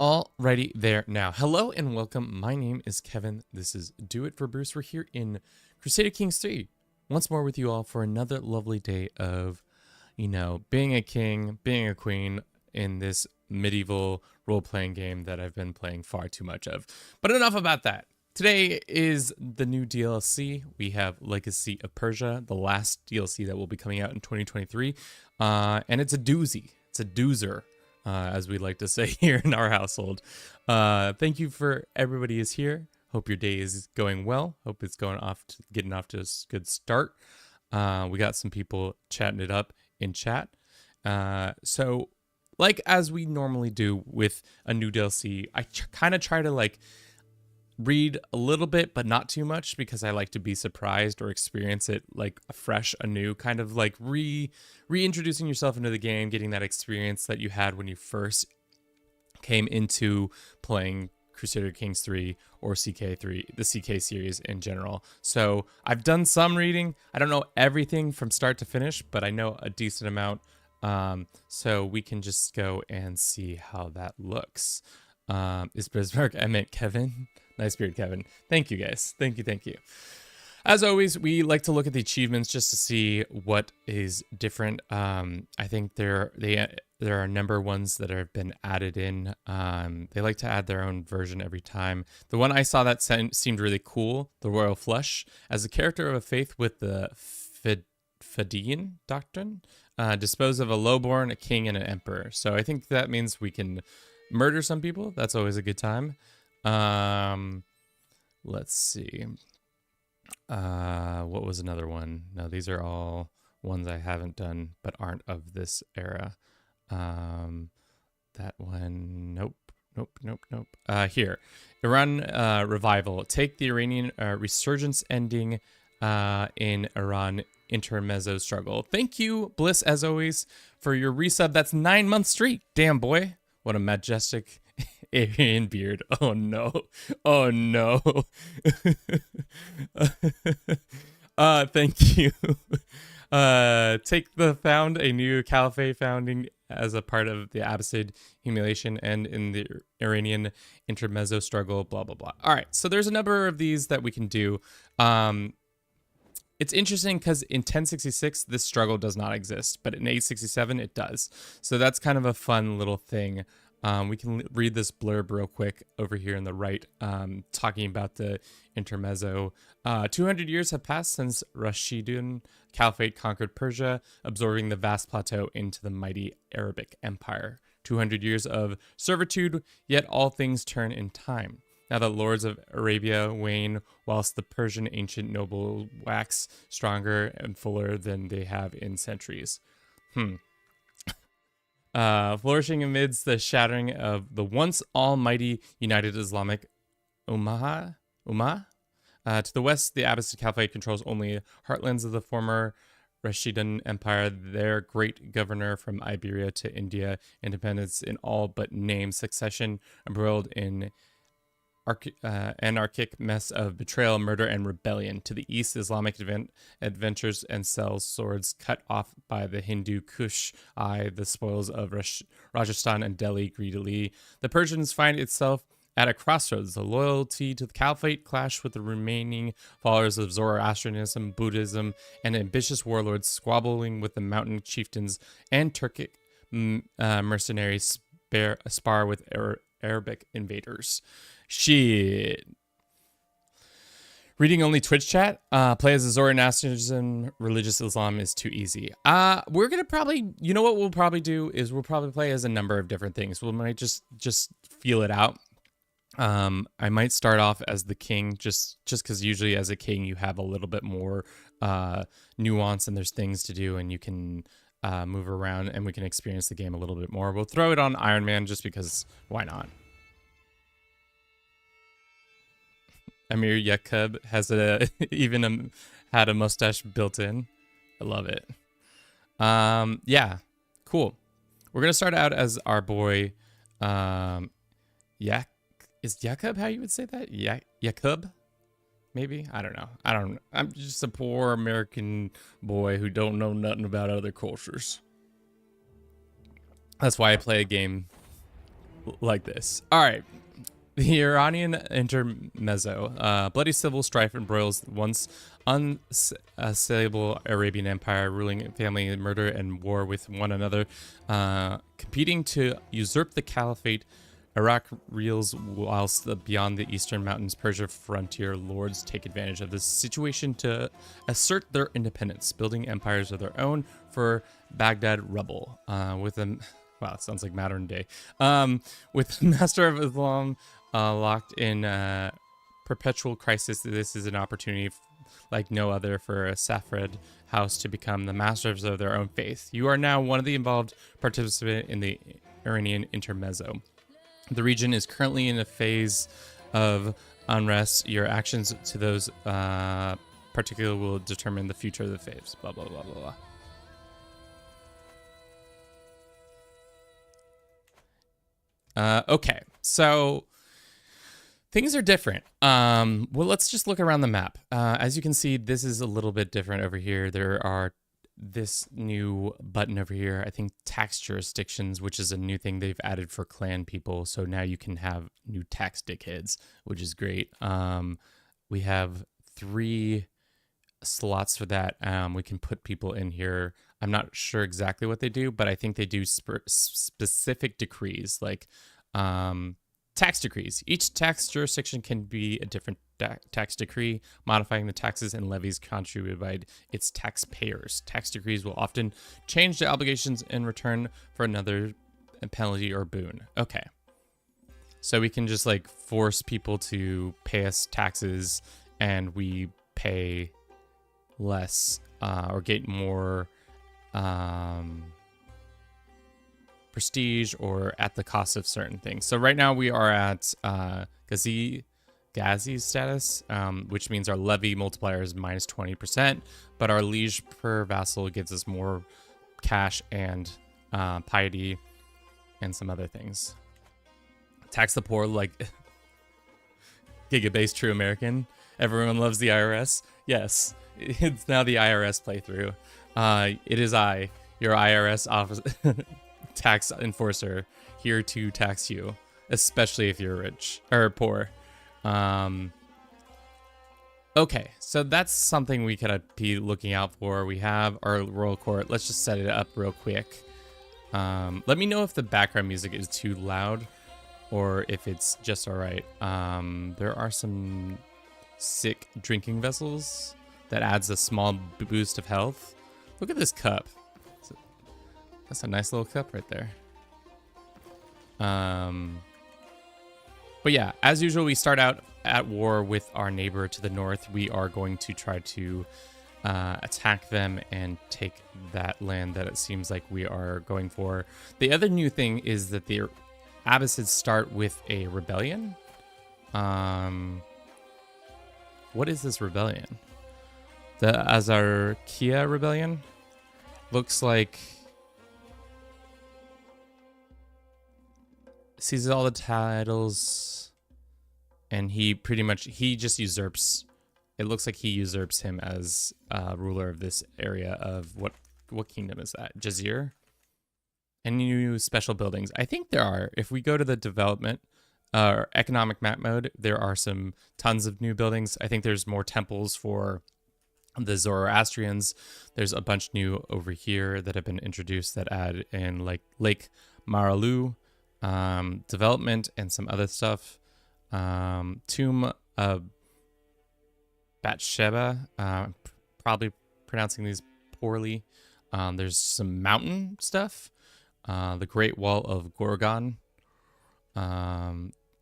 Alrighty there now. Hello and welcome. My name is Kevin. This is Do It for Bruce. We're here in Crusader Kings 3. Once more with you all for another lovely day of, being a king, being a queen in this medieval role-playing game that I've been playing far too much of. But enough about that. Today is the new DLC. We have Legacy of Persia, the last DLC that will be coming out in 2023. And it's a doozy. It's a doozer. As we like to say here in our household. Thank you for everybody is here. Hope your day is going well. Hope it's getting off to a good start. We got some people chatting it up in chat. So like as we normally do with a new DLC, I kind of try to read a little bit, but not too much, because I like to be surprised or experience it afresh, anew, kind of reintroducing yourself into the game, getting that experience that you had when you first came into playing Crusader Kings 3 or CK3, the CK series in general. So I've done some reading. I don't know everything from start to finish, but I know a decent amount. So we can just go and see how that looks. Is Bismarck? I meant Kevin. Nice beard, Kevin. Thank you, guys. Thank you. As always, we like to look at the achievements just to see what is different. I think there are a number of ones that have been added in. They like to add their own version every time. The one I saw that seemed really cool, the Royal Flush. As a character of a faith with the Fadian doctrine, dispose of a lowborn, a king, and an emperor. So I think that means we can murder some people. That's always a good time. Let's see. What was another one? No, these are all ones I haven't done but aren't of this era. That one, nope. Here, Iran revival. Take the Iranian resurgence ending in Iran intermezzo struggle. Thank you, Bliss, as always, for your resub. That's 9 months straight. Damn, boy. What a majestic Aryan beard. Oh no. Thank you. Found a new caliphate founding as a part of the Abbasid humiliation and in the Iranian intermezzo struggle, blah blah blah. All right, so there's a number of these that we can do. It's interesting because in 1066 this struggle does not exist, but in 867 it does. So that's kind of a fun little thing. We can read this blurb real quick over here on the right, talking about the intermezzo. 200 years have passed since Rashidun Caliphate conquered Persia, absorbing the vast plateau into the mighty Arabic Empire. 200 years of servitude, yet all things turn in time. Now the lords of Arabia wane, whilst the Persian ancient noble wax stronger and fuller than they have in centuries. Flourishing amidst the shattering of the once almighty united Islamic Ummah. To the west, the Abbasid Caliphate controls only heartlands of the former Rashidun Empire, their great governor from Iberia to India, independence in all but name, succession embroiled in anarchic mess of betrayal, murder, and rebellion. To the east, Islamic adventures and sells swords cut off by the Hindu Kush eye, the spoils of Rajasthan and Delhi greedily. The Persians find itself at a crossroads. The loyalty to the caliphate clash with the remaining followers of Zoroastrianism, Buddhism, and ambitious warlords squabbling with the mountain chieftains and Turkic mercenaries spar with Arabic invaders. Shit. Reading only Twitch chat. Play as a Zoroastrianism, religious Islam is too easy. We're gonna probably, what we'll probably do is we'll probably play as a number of different things. We might just feel it out. I might start off as the king, just because usually as a king you have a little bit more nuance and there's things to do and you can move around and we can experience the game a little bit more. We'll throw it on Iron Man just because why not? Amir Yakub has had a mustache built in. I love it. Yeah, cool. We're gonna start out as our boy, Is Yakub how you would say that? Yakub? Maybe? I don't know. I'm just a poor American boy who don't know nothing about other cultures. That's why I play a game like this. All right. The Iranian intermezzo. Bloody civil strife embroils once unassailable Arabian Empire, ruling family murder and war with one another, competing to usurp the caliphate. Iraq reels whilst beyond the eastern mountains, Persia frontier lords take advantage of this situation to assert their independence, building empires of their own for Baghdad rubble. With them, wow, it sounds like modern day. With the Master of Islam locked in perpetual crisis, this is an opportunity like no other for a Safarid house to become the masters of their own faith. You are now one of the involved participants in the Iranian intermezzo. The region is currently in a phase of unrest. Your actions to those particular will determine the future of the faiths. Blah, blah, blah, blah, blah. Okay, so things are different. Well, let's just look around the map. As you can see, this is a little bit different over here. There are this new button over here, I think tax jurisdictions, which is a new thing they've added for clan people. So now you can have new tax dickheads, which is great. We have 3 slots for that. We can put people in here. I'm not sure exactly what they do, but I think they do specific decrees, like tax decrees. Each tax jurisdiction can be a different tax decree, modifying the taxes and levies contributed by its taxpayers. Tax decrees will often change the obligations in return for another penalty or boon. Okay. So we can just like force people to pay us taxes and we pay less or get more prestige or at the cost of certain things. So right now we are at Ghazi status, which means our levy multiplier is minus 20%, but our liege per vassal gives us more cash and piety and some other things. Tax the poor like Gigabase True American. Everyone loves the IRS. Yes, it's now the IRS playthrough. It is I, your IRS office tax enforcer, here to tax you, especially if you're rich or poor. Okay, so that's something we could be looking out for. We have our royal court. Let's just set it up real quick. Let me know if the background music is too loud or if it's just all right. There are some sick drinking vessels that adds a small boost of health. Look at this cup. That's a nice little cup right there. But yeah, as usual, we start out at war with our neighbor to the north. We are going to try to attack them and take that land that it seems like we are going for. The other new thing is that the Abbasids start with a rebellion. What is this rebellion? The Azarkia rebellion? Looks like seizes all the titles, and he just usurps. It looks like he usurps him as ruler of this area of what kingdom is that? Jazir? And new special buildings. I think there are. If we go to the development or economic map mode, there are some tons of new buildings. I think there's more temples for the Zoroastrians. There's a bunch new over here that have been introduced that add in like Lake Maralu. Development and some other stuff. Tomb of Bathsheba. Probably pronouncing these poorly. There's some mountain stuff. The Great Wall of Gorgon.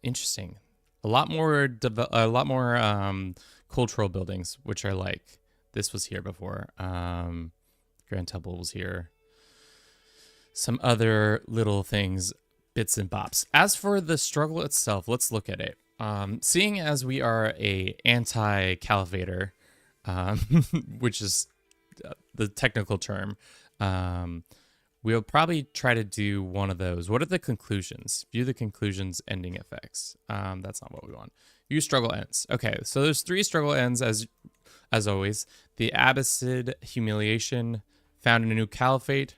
Interesting. A lot more cultural buildings, which are like this was here before. Grand Temple was here. Some other little things. Bits and bops. As for the struggle itself, let's look at it. Seeing as we are a anti-caliphator, which is the technical term, we'll probably try to do one of those. What are the conclusions? View the conclusions, ending effects. That's not what we want. View struggle ends. Okay, so there's 3 struggle ends as always. The Abbasid humiliation, found a new caliphate.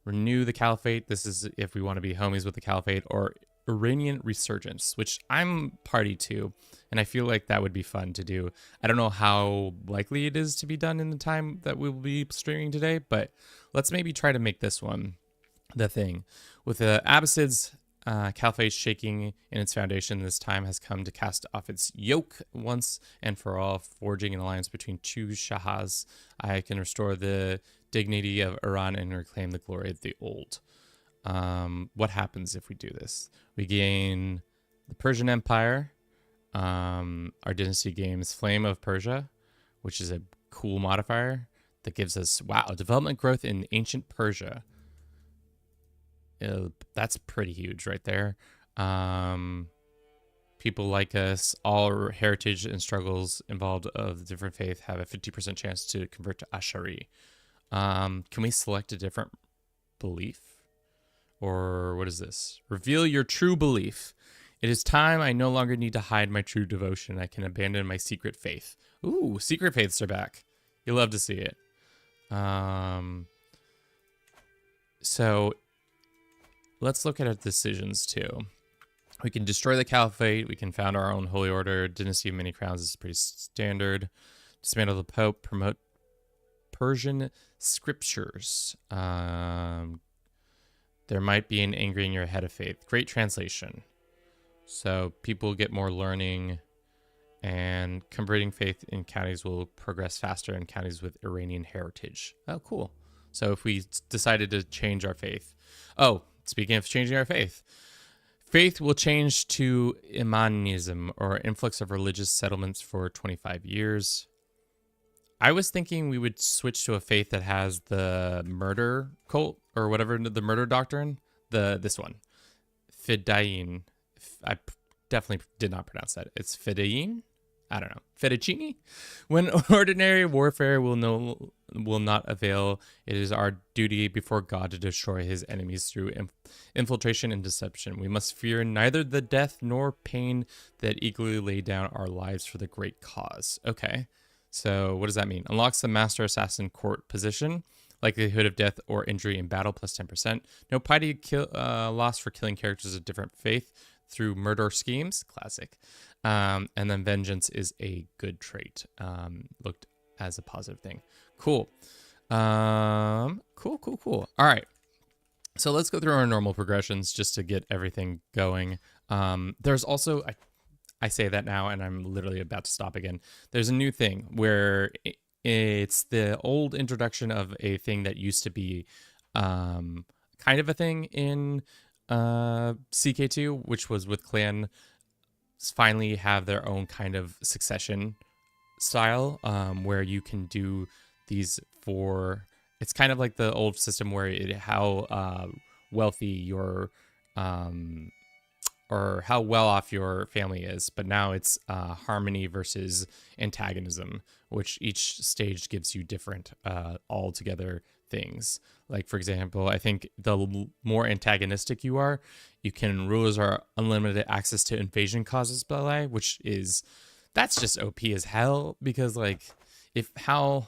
Renew the caliphate. This is if we want to be homies with the caliphate, or Iranian resurgence, which I'm party to, and I feel like that would be fun to do. I don't know how likely it is to be done in the time that we will be streaming today, but let's maybe try to make this one the thing. With the Abbasids, Caliphate shaking in its foundation, this time has come to cast off its yoke once and for all, forging an alliance between two Shahs. I can restore the dignity of Iran and reclaim the glory of the old. What happens if we do this? We gain the Persian Empire. Our dynasty gains Flame of Persia, which is a cool modifier that gives us, wow, development growth in ancient Persia. That's pretty huge right there. People like us, all heritage and struggles involved of the different faith have a 50% chance to convert to Ashari. Can we select a different belief? Or what is this? Reveal your true belief. It is time. I no longer need to hide my true devotion. I can abandon my secret faith. Ooh, secret faiths are back. You love to see it. So let's look at our decisions too. We can destroy the caliphate. We can found our own holy order. Dynasty of many crowns is pretty standard. Dismantle the pope. Promote Persian scriptures. There might be an angering your head of faith. Great translation. So people get more learning, and converting faith in counties will progress faster in counties with Iranian heritage. Oh, cool. So if we decided to change our faith. Oh, speaking of changing our faith. Faith will change to Imanism, or influx of religious settlements for 25 years. I was thinking we would switch to a faith that has the murder cult or whatever, the murder doctrine. This one, Fidayeen. I definitely did not pronounce that. It's Fidayeen. I don't know. Fettuccine. When ordinary warfare will not avail, it is our duty before God to destroy his enemies through infiltration and deception. We must fear neither the death nor pain that eagerly lay down our lives for the great cause. Okay. So what does that mean? Unlocks the Master Assassin Court position. Likelihood of death or injury in battle plus 10%. No piety loss for killing characters of different faith through murder schemes. Classic. And then vengeance is a good trait. Looked as a positive thing. Cool. Cool. All right. So let's go through our normal progressions just to get everything going. There's also... I say that now, and I'm literally about to stop again. There's a new thing where it's the old introduction of a thing that used to be kind of a thing in CK2, which was with clan finally have their own kind of succession style, where you can do these for... It's kind of like the old system where how wealthy your... or how well off your family is, but now it's harmony versus antagonism, which each stage gives you different altogether things. Like, for example, I think the more antagonistic you are, you can rulers are unlimited access to invasion causes ballet, which is, that's just OP as hell, because like, how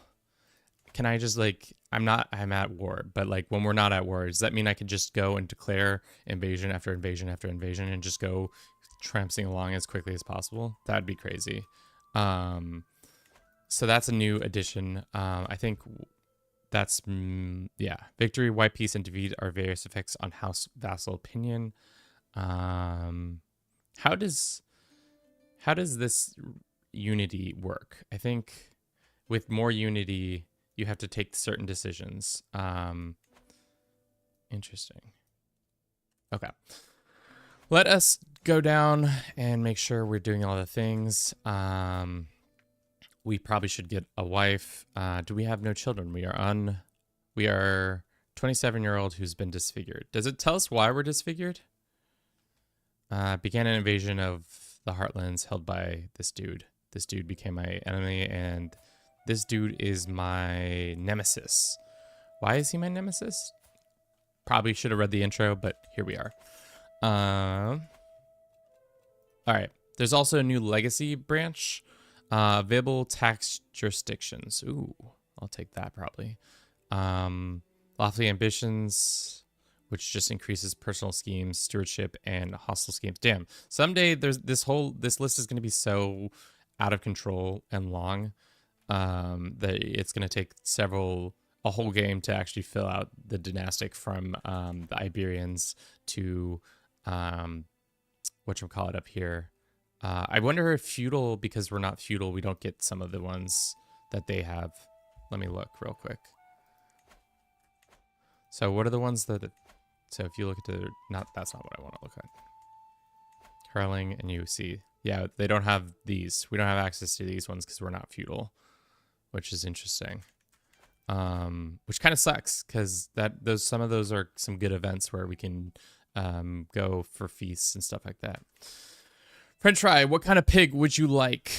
can I just like, I'm at war, but like when we're not at war, does that mean I could just go and declare invasion after invasion after invasion and just go tramping along as quickly as possible? That'd be crazy. So that's a new addition. I think that's, yeah. Victory, white peace, and defeat are various effects on house vassal opinion. How does this unity work? I think with more unity, you have to take certain decisions. Interesting. Okay. Let us go down and make sure we're doing all the things. We probably should get a wife. Do we have no children? We are 27-year-old who's been disfigured. Does it tell us why we're disfigured? Began an invasion of the Heartlands held by this dude. This dude became my enemy, and this dude is my nemesis. Why is he my nemesis? Probably should have read the intro, but here we are. All right. There's also a new legacy branch. Available tax jurisdictions. Ooh, I'll take that probably. Lofty ambitions which just increases personal schemes, stewardship, and hostile schemes. Damn. Someday there's this list is going to be so out of control and long that it's going to take a whole game to actually fill out the dynastic from the Iberians to whatchamacallit up here. I wonder if feudal, because we're not feudal, we don't get some of the ones that they have. Let me look real quick. So what are the ones that... So if you look at that's not what I want to look at. Hurling, and you see, yeah, they don't have these. We don't have access to these ones because we're not feudal, which is interesting. Which kind of sucks because some of those are some good events where we can go for feasts and stuff like that. French fry, what kind of pig would you like?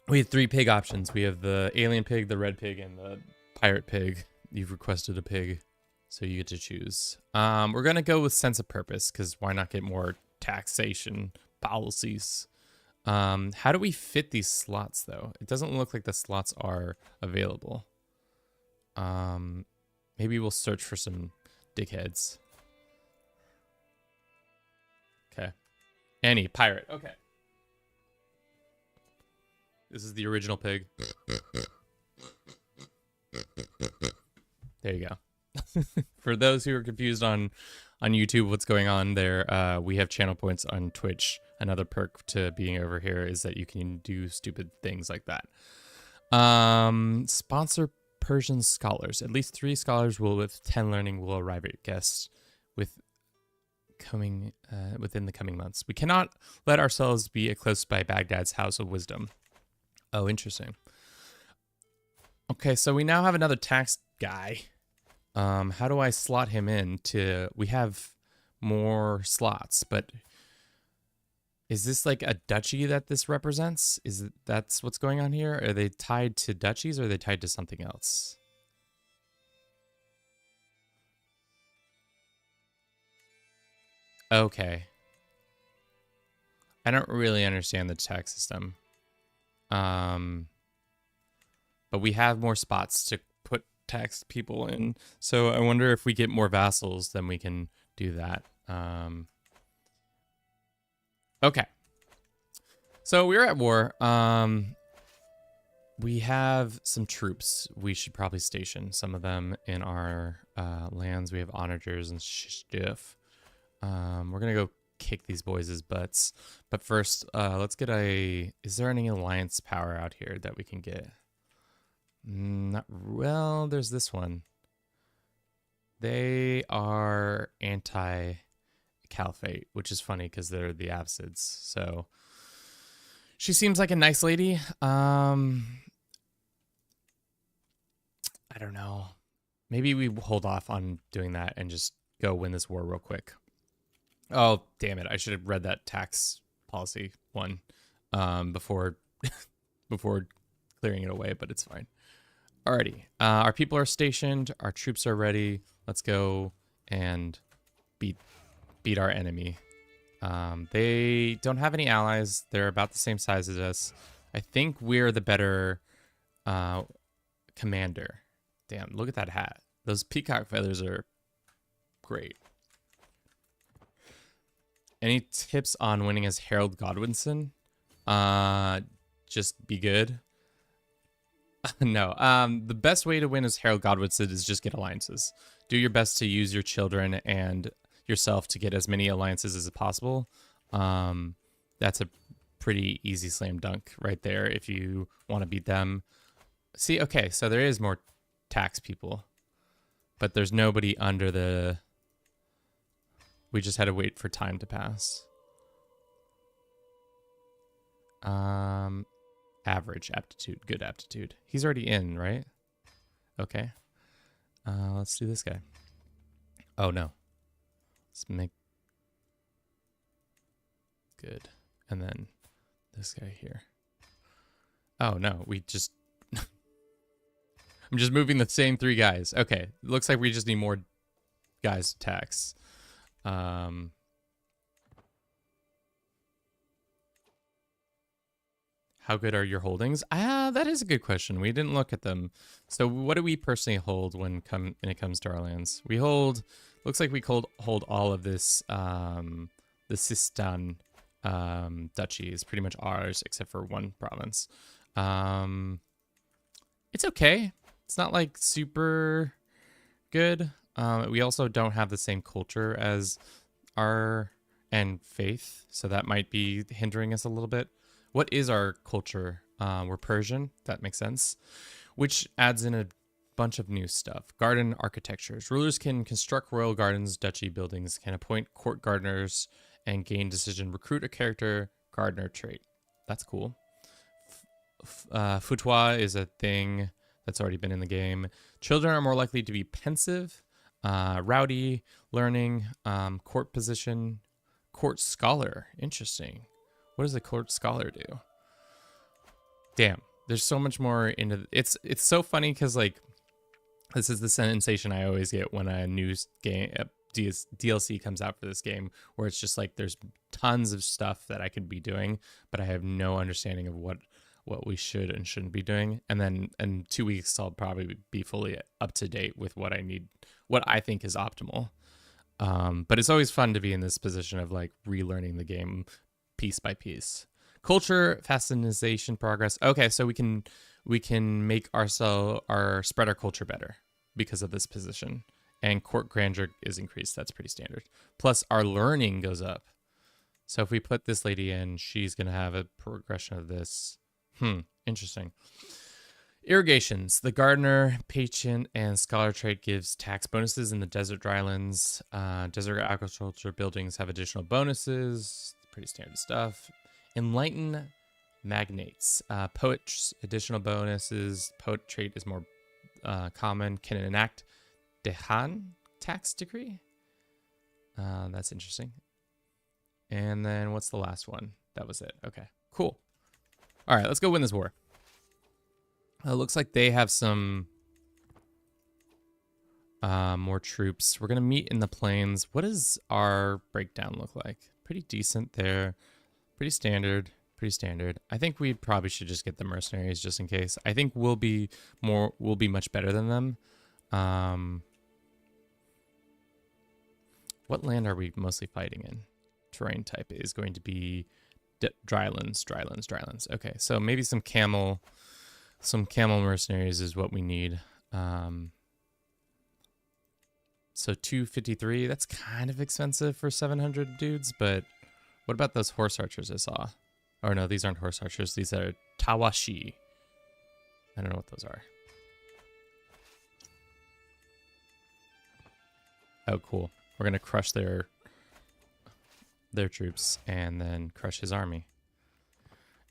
We have 3 pig options. We have the alien pig, the red pig, and the pirate pig. You've requested a pig, so you get to choose. We're going to go with sense of purpose, because why not get more taxation policies? How do we fit these slots, though? It doesn't look like the slots are available. Maybe we'll search for some dickheads. Okay. Any pirate. Okay. This is the original pig. There you go. For those who are confused on YouTube, what's going on there, we have channel points on Twitch. Another perk to being over here is that you can do stupid things like that. Sponsor Persian scholars. At least 3 scholars with 10 learning will arrive at guests within the coming months. We cannot let ourselves be eclipsed by Baghdad's House of Wisdom. Oh, interesting. Okay, so we now have another tax guy. How do I slot him in to... We have more slots, but... Is this like a duchy that this represents? That's what's going on here? Are they tied to duchies or are they tied to something else? Okay. I don't really understand the tax system. But we have more spots to put tax people in. So I wonder if we get more vassals, then we can do that. Okay. So we're at war. We have some troops. We should probably station some of them in our lands. We have onagers and stuff. We're going to go kick these boys' butts. But first, let's get is there any alliance power out here that we can get? Well, there's this one. They are anti-caliphate, which is funny because they're the Abbasids. So she seems like a nice lady. I don't know. Maybe we hold off on doing that and just go win this war real quick. Oh, damn it. I should have read that tax policy one before clearing it away, but it's fine. Alrighty. Our people are stationed. Our troops are ready. Let's go and beat our enemy. They don't have any allies. They're about the same size as us. I think we're the better commander. Damn, look at that hat. Those peacock feathers are great. Any tips on winning as Harold Godwinson? Just be good. No. The best way to win as Harold Godwinson is just get alliances. Do your best to use your children and yourself to get as many alliances as possible. That's a pretty easy slam dunk right there if you want to beat them. See, okay, so there is more tax people, but there's nobody under the... We just had to wait for time to pass. Average aptitude, good aptitude. He's already in, right? Okay. Let's do this guy. Oh, no. Let's make... Good. And then this guy here. Oh, no, we just... I'm just moving the same 3 guys. Okay, looks like we just need more guys to tax. How good are your holdings? That is a good question. We didn't look at them. So what do we personally hold when it comes to our lands? We hold, looks like we hold all of this, the Sistan duchy is pretty much ours except for one province. It's okay. It's not like super good. We also don't have the same culture as and faith, so that might be hindering us a little bit. What is our culture? We're Persian. That makes sense. Which adds in a bunch of new stuff. Garden architectures. Rulers can construct royal gardens, duchy buildings, can appoint court gardeners, and gain decision. Recruit a character gardener trait. That's cool. Foutois is a thing that's already been in the game. Children are more likely to be pensive, rowdy, learning, court position, court scholar. Interesting. What does a court scholar do? Damn, there's so much more into it's so funny because like this is the sensation I always get when a new game DLC comes out for this game, where it's just like there's tons of stuff that I could be doing, but I have no understanding of what we should and shouldn't be doing. And then in 2 weeks, I'll probably be fully up to date with what I need, what I think is optimal. But it's always fun to be in this position of like relearning the game piece by piece. Culture, fascination, progress. Okay, so we can make spread our culture better because of this position. And court grandeur is increased. That's pretty standard. Plus our learning goes up. So if we put this lady in, she's going to have a progression of this. Interesting. Irrigations. The gardener, patient, and scholar trait gives tax bonuses in the desert drylands. Desert agriculture buildings have additional bonuses. Pretty standard stuff. Enlighten magnates. Poets, additional bonuses. Poet trait is more common. Can enact Dehan tax decree. That's interesting. And then what's the last one? That was it. Okay, cool. All right, let's go win this war. It looks like they have some more troops. We're going to meet in the plains. What does our breakdown look like? Pretty decent there. Pretty standard. Pretty standard. I think we probably should just get the mercenaries just in case. I think we'll be much better than them. What land are we mostly fighting in? Terrain type is going to be drylands. Okay, so maybe some camel mercenaries is what we need. So 253, that's kind of expensive for 700 dudes, but what about those horse archers I saw? Oh no, these aren't horse archers, these are tawashi. I don't know what those are. Oh, cool. We're gonna crush their troops and then crush his army.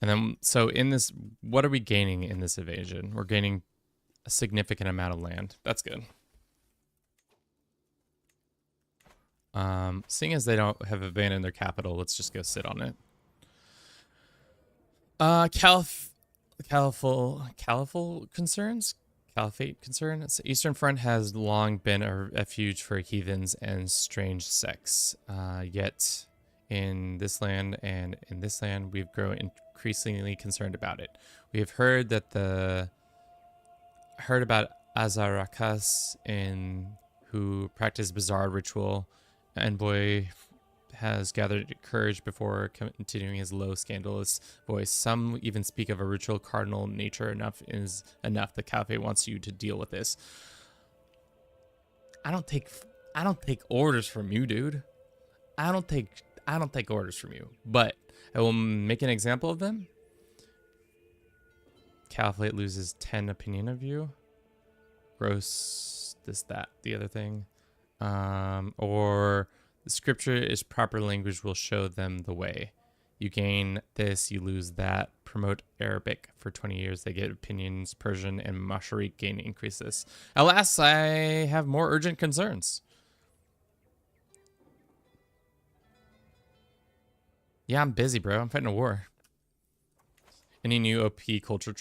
And then, so in this, what are we gaining in this invasion? We're gaining a significant amount of land. That's good. Seeing as they don't have abandoned their capital, let's just go sit on it. Caliphate concerns. Eastern Front has long been a refuge for heathens and strange sects. Yet in this land and in this land, we've grown increasingly concerned about it. We have heard about Azarakas who practice bizarre ritual. Envoy has gathered courage before continuing his low, scandalous voice. Some even speak of a ritual cardinal nature. Enough is enough. The Caliphate wants you to deal with this. I don't take orders from you, dude. I don't take orders from you. But I will make an example of them. Caliphate loses 10 opinion of you. Gross, this, that, the other thing. Or the scripture is proper language will show them the way. You gain this, you lose that. Promote Arabic for 20 years. They get opinions. Persian and Mashariq gain increases. Alas, I have more urgent concerns. Yeah, I'm busy, bro. I'm fighting a war. Any new OP culture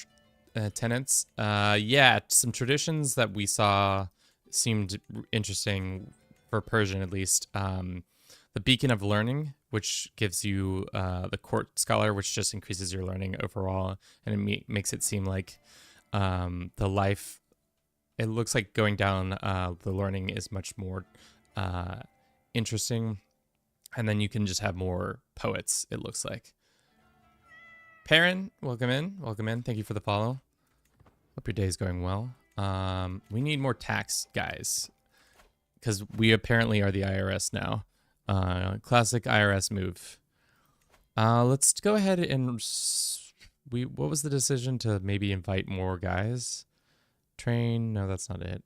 tenets? Yeah, some traditions that we saw seemed interesting for Persian, at least. The Beacon of Learning which gives you the court scholar, which just increases your learning overall, and it makes it seem like the life. It looks like going down the learning is much more interesting, and then you can just have more poets. It looks like. Perrin, welcome in. Welcome in. Thank you for the follow. Hope your day is going well. We need more tax guys because we apparently are the IRS now. Classic IRS move. Let's go ahead and what was the decision to maybe invite more guys? Train? No, that's not it.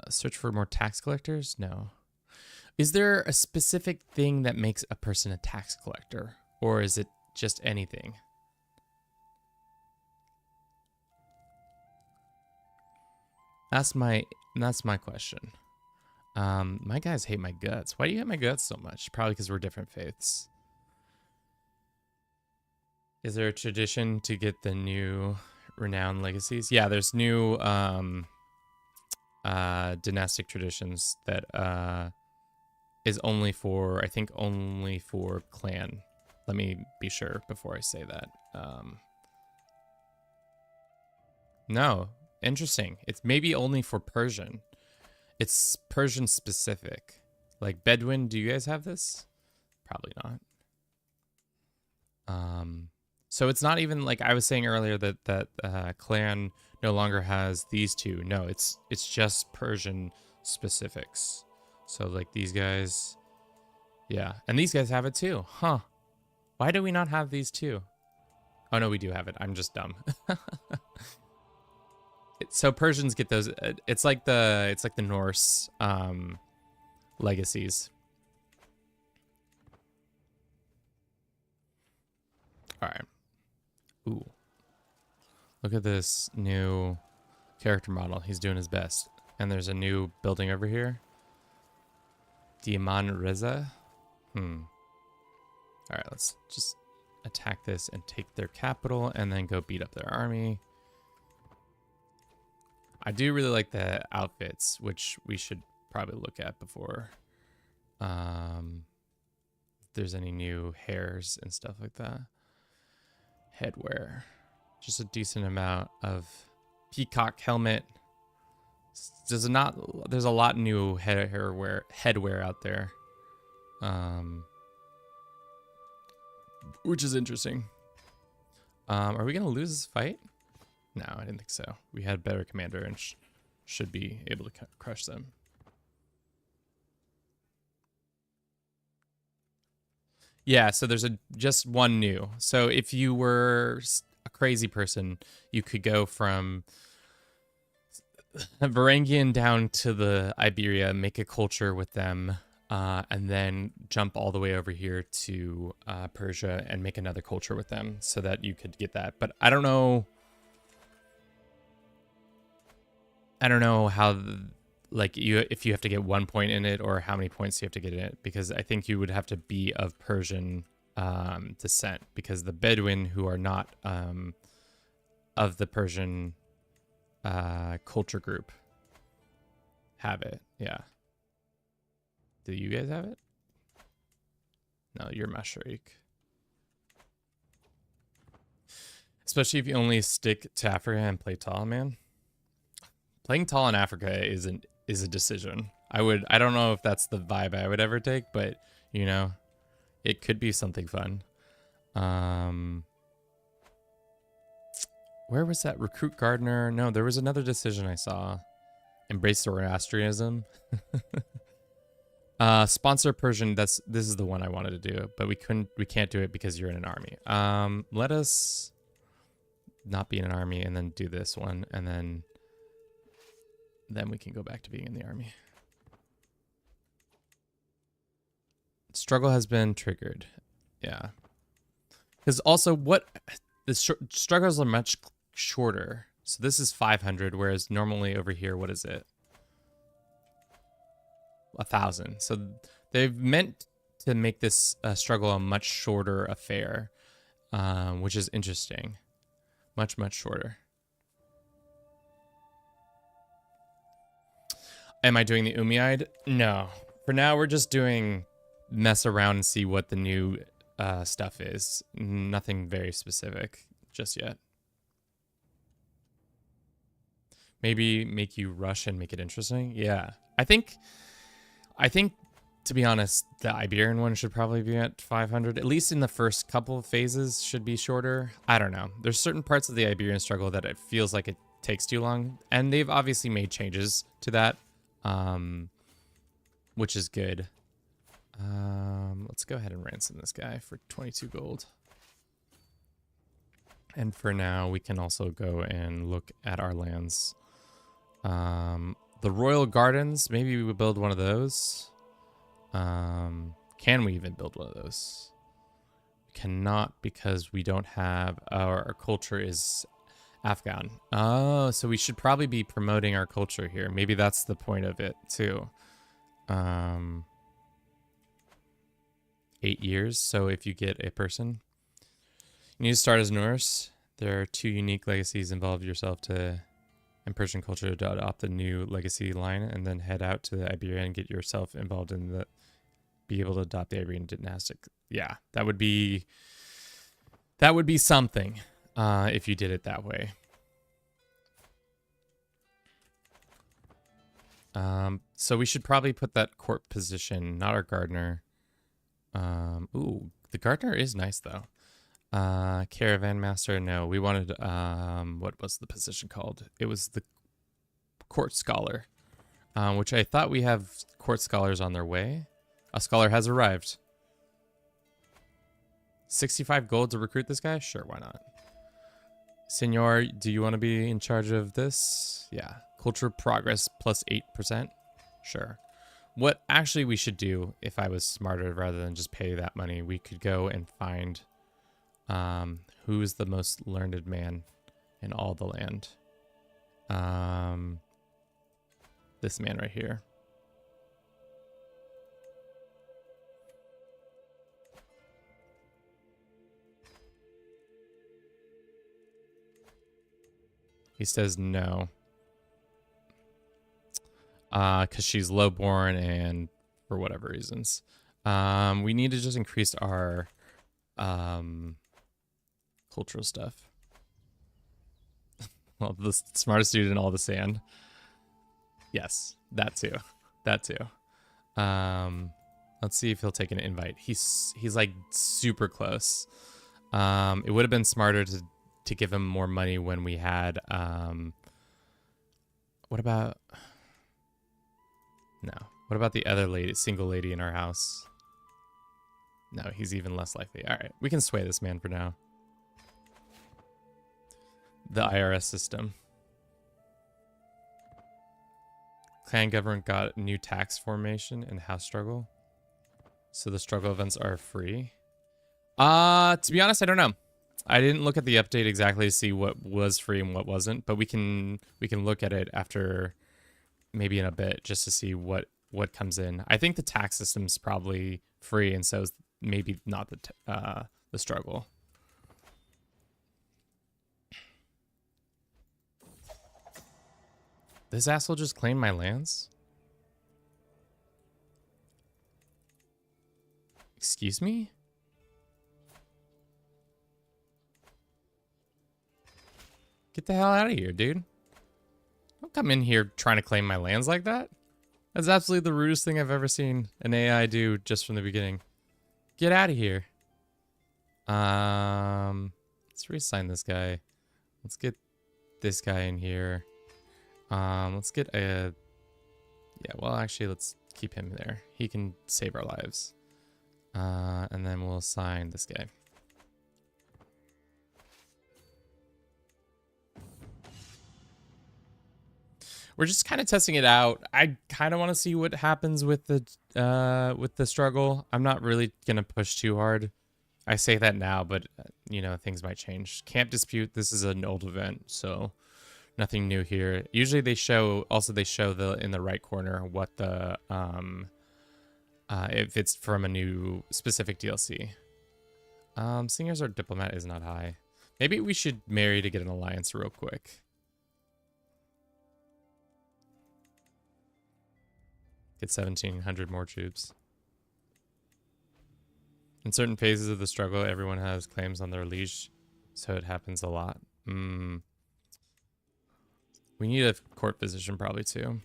Search for more tax collectors? No. Is there a specific thing that makes a person a tax collector, or is it just anything? That's my question. My guys hate my guts. Why do you hate my guts so much? Probably because we're different faiths. Is there a tradition to get the new renowned legacies? Yeah, there's new dynastic traditions that is only for, I think, only for clan. Let me be sure before I say that. No, interesting. It's maybe only for Persian. It's Persian specific. Like Bedouin, do you guys have this? Probably not. So it's not even like I was saying earlier that clan no longer has these two. No, it's just Persian specifics. So like these guys, yeah, and these guys have it too, huh? Why do we not have these two? Oh no, we do have it. I'm just dumb. So Persians get those. It's like the Norse legacies. All right. Ooh. Look at this new character model. He's doing his best. And there's a new building over here. Diaman Reza. All right, let's just attack this and take their capital and then go beat up their army. I do really like the outfits, which we should probably look at before if there's any new hairs and stuff like that. Headwear. Just a decent amount of peacock helmet. There's a lot new headwear out there. Which is interesting. Are we gonna lose this fight? No, I didn't think so. We had a better commander and should be able to crush them. Yeah, so there's just one new. So if you were a crazy person, you could go from Varangian down to the Iberia, make a culture with them, and then jump all the way over here to Persia and make another culture with them so that you could get that. But I don't know how, like, if you have to get 1 point in it or how many points you have to get in it, because I think you would have to be of Persian descent, because the Bedouin who are not of the Persian culture group have it. Yeah. Do you guys have it? No, you're Mashrik. Especially if you only stick to Africa and play tall, man. Playing tall in Africa is a decision. I don't know if that's the vibe I would ever take, but you know, it could be something fun. Where was that? Recruit gardener? No, there was another decision I saw. Embrace Zoroastrianism. Sponsor Persian. This is the one I wanted to do, but we can't do it because you're in an army. Let us not be in an army and then do this one, and then we can go back to being in the army. Struggle has been triggered. Yeah. Because also the struggles are much shorter. So this is 500, whereas normally over here, what is it? 1,000. So they've meant to make this struggle a much shorter affair, which is interesting. Much, much shorter. Am I doing the Umayyad? No. For now, we're just doing mess around and see what the new stuff is. Nothing very specific just yet. Maybe make you rush and make it interesting. Yeah, I think to be honest, the Iberian one should probably be at 500. At least in the first couple of phases should be shorter. I don't know. There's certain parts of the Iberian struggle that it feels like it takes too long, and they've obviously made changes to that, which is good. Let's go ahead and ransom this guy for 22 gold. And for now, we can also go and look at our lands. The Royal Gardens, maybe we would build one of those. Can we even build one of those? Cannot, because we don't have our culture is Afghan. Oh, so we should probably be promoting our culture here. Maybe that's the point of it too. 8 years. So if you get a person, you need to start as nurse. There are 2 unique legacies involved yourself to and Persian culture to adopt the new legacy line, and then head out to the Iberia and get yourself involved in the be able to adopt the Iberian dynastic. Yeah, that would be something if you did it that way. So we should probably put that court position, not our gardener. Ooh, the gardener is nice though. Caravan master, no, we wanted what was the position called? It was the court scholar, which I thought we have court scholars on their way. A scholar has arrived. 65 gold to recruit this guy? Sure, why not? Senor, do you want to be in charge of this? Yeah. Culture progress plus 8%? Sure. What actually we should do, if I was smarter rather than just pay that money, we could go and find who is the most learned man in all the land. This man right here. He says no. Because she's lowborn and for whatever reasons. We need to just increase our cultural stuff. Well, the smartest dude in all the sand. Yes, that too. That too. Let's see if he'll take an invite. He's like super close. It would have been smarter to give him more money when we had what about no, what about the other lady, single lady in our house? No, he's even less likely. All right, we can sway this man for now. The IRS system. Clan government got new tax formation and house struggle, so the struggle events are free. To be honest, I don't know. I didn't look at the update exactly to see what was free and what wasn't, but we can look at it after, maybe in a bit, just to see what comes in. I think the tax system's probably free, and so is maybe not the struggle. This asshole just claimed my lands? Excuse me? Get the hell out of here, dude. Don't come in here trying to claim my lands like that. That's absolutely the rudest thing I've ever seen an AI do just from the beginning. Get out of here. Let's reassign this guy. Let's get this guy in here. Let's get a... Yeah, well, actually, let's keep him there. He can save our lives. And then we'll assign this guy. We're just kind of testing it out. I kind of want to see what happens with the struggle. I'm not really gonna push too hard. I say that now, but you know, things might change. Camp dispute. This is an old event, so nothing new here. Usually they show the in the right corner what the if it's from a new specific DLC. Singers or diplomat is not high. Maybe we should marry to get an alliance real quick. Get 1,700 more troops. In certain phases of the struggle, everyone has claims on their liege, so it happens a lot. We need a court physician probably too.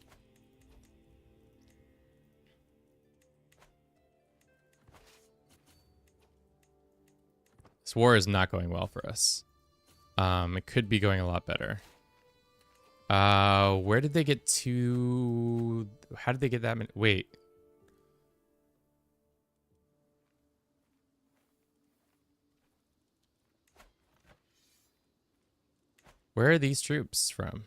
This war is not going well for us. It could be going a lot better. Where did they get to? How did they get that many? Wait. Where are these troops from?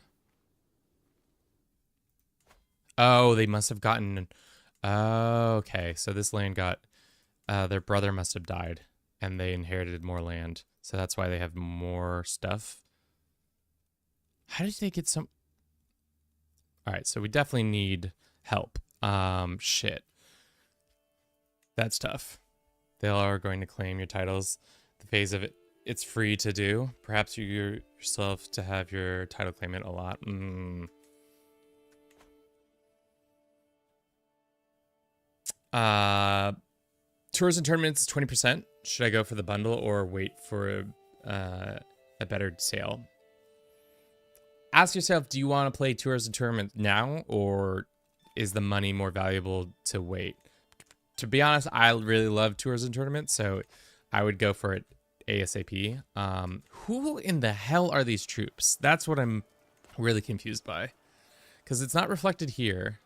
Oh, they must have gotten... Oh, okay, so this land got... their brother must have died, and they inherited more land. So that's why they have more stuff. How did they get some... Alright, so we definitely need help. Shit. That's tough. They are going to claim your titles. The phase of it, it's free to do. Perhaps you yourself to have your title claimant a lot. Tours and tournaments is 20%. Should I go for the bundle or wait for a better sale? Ask yourself, do you want to play tours and tournaments now, or is the money more valuable to wait? To be honest, I really love tours and tournaments, so I would go for it ASAP. Who in the hell are these troops? That's what I'm really confused by, because it's not reflected here.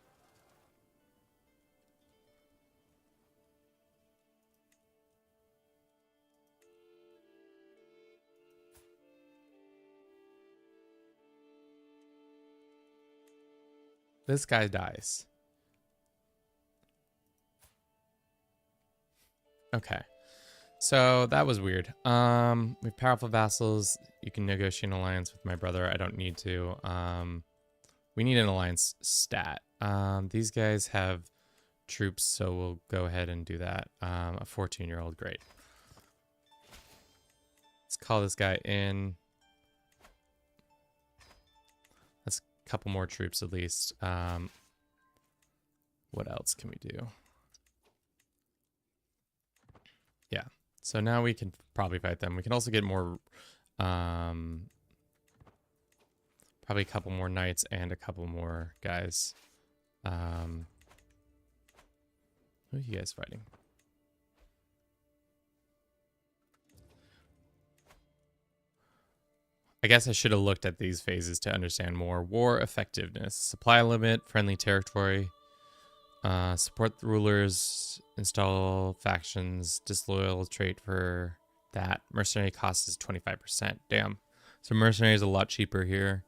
This guy dies. Okay. So that was weird. We have powerful vassals. You can negotiate an alliance with my brother. I don't need to. We need an alliance stat. These guys have troops, so we'll go ahead and do that. A 14-year-old, great. Let's call this guy in. Let's a couple more troops at least. What else can we do? Yeah. So now we can probably fight them. We can also get more, probably a couple more knights and a couple more guys. Who are you guys fighting? I guess I should have looked at these phases to understand more. War effectiveness, supply limit, friendly territory, support the rulers, install factions, disloyal trait for that. Mercenary cost is 25%. Damn. So mercenary is a lot cheaper here.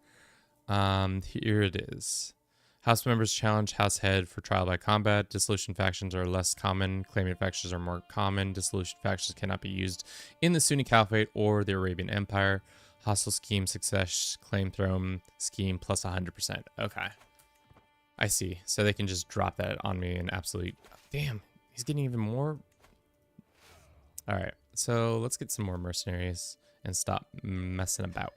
Here it is. House members challenge house head for trial by combat. Dissolution factions are less common. Claimant factions are more common. Dissolution factions cannot be used in the Sunni Caliphate or the Arabian Empire. Hostile scheme success claim throne scheme plus 100%. Okay. I see. So they can just drop that on me and absolutely... Damn. He's getting even more. All right. So let's get some more mercenaries and stop messing about.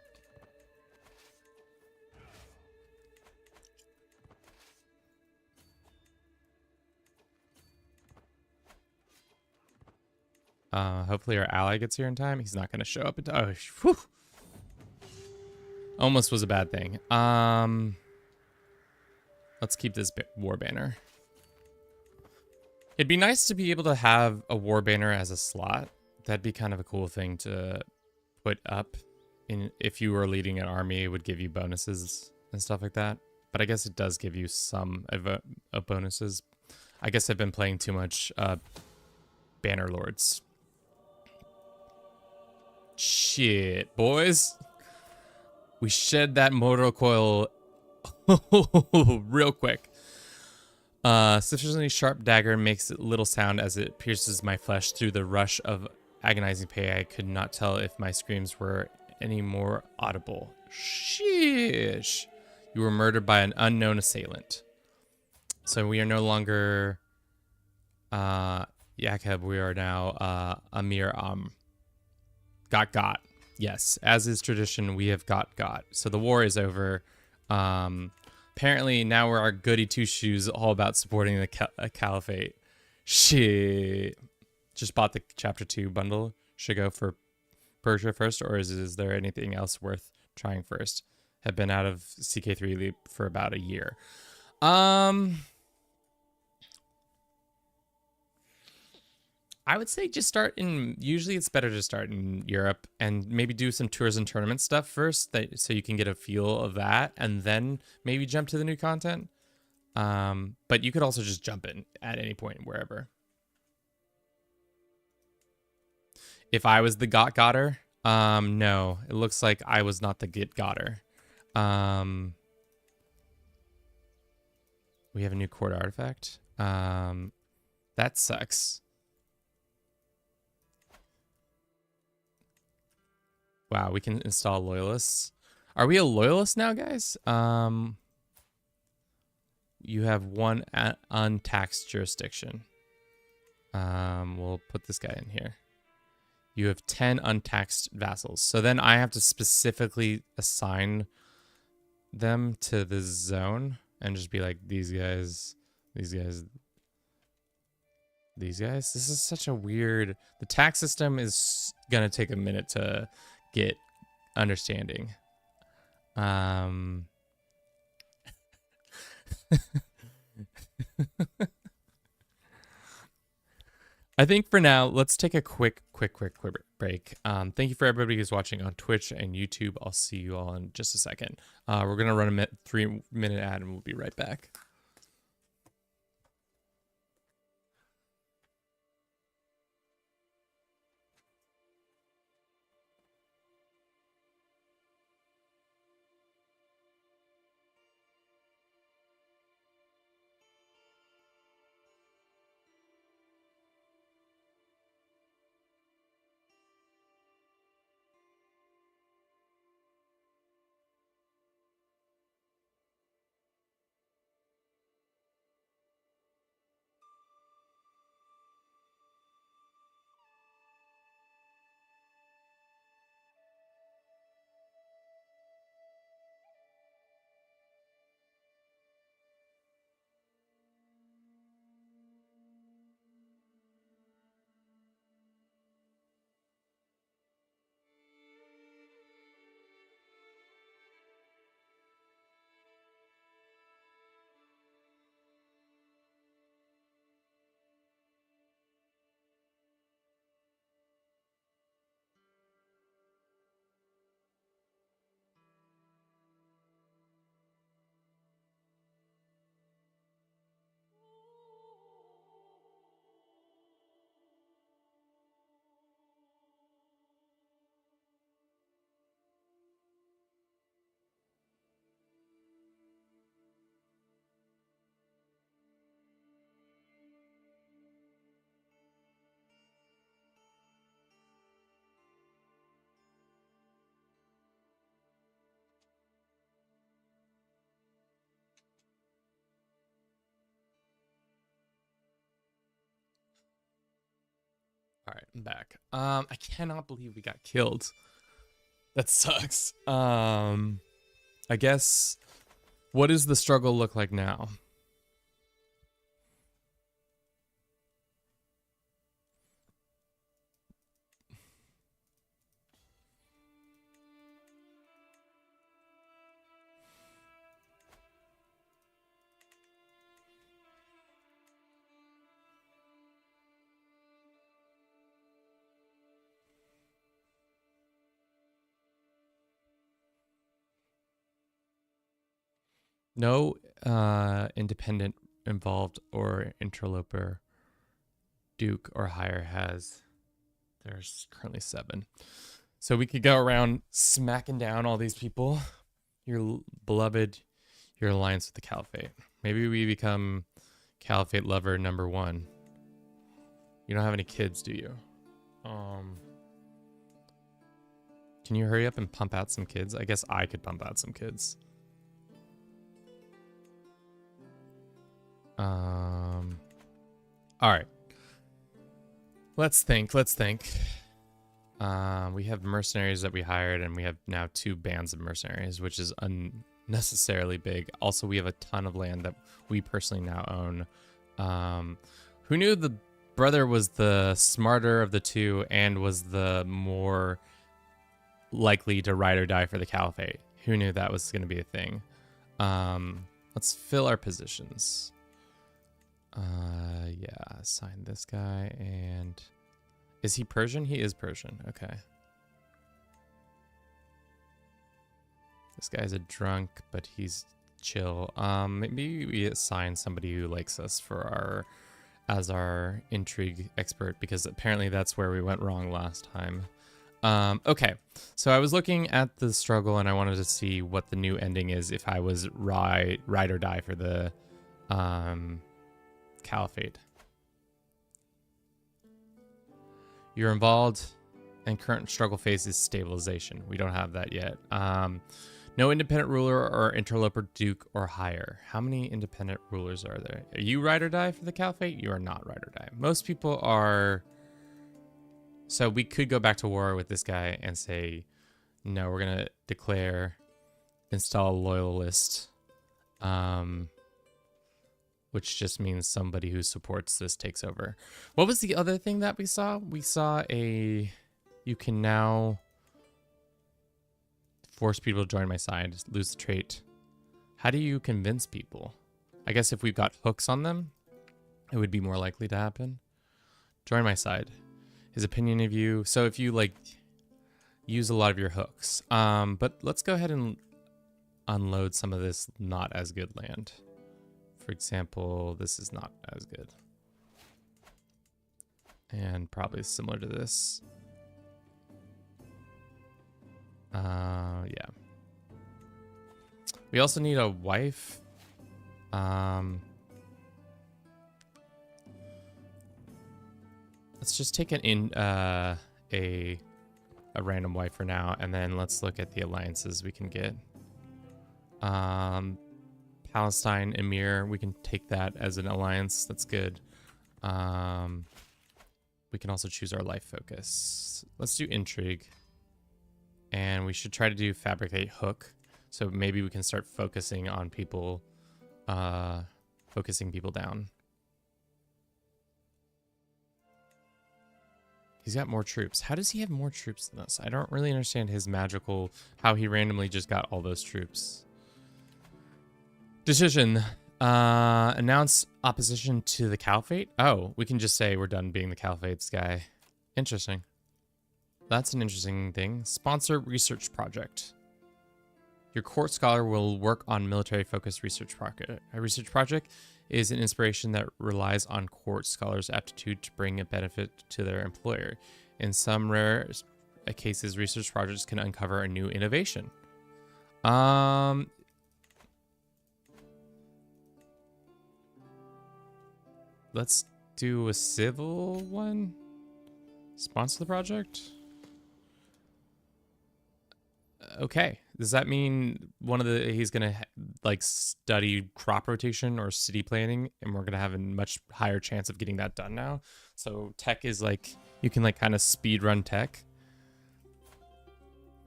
Hopefully our ally gets here in time. He's not going to show up. Oh, whew. Almost was a bad thing. Let's keep this war banner. It'd be nice to be able to have a war banner as a slot. That'd be kind of a cool thing to put up. If you were leading an army, it would give you bonuses and stuff like that. But I guess it does give you some of bonuses. I guess I've been playing too much Banner Lords. Shit, boys. We shed that motor coil real quick. Sufficiently sharp dagger makes little sound as it pierces my flesh through the rush of agonizing pain. I could not tell if my screams were any more audible. Sheesh. You were murdered by an unknown assailant. So we are no longer Yakub. We are now Amir Got. Yes, as is tradition, we have got. So the war is over. Apparently now we're our goody two shoes all about supporting the caliphate. Shit. Just bought the chapter 2 bundle. Should go for Persia first, or is there anything else worth trying first? Have been out of CK3 Leap for about a year. I would say just start in. Usually, it's better to start in Europe and maybe do some tours and tournament stuff first, so you can get a feel of that, and then maybe jump to the new content. But you could also just jump in at any point wherever. If I was the Gotter, no, it looks like I was not the Gotter. We have a new court artifact. That sucks. Wow, we can install loyalists. Are we a loyalist now, guys? You have 1 untaxed jurisdiction. We'll put this guy in here. You have 10 untaxed vassals. So then I have to specifically assign them to this zone and just be like, these guys, these guys, these guys. This is such a weird... The tax system is going to take a minute to get understanding. I think for now, let's take a quick break. Thank you for everybody who's watching on Twitch and YouTube. I'll see you all in just a second. We're going to run a 3-minute ad and we'll be right back. All right, I'm back. I cannot believe we got killed. That sucks. I guess, what does the struggle look like now? No independent involved or interloper duke or higher has. There's currently 7. So we could go around smacking down all these people. Your beloved, your alliance with the caliphate. Maybe we become caliphate lover number 1. You don't have any kids, do you? Can you hurry up and pump out some kids? I guess I could pump out some kids. All right. Let's think. We have mercenaries that we hired, and we have now 2 bands of mercenaries, which is necessarily big. Also, we have a ton of land that we personally now own. Who knew the brother was the smarter of the two and was the more likely to ride or die for the caliphate? Who knew that was going to be a thing? Let's fill our positions. Yeah, assign this guy. And is he Persian? He is Persian. Okay. This guy's a drunk, but he's chill. Maybe we assign somebody who likes us for as our intrigue expert, because apparently that's where we went wrong last time. Okay, so I was looking at the struggle and I wanted to see what the new ending is if I was ride or die for the caliphate. You're involved, and current struggle phase is stabilization. We don't have that yet. No independent ruler or interloper duke or higher. How many independent rulers are there? Are you ride or die for the caliphate? You are not ride or die. Most people are. So we could go back to war with this guy and say, no, we're going to declare, install a loyalist, which just means somebody who supports this takes over. What was the other thing that we saw? We saw you can now force people to join my side, lose the trait. How do you convince people? I guess if we've got hooks on them, it would be more likely to happen. Join my side. His opinion of you. So if you like use a lot of your hooks. But let's go ahead and unload some of this not as good land. For example, this is not as good. And probably similar to this. Yeah. We also need a wife. Let's just take a random wife for now, and then let's look at the alliances we can get. Palestine, Emir, we can take that as an alliance. That's good. We can also choose our life focus. Let's do intrigue. And we should try to do fabricate hook. So maybe we can start focusing on people, focusing people down. He's got more troops. How does he have more troops than us? I don't really understand his magical, how he randomly just got all those troops. Decision. Announce opposition to the caliphate. Oh, we can just say we're done being the caliphate's guy. Interesting. That's an interesting thing. Sponsor research project. Your court scholar will work on military-focused research project. A research project is an inspiration that relies on court scholars' aptitude to bring a benefit to their employer. In some rare cases, research projects can uncover a new innovation. Let's do a civil one. Sponsor the project. Okay. Does that mean he's gonna like study crop rotation or city planning, and we're gonna have a much higher chance of getting that done now? So tech is like, you can like kind of speed run tech.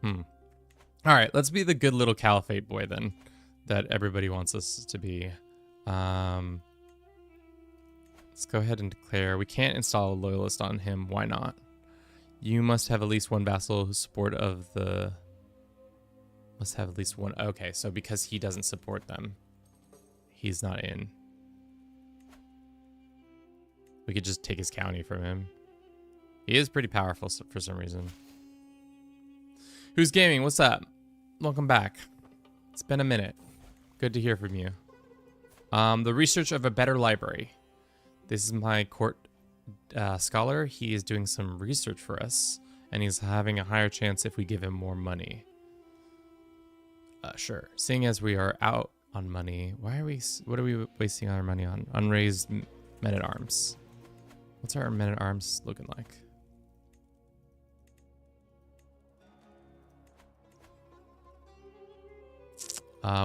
All right, let's be the good little caliphate boy then, that everybody wants us to be. Let's go ahead and declare. We can't install a loyalist on him. Why not? You must have at least one vassal who's support of the. Must have at least one. Okay, so because he doesn't support them, he's not in. We could just take his county from him. He is pretty powerful for some reason. Who's gaming? What's up? Welcome back. It's been a minute. Good to hear from you. The research of a better library. This is my court scholar. He is doing some research for us, and he's having a higher chance if we give him more money. Sure. Seeing as we are out on money, what are we wasting our money on? Unraised men-at-arms. What's our men-at-arms looking like?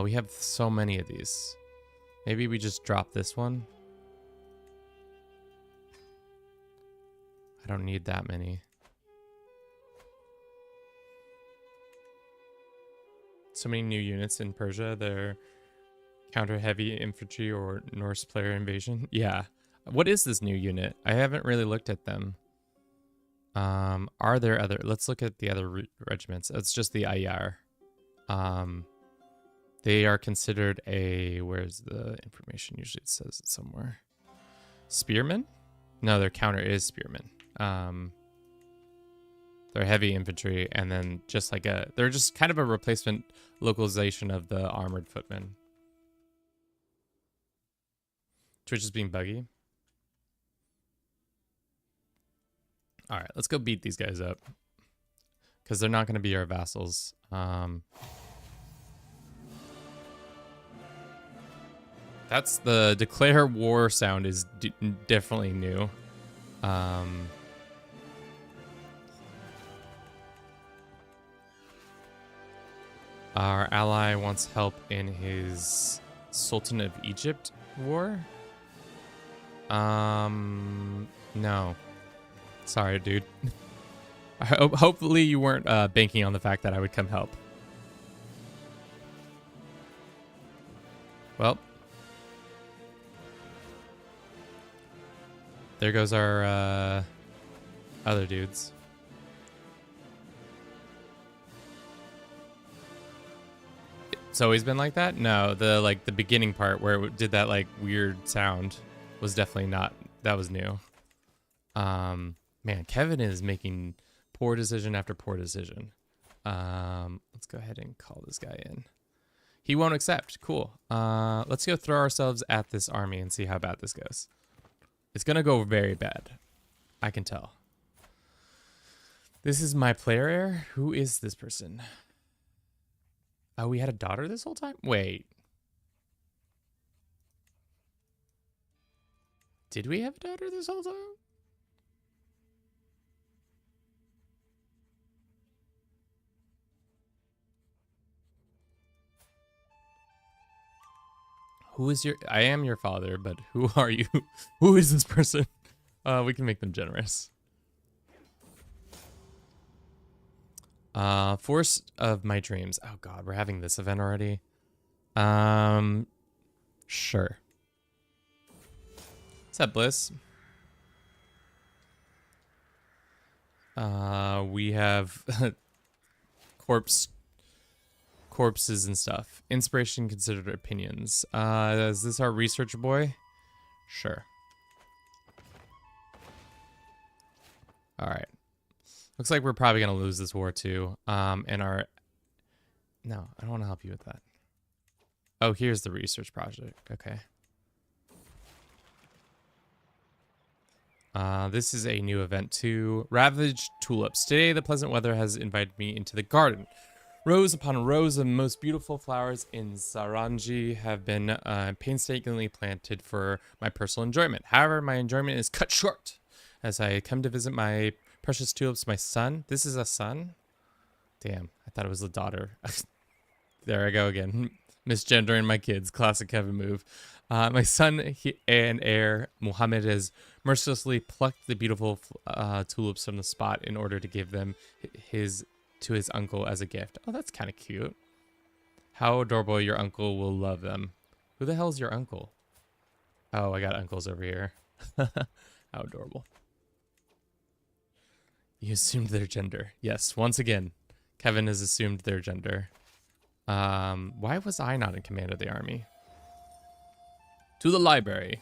We have so many of these. Maybe we just drop this one. I don't need that many. So many new units in Persia. They're counter heavy infantry or Norse player invasion. Yeah. What is this new unit? I haven't really looked at them. Are there other? Let's look at the other regiments. It's just the Ayar. They are considered a. Where's the information? Usually it says it somewhere. Spearmen? No, their counter is spearmen. They're heavy infantry, and then just like they're just kind of a replacement localization of the armored footmen. Twitch is being buggy. All right, let's go beat these guys up because they're not going to be our vassals. That's the declare war sound is definitely new. Our ally wants help in his Sultan of Egypt war. No. Sorry, dude. Hopefully you weren't banking on the fact that I would come help. Well. There goes our other dudes. It's always been like that? No, the beginning part where it did that like weird sound was definitely not. That was new. Man, Kevin is making poor decision after poor decision. Let's go ahead and call this guy in. He won't accept. Cool. Let's go throw ourselves at this army and see how bad this goes. It's gonna go very bad. I can tell. This is my player error. Who is this person? Oh, we had a daughter this whole time? Wait. Did we have a daughter this whole time? Who is your... I am your father, but who are you? Who is this person? We can make them generous. Forest of my dreams. Oh god, we're having this event already. Sure. What's up, Bliss? We have corpses and stuff. Inspiration considered opinions. Is this our research boy? Sure. All right. Looks like we're probably gonna lose this war too. And our... No, I don't want to help you with that. Oh, here's the research project. Okay. This is a new event too. Ravaged tulips. Today, the pleasant weather has invited me into the garden. Rows upon rows of most beautiful flowers in Sarangi have been painstakingly planted for my personal enjoyment. However, my enjoyment is cut short as I come to visit my precious tulips, my son. This is a son? Damn, I thought it was a daughter. There I go again. Misgendering my kids. Classic Kevin move. My son and heir, Muhammad, has mercilessly plucked the beautiful tulips from the spot in order to give them to his uncle as a gift. Oh, that's kind of cute. How adorable. Your uncle will love them. Who the hell is your uncle? Oh, I got uncles over here. How adorable. You assumed their gender. Yes, once again, Kevin has assumed their gender. Why was I not in command of the army? To the library.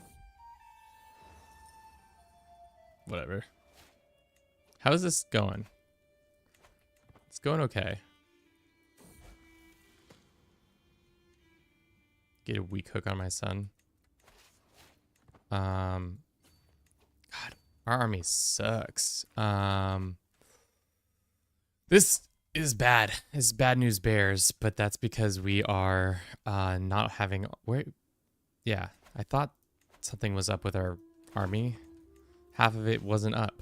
Whatever. How is this going? It's going okay. Get a weak hook on my son. God, our army sucks. This is bad. This is bad news bears, but that's because we are not having... Yeah, I thought something was up with our army. Half of it wasn't up.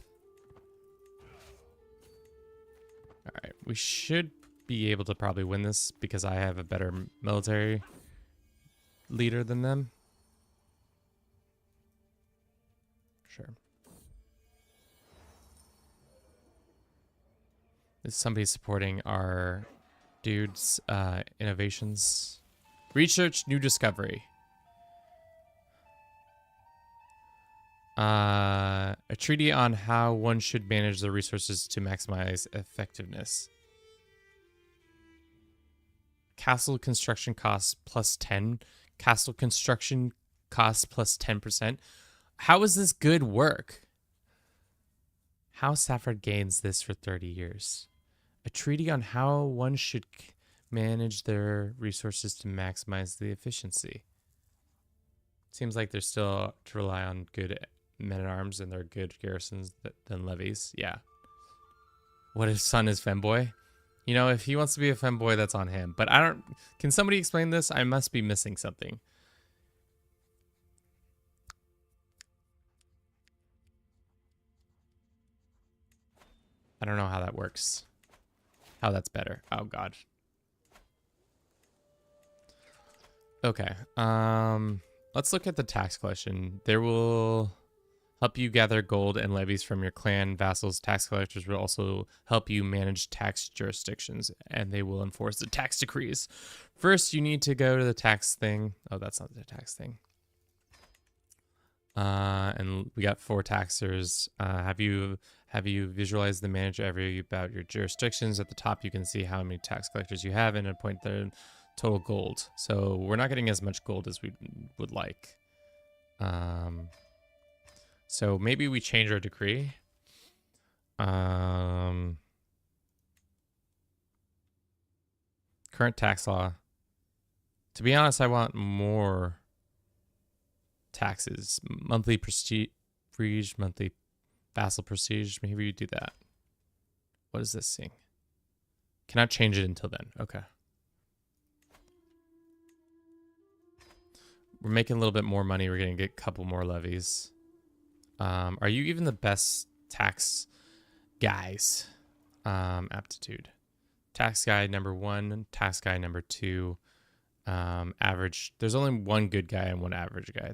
Alright, we should be able to probably win this because I have a better military leader than them. Sure. Is somebody supporting our dudes. Innovations. Research, new discovery. A treaty on how one should manage the resources to maximize effectiveness. Castle construction costs plus 10. Castle construction costs plus 10%. How is this good work? How Safford gains this for 30 years. A treaty on how one should manage their resources to maximize the efficiency. Seems like they're still to rely on good men-at-arms and their good garrisons than levies. Yeah. What if son is femboy? You know, if he wants to be a femboy, that's on him. But I don't... Can somebody explain this? I must be missing something. I don't know how that works. How that's better. Oh, God. Okay. Let's look at the tax collection. There will help you gather gold and levies from your clan vassals. Tax collectors will also help you manage tax jurisdictions, and they will enforce the tax decrees. First, you need to go to the tax thing. Oh, that's not the tax thing. And we got 4 taxers. Have you visualized the manager about your jurisdictions? At the top, you can see how many tax collectors you have and appoint their total gold. So we're not getting as much gold as we would like. So maybe we change our decree. Current tax law. To be honest, I want more taxes. Monthly prestige, monthly vassal prestige. Maybe we do that. What is this thing? Cannot change it until then. Okay. We're making a little bit more money. We're going to get a couple more levies. Are you even the best tax guys? Aptitude. Tax guy number 1, tax guy number 2. Average. There's only one good guy and one average guy.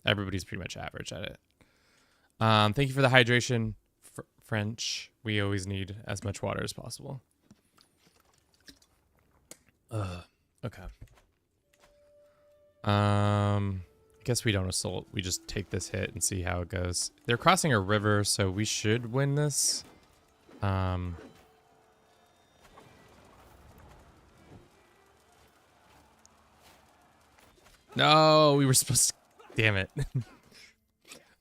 Everybody's pretty much average at it. Thank you for the hydration, French. We always need as much water as possible. Okay. I guess we don't assault. We just take this hit and see how it goes. They're crossing a river, so we should win this. No, we were supposed to... Damn it.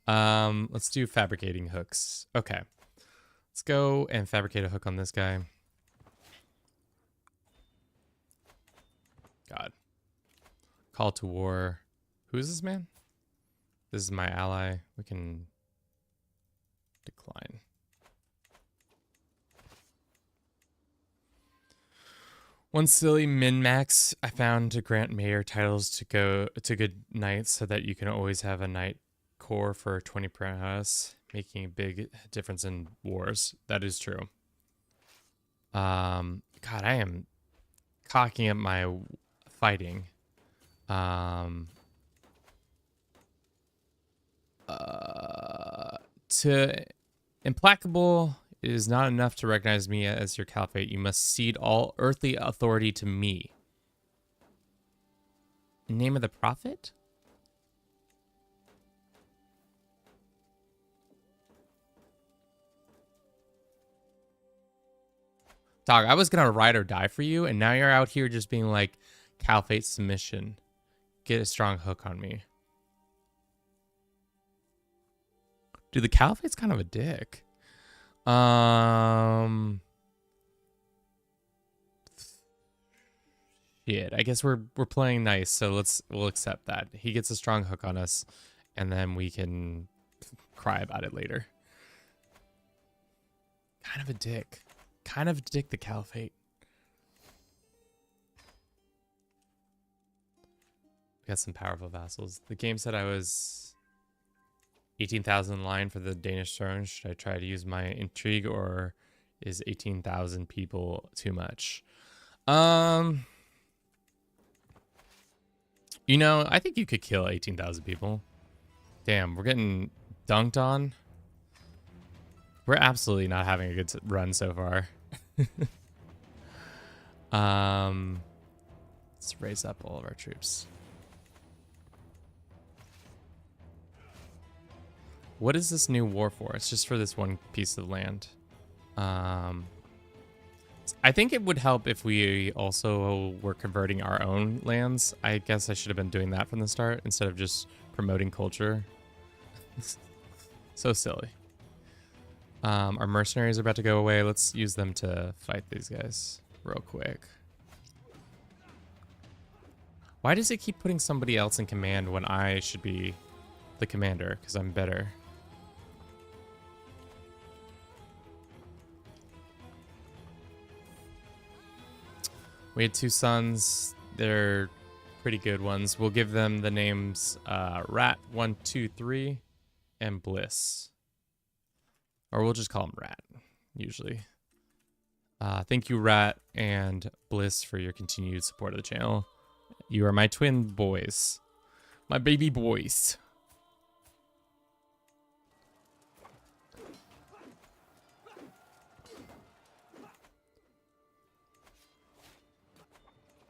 Let's do fabricating hooks. Okay. Let's go and fabricate a hook on this guy. God. Call to war. Who is this man? This is my ally. We can decline. One silly min-max I found to grant mayor titles to go to good knights so that you can always have a knight core for 20 per house, making a big difference in wars. That is true. God, I am cocking up my fighting. To implacable is not enough to recognize me as your caliphate. You must cede all earthly authority to me. In name of the prophet? Dog, I was gonna ride or die for you, and now you're out here just being like, caliphate submission. Get a strong hook on me. Dude, the caliphate's kind of a dick. Shit, I guess we're playing nice, so we'll accept that. He gets a strong hook on us, and then we can cry about it later. Kind of a dick. Kind of a dick, the caliphate. We got some powerful vassals. The game said I was 18,000 in line for the Danish throne. Should I try to use my intrigue, or is 18,000 people too much? You know, I think you could kill 18,000 people. Damn, we're getting dunked on. We're absolutely not having a good run so far. Let's raise up all of our troops. What is this new war for? It's just for this one piece of land. I think it would help if we also were converting our own lands. I guess I should have been doing that from the start instead of just promoting culture. So silly. Our mercenaries are about to go away. Let's use them to fight these guys real quick. Why does it keep putting somebody else in command when I should be the commander? Because I'm better. We had 2 sons. They're pretty good ones. We'll give them the names Rat 123 and Bliss. Or we'll just call them Rat, usually. Thank you, Rat and Bliss, for your continued support of the channel. You are my twin boys. My baby boys.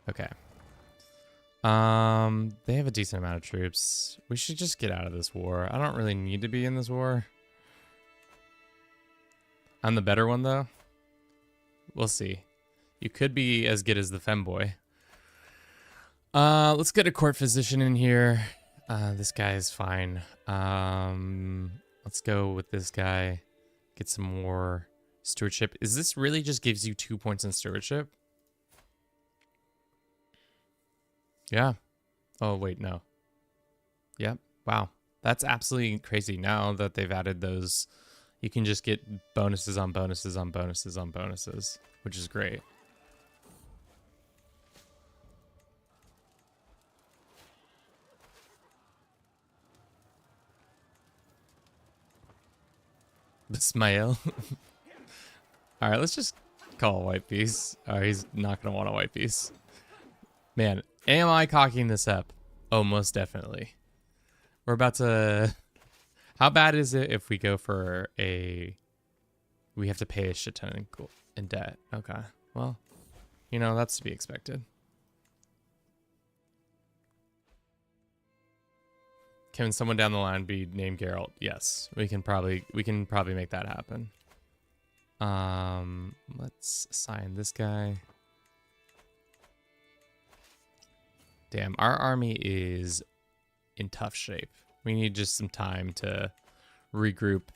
Okay. They have a decent amount of troops. We should just get out of this war. I don't really need to be in this war. I'm the better one, though. We'll see. You could be as good as the femboy. Let's get a court physician in here. This guy is fine. Let's go with this guy. Get some more stewardship. Is this really just gives you 2 points in stewardship? Yeah. Oh, wait, no. Yep. Wow. That's absolutely crazy. Now that they've added those, you can just get bonuses on bonuses on bonuses on bonuses, which is great. Ismail. All right, let's just call a white piece. Oh, he's not going to want a white piece. Man, am I cocking this up? Oh, most definitely. We're about to... How bad is it if we go for a... We have to pay a shit ton in debt. Okay, well, you know, that's to be expected. Can someone down the line be named Geralt? Yes, we can probably make that happen. Let's assign this guy. Damn, our army is in tough shape. We need just some time to regroup.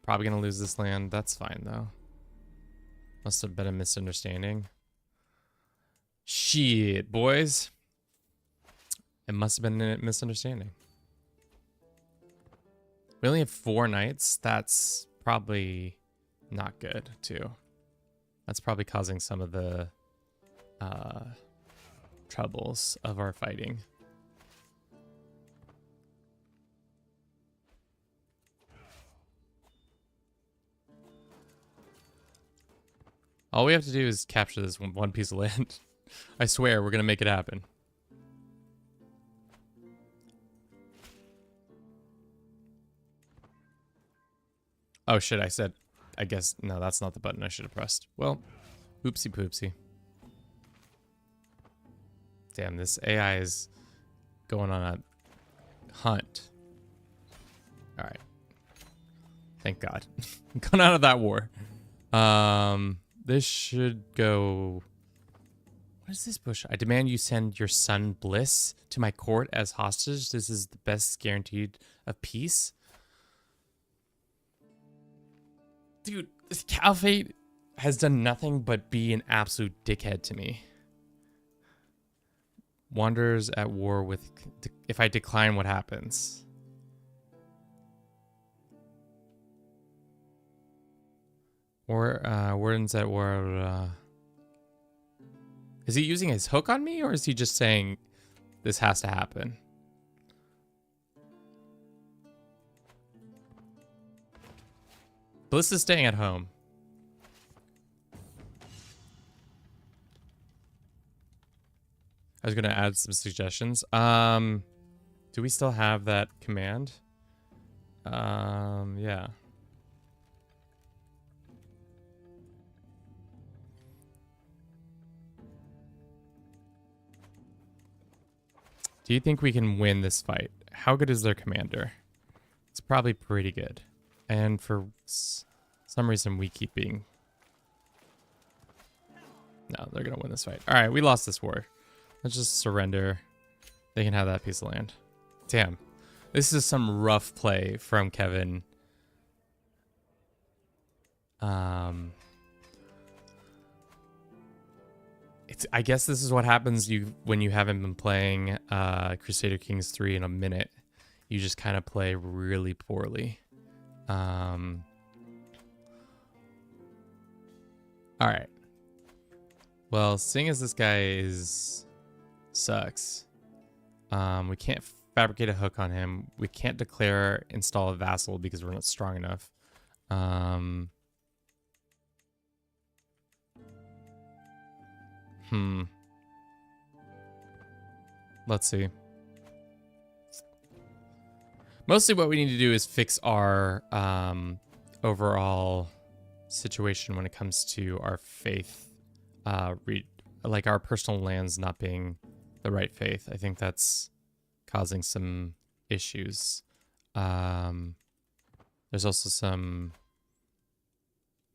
Probably gonna lose this land. That's fine though. Must have been a misunderstanding. Shit, boys. It must have been a misunderstanding. We only have 4 knights. That's probably not good, too. That's probably causing some of the troubles of our fighting. All we have to do is capture this one piece of land. I swear, we're going to make it happen. Oh shit, I guess, no, that's not the button I should have pressed. Well, oopsie poopsie. Damn, this AI is going on a hunt. Alright. Thank God. Gone out of that war. This should go... What is this bush? I demand you send your son Bliss to my court as hostage. This is the best guaranteed of peace. Dude, this Caliphate has done nothing but be an absolute dickhead to me. Wanderers at war with... If I decline, what happens? Wardens at war... Is he using his hook on me, or is he just saying this has to happen? Bliss is staying at home. I was going to add some suggestions. Do we still have that command? Yeah. Do you think we can win this fight? How good is their commander? It's probably pretty good. And for some reason, we keep being... No, they're going to win this fight. All right, we lost this war. Let's just surrender. They can have that piece of land. Damn. This is some rough play from Kevin. I guess this is what happens when you haven't been playing Crusader Kings 3 in a minute. You just kind of play really poorly. All right. Well, seeing as this guy sucks, we can't fabricate a hook on him. We can't install a vassal because we're not strong enough. Let's see. Mostly what we need to do is fix our overall situation when it comes to our faith, like our personal lands not being the right faith. I think that's causing some issues. There's also some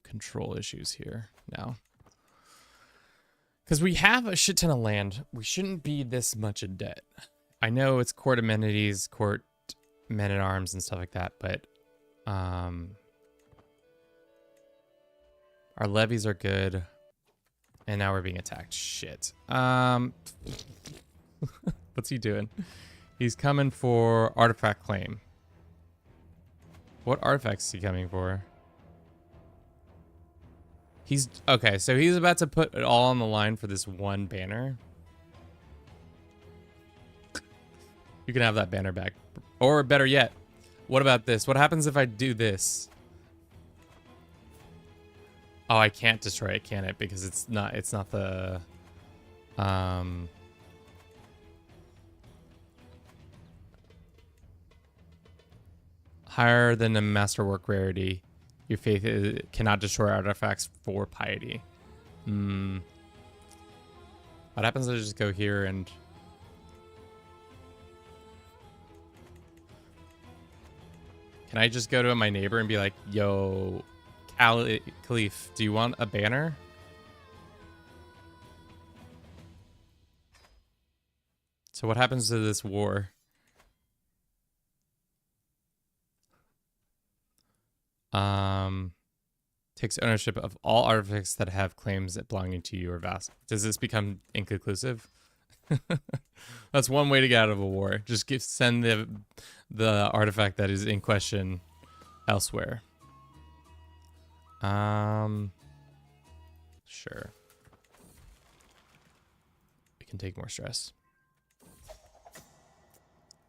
control issues here now. Because we have a shit ton of land. We shouldn't be this much in debt. I know it's court amenities, court men-at-arms and stuff like that, but our levies are good. And now we're being attacked. Shit. What's he doing? He's coming for artifact claim. What artifacts is he coming for? Okay, so he's about to put it all on the line for this one banner. You can have that banner back. Or better yet, what about this? What happens if I do this? Oh, I can't destroy it, can it? Because it's not the higher than a masterwork rarity. Your faith cannot destroy artifacts for piety. What happens if I just go here and... Can I just go to my neighbor and be like, yo, Caliph, do you want a banner? So what happens to this war? Takes ownership of all artifacts that have claims that belonging to you or vassal. Does this become inconclusive? That's one way to get out of a war. Just send the artifact that is in question elsewhere. Sure. We can take more stress.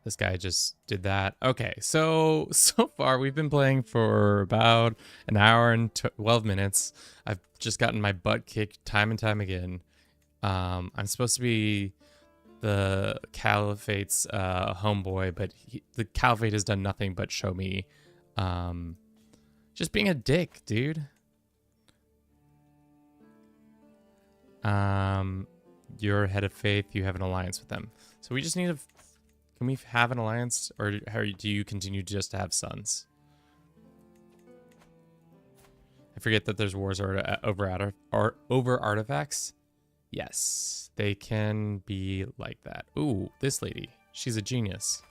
This guy just did that. Okay, so far we've been playing for about an hour and 12 minutes. I've just gotten my butt kicked time and time again. I'm supposed to be the Caliphate's homeboy, but the Caliphate has done nothing but show me just being a dick, dude. You're head of faith. You have an alliance with them. So we just need to... Can we have an alliance, or do you continue just to have sons? I forget that there's wars over artifacts. Yes, they can be like that. Ooh, this lady. She's a genius.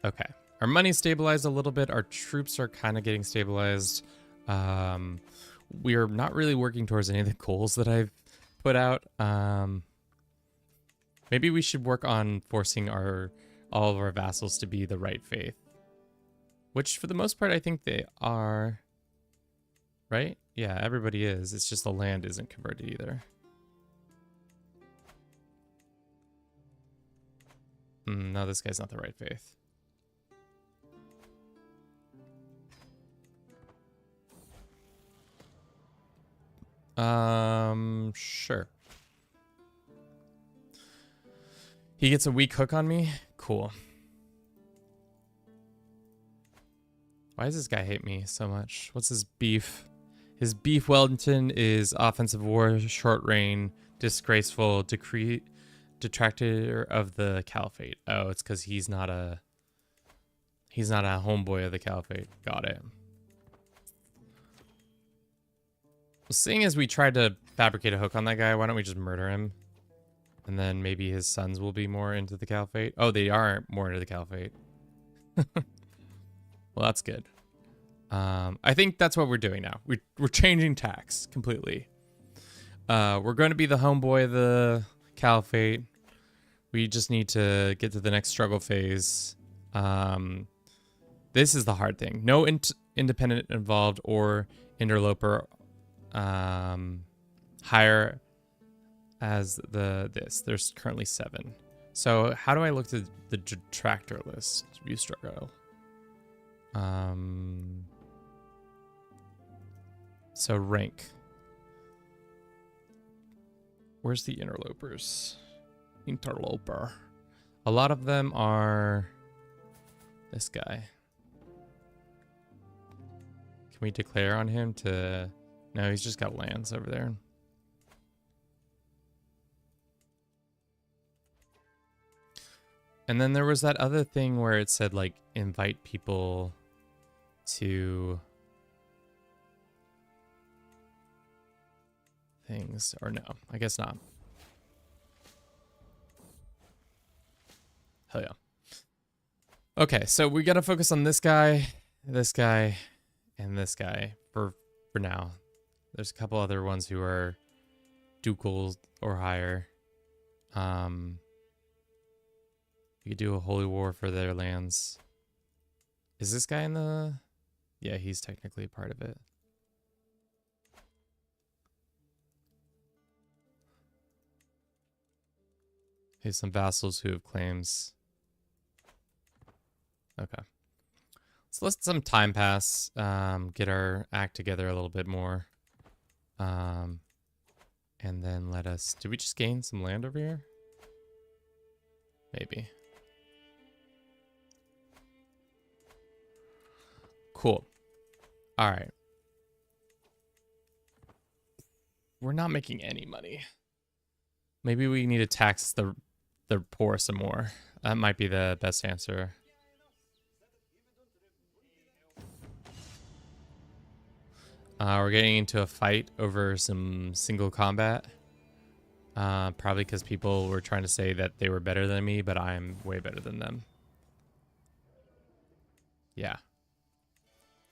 Okay. Our money's stabilized a little bit. Our troops are kind of getting stabilized. We are not really working towards any of the goals that I've put out. Maybe we should work on forcing all of our vassals to be the right faith. Which, for the most part, I think they are. Right? Yeah, everybody is. It's just the land isn't converted either. No, this guy's not the right faith. Sure. He gets a weak hook on me? Cool. Why does this guy hate me so much? What's his beef? His beef Wellington is offensive war, short reign, disgraceful, detractor of the caliphate. Oh, it's because he's not a homeboy of the caliphate. Got it. Well, seeing as we tried to fabricate a hook on that guy, why don't we just murder him? And then maybe his sons will be more into the caliphate. Oh, they are more into the caliphate. Well, that's good. I think that's what we're doing now. We're changing tacks completely. We're going to be the homeboy of the caliphate. We just need to get to the next struggle phase. This is the hard thing. No independent involved or interloper. Higher as this. There's currently 7. So how do I look to the detractor list? View struggle. So rank. Where's the interlopers? Interloper. A lot of them are this guy. Can we declare on him to... No, he's just got lands over there. And then there was that other thing where it said, like, invite people to things. Or no, I guess not. Hell yeah. Okay, so we got to focus on this guy, and this guy for now. There's a couple other ones who are ducal or higher. We could do a holy war for their lands. Is this guy in the... Yeah, he's technically a part of it. Here's some vassals who have claims. Okay. So let's let some time pass. Get our act together a little bit more. And then let us... Did we just gain some land over here? Maybe. Cool. All right. We're not making any money. Maybe we need to tax the poor some more. That might be the best answer. We're getting into a fight over some single combat. Probably because people were trying to say that they were better than me, but I'm way better than them. Yeah.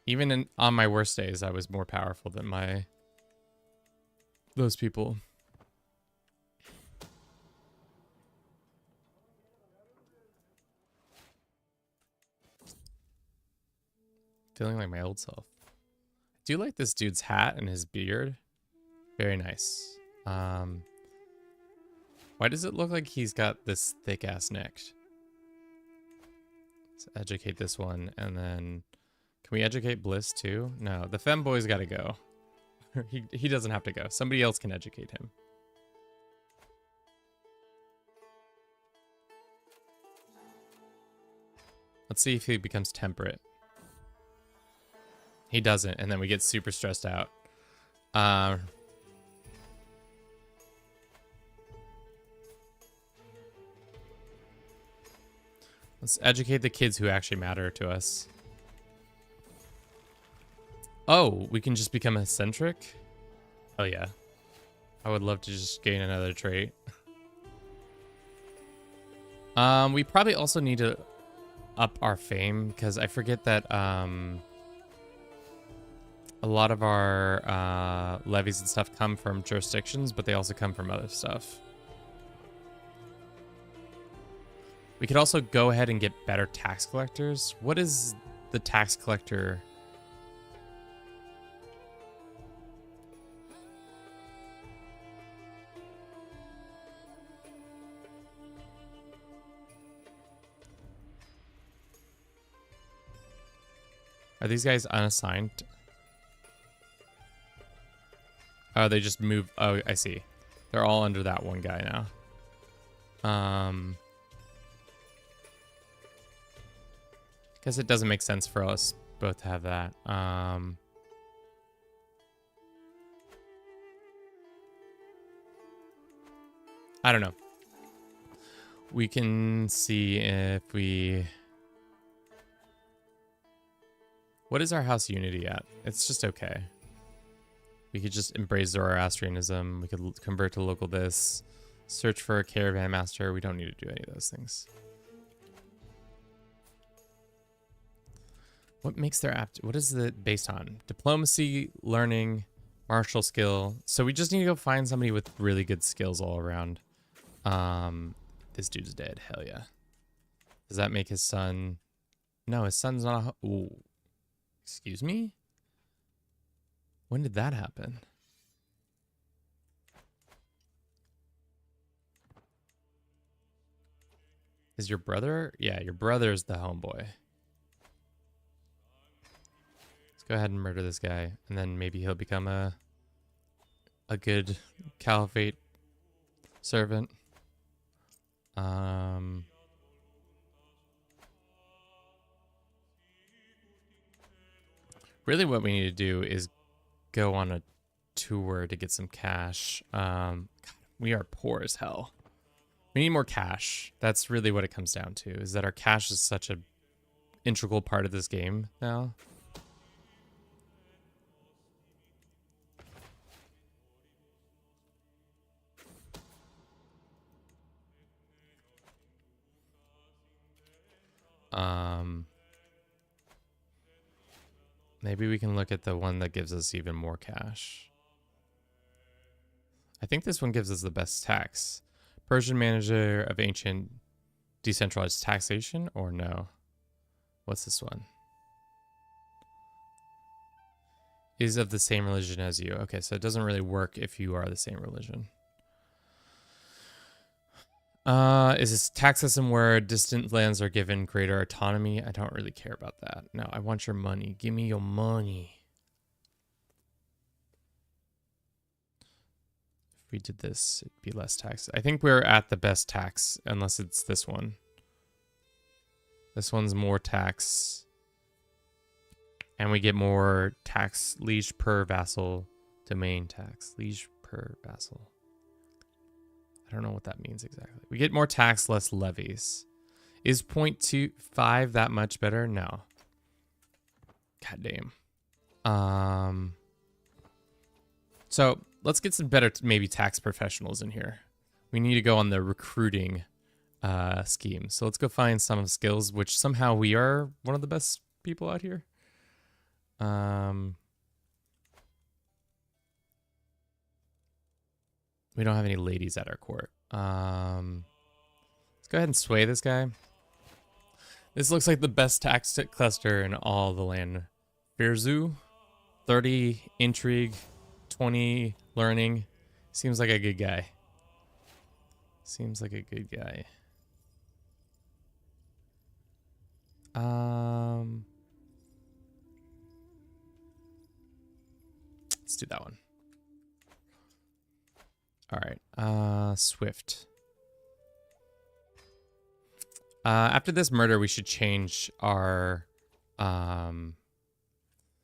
Even on my worst days, I was more powerful than those people. Feeling like my old self. I do like this dude's hat and his beard. Very nice. Why does it look like he's got this thick ass neck? Let's educate this one, and then can we educate Bliss too? No, the femboy's got to go. he doesn't have to go. Somebody else can educate him. Let's see if he becomes temperate. He doesn't, and then we get super stressed out. Let's educate the kids who actually matter to us. Oh, we can just become eccentric? Oh yeah. I would love to just gain another trait. We probably also need to up our fame, because I forget that a lot of our levies and stuff come from jurisdictions, but they also come from other stuff. We could also go ahead and get better tax collectors. What is the tax collector? Are these guys unassigned? Oh, they just move. Oh, I see. They're all under that one guy now. Guess it doesn't make sense for us both to have that. I don't know. We can see if we... What is our house unity at? It's just okay. We could just embrace Zoroastrianism. We could convert to local this. Search for a caravan master. We don't need to do any of those things. What makes their app... What is it based on? Diplomacy, learning, martial skill. So we just need to go find somebody with really good skills all around. This dude's dead. Hell yeah. Does that make his son... No, his son's not a... Ooh. Excuse me? When did that happen? Is your brother? Yeah, your brother's the homeboy. Let's go ahead and murder this guy, and then maybe he'll become a good caliphate servant. Really what we need to do is go on a tour to get some cash. God, we are poor as hell. We need more cash. That's really what it comes down to, is that our cash is such an integral part of this game now. Maybe we can look at the one that gives us even more cash. I think this one gives us the best tax. Persian manager of ancient decentralized taxation, or no? What's this one? Is of the same religion as you. Okay, so it doesn't really work if you are the same religion. Is this tax system where distant lands are given greater autonomy? I don't really care about that. No, I want your money. Give me your money. If we did this, it'd be less tax. I think we're at the best tax, unless it's this one. This one's more tax. And we get more tax. Liege per vassal. Domain tax. Liege per vassal. I don't know what that means exactly. We get more tax, less levies. Is 0.25 that much better? No. God damn. So let's get some better maybe tax professionals in here. We need to go on the recruiting scheme. So let's go find some skills, which somehow we are one of the best people out here. We don't have any ladies at our court. Let's go ahead and sway this guy. This looks like the best tax cluster in all the land. Virzu, 30 intrigue, 20 learning. Seems like a good guy. Seems like a good guy. Let's do that one. All right, Swift. After this murder, we should change our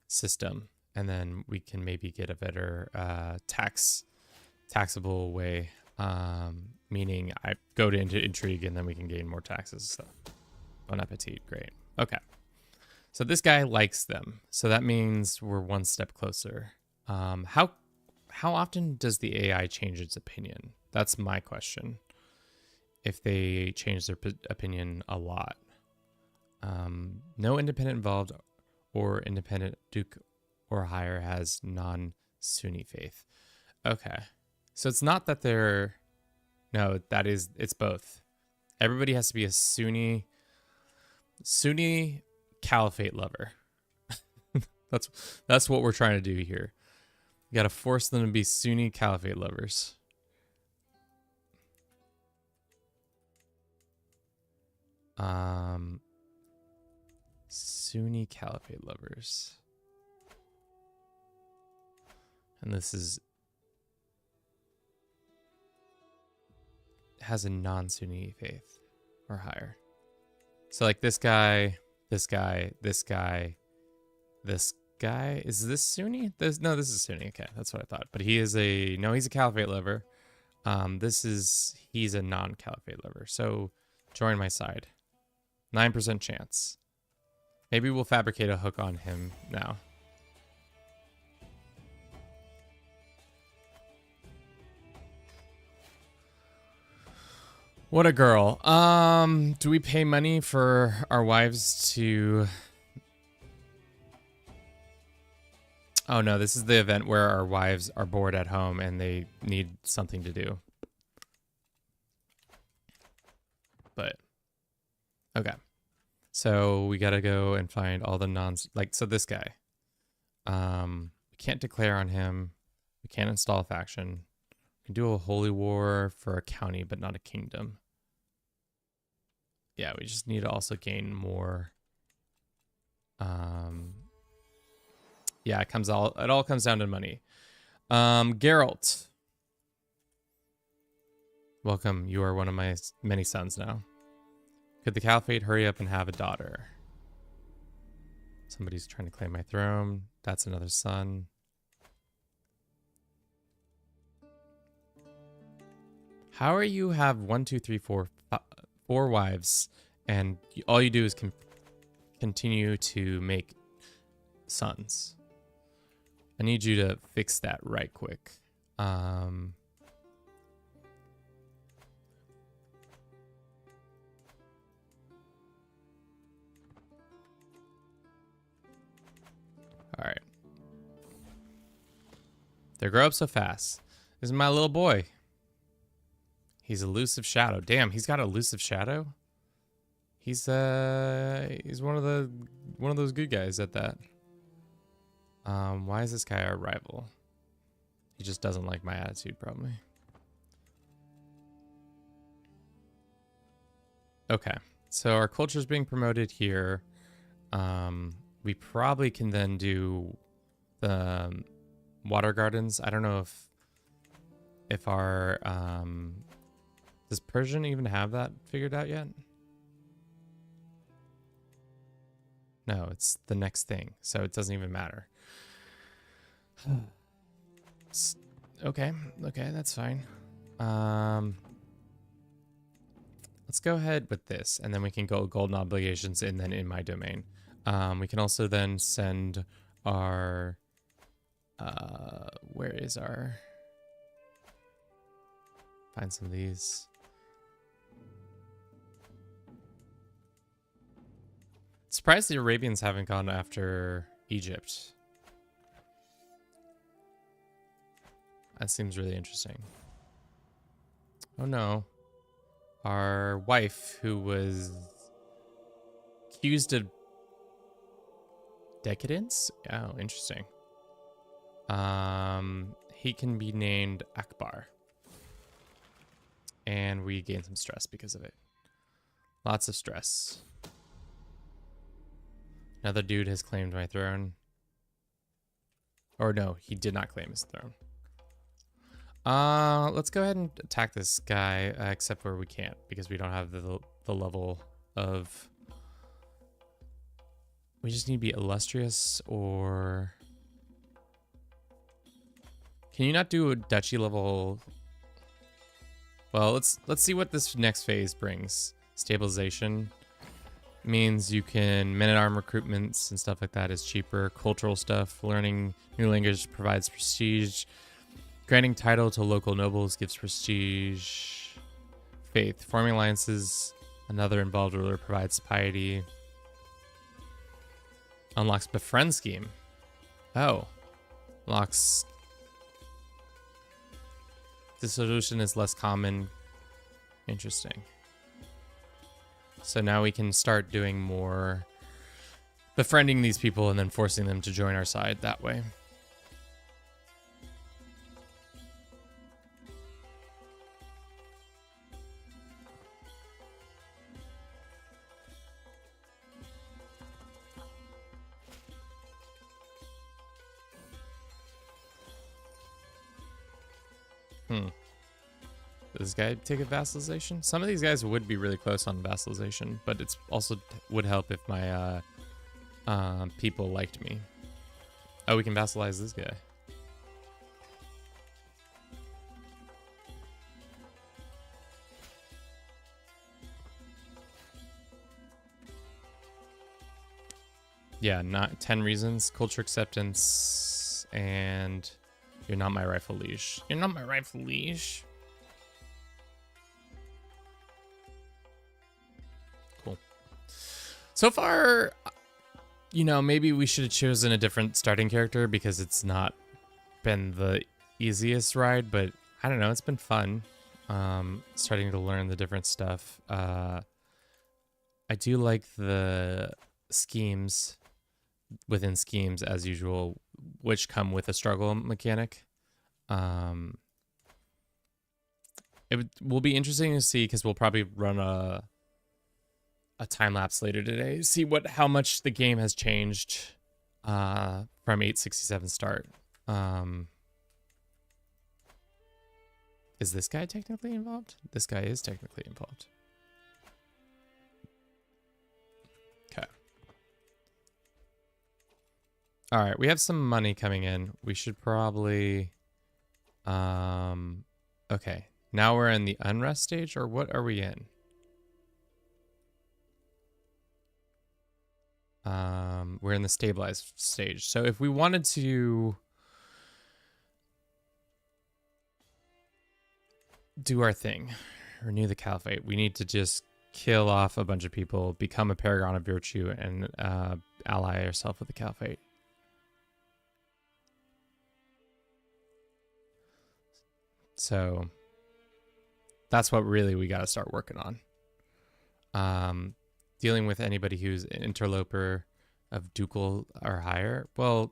system, and then we can maybe get a better taxable way. Meaning, I go into intrigue, and then we can gain more taxes. So, bon appetit, great. Okay, so this guy likes them, so that means we're one step closer. How often does the AI change its opinion? That's my question. If they change their opinion a lot. No independent involved or independent duke or higher has non-Sunni faith. Okay. So it's not that they're... No, it's both. Everybody has to be a Sunni caliphate lover. That's what we're trying to do here. You gotta force them to be Sunni caliphate lovers. Sunni caliphate lovers. And this is has a non-Sunni faith or higher. So like this guy, this guy, this guy, this guy. Is this Sunni? No, this is Sunni. Okay, that's what I thought. But he is he's a Caliphate lover. He's a non-Caliphate lover. So join my side. 9% chance. Maybe we'll fabricate a hook on him now. What a girl. Do we pay money for our wives to... Oh no, this is the event where our wives are bored at home and they need something to do. But, okay. So we gotta go and find all the so this guy. We can't declare on him. We can't install a faction. We can do a holy war for a county, but not a kingdom. Yeah, we just need to also gain more. Yeah, it all comes down to money. Geralt. Welcome. You are one of my many sons now. Could the Caliphate hurry up and have a daughter? Somebody's trying to claim my throne. That's another son. How are you have 1, 2, 3, 4, 4 wives, and all you do is continue to make sons? I need you to fix that right quick. All right. They grow up so fast. This is my little boy. He's elusive shadow. Damn, he's got elusive shadow. He's one of those good guys at that. Why is this guy our rival? He just doesn't like my attitude, probably. Okay, so our culture is being promoted here. We probably can then do the water gardens. I don't know if our does Persian even have that figured out yet? No, it's the next thing, so it doesn't even matter. Okay, that's fine. Let's go ahead with this, and then we can go golden obligations, and then in my domain. We can also then send our, where is our, find some of these. Surprised the Arabians haven't gone after Egypt. That seems really interesting. Oh no. Our wife, who was accused of decadence? Oh, interesting. He can be named Akbar. And we gain some stress because of it. Lots of stress. Another dude has claimed my throne. Or no, he did not claim his throne. Let's go ahead and attack this guy, except where we can't, because we don't have the level of... We just need to be illustrious, or... Can you not do a duchy level? Well, let's see what this next phase brings. Stabilization means you can men-at-arm recruitments and stuff like that is cheaper. Cultural stuff, learning new language provides prestige. Granting title to local nobles gives prestige. Faith, forming alliances, another involved ruler provides piety. Unlocks befriend scheme. Oh, unlocks. Dissolution is less common. Interesting. So now we can start doing more befriending these people and then forcing them to join our side that way. Does this guy take a vassalization? Some of these guys would be really close on vassalization, but it's also would help if my people liked me. Oh, we can vassalize this guy. Yeah, not 10 reasons, culture acceptance, and you're not my rightful liege. You're not my rightful liege. Cool. So far, you know, maybe we should have chosen a different starting character because it's not been the easiest ride, but I don't know, it's been fun. Starting to learn the different stuff. I do like the schemes within schemes as usual, which come with a struggle mechanic. It will be interesting to see because we'll probably run a time lapse later today. See how much the game has changed from 867 start. Is this guy technically involved? This guy is technically involved. Okay. All right, we have some money coming in. We should probably okay. Now we're in the unrest stage, or what are we in? We're in the stabilized stage. So if we wanted to do our thing, renew the caliphate, we need to just kill off a bunch of people, become a paragon of virtue, and ally ourselves with the caliphate. So that's what really we got to start working on. Dealing with anybody who's an interloper of ducal or higher. Well,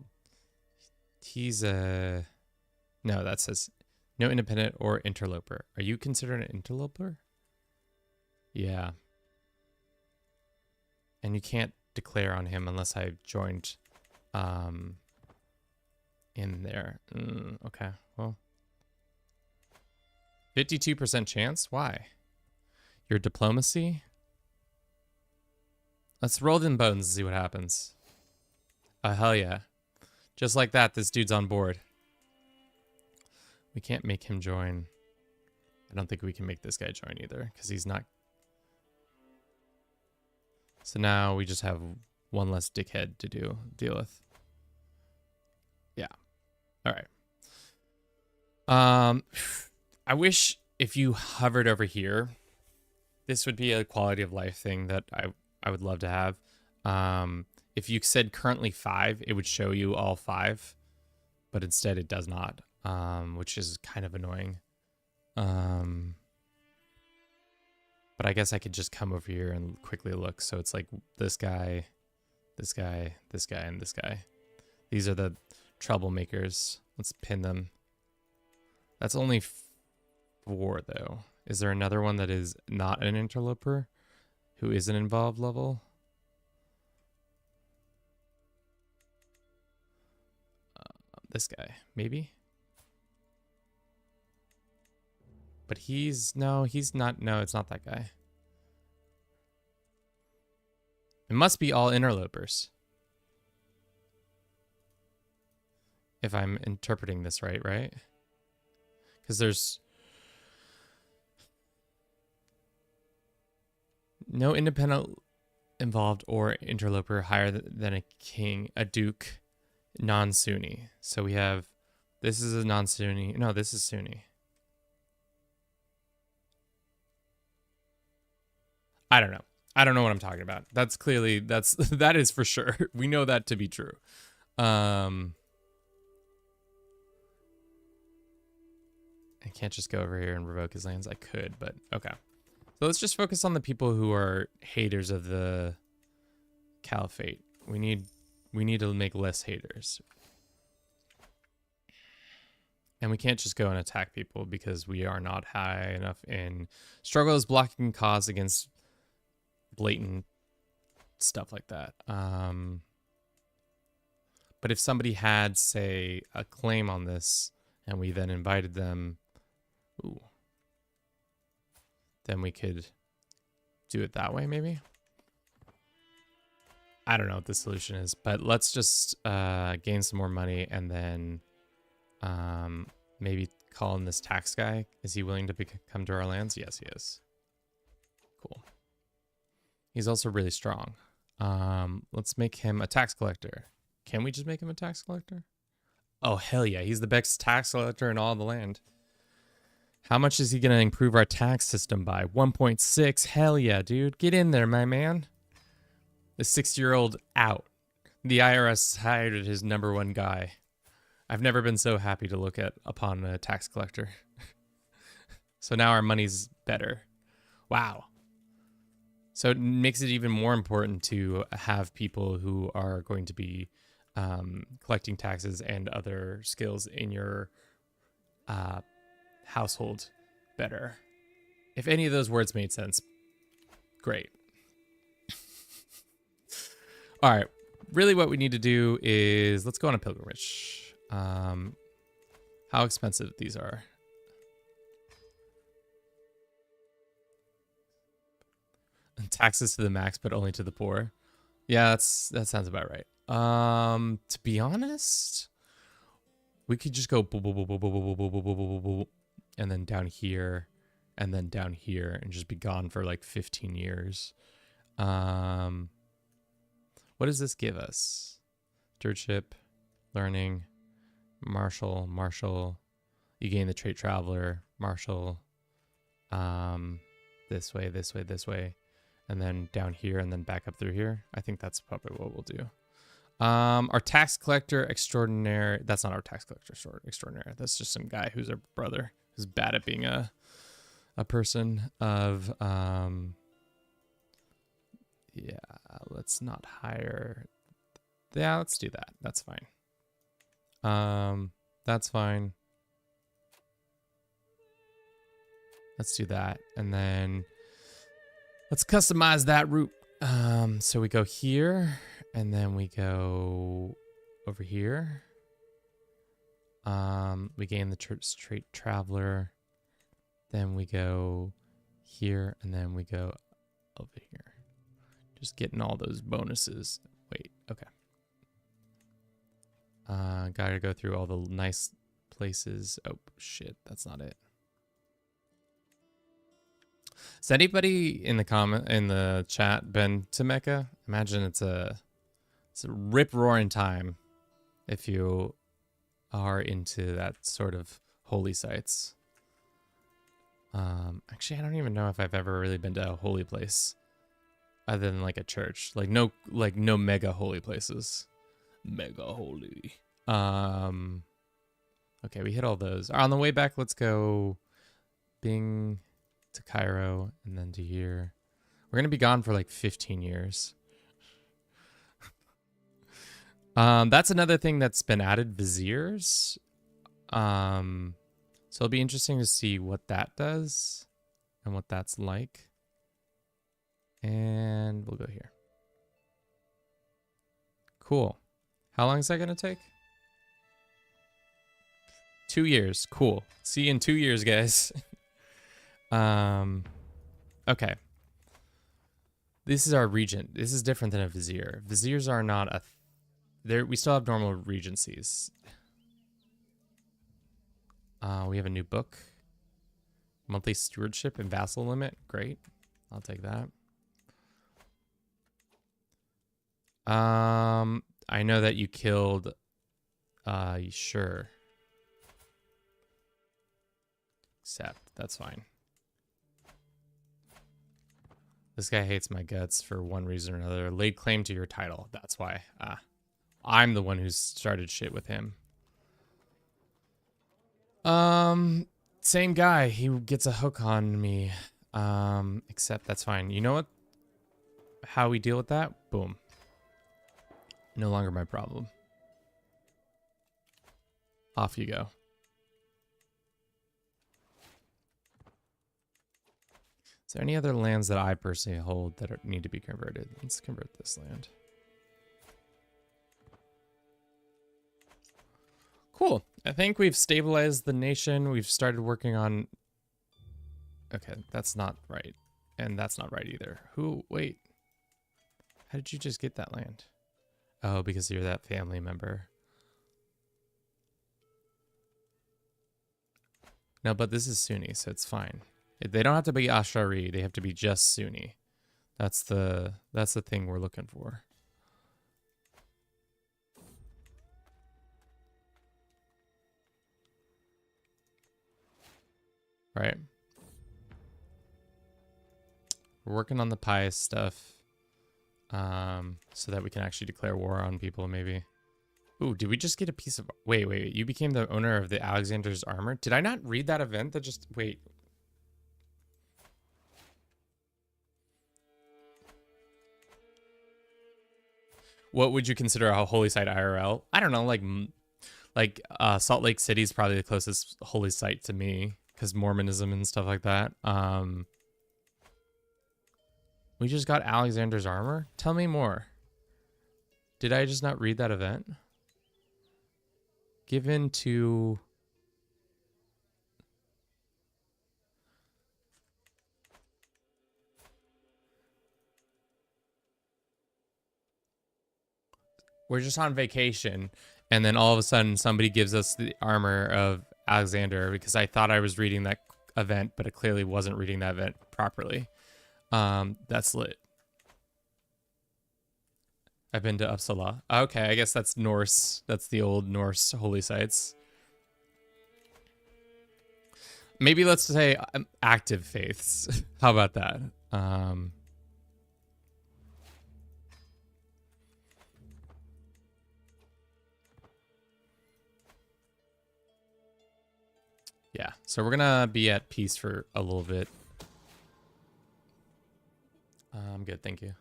he's a... No, that says no independent or interloper. Are you considered an interloper? Yeah. And you can't declare on him unless I joined in there. Okay, well. 52% chance? Why? Your diplomacy? Let's roll them bones and see what happens. Oh, hell yeah. Just like that, this dude's on board. We can't make him join. I don't think we can make this guy join either, because he's not. So now we just have one less dickhead to deal with. Yeah. All right. I wish if you hovered over here, this would be a quality of life thing that I would love to have. If you said currently 5, it would show you all 5, but instead it does not, which is kind of annoying. But I guess I could just come over here and quickly look. So it's like this guy, this guy, this guy, and this guy. These are the troublemakers. Let's pin them. That's only 4, though. Is there another one that is not an interloper who is an involved level? This guy, maybe? But he's not. No, it's not that guy. It must be all interlopers. If I'm interpreting this right? Because there's no independent involved or interloper higher than a king, a duke, non-Sunni. So we have, this is a non-Sunni. No, this is Sunni. I don't know. I don't know what I'm talking about. That's clearly, that is for sure. We know that to be true. I can't just go over here and revoke his lands. I could, but okay. So let's just focus on the people who are haters of the caliphate. We need to make less haters. And we can't just go and attack people because we are not high enough in struggle is blocking cause against blatant stuff like that. But if somebody had, say, a claim on this and we then invited them, ooh, then we could do it that way, maybe. I don't know what the solution is, but let's just gain some more money and then maybe call in this tax guy. Is he willing to come to our lands? Yes, he is. Cool. He's also really strong. Let's make him a tax collector. Can we just make him a tax collector? Oh, hell yeah. He's the best tax collector in all the land. How much is he going to improve our tax system by? 1.6. Hell yeah, dude. Get in there, my man. The 6-year-old out. The IRS hired his #1 guy. I've never been so happy to look upon a tax collector. So now our money's better. Wow. So it makes it even more important to have people who are going to be collecting taxes and other skills in your household better. If any of those words made sense, great. All right. Really what we need to do is let's go on a pilgrimage. How expensive these are. Taxes to the max, but only to the poor. Yeah, that sounds about right. To be honest, we could just go and then down here and then down here and just be gone for like 15 years. What does this give us? Stewardship, learning, martial. You gain the trait traveler, martial. This way. And then down here and then back up through here. I think that's probably what we'll do. Our tax collector extraordinaire. That's not our tax collector extraordinaire. That's just some guy who's our brother who's bad at being a person of yeah, let's not hire. Yeah, let's do that. That's fine. That's fine. Let's do that. And then let's customize that route. So we go here and then we go over here. We gain the trait traveler. Then we go here and then we go over here. Just getting all those bonuses. Wait, okay. Gotta go through all the nice places. Oh shit, that's not it. Has anybody in the chat been to Mecca? Imagine it's a rip roaring time if you are into that sort of holy sites. Actually, I don't even know if I've ever really been to a holy place other than like a church. Like no mega holy places. Mega holy. Okay, we hit all those. On the way back, let's go Bing to Cairo and then to here. We're going to be gone for like 15 years. That's another thing that's been added, viziers. So it'll be interesting to see what that does and what that's like. And we'll go here. Cool. How long is that going to take? 2 years. Cool. See you in 2 years, guys. Okay. This is our regent. This is different than a vizier. Viziers are not a... we still have normal regencies. We have a new book. Monthly stewardship and vassal limit. Great. I'll take that. I know that you killed... sure. Accept. That's fine. This guy hates my guts for one reason or another. Laid claim to your title. That's why. I'm the one who's started shit with him. Same guy. He gets a hook on me. Except that's fine. You know what? How we deal with that? Boom. No longer my problem. Off you go. Is there any other lands that I personally hold that need to be converted? Let's convert this land. Cool. I think we've stabilized the nation. We've started working on Okay, that's not right. And that's not right either. Wait. How did you just get that land? Oh, because you're that family member. No, but this is Sunni, so it's fine. They don't have to be Ash'ari, they have to be just Sunni. That's the thing we're looking for. Right? We're working on the pious stuff. So that we can actually declare war on people, maybe. Ooh, did we just get a piece of... Wait. You became the owner of the Alexander's armor? Did I not read that event that just... Wait. What would you consider a holy site IRL? I don't know, like Salt Lake City is probably the closest holy site to me because Mormonism and stuff like that. We just got Alexander's armor? Tell me more. Did I just not read that event? Given to... We're just on vacation, and then all of a sudden somebody gives us the armor of Alexander because I thought I was reading that event, but it clearly wasn't reading that event properly. That's lit. I've been to Uppsala. Okay, I guess that's Norse. That's the old Norse holy sites. Maybe let's say active faiths. How about that? Yeah, so we're gonna be at peace for a little bit. I'm good, thank you.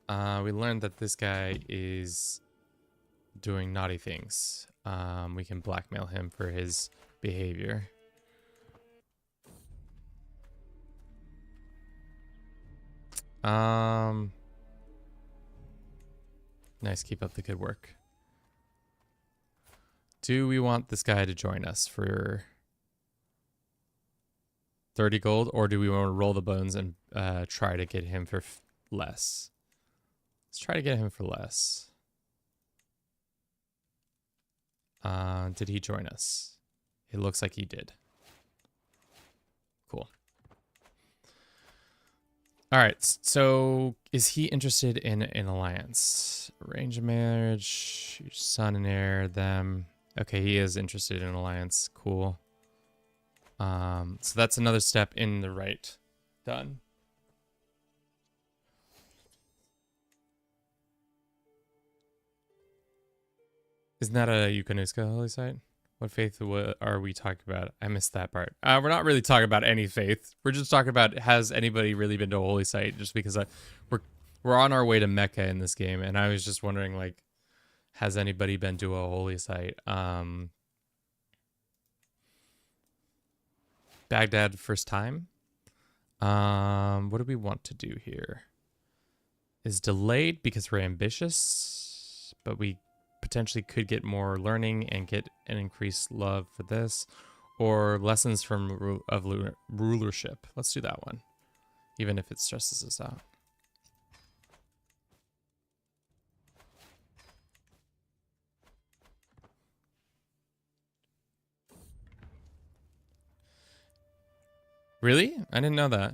We learned that this guy is doing naughty things. We can blackmail him for his behavior. Nice, keep up the good work. Do we want this guy to join us for 30 gold, or do we want to roll the bones and try to get him for less? Let's try to get him for less. Did he join us? It looks like he did. Cool. All right, so is he interested in an alliance? Arrange a marriage, son and heir, them. Okay, he is interested in an alliance. Cool. So that's another step in the right. Done. Isn't that a Yukonuska holy site? What faith are we talking about? I missed that part. We're not really talking about any faith. We're just talking about, has anybody really been to a holy site? Just because we're on our way to Mecca in this game, and I was just wondering, like, has anybody been to a holy site? Baghdad first time? What do we want to do here? Is delayed because we're ambitious, but we potentially could get more learning and get an increased love for this, or lessons from rulership. Let's do that one, even if it stresses us out. Really? I didn't know that.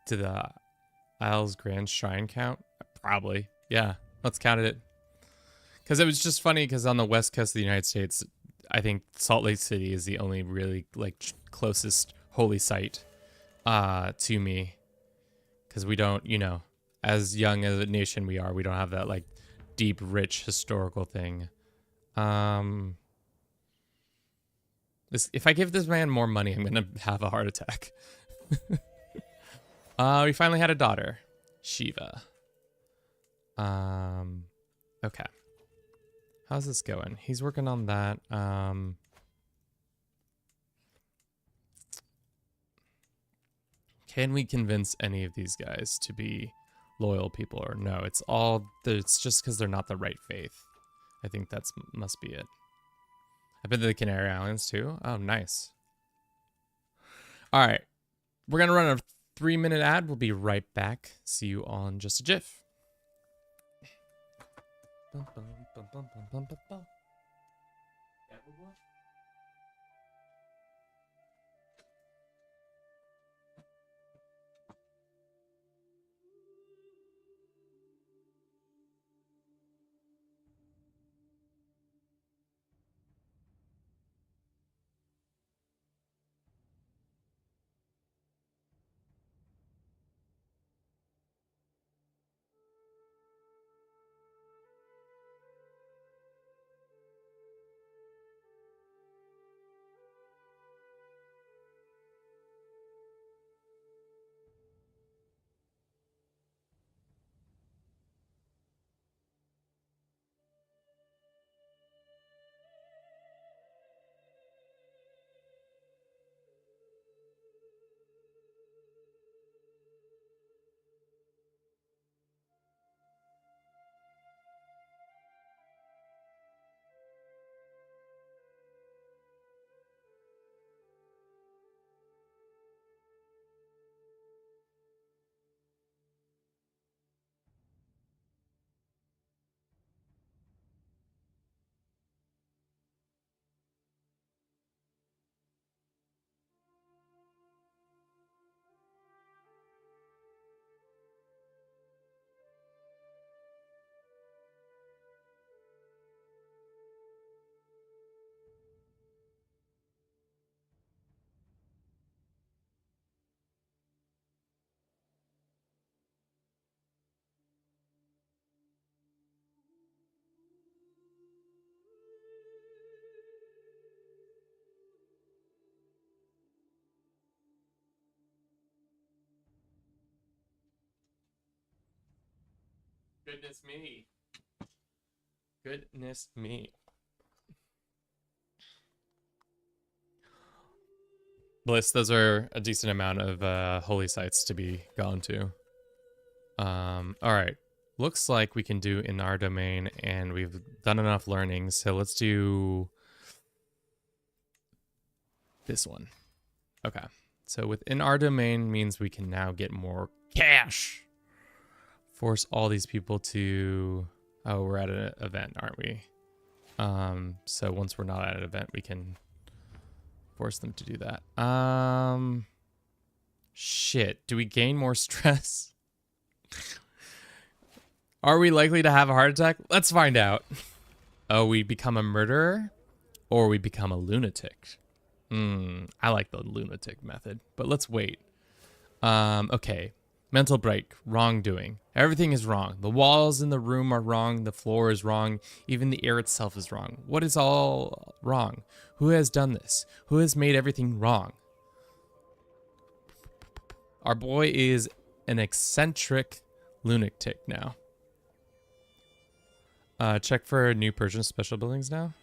Did the Isles Grand Shrine count? Probably. Yeah, let's count it. Because it was just funny because on the west coast of the United States, I think Salt Lake City is the only really like closest holy site to me. Because we don't, you know, as young as a nation we are, we don't have that like deep, rich historical thing. If I give this man more money, I'm gonna have a heart attack. We finally had a daughter, Shiva. Okay. How's this going? He's working on that. Can we convince any of these guys to be loyal people, or no? It's just because they're not the right faith. I think that's must be it. I've been to the Canary Islands too. Oh, nice. All right. We're going to run a 3-minute ad. We'll be right back. See you on just a jiff. Goodness me. Goodness me. Bliss, those are a decent amount of holy sites to be gone to. All right. Looks like we can do in our domain, and we've done enough learning, so let's do this one. Okay. So within our domain means we can now get more cash. Force all these people to... Oh, we're at an event, aren't we? So once we're not at an event, we can force them to do that. Shit. Do we gain more stress? Are we likely to have a heart attack? Let's find out. Oh, we become a murderer? Or we become a lunatic? I like the lunatic method, but let's wait. Okay. Mental break. Wrongdoing. Everything is wrong. The walls in the room are wrong. The floor is wrong. Even the air itself is wrong. What is all wrong? Who has done this? Who has made everything wrong? Our boy is an eccentric lunatic now. Check for new Persian special buildings now.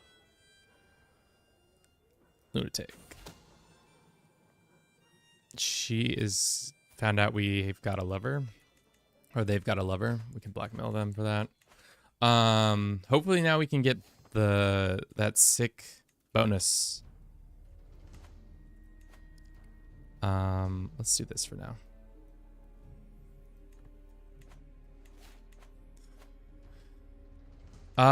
Lunatic. She is found out we've got a lover. Or they've got a lover. We can blackmail them for that. Hopefully now we can get that sick bonus. Let's do this for now.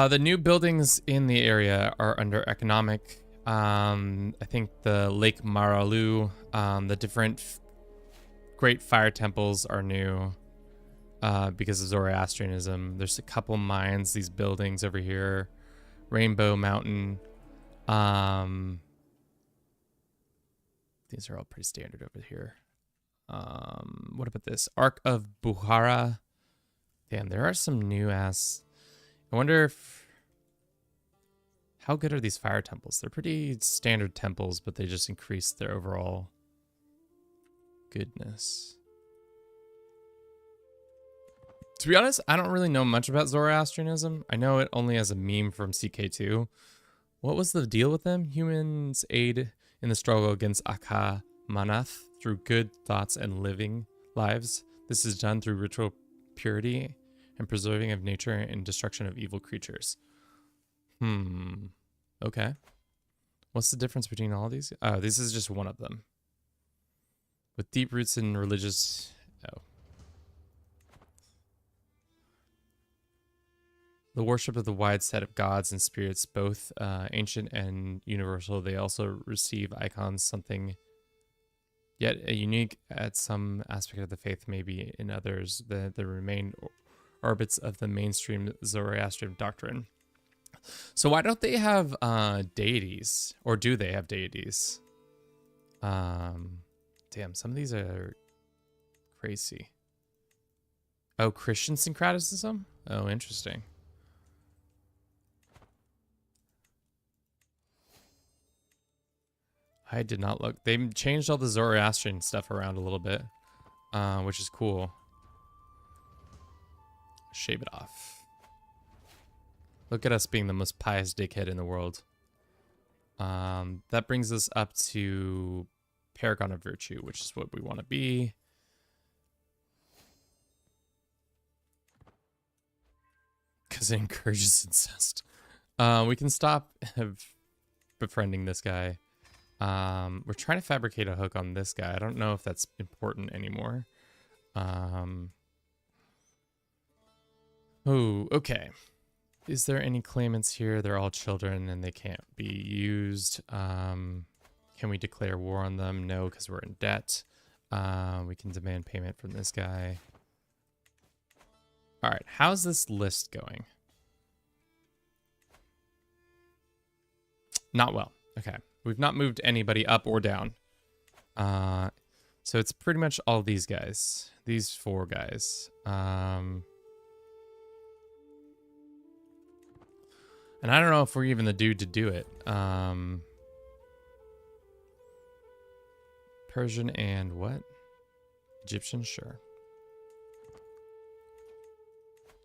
The new buildings in the area are under economic. I think the Lake Maralu, the different great fire temples are new because of Zoroastrianism. There's a couple mines, these buildings over here. Rainbow Mountain. These are all pretty standard over here. What about this? Ark of Bukhara. Damn, there are some new ass... I wonder if... How good are these fire temples? They're pretty standard temples, but they just increase their overall goodness. To be honest, I don't really know much about Zoroastrianism. I know it only as a meme from CK2. What was the deal with them? Humans aid in the struggle against Akha Manath through good thoughts and living lives. This is done through ritual purity and preserving of nature and destruction of evil creatures. Okay. What's the difference between all these? Oh, this is just one of them. With deep roots in religious... Oh. The worship of the wide set of gods and spirits, both ancient and universal. They also receive icons, something yet unique at some aspect of the faith, maybe in others, the remain orbits of the mainstream Zoroastrian doctrine. So why don't they have deities? Or do they have deities? Damn, some of these are crazy. Oh, Christian syncretism? Oh, interesting. I did not look. They changed all the Zoroastrian stuff around a little bit, which is cool. Shave it off. Look at us being the most pious dickhead in the world. That brings us up to Paragon of Virtue, which is what we want to be. Because it encourages incest. We can stop befriending this guy. We're trying to fabricate a hook on this guy. I don't know if that's important anymore. Oh, okay. Is there any claimants here? They're all children and they can't be used. Can we declare war on them? No, because we're in debt. We can demand payment from this guy. All right, how's this list going? Not well. Okay. We've not moved anybody up or down. So it's pretty much all these guys. These four guys. And I don't know if we're even the dude to do it. Persian and what? Egyptian? Sure.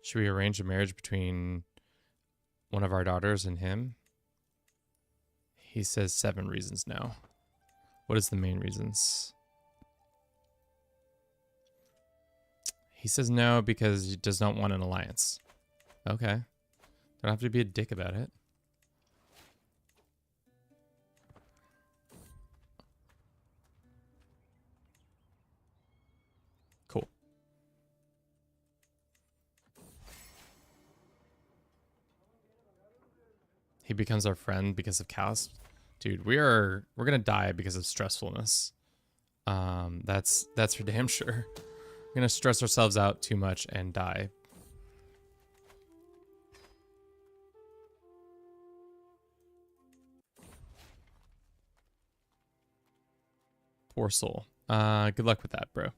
Should we arrange a marriage between one of our daughters and him? He says 7 reasons no. What is the main reasons? He says no because he does not want an alliance. Okay. Don't have to be a dick about it. Cool. He becomes our friend because of chaos. Dude, we're gonna die because of stressfulness. That's for damn sure. We're gonna stress ourselves out too much and die. Poor soul. Good luck with that, bro.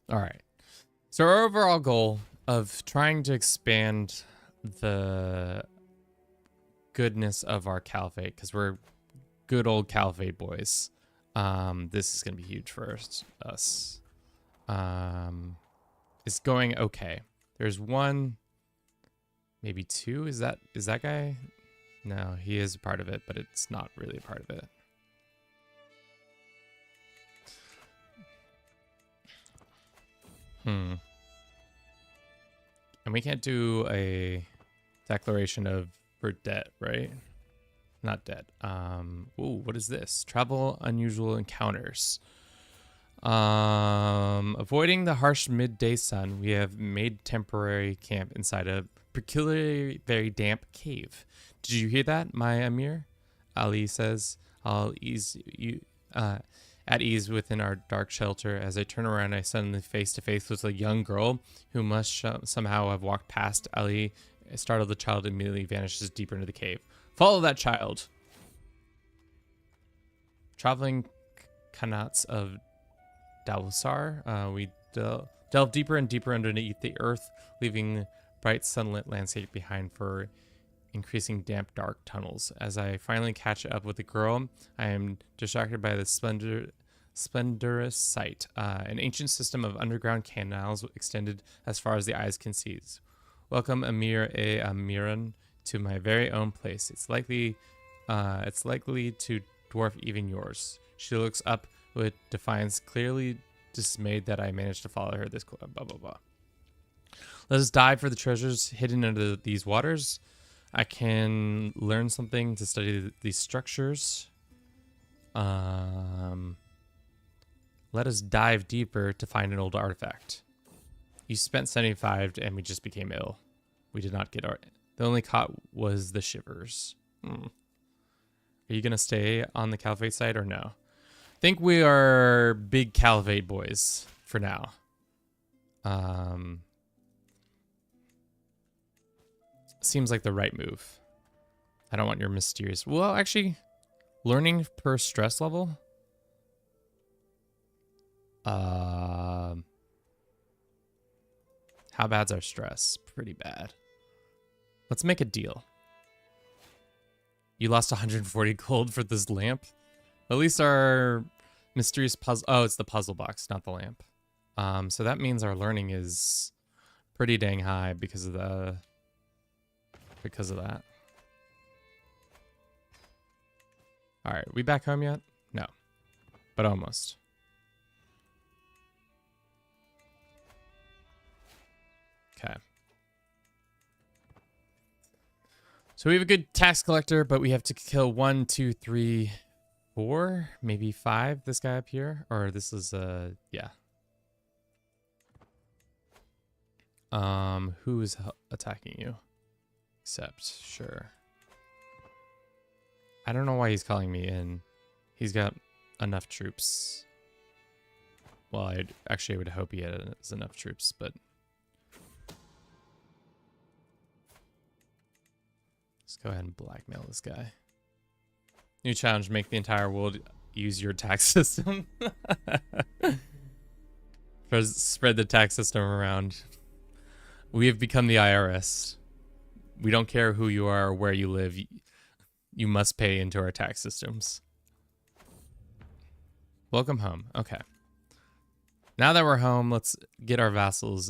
All right. So our overall goal of trying to expand the goodness of our caliphate, because we're good old caliphate boys. This is going to be huge for us. It's going okay. There's 1, maybe 2. Is that guy? No, he is a part of it, but it's not really a part of it. And we can't do a declaration of for debt, right? Not debt. Ooh, what is this? Travel unusual encounters. Avoiding the harsh midday sun, we have made temporary camp inside a peculiarly very damp cave. Did you hear that, my Amir? Ali says, I'll ease you at ease within our dark shelter. As I turn around, I suddenly face to face with a young girl who must somehow have walked past Ali. Startled, the child immediately vanishes deeper into the cave. Follow that child. Traveling Khanats of Dawsar, we delve deeper and deeper underneath the earth, leaving bright sunlit landscape behind for increasing damp dark tunnels. As I finally catch up with the girl, I am distracted by the splendorous sight. An ancient system of underground canals extended as far as the eyes can see. Welcome Amiran to my very own place. It's likely to dwarf even yours. She looks up with defiance, clearly dismayed that I managed to follow her this blah blah blah. Let us dive for the treasures hidden under these waters. I can learn something to study these structures. Let us dive deeper to find an old artifact. You spent 75 and we just became ill. We did not get our... The only caught was the shivers. Are you going to stay on the Caliphate side or no? I think we are big Caliphate boys for now. Seems like the right move. I don't want your mysterious... Well, actually, learning per stress level. How bad's our stress? Pretty bad. Let's make a deal. You lost 140 gold for this lamp. At least our mysterious puzzle... Oh, it's the puzzle box, not the lamp. So that means our learning is pretty dang high because of the... Because of that. Alright, we back home yet? No. But almost. Okay. So we have a good tax collector, but we have to kill 1, 2, 3, 4, maybe 5. This guy up here, or this is yeah. Who is attacking you? Except sure. I don't know why he's calling me in. He's got enough troops. Well, I would hope he has enough troops, but let's go ahead and blackmail this guy. New challenge, make the entire world use your tax system. Spread the tax system around. We have become the IRS. We don't care who you are or where you live. You must pay into our tax systems. Welcome home. Okay. Now that we're home, let's get our vassals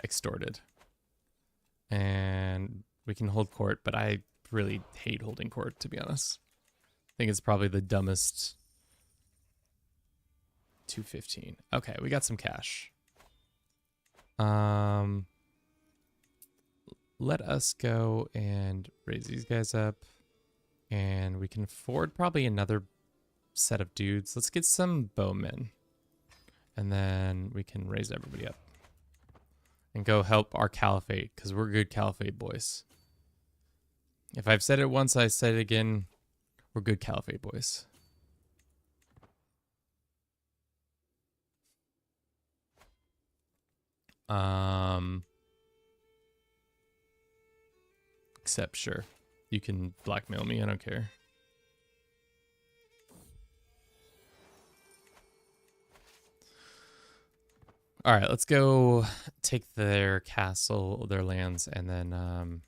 extorted. And we can hold court, but I really hate holding court, to be honest. I think it's probably the dumbest. 215. Okay, we got some cash. Let us go and raise these guys up. And we can afford probably another set of dudes. Let's get some bowmen. And then we can raise everybody up. And go help our caliphate, because we're good caliphate boys. If I've said it once, I said it again. We're good caliphate boys. Except, sure. You can blackmail me, I don't care. Alright, let's go take their castle, their lands, and then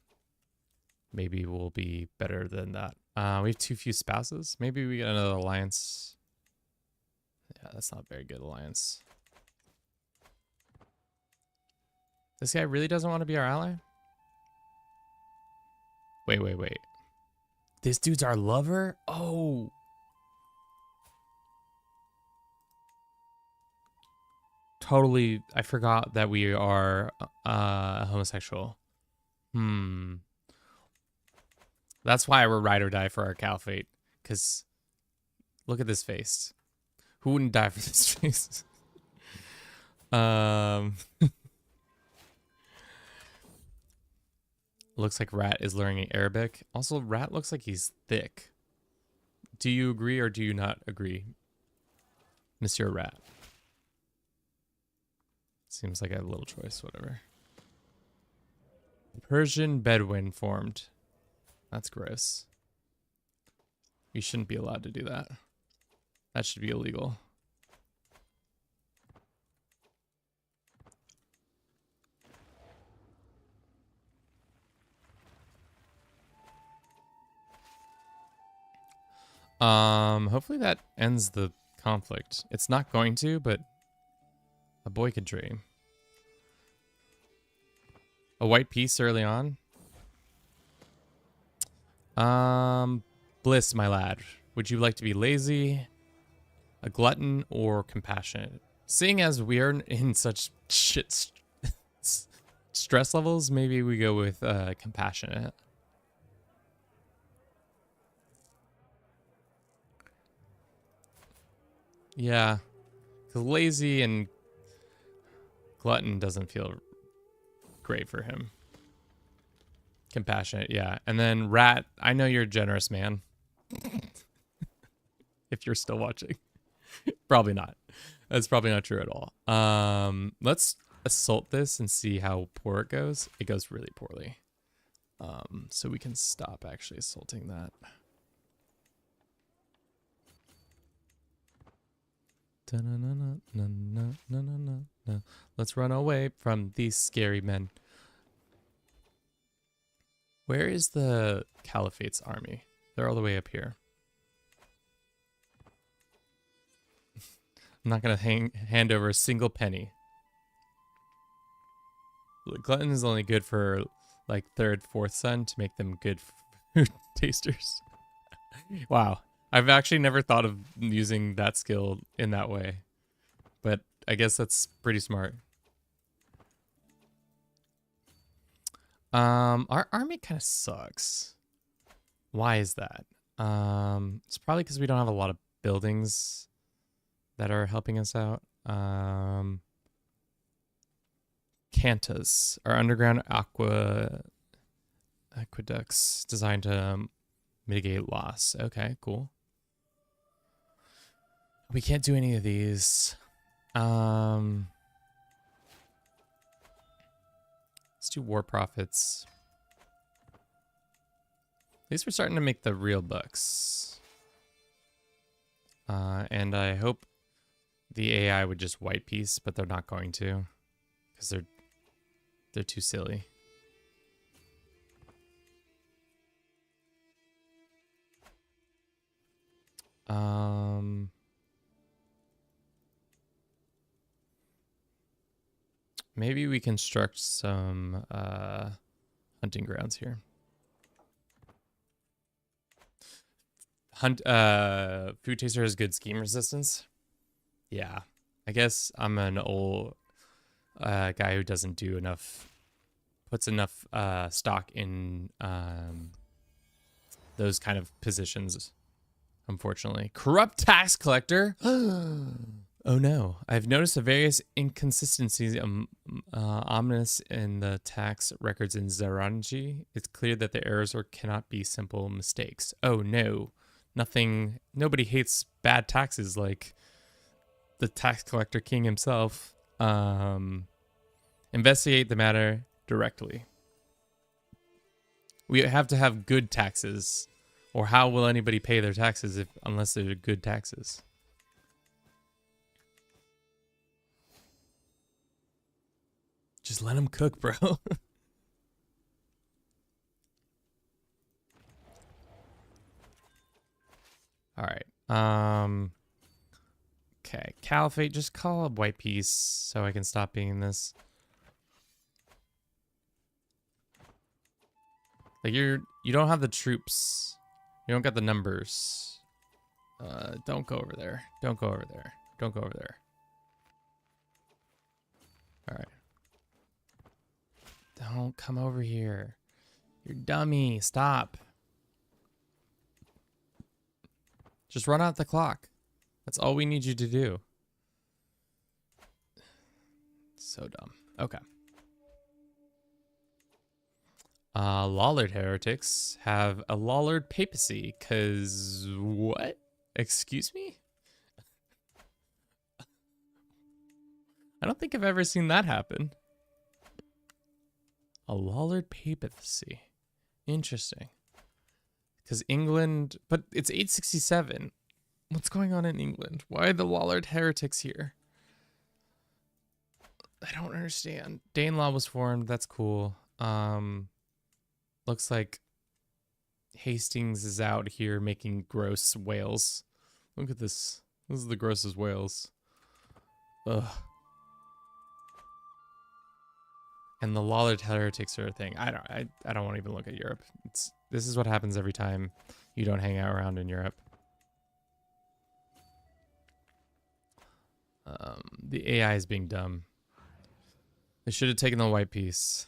maybe we'll be better than that. We have too few spouses. Maybe we get another alliance. Yeah, that's not a very good alliance. This guy really doesn't want to be our ally? Wait. This dude's our lover? Oh. Totally, I forgot that we are homosexual. That's why we're ride or die for our caliphate. Because look at this face. Who wouldn't die for this face? Looks like Rat is learning Arabic. Also, Rat looks like he's thick. Do you agree or do you not agree, Monsieur Rat? Seems like I have a little choice, whatever. Persian Bedouin formed. That's gross. You shouldn't be allowed to do that. That should be illegal. Hopefully that ends the conflict. It's not going to, but a boy could dream. A white piece early on. Bliss, my lad. Would you like to be lazy, a glutton, or compassionate? Seeing as we are in such stress levels, maybe we go with compassionate. Yeah. 'Cause lazy and glutton doesn't feel great for him. Compassionate, yeah. And then rat, I know you're a generous man. If you're still watching. Probably not. That's probably not true at all. Let's assault this and see how poor it goes. It goes really poorly. So we can stop actually assaulting that. Let's run away from these scary men. Where is the Caliphate's army? They're all the way up here. I'm not gonna hand over a single penny. Glutton is only good for like third, fourth son to make them good food tasters. Wow. I've actually never thought of using that skill in that way. But I guess that's pretty smart. Our army kind of sucks. Why is that? It's probably because we don't have a lot of buildings that are helping us out. Cantas are underground aqueducts designed to mitigate loss. Okay, cool. We can't do any of these. Let's do war profits. At least we're starting to make the real bucks. And I hope the AI would just white piece, but they're not going to, because they're too silly. Maybe we construct some hunting grounds here. Food taster has good scheme resistance. Yeah, I guess I'm an old guy who doesn't do enough, puts enough stock in those kind of positions. Unfortunately, corrupt tax collector. Oh no, I've noticed a various inconsistencies ominous in the tax records in Zaranji. It's clear that the errors cannot be simple mistakes. Oh no, nobody hates bad taxes like the tax collector king himself. Investigate the matter directly. We have to have good taxes, or how will anybody pay their taxes unless they're good taxes? Just let them cook, bro. All right. Okay, Caliphate, just call up White Peace so I can stop being this. Like you don't have the troops. You don't got the numbers. Don't go over there. Don't go over there. Don't go over there. All right. Don't come over here. You're dummy. Stop. Just run out the clock. That's all we need you to do. So dumb. Okay. Lollard heretics have a Lollard papacy, cause what? Excuse me? I don't think I've ever seen that happen. A Lollard papacy. Interesting. Because England, but it's 867. What's going on in England? Why are the Lollard heretics here? I don't understand. Danelaw was formed. That's cool. Looks like Hastings is out here making gross whales. Look at this. This is the grossest whales. Ugh. And the Lollard heretics are a thing. I don't want to even look at Europe. This is what happens every time you don't hang out around in Europe. The AI is being dumb. They should have taken the white piece.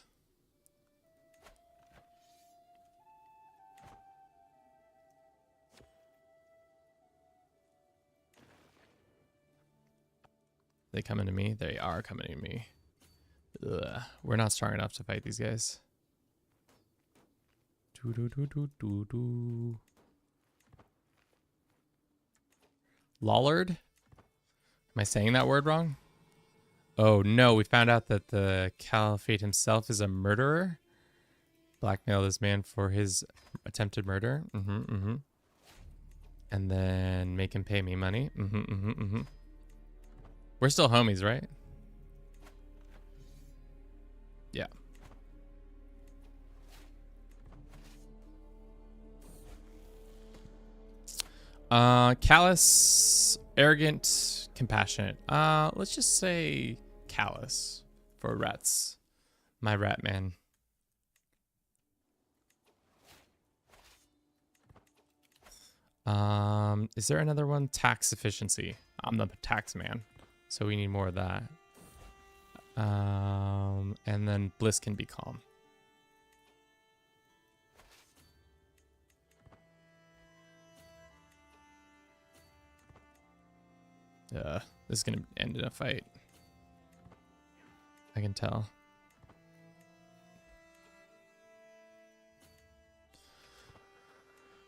They coming to me? They are coming to me. Ugh. We're not strong enough to fight these guys. Lollard? Am I saying that word wrong? Oh no, we found out that the Caliphate himself is a murderer. Blackmail this man for his attempted murder. And then make him pay me money. We're still homies, right? Yeah. Callous, arrogant, compassionate. Let's just say callous for rats. My rat man. Is there another one? Tax efficiency. I'm the tax man, so we need more of that. And then bliss can be calm. This is gonna end in a fight. I can tell.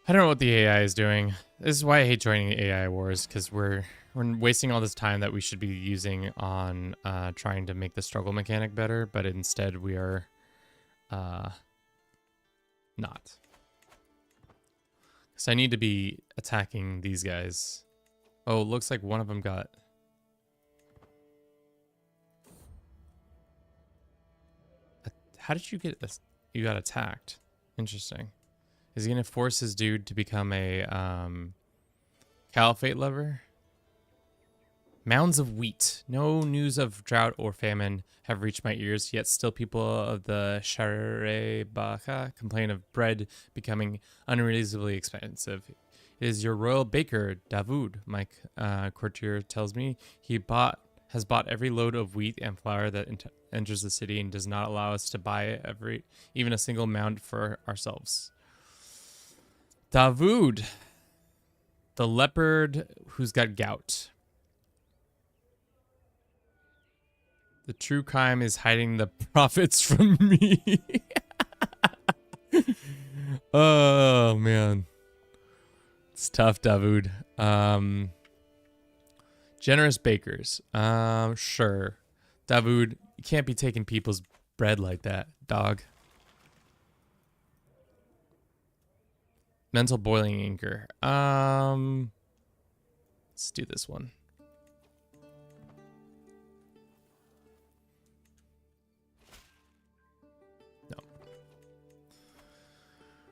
I don't know what the AI is doing. This is why I hate joining AI wars, because we're wasting all this time that we should be using on trying to make the struggle mechanic better, but instead we are not. Because I need to be attacking these guys. Oh, it looks like one of them got... How did you get this? You got attacked. Interesting. Is he going to force his dude to become a caliphate lover? Mounds of wheat. No news of drought or famine have reached my ears, yet still people of the Sharebaka complain of bread becoming unreasonably expensive. It is your royal baker, Davoud, my courtier tells me. He has bought every load of wheat and flour that enters the city and does not allow us to buy even a single mound for ourselves. Davoud, the leopard who's got gout. The true crime is hiding the profits from me. Oh, man. It's tough, Davoud. Generous bakers. Sure. Davoud, you can't be taking people's bread like that, dog. Mental boiling anger. Let's do this one. No.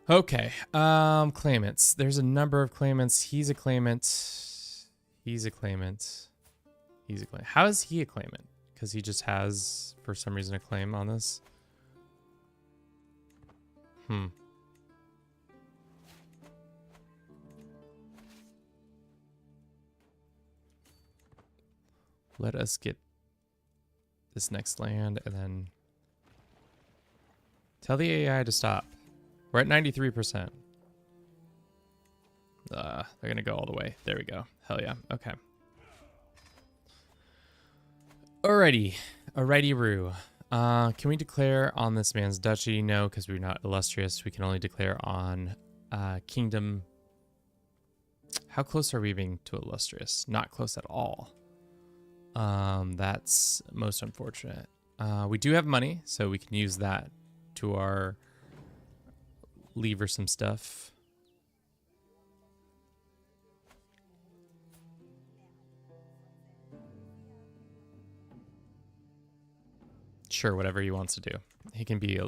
Okay. Claimants. There's a number of claimants. He's a claimant. He's a claimant. He's a claimant. How is he a claimant? Because he just has, for some reason, a claim on this. Let us get this next land and then tell the AI to stop. We're at 93%. They're going to go all the way. There we go. Hell yeah. Okay. Alrighty. Alrighty-roo. Can we declare on this man's duchy? No, because we're not illustrious. We can only declare on kingdom. How close are we being to illustrious? Not close at all. That's most unfortunate. We do have money, so we can use that to our lever some stuff. Sure, whatever he wants to do. He can be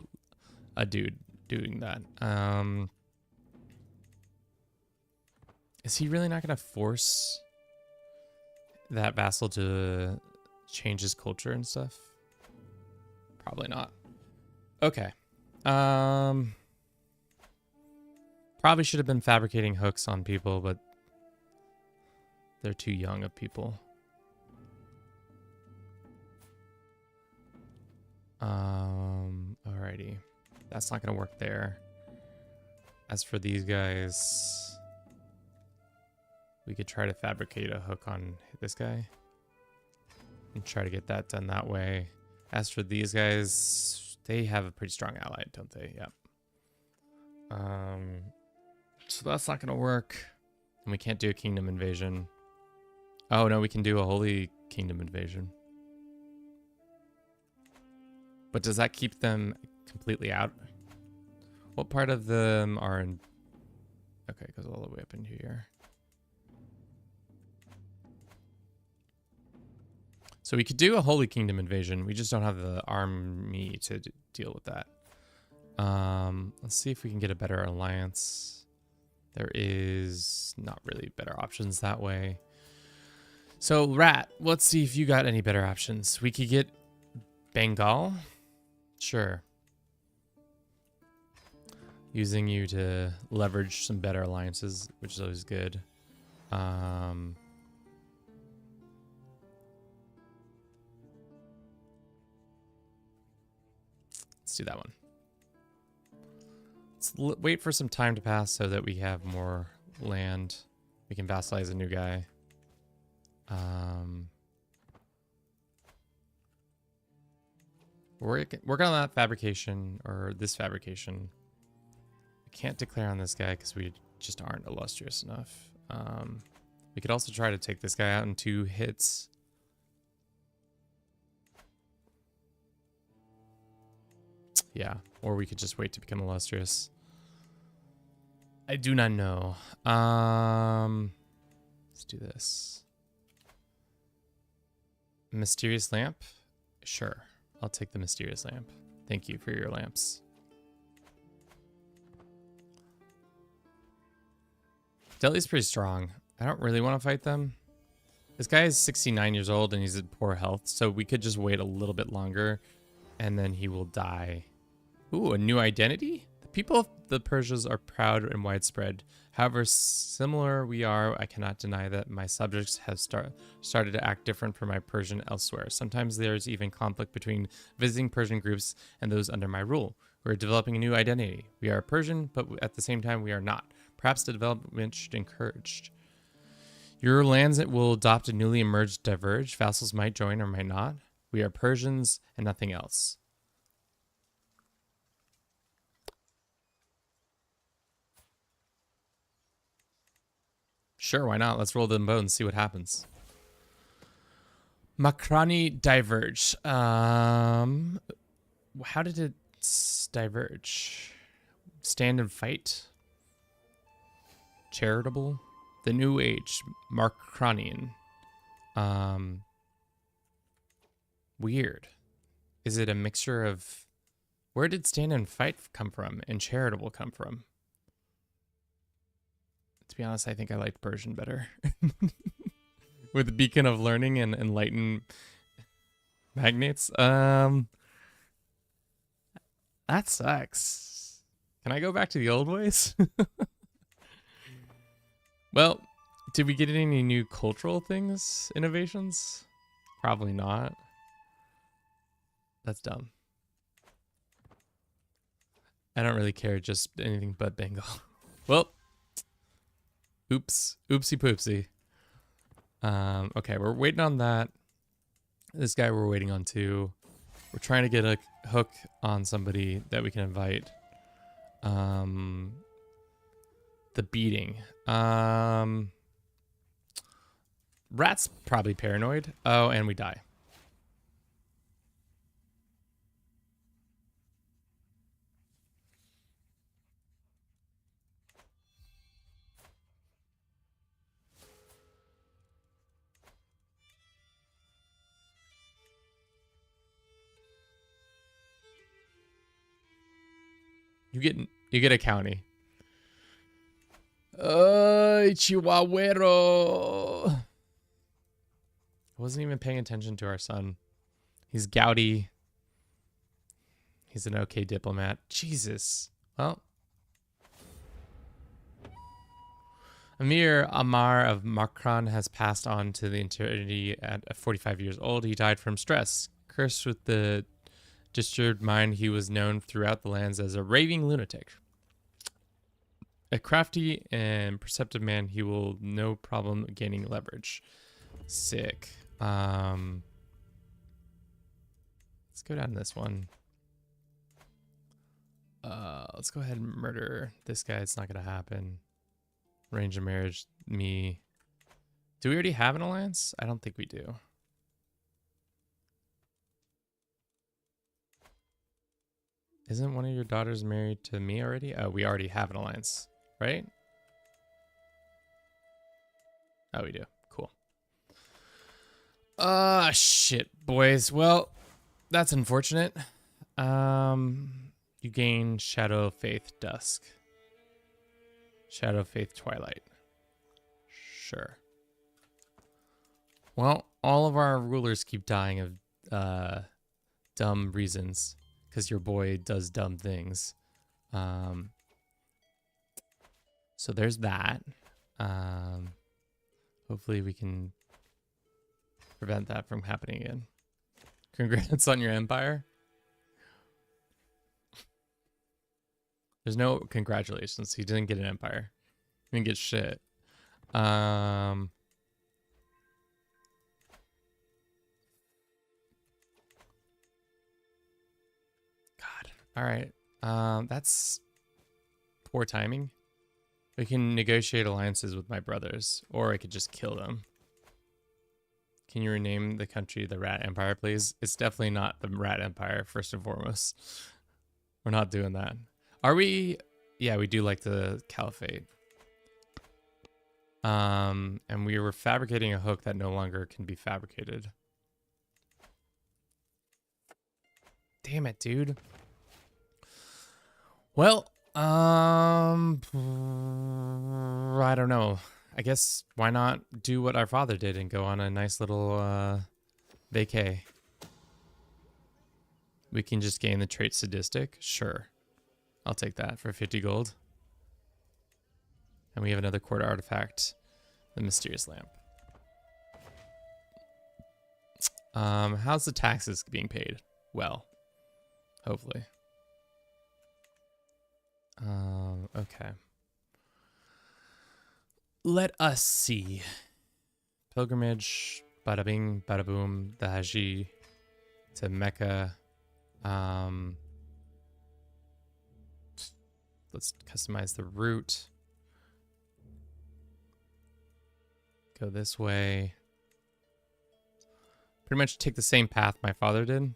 a dude doing that. Is he really not going to force that vassal to change his culture and stuff? Probably not. Okay. Probably should have been fabricating hooks on people, but they're too young of people. Alrighty. That's not gonna work there. As for these guys, we could try to fabricate a hook on this guy. and try to get that done that way. As for these guys, they have a pretty strong ally, don't they? Yep. So that's not gonna work. And we can't do a kingdom invasion. Oh no, we can do a holy kingdom invasion. But does that keep them completely out? What part of them are in... Okay, it goes all the way up in here. So we could do a Holy Kingdom invasion. We just don't have the army to deal with that. Let's see if we can get a better alliance. There is not really better options that way. So, Rat, let's see if you got any better options. We could get Bengal. Sure. Using you to leverage some better alliances, which is always good. Let's do that one. Let's wait for some time to pass so that we have more land. We can vassalize a new guy. Working on that fabrication, or this fabrication. We can't declare on this guy because we just aren't illustrious enough. We could also try to take this guy out in 2 hits. Yeah, or we could just wait to become illustrious. I do not know. Let's do this. Mysterious lamp? Sure. I'll take the mysterious lamp. Thank you for your lamps. Delhi's pretty strong. I don't really want to fight them. This guy is 69 years old and he's in poor health, so we could just wait a little bit longer and then he will die. Ooh, a new identity? The people of the Persians are proud and widespread. However similar we are, I cannot deny that my subjects have started to act different from my Persian elsewhere. Sometimes there's even conflict between visiting Persian groups and those under my rule. We're developing a new identity. We are Persian, but at the same time we are not. Perhaps the development should be encouraged. Your lands will adopt a newly emerged diverge. Vassals might join or might not. We are Persians and nothing else. Sure, why not? Let's roll them both and see what happens. Makrani diverge. How did it diverge? Stand and fight? Charitable? The New Age. Makranian. Weird. Is it a mixture of... Where did stand and fight come from and charitable come from? To be honest, I think I liked Persian better. With the beacon of learning and enlightened magnates. That sucks. Can I go back to the old ways? Well, did we get any new cultural things, innovations? Probably not. That's dumb. I don't really care, just anything but Bengal. Well, oops. Oopsie poopsie. Okay, we're waiting on that. This guy we're waiting on too. We're trying to get a hook on somebody that we can invite. The beating. Rat's probably paranoid. Oh, and we die. You get a county. Chihuahuero. I wasn't even paying attention to our son. He's gouty. He's an okay diplomat. Jesus. Well. Amir Amar of Makran has passed on to the eternity at 45 years old. He died from stress. Cursed with the disturbed mind, he was known throughout the lands as a raving lunatic. A crafty and perceptive man, he will no problem gaining leverage. Sick. Let's go down this one. Let's go ahead and murder this guy. It's not gonna happen. Arrange a marriage. Me. Do we already have an alliance? I don't think we do. Isn't one of your daughters married to me already? Oh, we already have an alliance, right? Oh, we do. Cool. Shit, boys. Well, that's unfortunate. You gain Shadow of Faith Dusk. Shadow of Faith Twilight. Sure. Well, all of our rulers keep dying of dumb reasons because your boy does dumb things. So there's that. Hopefully we can prevent that from happening again. Congrats on your empire. There's no congratulations. He didn't get an empire. He didn't get shit. God. All right. That's poor timing. We can negotiate alliances with my brothers, or I could just kill them. Can you rename the country the Rat Empire, please? It's definitely not the Rat Empire, first and foremost. We're not doing that. Are we? Yeah, we do like the Caliphate. And we were fabricating a hook that no longer can be fabricated. Damn it, dude. Well, I don't know. I guess why not do what our father did and go on a nice little vacay. We can just gain the trait sadistic. Sure. I'll take that for 50 gold. And we have another court artifact, the mysterious lamp. How's the taxes being paid? Well, hopefully. Okay. Let us see. Pilgrimage, bada bing, bada boom, the Haji to Mecca. Let's customize the route. Go this way. Pretty much take the same path my father did.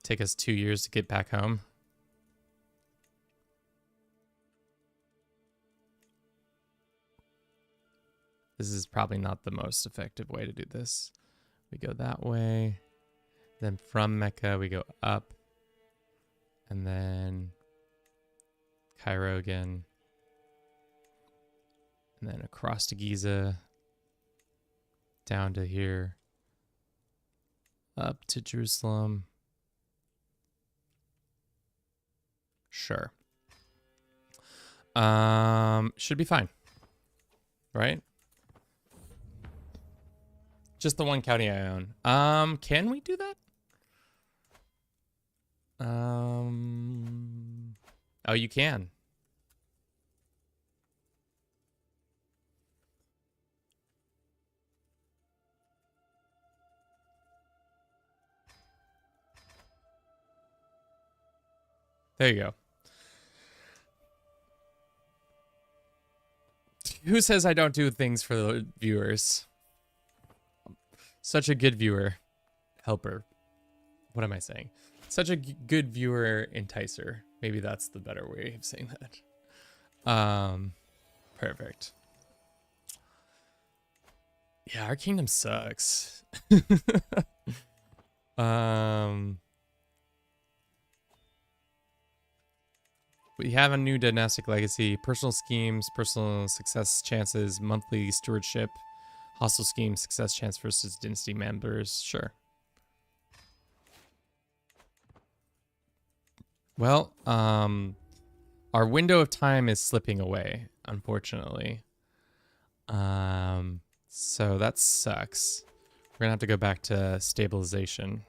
Take us 2 years to get back home. This is probably not the most effective way to do this. We go that way. Then from Mecca, we go up. And then Cairo again. And then across to Giza. Down to here. Up to Jerusalem. Sure. Should be fine. Right? Just the one county I own. Can we do that? Oh, you can. There you go. Who says I don't do things for the viewers? Such a good viewer. Helper. What am I saying? Such a good viewer enticer. Maybe that's the better way of saying that. Perfect. Yeah, our kingdom sucks. We have a new dynastic legacy, personal schemes, personal success chances, monthly stewardship, hostile schemes, success chance versus dynasty members. Sure. Well, our window of time is slipping away, unfortunately. So that sucks. We're gonna have to go back to stabilization.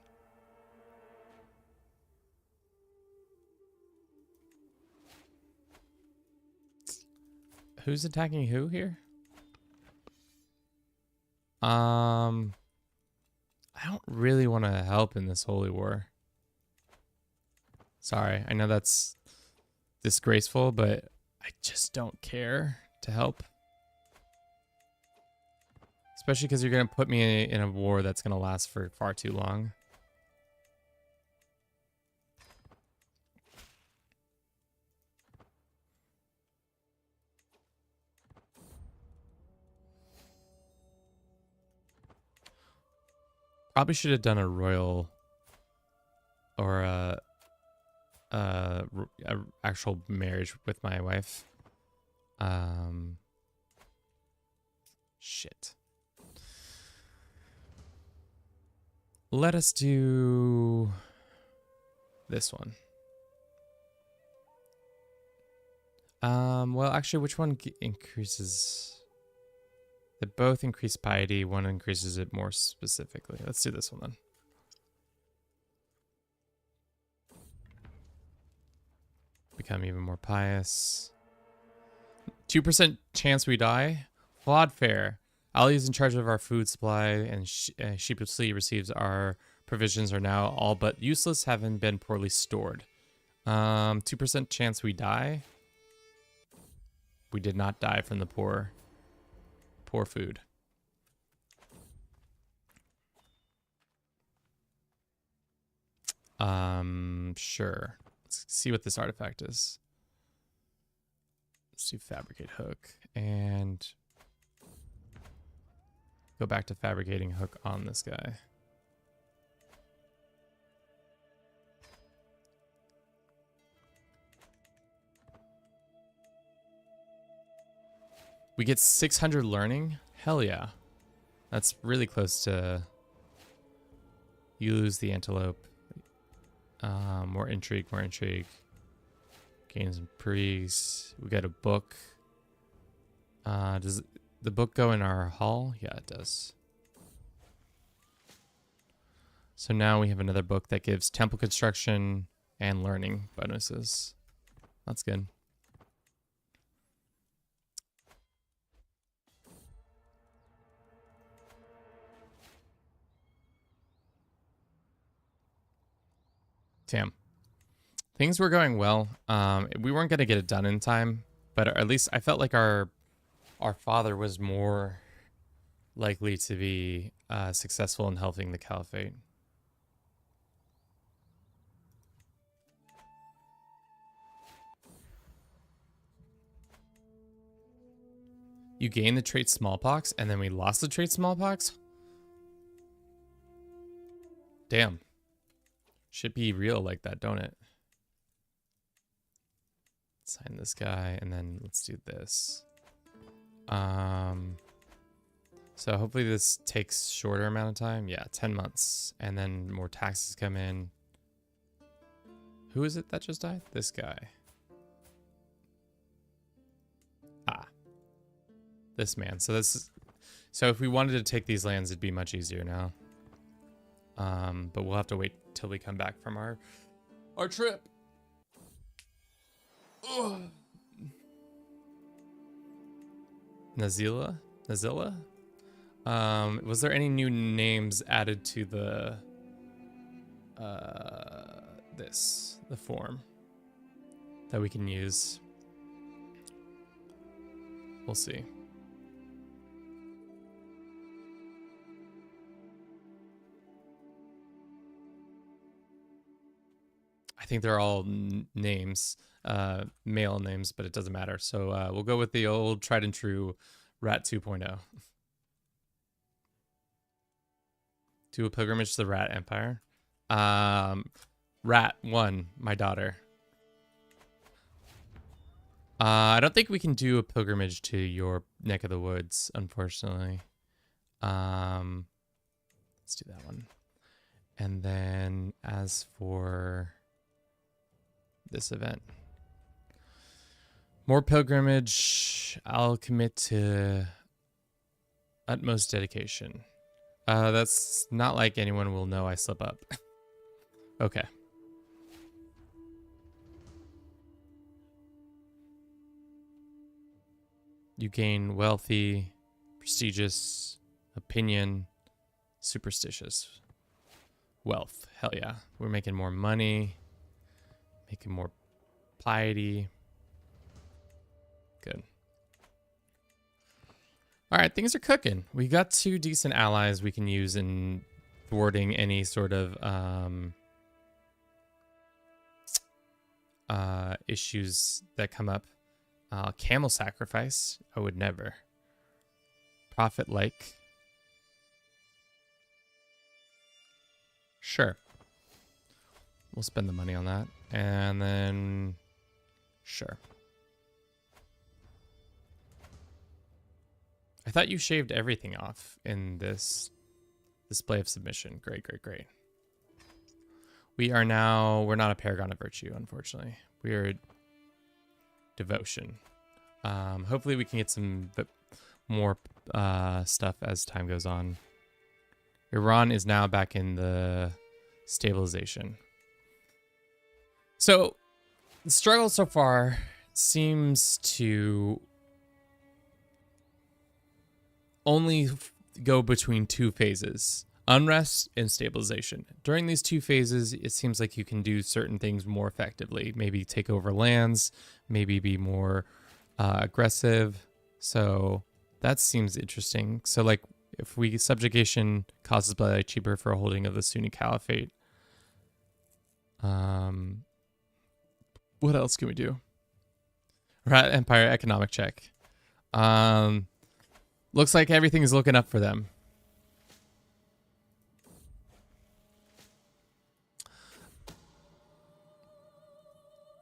Who's attacking who here? I don't really want to help in this holy war. Sorry, I know that's disgraceful, but I just don't care to help. Especially because you're going to put me in a war that's going to last for far too long. Probably should have done a royal or a actual marriage with my wife. Shit. Let us do this one. Well, actually, which one increases? They both increase piety. One increases it more specifically. Let's do this one then. Become even more pious. 2% chance we die. Flawed fare. Ali is in charge of our food supply and sheepishly receives our provisions are now all but useless, having been poorly stored. 2% chance we die. We did not die from the poor food. Sure. Let's see what this artifact is. Let's do fabricate hook and go back to fabricating hook on this guy. We get 600 learning? Hell yeah. That's really close to... You lose the antelope. More intrigue, more intrigue. Gains and prees. We got a book. Does the book go in our hall? Yeah, it does. So now we have another book that gives temple construction and learning bonuses. That's good. Damn. Things were going well. We weren't going to get it done in time, but at least I felt like our father was more likely to be successful in helping the caliphate. You gained the trait smallpox, and then we lost the trait smallpox? Damn. Should be real like that, don't it? Sign this guy, and then let's do this. So hopefully this takes shorter amount of time. Yeah, 10 months. And then more taxes come in. Who is it that just died? This guy. Ah. This man. So this is... So if we wanted to take these lands, it'd be much easier now. But we'll have to wait till we come back from our trip. Ugh. Nazila? Was there any new names added to the the form that we can use? We'll see. I think they're all names, male names, but it doesn't matter. So we'll go with the old tried and true Rat 2.0. Do a pilgrimage to the Rat Empire. Rat 1, my daughter. I don't think we can do a pilgrimage to your neck of the woods, unfortunately. Let's do that one. And then as for this event, more pilgrimage. I'll commit to utmost dedication. That's not like anyone will know I slip up. Okay. You gain wealthy, prestigious, opinion, superstitious. Wealth. Hell yeah. We're making more money. Making more piety. Good. All right, things are cooking. We got 2 decent allies we can use in thwarting any sort of issues that come up. Camel sacrifice. I would never. Prophet like. Sure. We'll spend the money on that. And then sure. I thought you shaved everything off in this display of submission. Great, great, great. We're not a paragon of virtue, unfortunately. We are devotion. Hopefully we can get some more stuff as time goes on. Iran is now back in the stabilization. So the struggle so far seems to only go between 2 phases: unrest and stabilization. During these 2 phases, it seems like you can do certain things more effectively. Maybe take over lands, maybe be more aggressive. So that seems interesting. So like if we subjugation causes blood cheaper for a holding of the Sunni Caliphate. What else can we do? Rat Empire economic check. Looks like everything is looking up for them.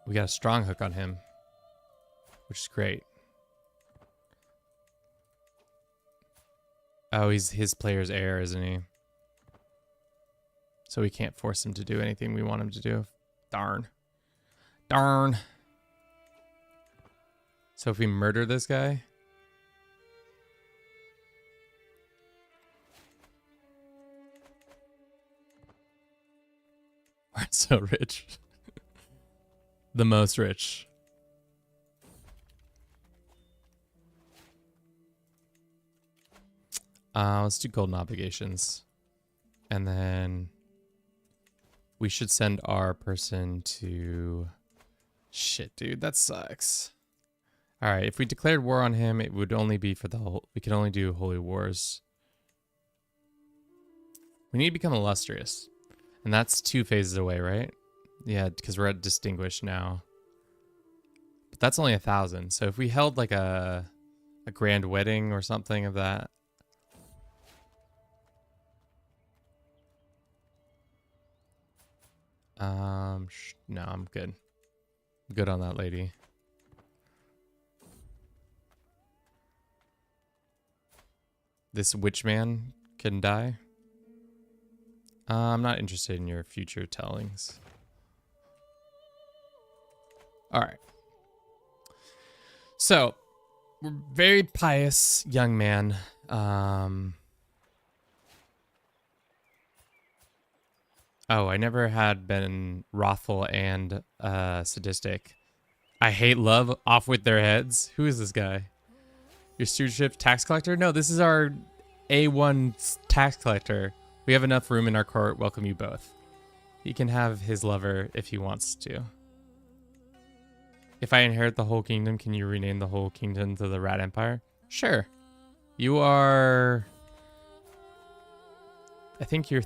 We got a strong hook on him, which is great. Oh, he's his player's heir, isn't he? So we can't force him to do anything we want him to do. Darn. Darn. So if we murder this guy... We're so rich. The most rich. Let's do golden obligations. And then we should send our person to... Shit, dude, that sucks. All right, if we declared war on him, it would only be for the whole... We could only do holy wars. We need to become illustrious. And that's 2 phases away, right? Yeah, because we're at distinguished now. But that's only 1,000. So if we held like a grand wedding or something of that... no, I'm good. I'm good on that lady. This witch man can die. I'm not interested in your future tellings. All right. So, we're very pious young man. Oh, I never had been wrathful and sadistic. I hate love. Off with their heads. Who is this guy? Your stewardship tax collector? No, this is our A1 tax collector. We have enough room in our court. Welcome you both. He can have his lover if he wants to. If I inherit the whole kingdom, can you rename the whole kingdom to the Rat Empire? Sure. You are... I think you're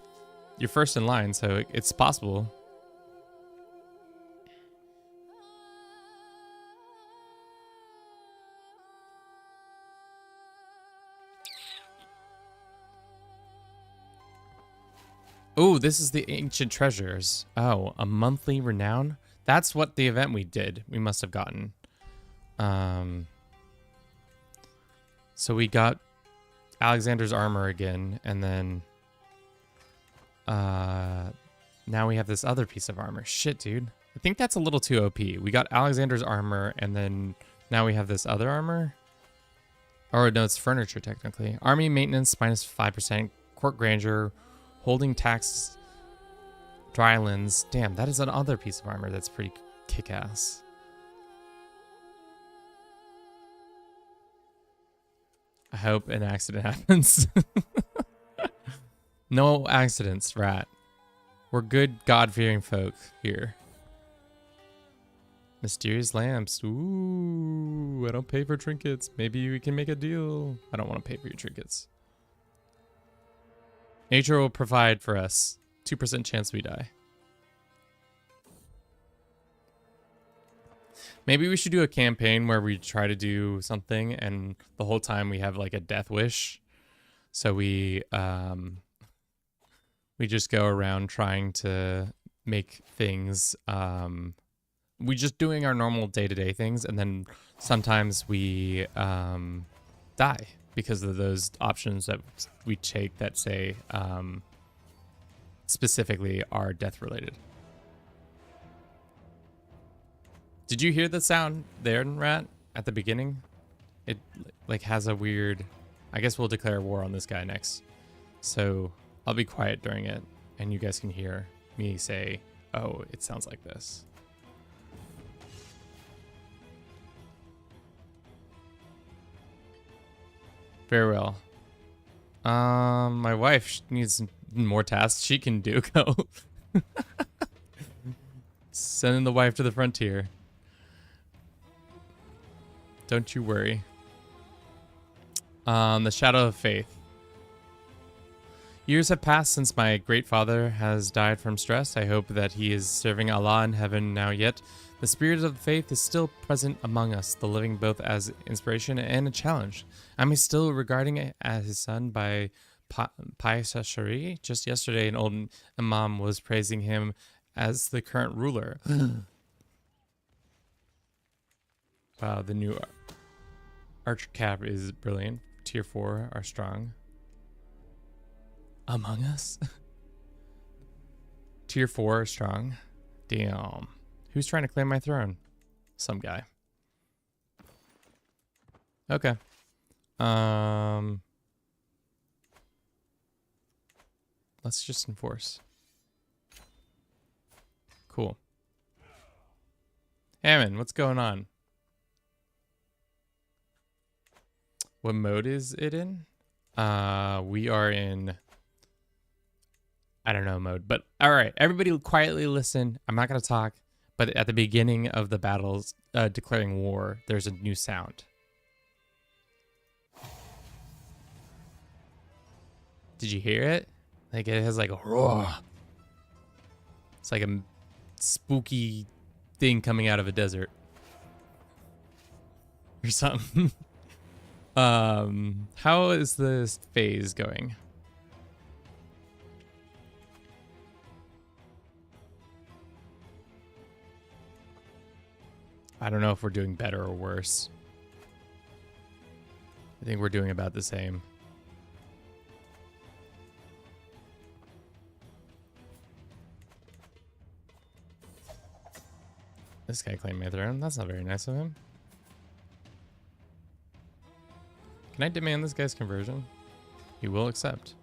first in line, so it's possible. Oh, this is the ancient treasures. Oh, a monthly renown? That's what the event we did. We must have gotten. So we got Alexander's armor again, and then now we have this other piece of armor. Shit, dude. I think that's a little too OP. We got Alexander's armor, and then now we have this other armor. Or no, it's furniture technically. Army maintenance minus 5%. Court grandeur. Holding tax. Drylands. Damn, that is another piece of armor that's pretty kick-ass. I hope an accident happens. No accidents, Rat. We're good, God-fearing folk here. Mysterious lamps. Ooh, I don't pay for trinkets. Maybe we can make a deal. I don't want to pay for your trinkets. Nature will provide for us. 2% chance we die. Maybe we should do a campaign where we try to do something and the whole time we have like a death wish. So we just go around trying to make things, we just doing our normal day-to-day things, and then sometimes we die because of those options that we take that say specifically are death related. Did you hear the sound there, Rat, at the beginning? It like has a weird, I guess we'll declare war on this guy next. So I'll be quiet during it and you guys can hear me say, oh, it sounds like this. Very well. My wife needs more tasks she can do. Go. Sending the wife to the frontier. Don't you worry. The Shadow of Faith. Years have passed since my great father has died from stress. I hope that he is serving Allah in heaven now yet. The spirit of faith is still present among us, the living both as inspiration and a challenge. Am I still regarding it as his son by Paisa Shari? Just yesterday, an old imam was praising him as the current ruler. Wow, the new archer cap is brilliant. Tier 4 are strong. Among Us? Tier 4 are strong. Damn. Who's trying to claim my throne? Some guy. Okay. Let's just enforce. Cool. Hammond, what's going on? What mode is it in? We are in, I don't know mode, but all right, everybody quietly listen. I'm not going to talk, but at the beginning of the battles declaring war, there's a new sound. Did you hear it? Like it has like a roar. It's like a spooky thing coming out of a desert or something. How is this phase going? I don't know if we're doing better or worse. I think we're doing about the same. This guy claimed my throne. That's not very nice of him. Can I demand this guy's conversion? He will accept.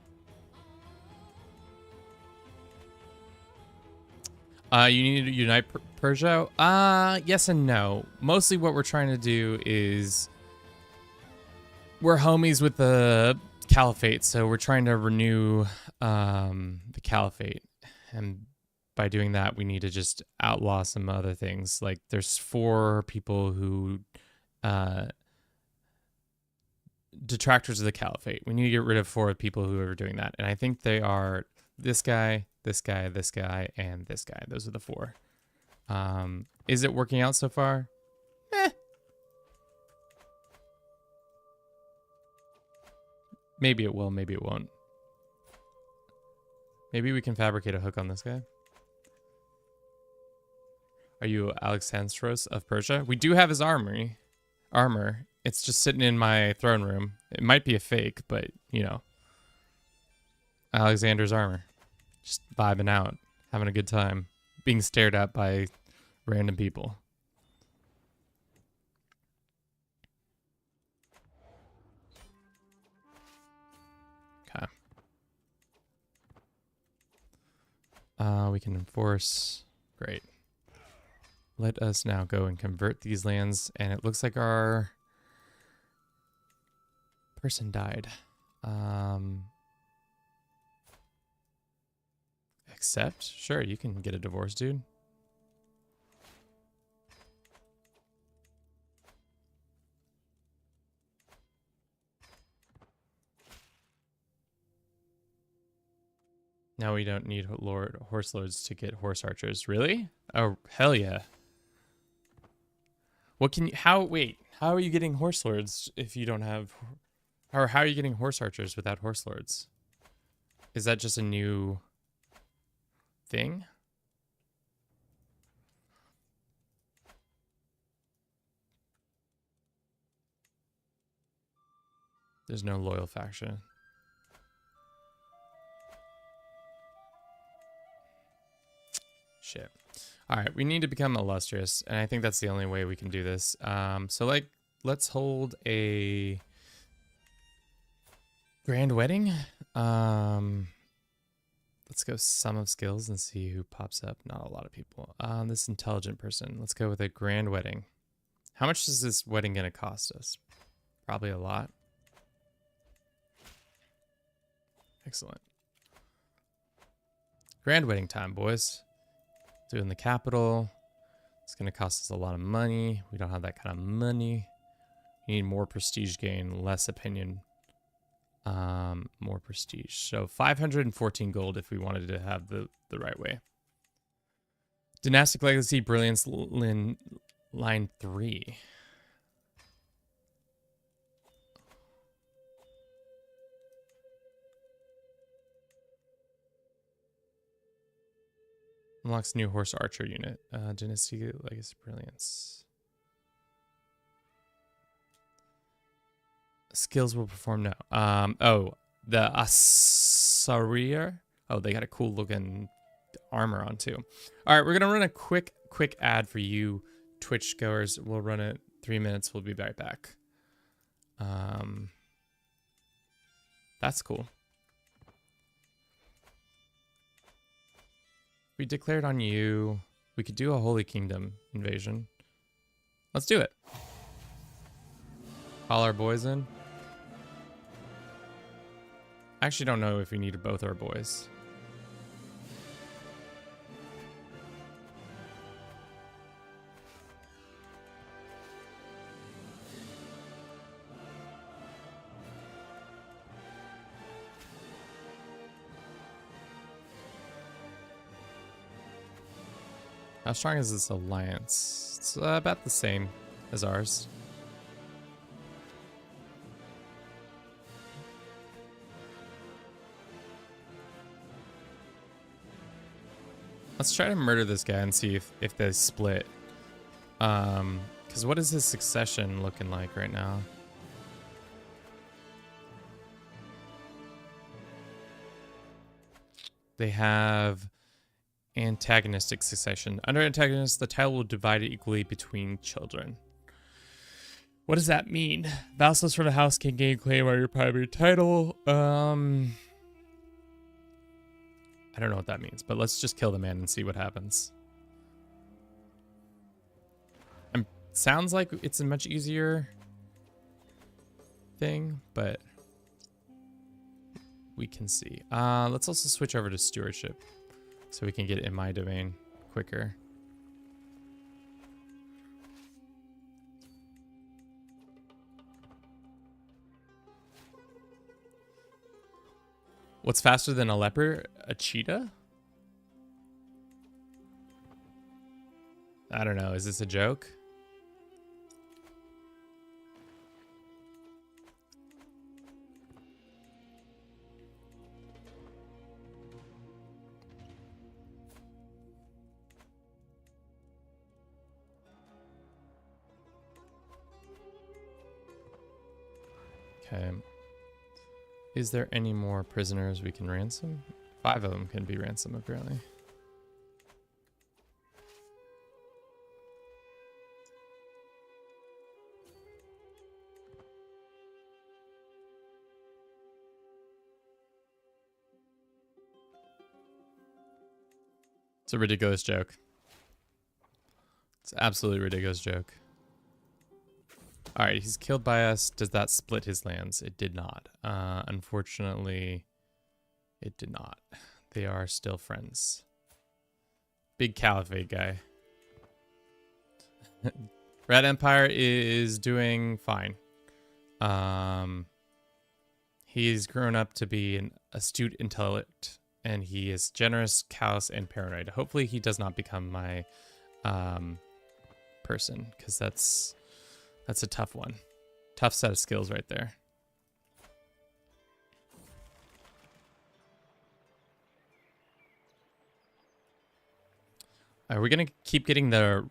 You need to unite Persia? Yes and no. Mostly what we're trying to do is we're homies with the Caliphate, so we're trying to renew the Caliphate. And by doing that, we need to just outlaw some other things. Like there's 4 people who detractors of the Caliphate. We need to get rid of 4 people who are doing that. And I think they are this guy, this guy, this guy, and this guy. Those are the 4. Is it working out so far? Maybe it will, maybe it won't. Maybe we can fabricate a hook on this guy. Are you Alexandros of Persia? We do have his armor. It's just sitting in my throne room. It might be a fake, but, you know. Alexander's armor. Just vibing out. Having a good time. Being stared at by random people. Okay. We can enforce. Great. Let us now go and convert these lands. And it looks like our person died. Accept? Sure, you can get a divorce, dude. Now we don't need horse lords to get horse archers. Really? Oh, hell yeah. What can you, wait, how are you getting horse lords if you don't have, or how are you getting horse archers without horse lords? Is that just a new thing? There's no loyal faction. Shit. All right, we need to become illustrious, and I think that's the only way we can do this. So like, let's hold a grand wedding. Let's go sum of skills and see who pops up. Not a lot of people. This intelligent person. Let's go with a grand wedding. How much is this wedding gonna cost us? Probably a lot. Excellent. Grand wedding time, boys. Doing the capital. It's going to cost us a lot of money. We don't have that kind of money. We need more prestige gain, less opinion. More prestige. So 514 gold if we wanted to have the right way. Dynastic Legacy Brilliance line 3. Unlocks new horse archer unit. Dynasty Legacy Brilliance. Skills will perform now. Oh, the Asarier. Oh, they got a cool looking armor on too. All right, we're gonna run a quick ad for you Twitch goers. We'll run it 3 minutes. We'll be right back. That's cool. We declared on you. We could do a Holy Kingdom invasion. Let's do it. Call our boys in. I actually don't know if we need both our boys. How strong is this alliance? It's about the same as ours. Let's try to murder this guy and see if they split. Because what is his succession looking like right now? They have antagonistic succession. Under antagonist, the title will divide it equally between children. What does that mean? Vassals from the house can gain claim on your primary title. I don't know what that means, but let's just kill the man and see what happens. Sounds like it's a much easier thing, but we can see. Let's also switch over to stewardship so we can get in my domain quicker. What's faster than a leopard? A cheetah? I don't know. Is this a joke? Okay. Is there any more prisoners we can ransom? 5 of them can be ransomed, apparently. It's a ridiculous joke. It's an absolutely ridiculous joke. Alright, he's killed by us. Does that split his lands? It did not. Unfortunately, it did not. They are still friends. Big caliphate guy. Red Empire is doing fine. He's grown up to be an astute intellect And he is generous, callous, and paranoid. Hopefully he does not become my person, because that's a tough one. Tough set of skills right there. Are we going to keep getting the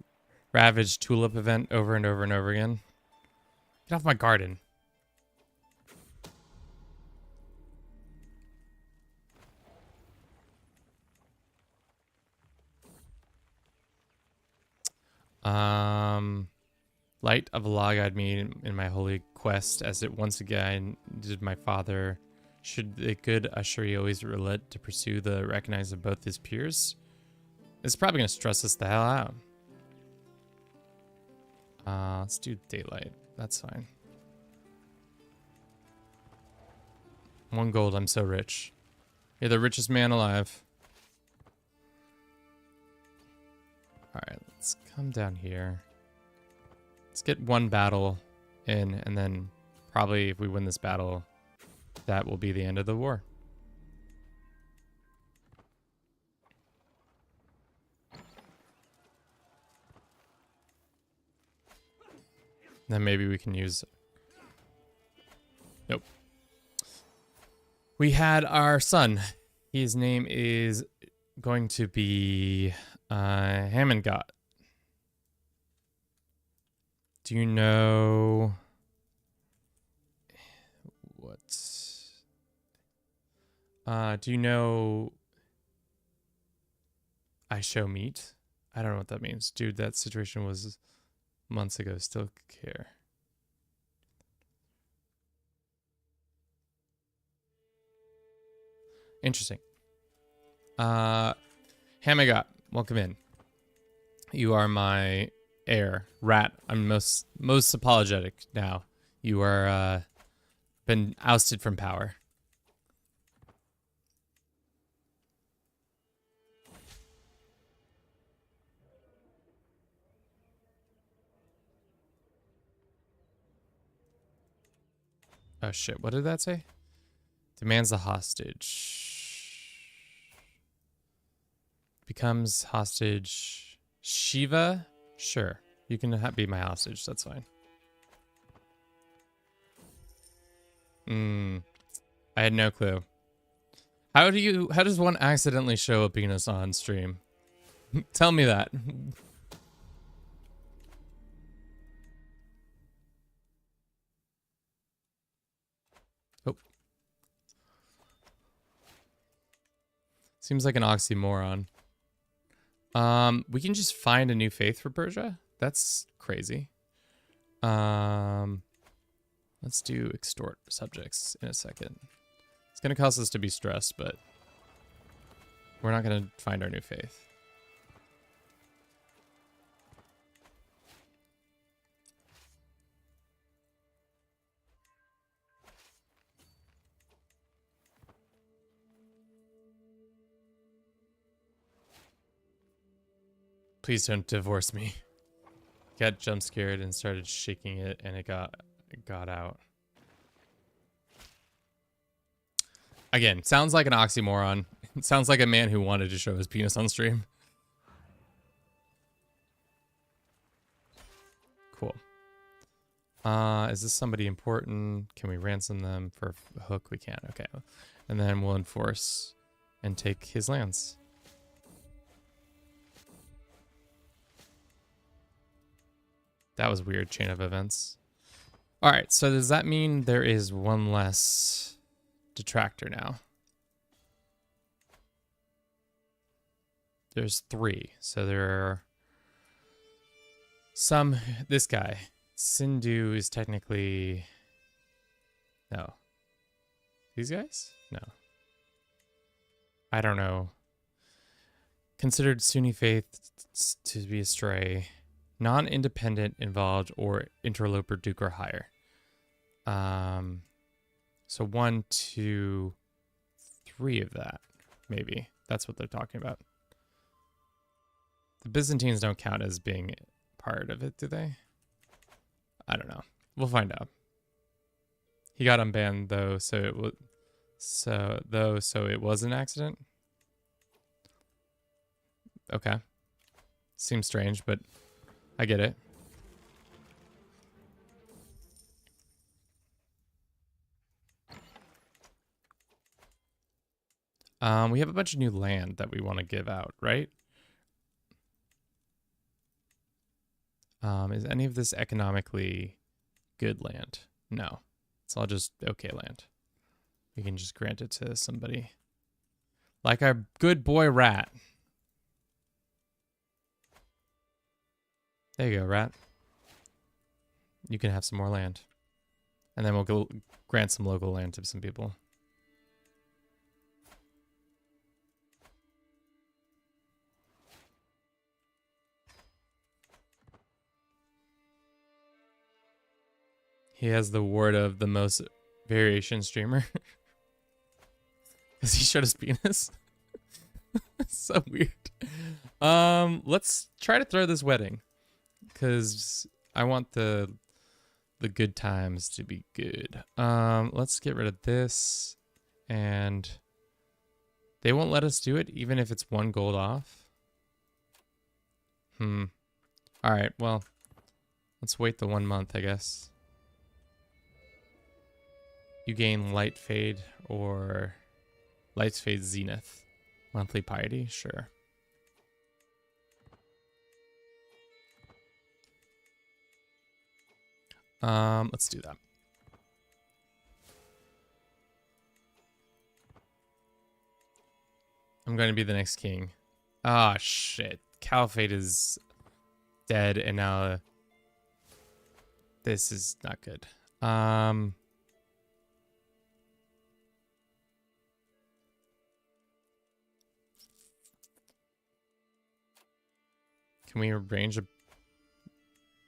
Ravaged Tulip event over and over and over again? Get off my garden. Light of a law guide me in my holy quest, as it once again did my father. Should the good Ashuri always relent to pursue the recognize of both his peers? It's probably gonna stress us the hell out. Let's do daylight. That's fine. 1 gold, I'm so rich. You're the richest man alive. Alright, let's come down here. Let's get 1 battle in, and then probably if we win this battle, that will be the end of the war. Then maybe we can use... Nope. We had our son. His name is going to be Hammongot. Do you know what? Do you know I show meat? I don't know what that means. Dude, that situation was months ago. Still care. Interesting. Hamagot, welcome in. You are my heir. Rat, I'm most apologetic now. You are been ousted from power. Oh shit, what did that say? Demands the hostage. Becomes hostage. Shiva? Sure. You can be my hostage. That's fine. I had no clue. How does one accidentally show a penis on stream? Tell me that. Oh. Seems like an oxymoron. We can just find a new faith for Persia? That's crazy. Let's do extort subjects in a second. It's gonna cause us to be stressed, but we're not gonna find our new faith. Please don't divorce me. Got jump scared and started shaking it, and it got out. Again, sounds like an oxymoron. It sounds like a man who wanted to show his penis on stream. Cool. Is this somebody important? Can we ransom them for a hook? We can. Okay. And then we'll enforce and take his lands. That was weird chain of events. All right, so does that mean there is 1 less detractor now? There's 3. So there are some... This guy. Sindhu is technically... No. These guys? No. I don't know. Considered Sunni faith to be astray. Non-independent, involved, or interloper, duke, or higher. So 1, 2, 3 of that, maybe. That's what they're talking about. The Byzantines don't count as being part of it, do they? I don't know. We'll find out. He got unbanned though, so it was an accident. Okay. Seems strange, but I get it. We have a bunch of new land that we want to give out, right? Is any of this economically good land? No. It's all just okay land. We can just grant it to somebody. Like our good boy Rat. There you go, Rat. You can have some more land. And then we'll go grant some local land to some people. He has the word of the most variation streamer. Because he showed his penis. So weird. Let's try to throw this wedding. Because I want the good times to be good. Let's get rid of this. And they won't let us do it even if it's 1 gold off. Alright, well. Let's wait the 1 month, I guess. You gain Light Fade or Light Fade Zenith. Monthly Piety? Sure. Let's do that. I'm going to be the next king. Ah, shit. Caliphate is dead, and now this is not good. Can we arrange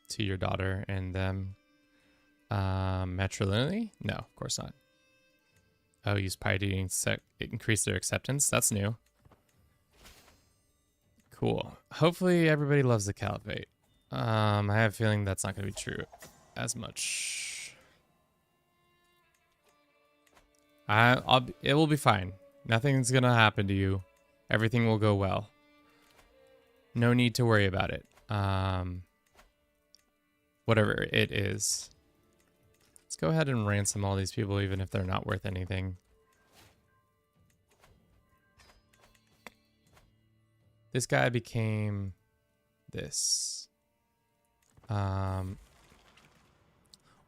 to your daughter and them matrilineally? No, of course not. Oh, use piety to increase their acceptance. That's new. Cool. Hopefully everybody loves the caliphate. I have a feeling that's not going to be true as much. It will be fine. Nothing's going to happen to you. Everything will go well. No need to worry about it. Whatever it is. Let's go ahead and ransom all these people, even if they're not worth anything. This guy became this. We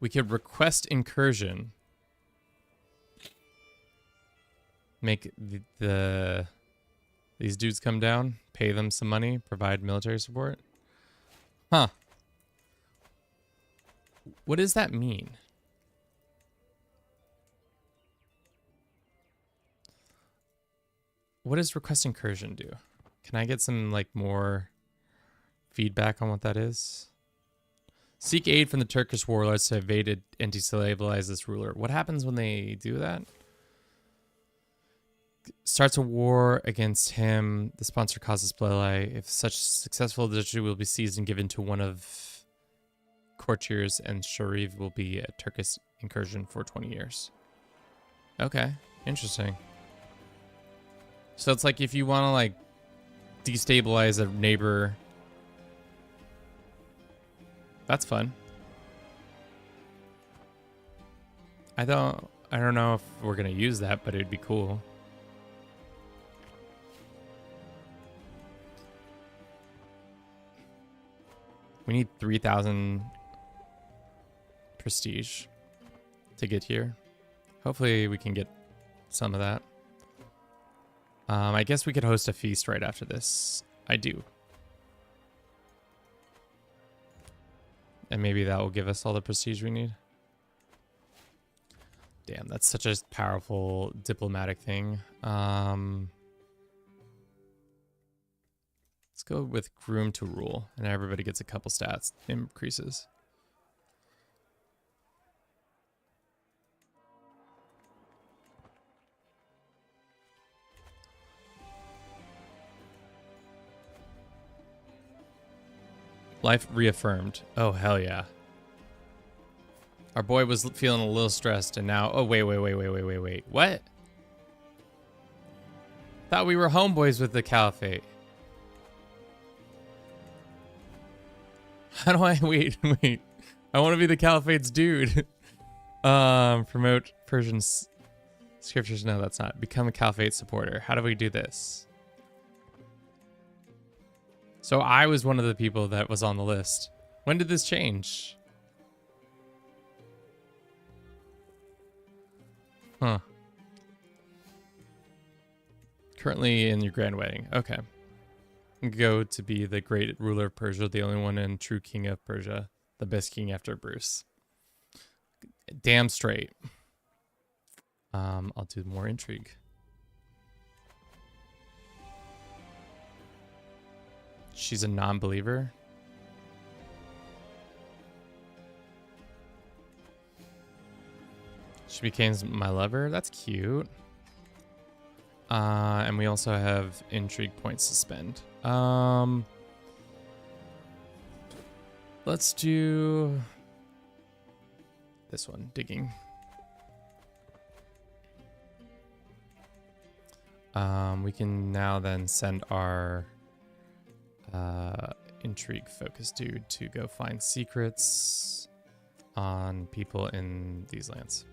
could request incursion. Make these dudes come down, pay them some money, provide military support. Huh. What does that mean? What does request incursion do? Can I get some, like, more feedback on what that is? Seek aid from the Turkish warlords to evade and destabilize this ruler. What happens when they do that? Starts a war against him. The sponsor causes bloodline. If such successful, the district will be seized and given to one of courtiers, and Sharif will be a Turkish incursion for 20 years. Okay, interesting. So it's like if you want to, like, destabilize a neighbor. That's fun. I don't know if we're gonna use that, but it'd be cool. We need 3,000 prestige to get here. Hopefully we can get some of that. I guess we could host a feast right after this. I do. And maybe that will give us all the prestige we need. Damn, that's such a powerful diplomatic thing. Let's go with groom to rule, and everybody gets a couple stats increases. Life reaffirmed. Oh, hell yeah. Our boy was feeling a little stressed, and now... Oh, wait. What? Thought we were homeboys with the Caliphate. How do I wait? Wait. I want to be the Caliphate's dude. Promote Persian scriptures. No, that's not. Become a Caliphate supporter. How do we do this? So I was one of the people that was on the list. When did this change? Huh. Currently in your grand wedding. Okay. Go to be the great ruler of Persia, the only one and true king of Persia, the best king after Bruce. Damn straight. I'll do more intrigue. She's a non-believer. She became my lover. That's cute. And we also have intrigue points to spend. Let's do this one, digging. We can now then send our intrigue focus dude to go find secrets on people in these lands.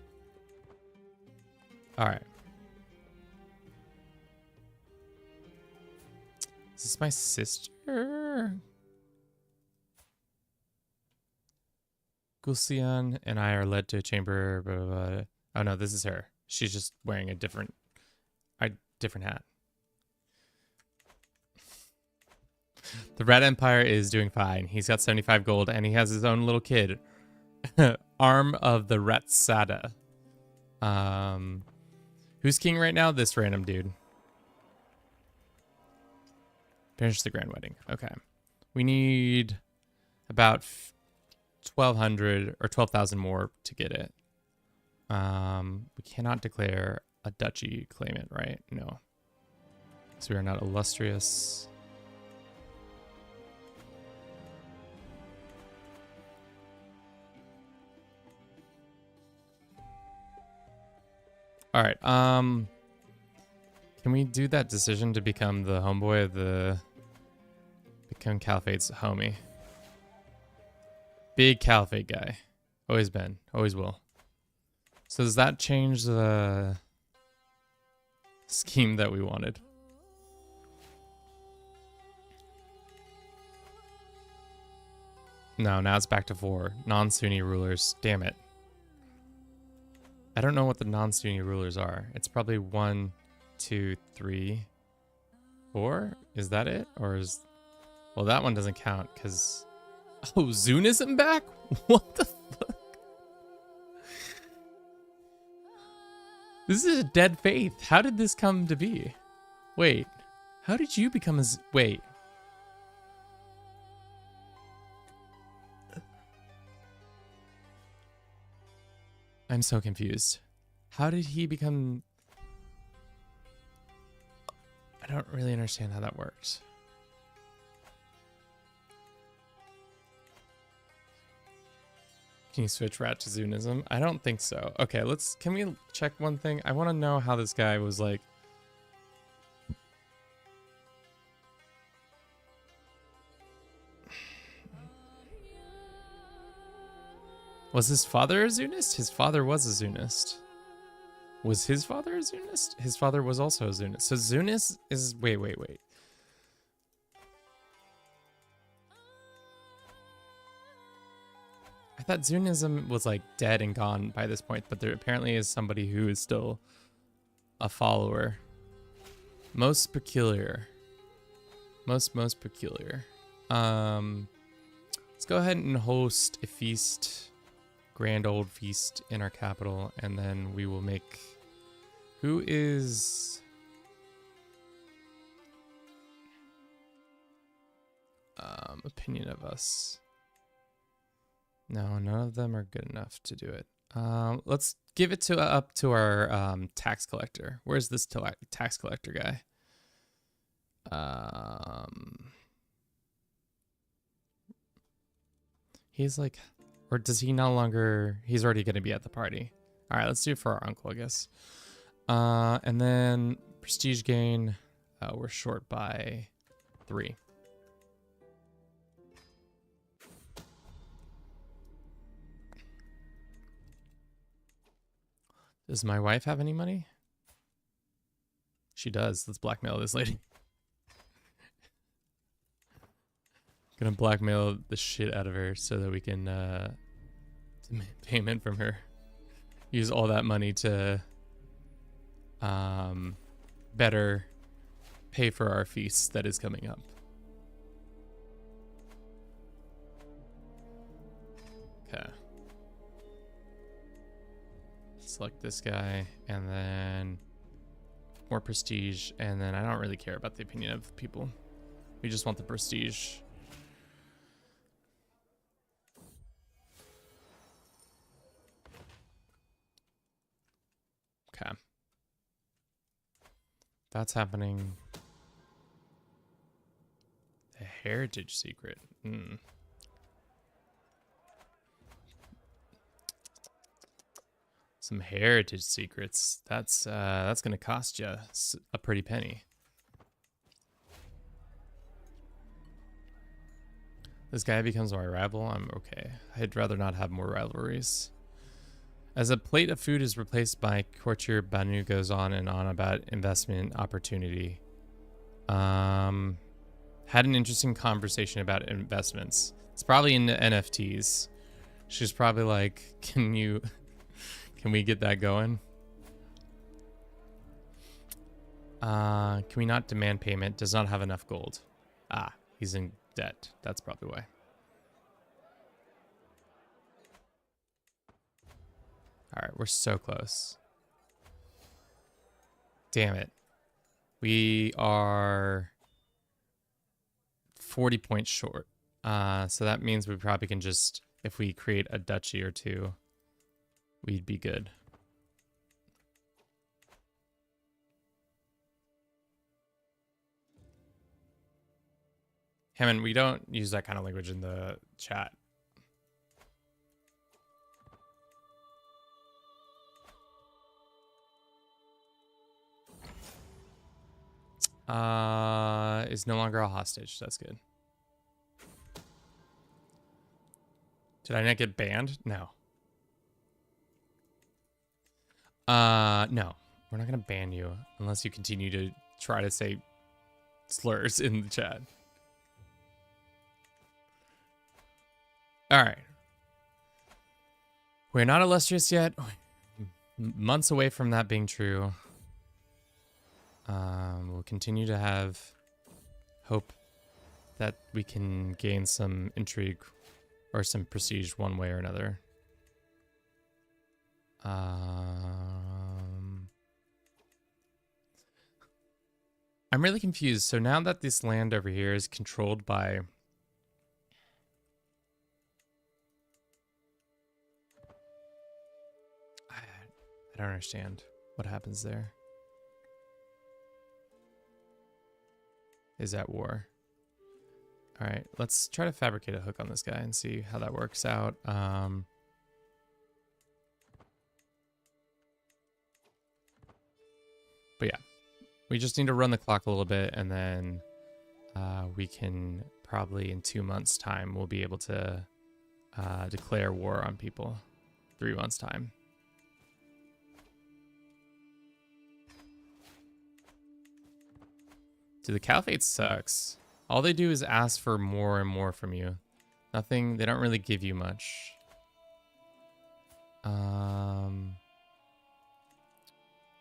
All right. Is this my sister? Gulsian and I are led to a chamber. Blah, blah, blah. Oh no, this is her. She's just wearing a different hat. The Red Empire is doing fine. He's got 75 gold and he has his own little kid. Arm of the Retsada. Who's king right now? This random dude. Finish the grand wedding. Okay. We need about 1,200 or 12,000 more to get it. We cannot declare a duchy claimant, right? No. So we are not illustrious. All right. Can we do that decision to become the homeboy of become Caliphate's homie? Big Caliphate guy. Always been. Always will. So does that change the scheme that we wanted? No, now it's back to 4. Non-Sunni rulers. Damn it. I don't know what the non-Sunni rulers are. It's probably 1, 2, 3, 4. Is that it? Or is... Well, that one doesn't count because... Oh, Zunism back? What the fuck? This is a dead faith. How did this come to be? Wait. How did you become a... Wait. I'm so confused. How did he become... I don't really understand how that works. Can you switch rat to Zunism? I don't think so. Okay, can we check one thing? I want to know how this guy was like... Was his father a Zunist? His father was a Zunist. Was his father a Zunist? His father was also a Zunist. So Zunist is... Wait. I thought Zunism was like dead and gone by this point, but there apparently is somebody who is still a follower. Most peculiar. Most peculiar. Let's go ahead and host a feast. Grand old feast in our capital, and then we will make... Who is... opinion of us? No, none of them are good enough to do it. Let's give it up to our tax collector. Where's this tax collector guy? He's like... Or does he no longer... He's already going to be at the party. All right, let's do it for our uncle, I guess. And then prestige gain. We're short by 3. Does my wife have any money? She does. Let's blackmail this lady. Gonna blackmail the shit out of her so that we can demand payment from her. Use all that money to better pay for our feast that is coming up. Okay. Select this guy, and then more prestige, and then I don't really care about the opinion of people. We just want the prestige. Okay. That's happening. The heritage secret. Some heritage secrets. That's gonna cost you a pretty penny. This guy becomes my rival. I'm okay. I'd rather not have more rivalries. As a plate of food is replaced by courtier, Banu goes on and on about investment opportunity. Had an interesting conversation about investments. It's probably in the NFTs. She's probably like, can we get that going? Can we not demand payment? Does not have enough gold. Ah, he's in debt. That's probably why. All right, we're so close. Damn it. We are 40 points short. So that means we probably can just, if we create a duchy or two, we'd be good. Hammond, we don't use that kind of language in the chat. Is no longer a hostage. That's good. Did I not get banned? No. No. We're not gonna ban you unless you continue to try to say slurs in the chat. All right. We're not illustrious yet. Months away from that being true. We'll continue to have hope that we can gain some intrigue or some prestige one way or another. I'm really confused. So now that this land over here is controlled by... I don't understand what happens there. Is at war. All right, let's try to fabricate a hook on this guy and see how that works out. But yeah, we just need to run the clock a little bit, and then we can probably in 2 months' time we'll be able to declare war on people. 3 months' time. Dude, the Caliphate sucks. All they do is ask for more and more from you. Nothing, they don't really give you much.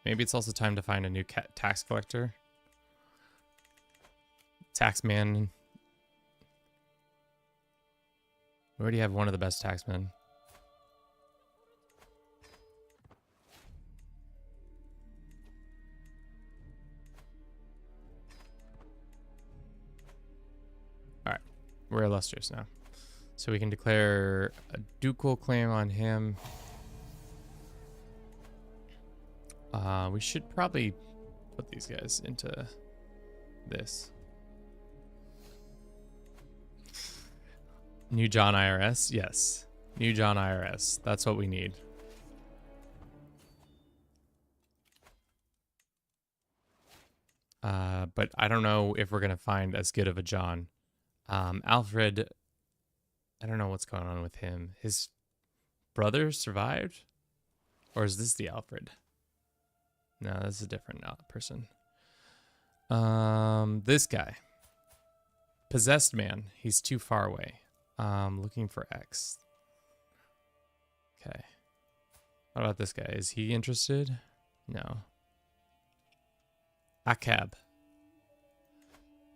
Maybe it's also time to find a new tax collector. Taxman. We already have one of the best taxmen. We're illustrious now. So we can declare a ducal claim on him. We should probably put these guys into this. New John IRS? Yes. New John IRS. That's what we need. But I don't know if we're going to find as good of a John. Alfred, I don't know what's going on with him. His brother survived? Or is this the Alfred? No, this is a different person. This guy. Possessed man. He's too far away. Looking for X. Okay. What about this guy? Is he interested? No. Akab.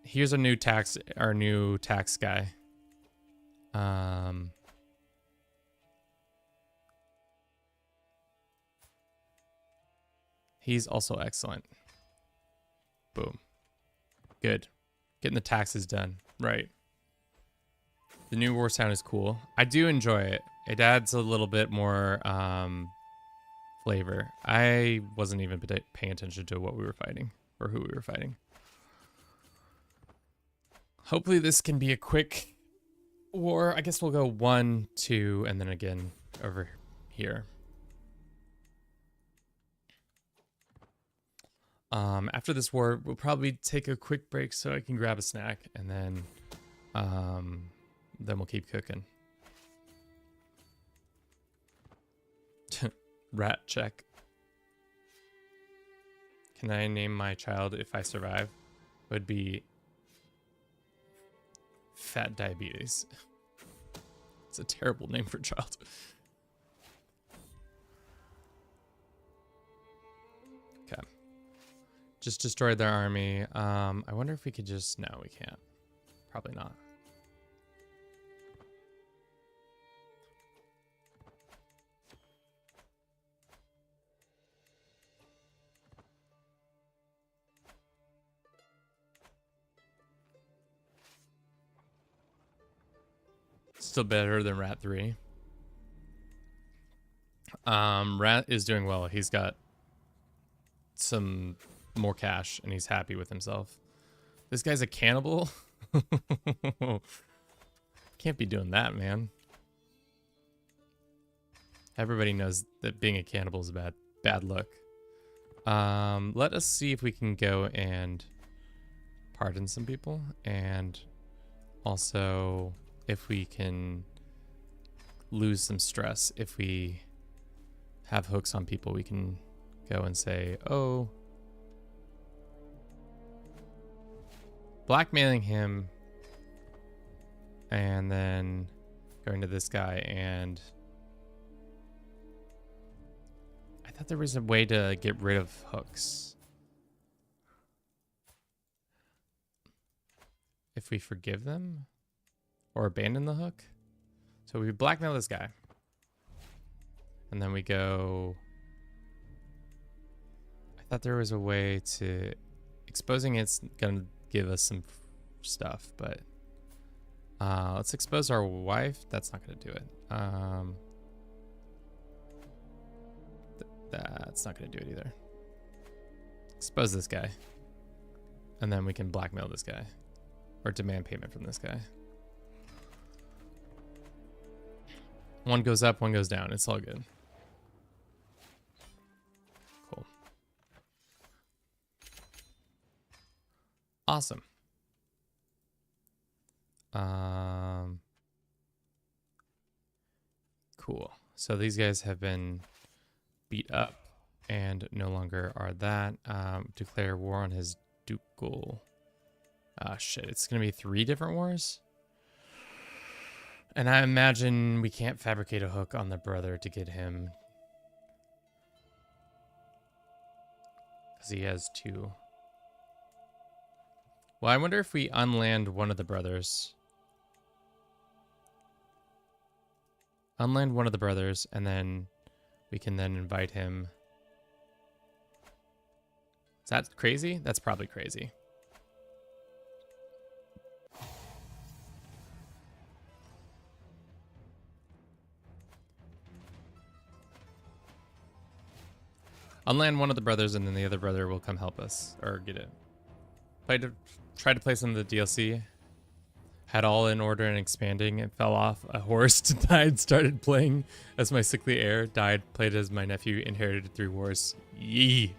Here's our new tax guy. He's also excellent. Boom. Good. Getting the taxes done. Right. The new war sound is cool. I do enjoy it. It adds a little bit more flavor. I wasn't even paying attention to what we were fighting or who we were fighting. Hopefully this can be a quick war. I guess we'll go 1, 2, and then again over here. After this war, we'll probably take a quick break so I can grab a snack, and then we'll keep cooking. Rat check. Can I name my child if I survive? Would be Fat Diabetes. It's a terrible name for a child. Okay. Just destroyed their army. I wonder if we could just... No, we can't. Probably not. Still better than Rat 3. Rat is doing well. He's got some more cash and he's happy with himself. This guy's a cannibal? Can't be doing that, man. Everybody knows that being a cannibal is a bad look. Let us see if we can go and pardon some people, and also if we can lose some stress. If we have hooks on people, we can go and say, oh, blackmailing him, and then going to this guy. And I thought there was a way to get rid of hooks. If we forgive them or abandon the hook. So we blackmail this guy. And then we go... I thought there was a way to... Exposing it's going to give us some stuff, but... let's expose our wife. That's not going to do it. That's not going to do it either. Expose this guy. And then we can blackmail this guy. Or demand payment from this guy. One goes up, one goes down. It's all good. Cool. Awesome. Cool. So these guys have been beat up and no longer are that. Declare war on his ducal. Ah, shit. It's going to be 3 different wars? And I imagine we can't fabricate a hook on the brother to get him. Because he has 2. Well, I wonder if we unland one of the brothers. Unland one of the brothers, and then we can then invite him. Is that crazy? That's probably crazy. Unland one of the brothers, and then the other brother will come help us or get it. Tried to play some of the DLC. Had all in order and expanding. It fell off. A horse died. Started playing as my sickly heir. Died. Played as my nephew. Inherited 3 wars. Yee.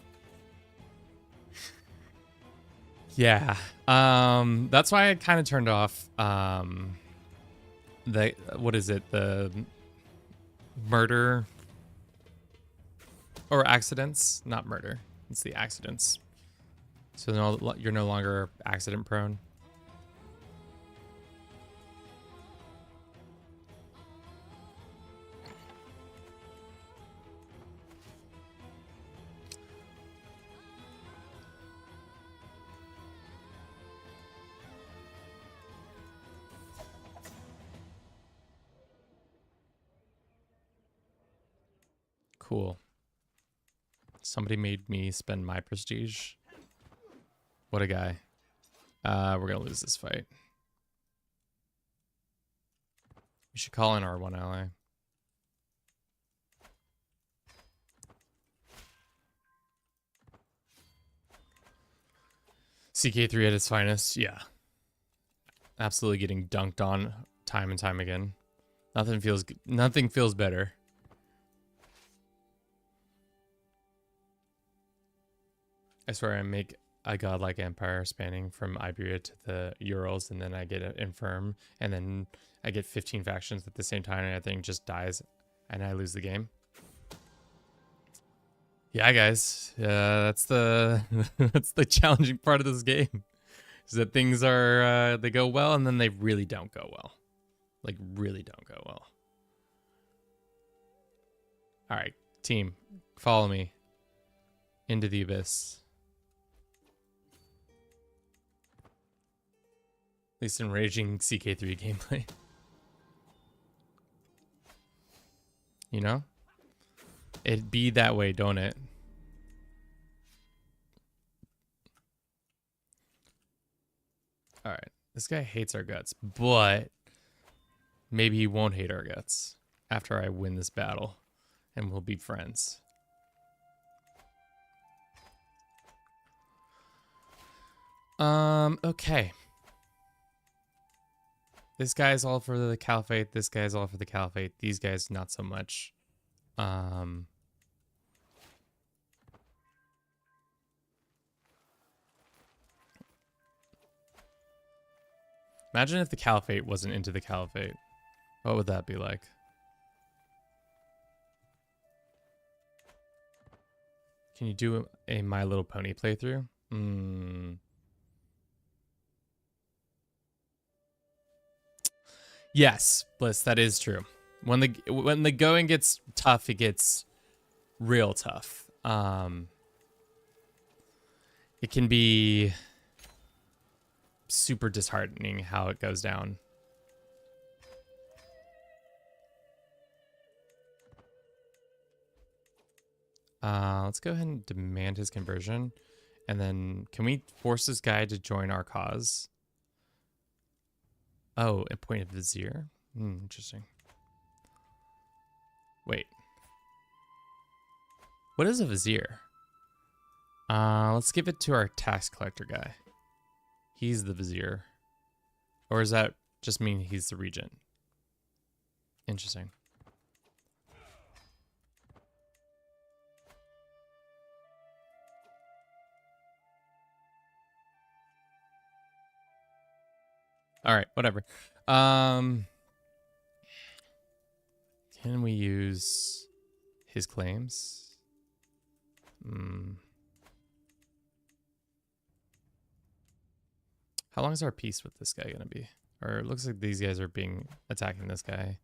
Yeah. That's why I kind of turned off. What is it? The murder Or accidents, not murder. It's the accidents. So you're no longer accident prone. Cool. Somebody made me spend my prestige. What a guy. We're gonna lose this fight. We should call in our one ally. CK3 at its finest, yeah. Absolutely getting dunked on time and time again. Nothing feels better. I swear I make a godlike empire spanning from Iberia to the Urals, and then I get an infirm, and then I get 15 factions at the same time, and everything just dies, and I lose the game. Yeah, guys, that's the that's the challenging part of this game, is that things are they go well, and then they really don't go well, like really don't go well. All right, team, follow me into the abyss. At least in raging CK3 gameplay. You know? It'd be that way, don't it? Alright. This guy hates our guts, but maybe he won't hate our guts after I win this battle, and we'll be friends. Okay. This guy's all for the Caliphate. This guy's all for the Caliphate. These guys, not so much. Imagine if the Caliphate wasn't into the Caliphate. What would that be like? Can you do a My Little Pony playthrough? Yes, Bliss, that is true. When the going gets tough, it gets real tough. It can be super disheartening how it goes down. Let's go ahead and demand his conversion. And then can we force this guy to join our cause? Oh, appointed vizier? Interesting. Wait. What is a vizier? Let's give it to our tax collector guy. He's the vizier. Or does that just mean he's the regent? Interesting. All right, whatever. Can we use his claims? How long is our peace with this guy gonna be? Or it looks like these guys are attacking this guy.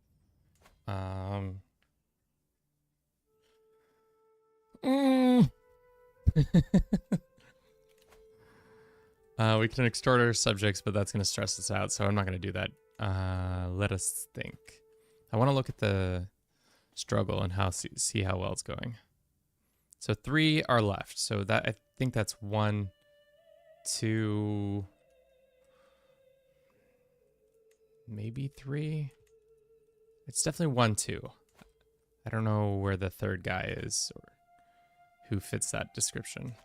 We can extort our subjects, but that's going to stress us out, so I'm not going to do that. Let us think. I want to look at the struggle and see how well it's going. So 3 are left. So that I think that's 1, 2, maybe 3. It's definitely 1, 2. I don't know where the third guy is or who fits that description.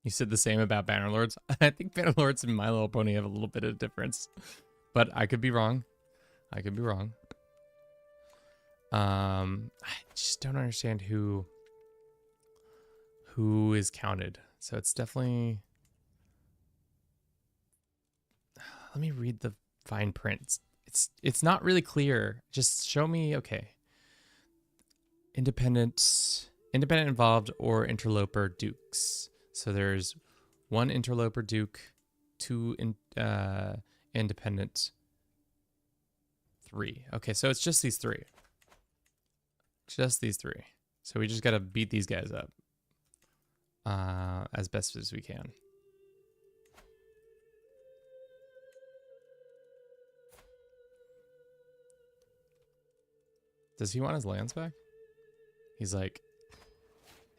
You said the same about Bannerlords. I think Bannerlords and My Little Pony have a little bit of difference, but I could be wrong. I could be wrong. I just don't understand who is counted. So it's definitely, let me read the fine print. It's not really clear. Just show me, okay. Independent involved or interloper dukes. So there's one interloper duke, two independent, three. Okay, so it's just these three. Just these three. So we just gotta beat these guys up as best as we can. Does he want his lands back? He's like,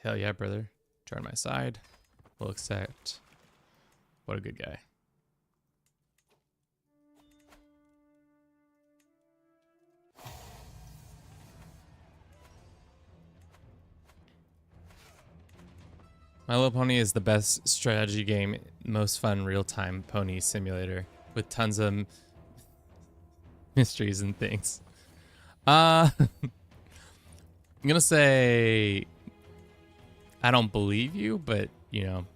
hell yeah, brother. Join my side. We'll accept. What a good guy. My Little Pony is the best strategy game, most fun real-time pony simulator with tons of mysteries and things. I'm gonna say I don't believe you, but you know,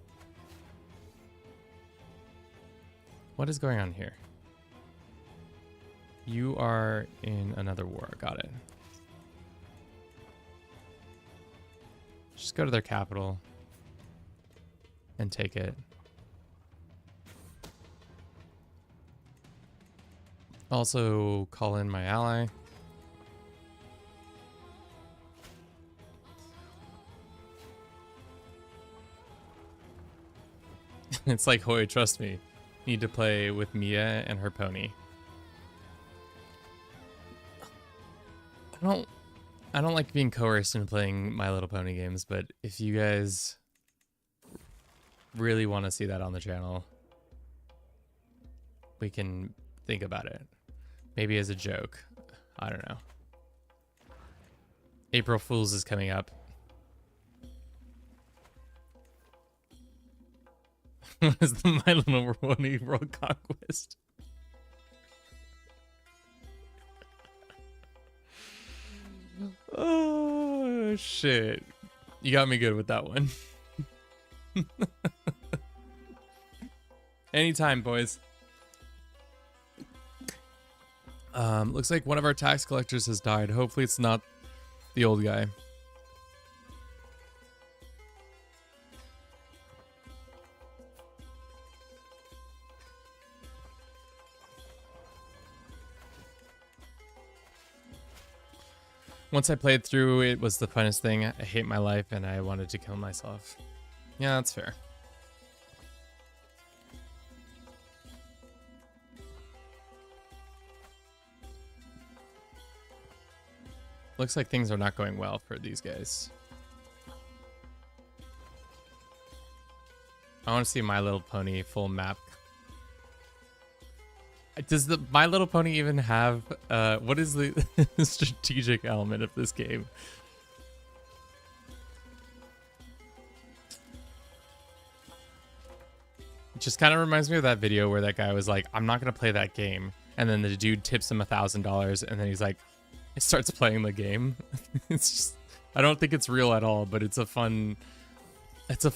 what is going on here? You are in another war. Got it. Just go to their capital and take it. Also call in my ally. It's like, Hoy, trust me. Need to play with Mia and her pony. I don't like being coerced into playing My Little Pony games, but if you guys really want to see that on the channel, we can think about it. Maybe as a joke. I don't know. April Fools is coming up. What is the My Little Pony World Conquest? Oh, shit. You got me good with that one. Anytime, boys. Looks like one of our tax collectors has died. Hopefully it's not the old guy. Once I played through, it was the funnest thing. I hate my life and I wanted to kill myself. Yeah, that's fair. Looks like things are not going well for these guys. I want to see My Little Pony full map. Does the My Little Pony even have what is the strategic element of this game? It just kind of reminds me of that video where that guy was like, I'm not gonna play that game, and then the dude tips him $1,000 and then he's like, it starts playing the game. It's just, I don't think it's real at all, but it's a fun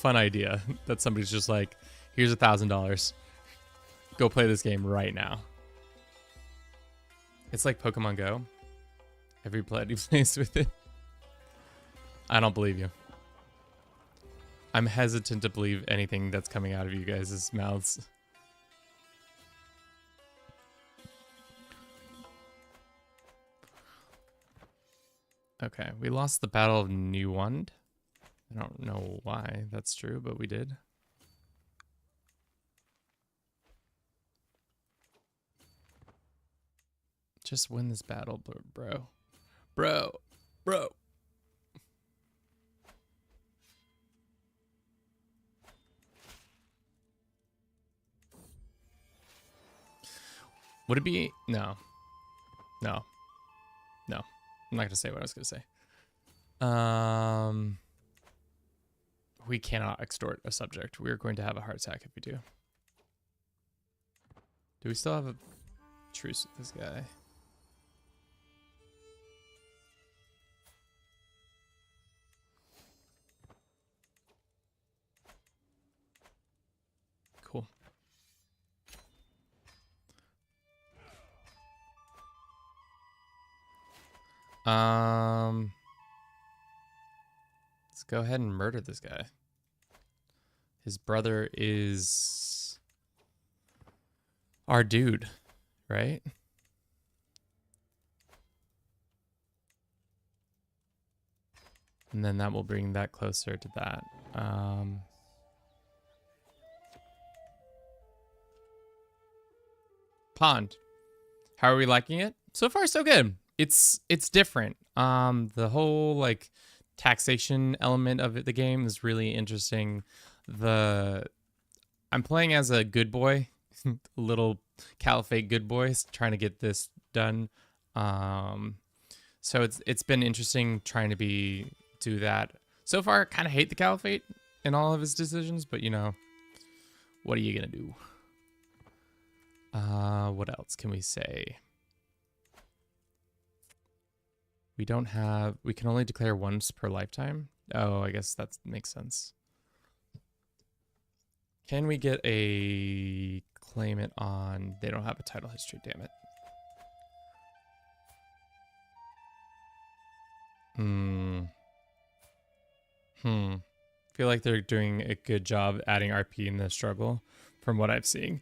idea that somebody's just like, here's $1,000. Go play this game right now. It's like Pokemon Go. Everybody plays with it. I don't believe you. I'm hesitant to believe anything that's coming out of you guys' mouths. Okay, we lost the Battle of Newund. I don't know why that's true, but we did. Just win this battle, bro. Bro. Would it be? No. I'm not gonna say what I was gonna say. We cannot extort a subject. We are going to have a heart attack if we do. Do we still have a truce with this guy? Let's go ahead and murder this guy. His brother is our dude, right? And then that will bring that closer to that. Pond. How are we liking it? So far, so good. It's different. The whole like taxation element of the game is really interesting. I'm playing as a good boy, little caliphate good boys trying to get this done. So it's been interesting trying to do that. So far, I kind of hate the caliphate in all of his decisions, but you know, what are you gonna do? What else can we say? We can only declare once per lifetime. Oh, I guess that makes sense. Can we get a claimant on? They don't have a title history, damn it. Feel like they're doing a good job adding RP in the struggle from what I've seen.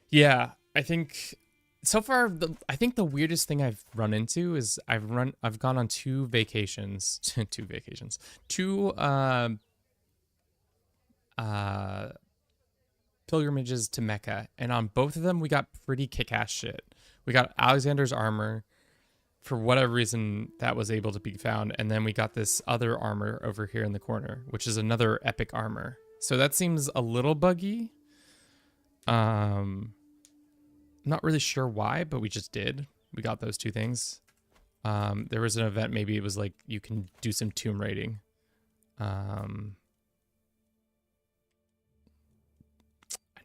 Yeah, I think so far I think the weirdest thing I've run into is I've gone on two pilgrimages to Mecca, and on both of them we got pretty kick-ass shit. We got Alexander's armor. For whatever reason, that was able to be found. And then we got this other armor over here in the corner, which is another epic armor. So that seems a little buggy. Not really sure why, but we just did. We got those two things. There was an event, maybe it was like you can do some tomb raiding. I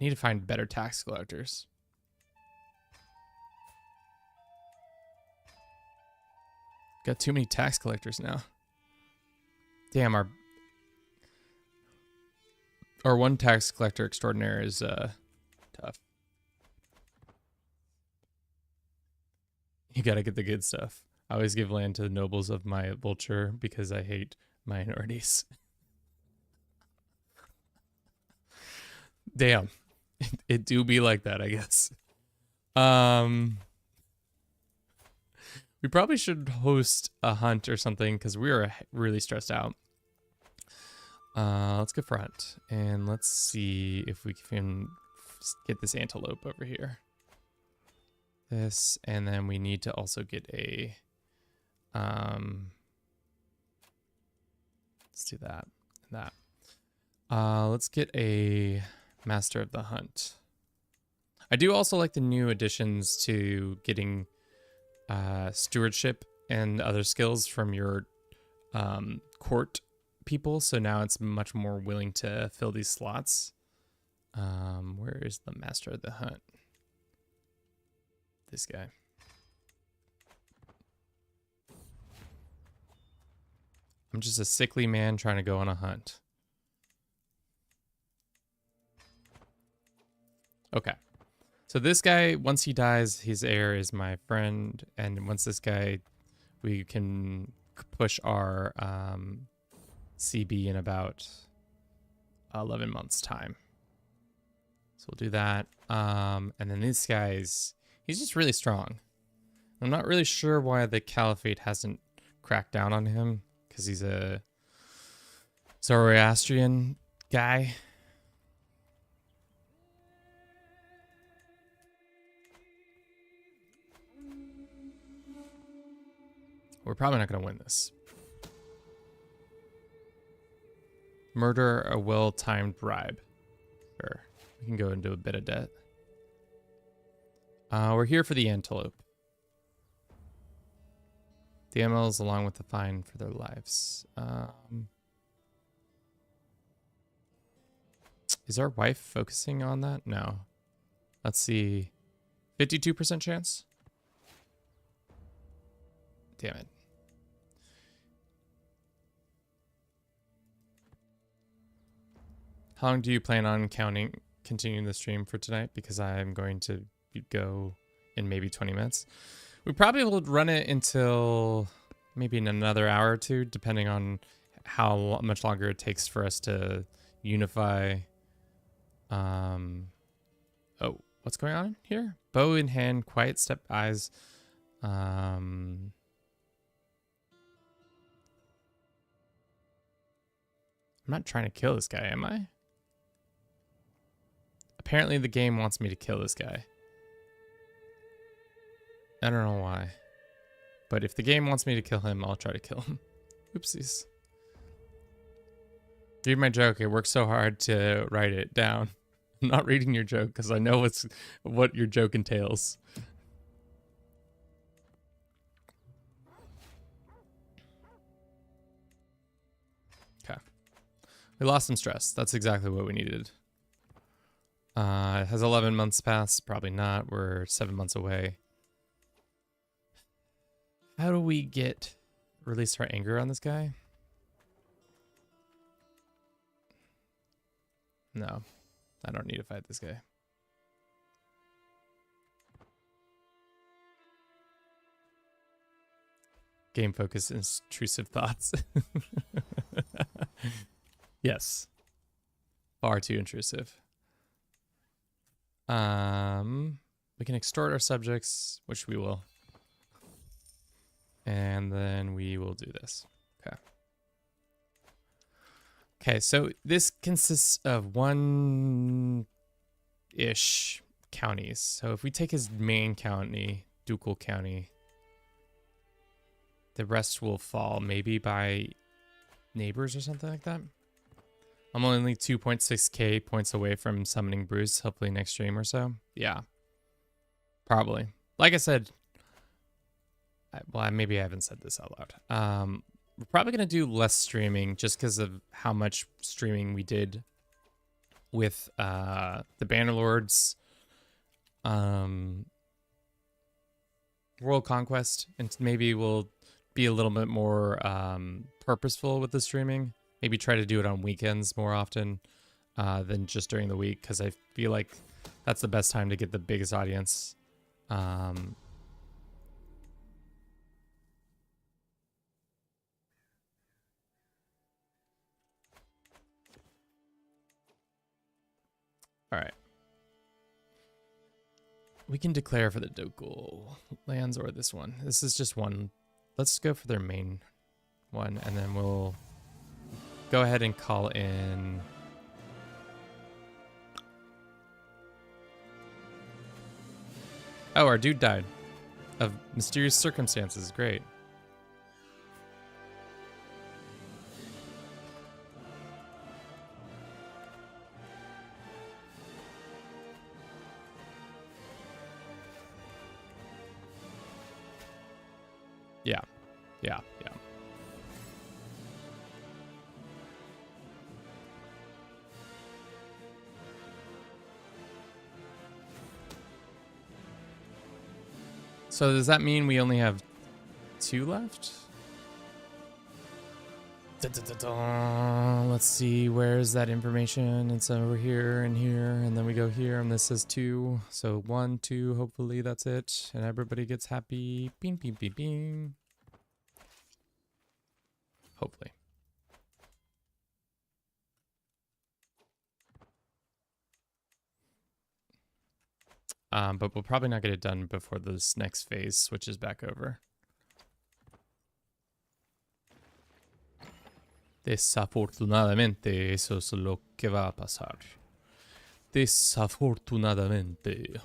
need to find better tax collectors. Got too many tax collectors now. Damn, our one tax collector extraordinaire is tough. You gotta get the good stuff. I always give land to the nobles of my vulture because I hate minorities. Damn. It do be like that, I guess. We probably should host a hunt or something because we are really stressed out. Let's go for a hunt. And let's see if we can get this antelope over here. This, and then we need to also get a... let's do that and that. Let's get a Master of the Hunt. I do also like the new additions to getting... stewardship and other skills from your court people, so now it's much more willing to fill these slots. Where is the Master of the Hunt? This guy. I'm just a sickly man trying to go on a hunt. Okay. So this guy, once he dies, his heir is my friend. And once this guy, we can push our CB in about 11 months' time. So we'll do that. And then this guy's, he's just really strong. I'm not really sure why the Caliphate hasn't cracked down on him, because he's a Zoroastrian guy. We're probably not going to win this. Murder a well-timed bribe. Sure. We can go into a bit of debt. We're here for the antelope. The MLs along with the fine for their lives. Is our wife focusing on that? No. Let's see. 52% chance? Damn it. How long do you plan on continuing the stream for tonight? Because I'm going to go in maybe 20 minutes. We probably will run it until maybe in another hour or two, depending on how much longer it takes for us to unify. Oh, what's going on here? Bow in hand, quiet step, eyes. I'm not trying to kill this guy, am I? Apparently the game wants me to kill this guy. I don't know why. But if the game wants me to kill him, I'll try to kill him. Oopsies. Read my joke. I worked so hard to write it down. I'm not reading your joke because I know what your joke entails. Okay. We lost some stress. That's exactly what we needed. Has 11 months passed? Probably not. We're 7 months away. How do we release our anger on this guy? No, I don't need to fight this guy. Game focus, intrusive thoughts. Yes. Far too intrusive. We can extort our subjects, which we will. And then we will do this. Okay. Okay, so this consists of one-ish counties. So if we take his main county, ducal county, the rest will fall maybe by neighbors or something like that. I'm only 2.6k points away from summoning Bruce, hopefully next stream or so. Yeah, probably. Like I said, well, maybe I haven't said this out loud. We're probably going to do less streaming just because of how much streaming we did with the Bannerlords World Conquest. And maybe we'll be a little bit more purposeful with the streaming. Maybe try to do it on weekends more often than just during the week, because I feel like that's the best time to get the biggest audience. All right. We can declare for the ducal lands or this one. This is just one. Let's go for their main one, and then we'll go ahead and call in. Oh, our dude died of mysterious circumstances. Great. Yeah. Yeah. Yeah. So does that mean we only have 2 left? Let's see, where's that information? It's over here and here, and then we go here, and this says 2. So 1, 2, hopefully that's it. And everybody gets happy. Bing, bing, bing, bing. Hopefully. But we'll probably not get it done before this next phase switches back over. Desafortunadamente, eso es lo que va a pasar. Desafortunadamente.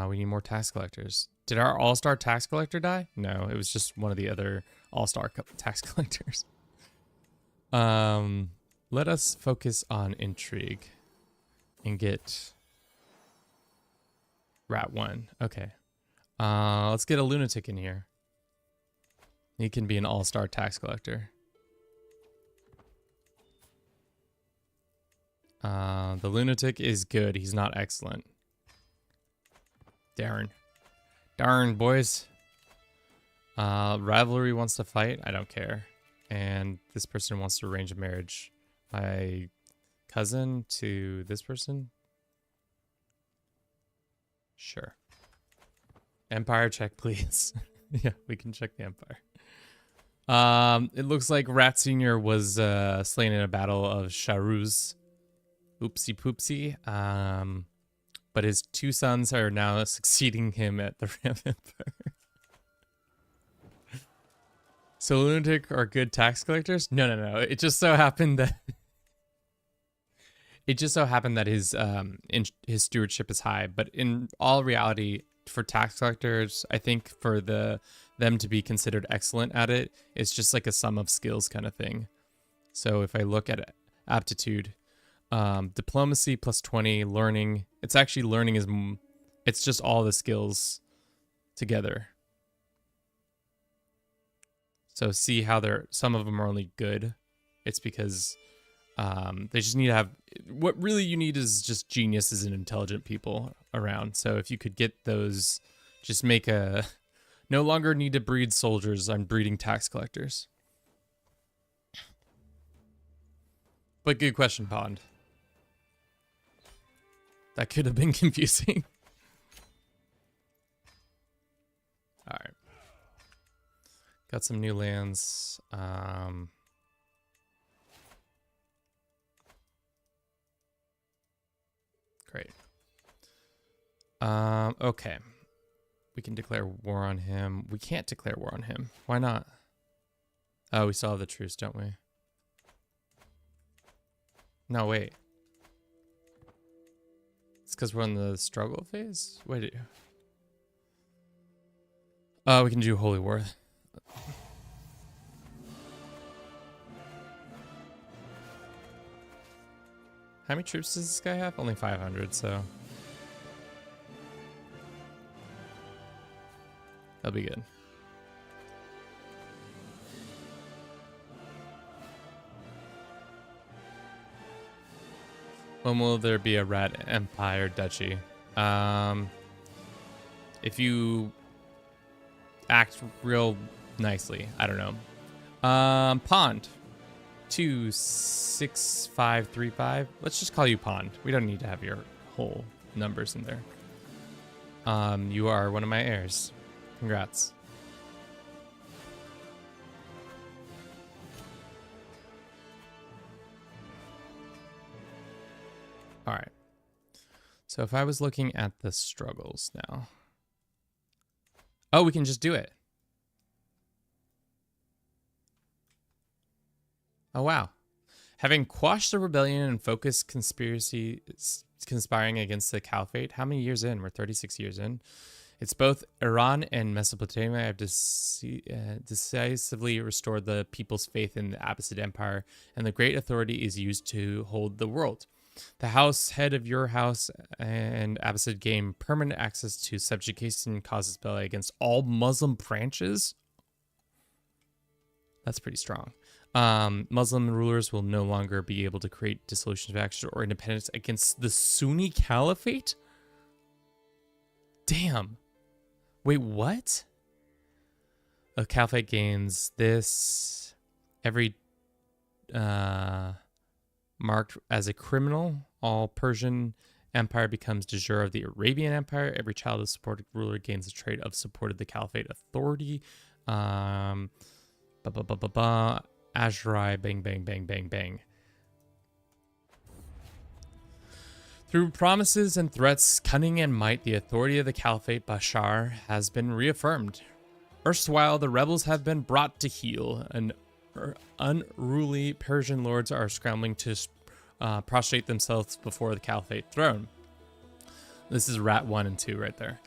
We need more tax collectors. Did our all-star tax collector die? No, it was just one of the other all-star tax collectors. Let us focus on intrigue and get Rat 1. Okay. Let's get a lunatic in here. He can be an all-star tax collector. The lunatic is good. He's not excellent. Darn. Darn, boys. Rivalry wants to fight. I don't care. And this person wants to arrange a marriage. My cousin to this person? Sure. Empire check, please. Yeah, we can check the Empire. It looks like Rat Senior was slain in a battle of Charuz. Oopsie poopsie. But his two sons are now succeeding him at the Ram Empire. So lunatic are good tax collectors? No. It just so happened that his stewardship is high, but in all reality, for tax collectors, I think for them to be considered excellent at it, it's just like a sum of skills kind of thing. So if I look at aptitude, diplomacy plus 20, learning, it's actually it's just all the skills together. So see how some of them are only good. It's because they just need to have, what really you need is just geniuses and intelligent people around. So if you could get those, just no longer need to breed soldiers, I'm breeding tax collectors. But good question, Pond. That could have been confusing. All right. Got some new lands. Great. Okay. We can declare war on him. We can't declare war on him. Why not? Oh, we still have the truce, don't we? No, wait. It's because we're in the struggle phase? Wait. We can do Holy War. How many troops does this guy have? Only 500, so that'll be good. When will there be a Rat Empire Duchy? If you act real nicely. I don't know. Pond. 26535. Let's just call you Pond. We don't need to have your whole numbers in there. You are one of my heirs. Congrats. All right. So if I was looking at the struggles now. Oh, we can just do it. Oh, wow. Having quashed the rebellion and focused conspiring against the caliphate. How many years in? We're 36 years in. It's both Iran and Mesopotamia have decisively restored the people's faith in the Abbasid Empire, and the great authority is used to hold the world. The head of your house and Abbasid gain permanent access to subjugation casus belli against all Muslim branches. That's pretty strong. Muslim rulers will no longer be able to create dissolution of action or independence against the Sunni Caliphate? Damn. Wait, what? A caliphate gains this every marked as a criminal. All Persian Empire becomes de jure of the Arabian Empire. Every child of supported ruler gains the trait of supported the caliphate authority. Azrai, bang, bang, bang, bang, bang. Through promises and threats, cunning and might, the authority of the Caliphate Bashar has been reaffirmed. Erstwhile, the rebels have been brought to heel, and unruly Persian lords are scrambling to prostrate themselves before the Caliphate throne. This is Rat 1 and 2 right there.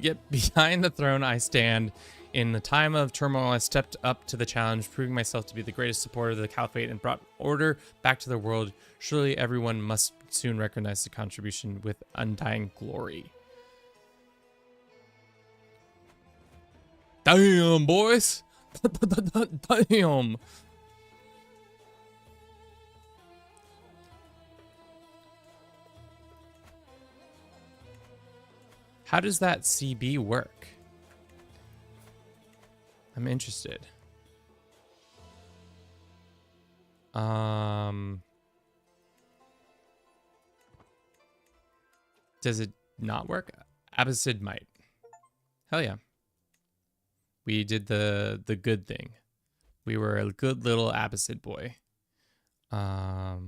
Yet behind the throne I stand. In the time of turmoil, I stepped up to the challenge, proving myself to be the greatest supporter of the Caliphate and brought order back to the world. Surely everyone must soon recognize the contribution with undying glory. Damn, boys. Damn. How does that CB work? I'm interested. Does it not work? Abbasid might. Hell yeah. We did the good thing. We were a good little Abbasid boy. That's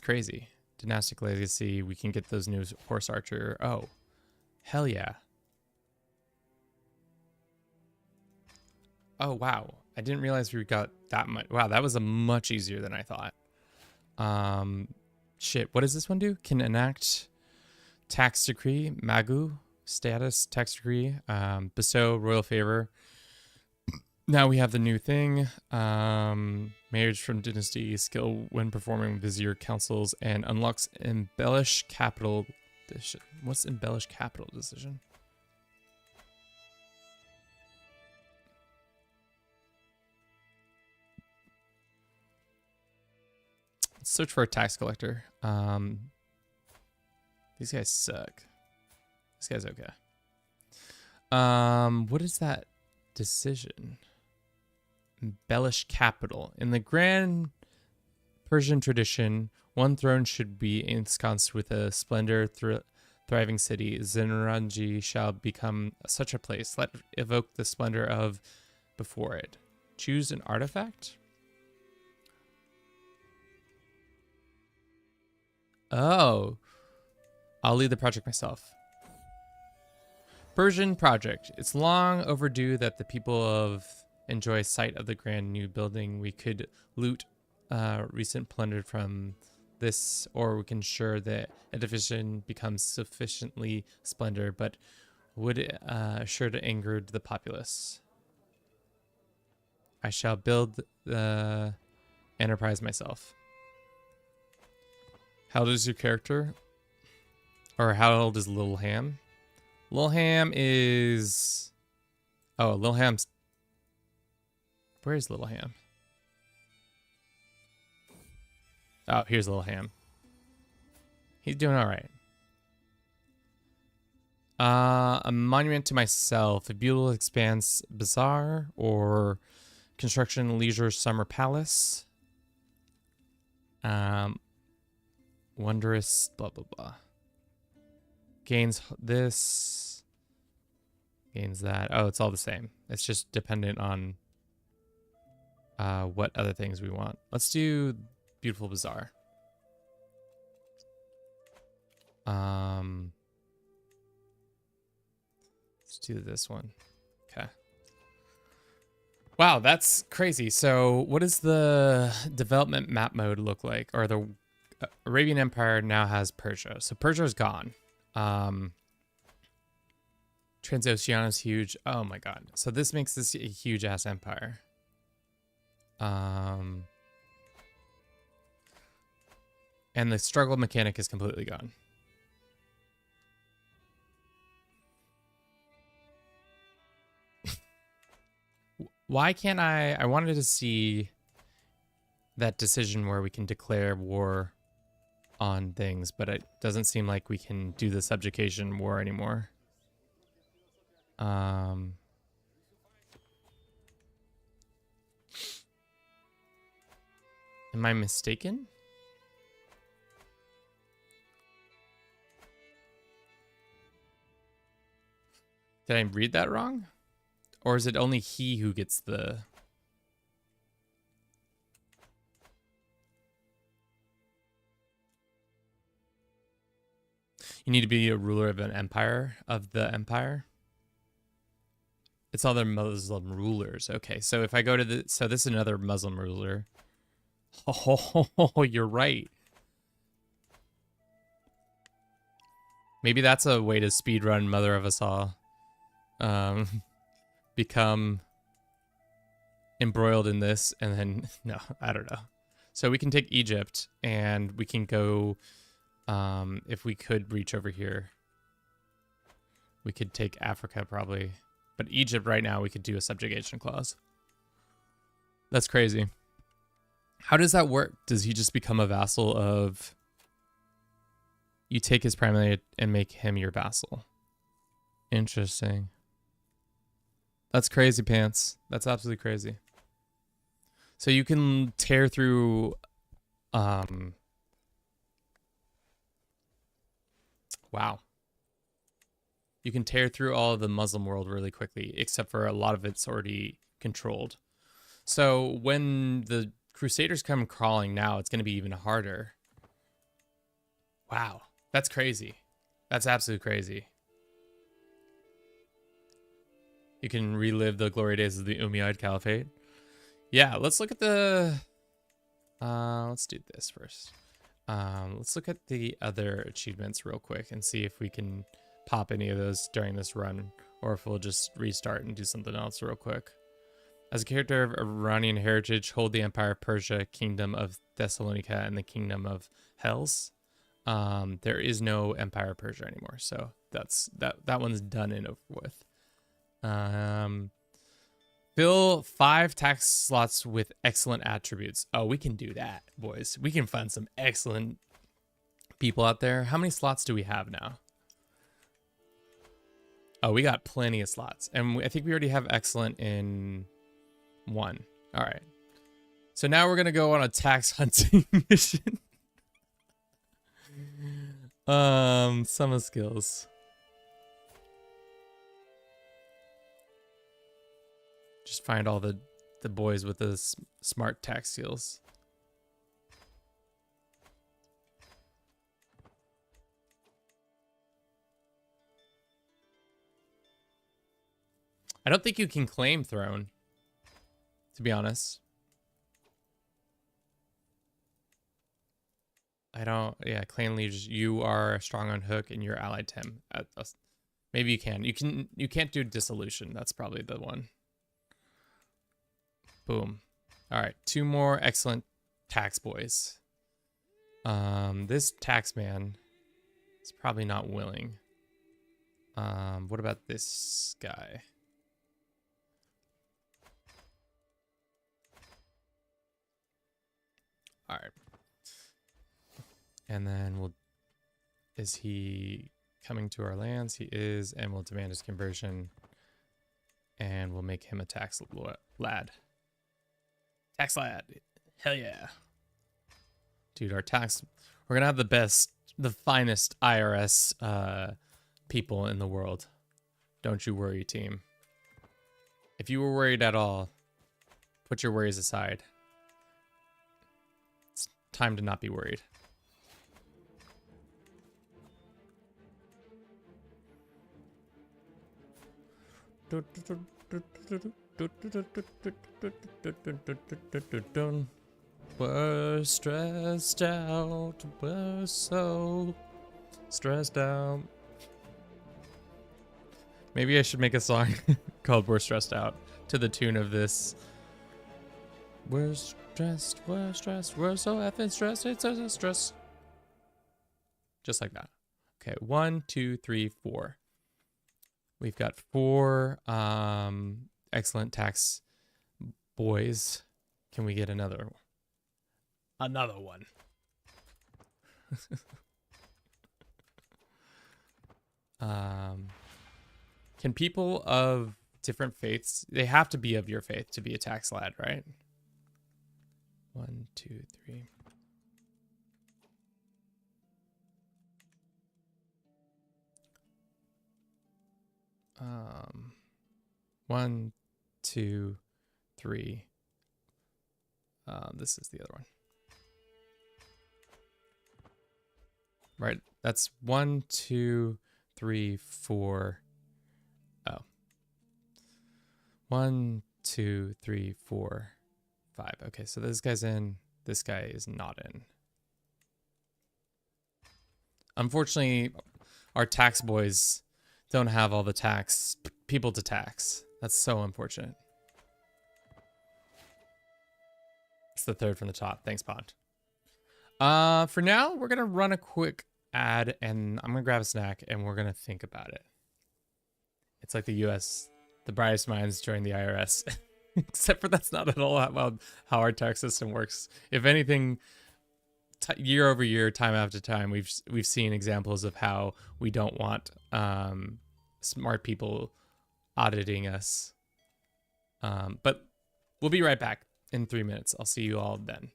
crazy. Dynastic Legacy, we can get those new horse archer. Oh, hell yeah. Oh, wow. I didn't realize we got that much. Wow, that was a much easier than I thought. Shit, what does this one do? Can enact tax decree, Magu, status, tax decree, bestow royal favor. Now we have the new thing. Marriage from dynasty, skill when performing vizier councils, and unlocks embellish capital. What's embellish capital decision? Let's search for a tax collector. These guys suck. This guy's okay. What is that decision? Embellish capital. In the grand Persian tradition, one throne should be ensconced with a splendor, thriving city. Zinranji shall become such a place. Let evoke the splendor of before it. Choose an artifact. Oh, I'll lead the project myself. Persian project. It's long overdue that the people of enjoy sight of the grand new building. We could loot recent plunder from this, or we can ensure that edification becomes sufficiently splendor, but would sure to anger the populace. I shall build the enterprise myself. How old is your character? Or how old is Lil Ham? Lil Ham is... Oh, Lil Ham's... Where is Lil Ham? Oh, here's Lil Ham. He's doing all right. A monument to myself. A beautiful expanse bazaar or construction leisure summer palace. Wondrous blah blah blah. Gains this. Gains that. Oh, it's all the same. It's just dependent on what other things we want. Let's do beautiful bazaar. Let's do this one. Okay. Wow, that's crazy. So what does the development map mode look like? Or the Arabian Empire now has Persia. So Persia's gone. Transoceania is huge. Oh my god. So this makes this a huge ass empire. And the struggle mechanic is completely gone. Why can't I wanted to see that decision where we can declare war on things, but it doesn't seem like we can do the subjugation war anymore. Am I mistaken? Did I read that wrong? Or is it only he who gets the... You need to be a ruler of an empire, of the empire? It's other Muslim rulers. Okay, so if I go to the... So this is another Muslim ruler. Oh, you're right. Maybe that's a way to speedrun Mother of Us All. Become embroiled in this, and then... No, I don't know. So we can take Egypt, and we can go... if we could reach over here, we could take Africa probably. But Egypt right now, we could do a subjugation clause. That's crazy. How does that work? Does he just become a vassal of... You take his primary and make him your vassal. Interesting. That's crazy pants. That's absolutely crazy. So you can tear through... Wow. You can tear through all of the Muslim world really quickly, except for a lot of it's already controlled. So when the Crusaders come crawling now, it's going to be even harder. Wow, that's crazy. That's absolutely crazy. You can relive the glory days of the Umayyad Caliphate. Yeah, let's look at the... let's do this first. Let's look at the other achievements real quick and see if we can pop any of those during this run, or if we'll just restart and do something else real quick. As a character of Iranian heritage, hold the Empire of Persia, Kingdom of Thessalonica, and the Kingdom of Hellas. There is no Empire of Persia anymore, so that one's done and over with. Fill 5 tax slots with excellent attributes. Oh, we can do that, boys. We can find some excellent people out there. How many slots do we have now? Oh, we got plenty of slots. And I think we already have excellent in 1. All right. So now we're going to go on a tax hunting mission. Some skills. Just find all the boys with the smart tax skills. I don't think you can claim throne, to be honest. Yeah, claim liege. You are strong on hook and you're allied to him. Maybe you can. You can't do dissolution. That's probably the one. Boom. All right, 2 more excellent tax boys. This tax man is probably not willing. What about this guy? All right. And then is he coming to our lands? He is, and we'll demand his conversion. And we'll make him a tax lad. Tax lad. Hell yeah. Dude, we're gonna have the finest IRS people in the world. Don't you worry, team. If you were worried at all, put your worries aside. It's time to not be worried. We're stressed out. We're so stressed out. Maybe I should make a song called We're Stressed Out to the tune of this. We're stressed, we're so effing stressed, it's so stress. Just like that. Okay, 1, 2, 3, 4. We've got 4 excellent tax boys. Can we get another one? Can people of different faiths, they have to be of your faith to be a tax lad, right? 1, 2, 3. One, 2, 3. This is the other one. Right, that's 1, 2, 3, 4. Oh. 1, 2, 3, 4, 5. Okay, so this guy's in. This guy is not in. Unfortunately, our tax boys don't have all the people to tax. That's so unfortunate. It's the 3rd from the top. Thanks, Pond. For now, we're going to run a quick ad, and I'm going to grab a snack, and we're going to think about it. It's like the U.S., the brightest minds join the IRS. Except for that's not at all how our tax system works. If anything, year over year, time after time, we've seen examples of how we don't want smart people auditing us. But we'll be right back in 3 minutes. I'll see you all then.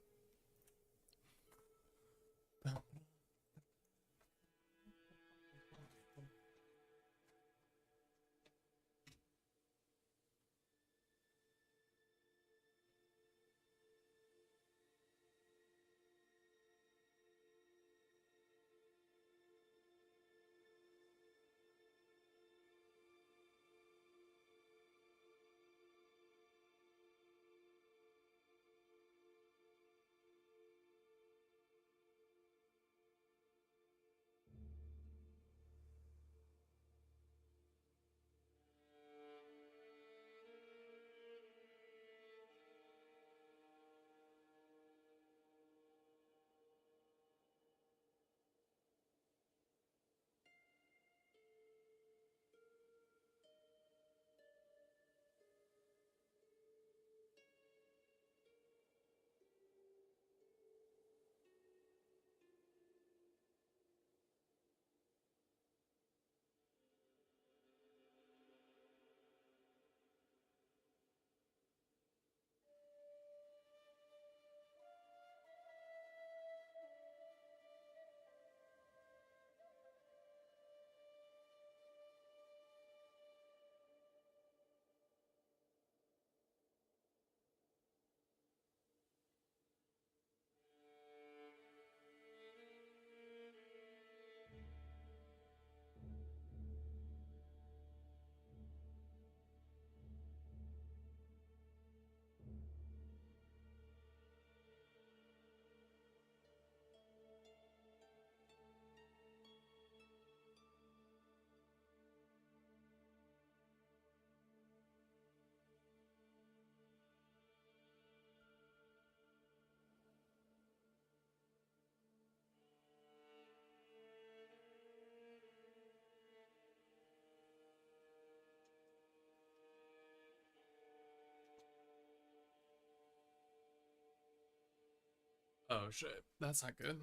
Oh shit, that's not good.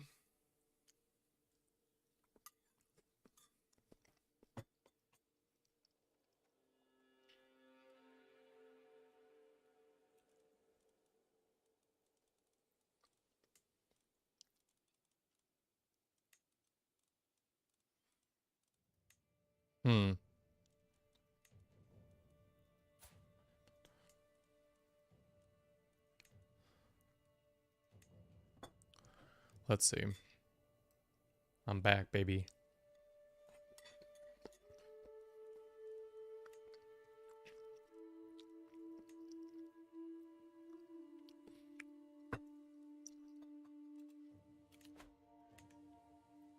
Hmm. Let's see. I'm back, baby.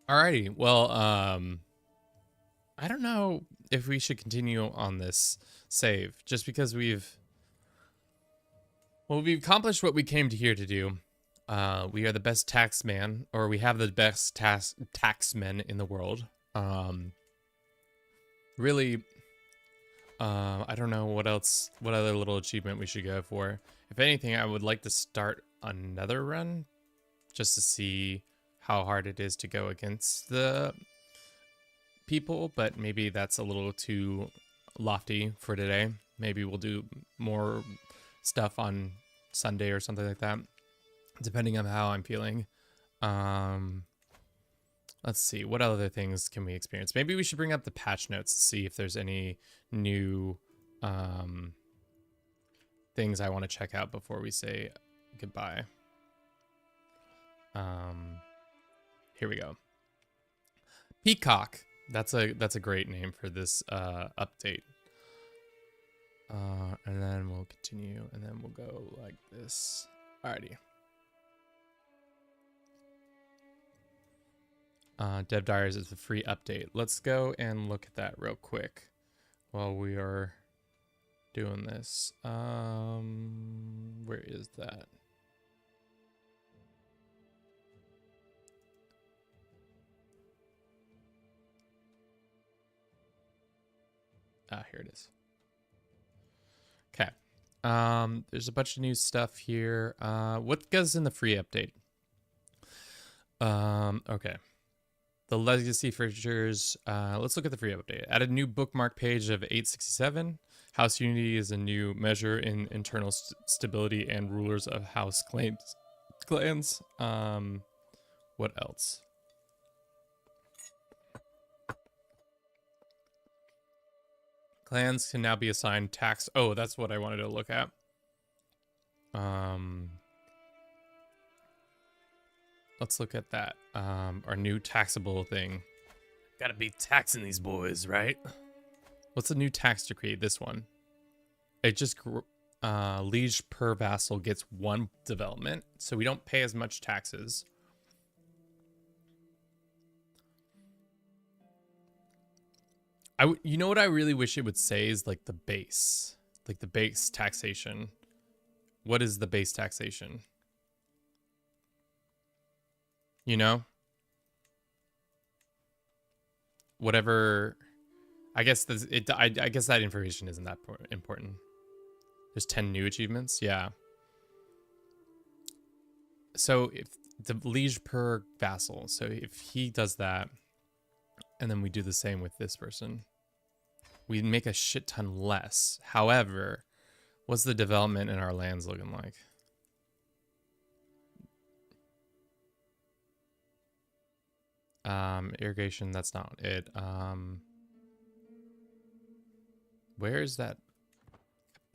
Alrighty. Well, I don't know if we should continue on this save, just because we've accomplished what we came to here to do. We are the best taxman, or we have the best taxmen in the world. Really, I don't know what other little achievement we should go for. If anything, I would like to start another run, just to see how hard it is to go against the people, but maybe that's a little too lofty for today. Maybe we'll do more stuff on Sunday or something like that, depending on how I'm feeling. Let's see, what other things can we experience? Maybe we should bring up the patch notes to see if there's any new things I want to check out before we say goodbye. Here we go. Peacock. That's a great name for this update. And then we'll continue, and then we'll go like this. Alrighty. Dev Diaries is a free update. Let's go and look at that real quick while we are doing this. Where is that? Ah, here it is. Okay. There's a bunch of new stuff here. What goes in the free update? Okay. The legacy features, let's look at the free update. Add a new bookmark page of 867. House unity is a new measure in internal stability and rulers of house clans. What else? Clans can now be assigned tax. Oh, that's what I wanted to look at. Let's look at that. Our new taxable thing. Gotta be taxing these boys, right? What's the new tax to create this one? It just liege per vassal gets 1 development, so we don't pay as much taxes. You know what I really wish it would say is like the base taxation. What is the base taxation? You know? Whatever. I guess I guess that information isn't that important. There's 10 new achievements. Yeah. So if the liege per vassal. So if he does that, and then we do the same with this person, we make a shit ton less. However, what's the development in our lands looking like? Irrigation, that's not it. Where is that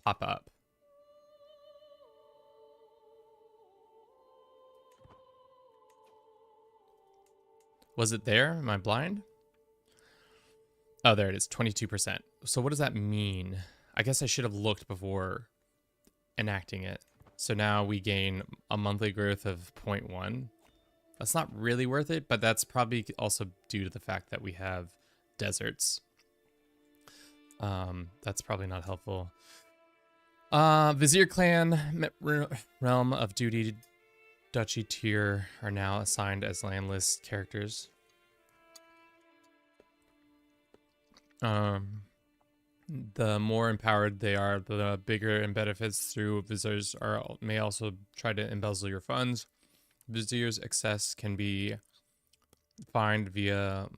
pop up? Was it there? Am I blind? Oh, there it is, 22%. So what does that mean? I guess I should have looked before enacting it. So now we gain a monthly growth of 0.1. That's not really worth it, but that's probably also due to the fact that we have deserts. That's probably not helpful. Vizier clan, realm of duty, duchy tier are now assigned as land list characters. The more empowered they are, the bigger and benefits through visitors may also try to embezzle your funds. Vizier's access can be found via...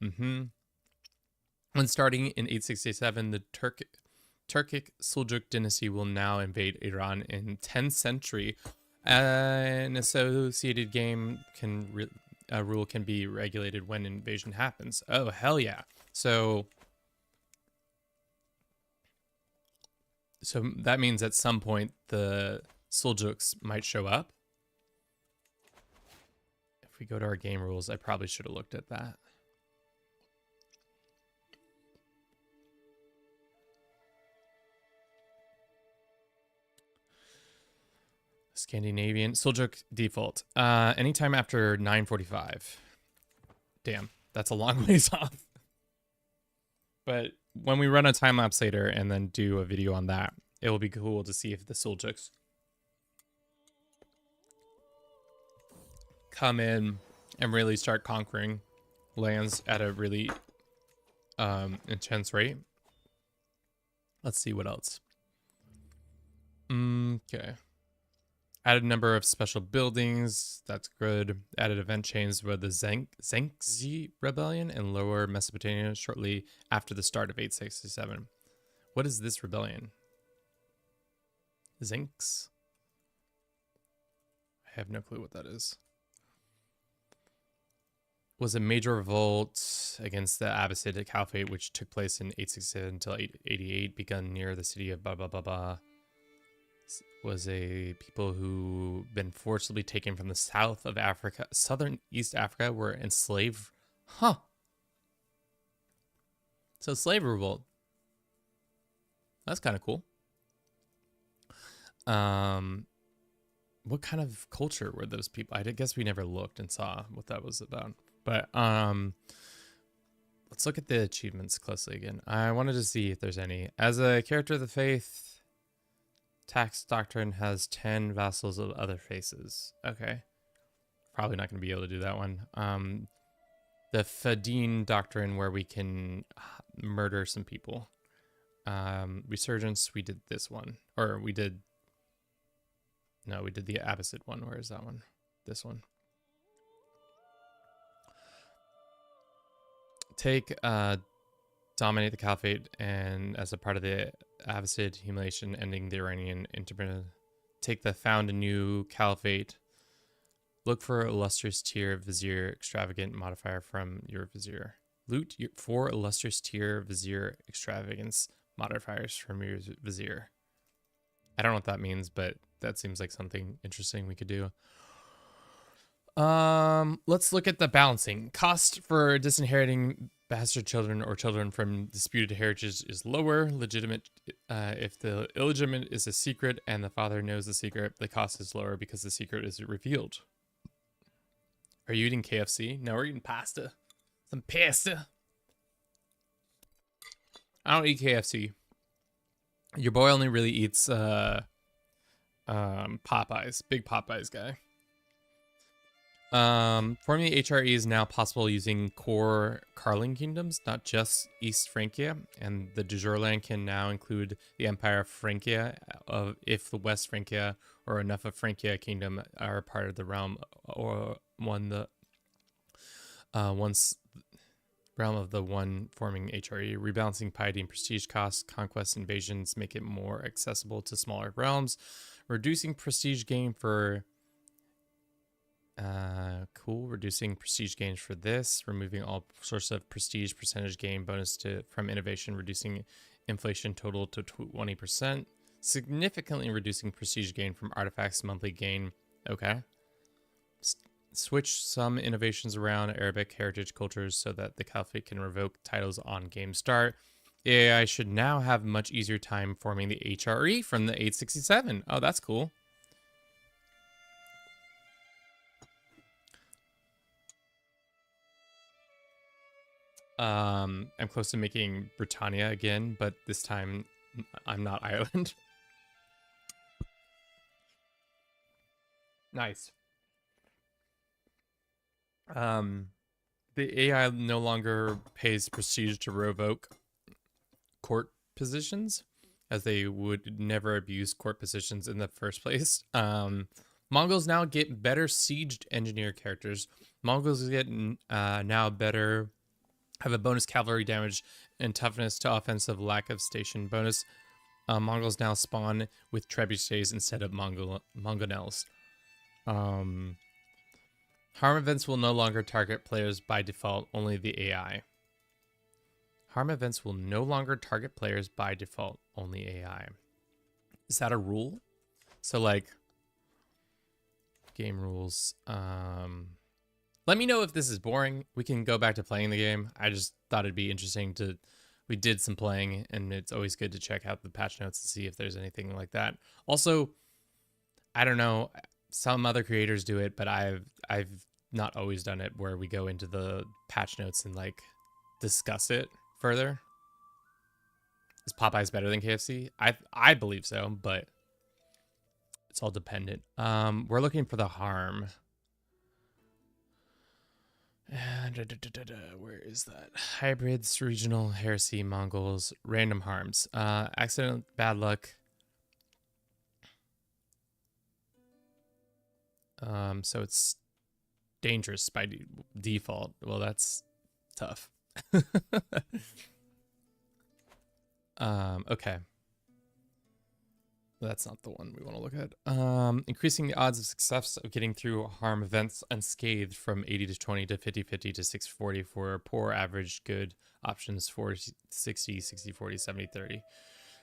When starting in 867, the Turkic Seljuk dynasty will now invade Iran in 10th century. An associated game rule can be regulated when invasion happens. Oh, hell yeah. So that means at some point the Seljuks might show up. If we go to our game rules, I probably should have looked at that. Scandinavian Seljuk default. Anytime after 9:45. Damn, that's a long ways off. But when we run a time lapse later and then do a video on that, it will be cool to see if the Seljuks come in and really start conquering lands at a really intense rate. Let's see what else. Okay. Added number of special buildings. That's good. Added event chains with the Zengzi rebellion in Lower Mesopotamia shortly after the start of 867. What is this rebellion? Zinks? I have no clue what that is. Was a major revolt against the Abbasid Caliphate, which took place in 867 until 888, begun near the city of blah blah blah blah. Was a people who been forcibly taken from the south of Africa, southern East Africa, were enslaved. Huh. So slave revolt. That's kind of cool. What kind of culture were those people? I guess we never looked and saw what that was about. But let's look at the achievements closely again. I wanted to see if there's any. As a character of the faith, tax doctrine has 10 vassals of other faces. Okay. Probably not going to be able to do that one. The Fadine doctrine, where we can murder some people. Resurgence, we did this one. Or we did... No, we did the Abbasid one. Where is that one? This one. Take, dominate the Caliphate, and as a part of the Abbasid humiliation, ending the Iranian independence. Take the found a new Caliphate. Look for illustrious tier vizier extravagant modifier from your vizier. Loot 4 illustrious tier vizier extravagance modifiers from your vizier. I don't know what that means, but that seems like something interesting we could do. Let's look at the balancing. Cost for disinheriting bastard children or children from disputed heritage is lower. Legitimate, if the illegitimate is a secret and the father knows the secret, the cost is lower because the secret is revealed. Are you eating KFC? No, we're eating pasta. Some pasta. I don't eat KFC. Your boy only really eats Popeyes. Big Popeyes guy. Forming the HRE is now possible using core Carling kingdoms, not just East Francia, and the de jure land can now include the Empire of Francia, if the West Francia or enough of Francia kingdom are part of the realm, or once realm of the one forming HRE. Rebalancing piety and prestige costs, conquest invasions make it more accessible to smaller realms, reducing prestige gain for reducing prestige gains for this, removing all sorts of prestige percentage gain bonus from innovation, reducing inflation total to 20%, significantly reducing prestige gain from artifacts monthly gain. Okay. Switch some innovations around Arabic heritage cultures so that the Caliphate can revoke titles on game start. AI should now have much easier time forming the HRE from the 867. Oh, that's cool. I'm close to making Britannia again, but this time I'm not Ireland. Nice. The AI no longer pays prestige to revoke court positions, as they would never abuse court positions in the first place. Mongols now get better siege engineer characters. Mongols get now better, have a bonus cavalry damage and toughness to offensive, lack of station bonus. Mongols now spawn with trebuchets instead of Mongonels. Harm events will no longer target players by default, only the AI. Harm events will no longer target players by default, only AI. Is that a rule? So like game rules. Let me know if this is boring. We can go back to playing the game. I just thought it'd be interesting to, we did some playing and it's always good to check out the patch notes and see if there's anything like that. Also, I don't know, some other creators do it, but I've not always done it where we go into the patch notes and like discuss it further. Is Popeyes better than KFC? I believe so, but it's all dependent. We're looking for the harm. Where is that? Hybrids, regional, heresy, Mongols, random harms. Accident, bad luck. So it's dangerous by default. Well, that's tough. Okay. That's not the one we want to look at. Increasing the odds of success of getting through harm events unscathed from 80 to 20 to 50-50 to 60-40 for poor, average, good options 40-60, 60-40, 70-30.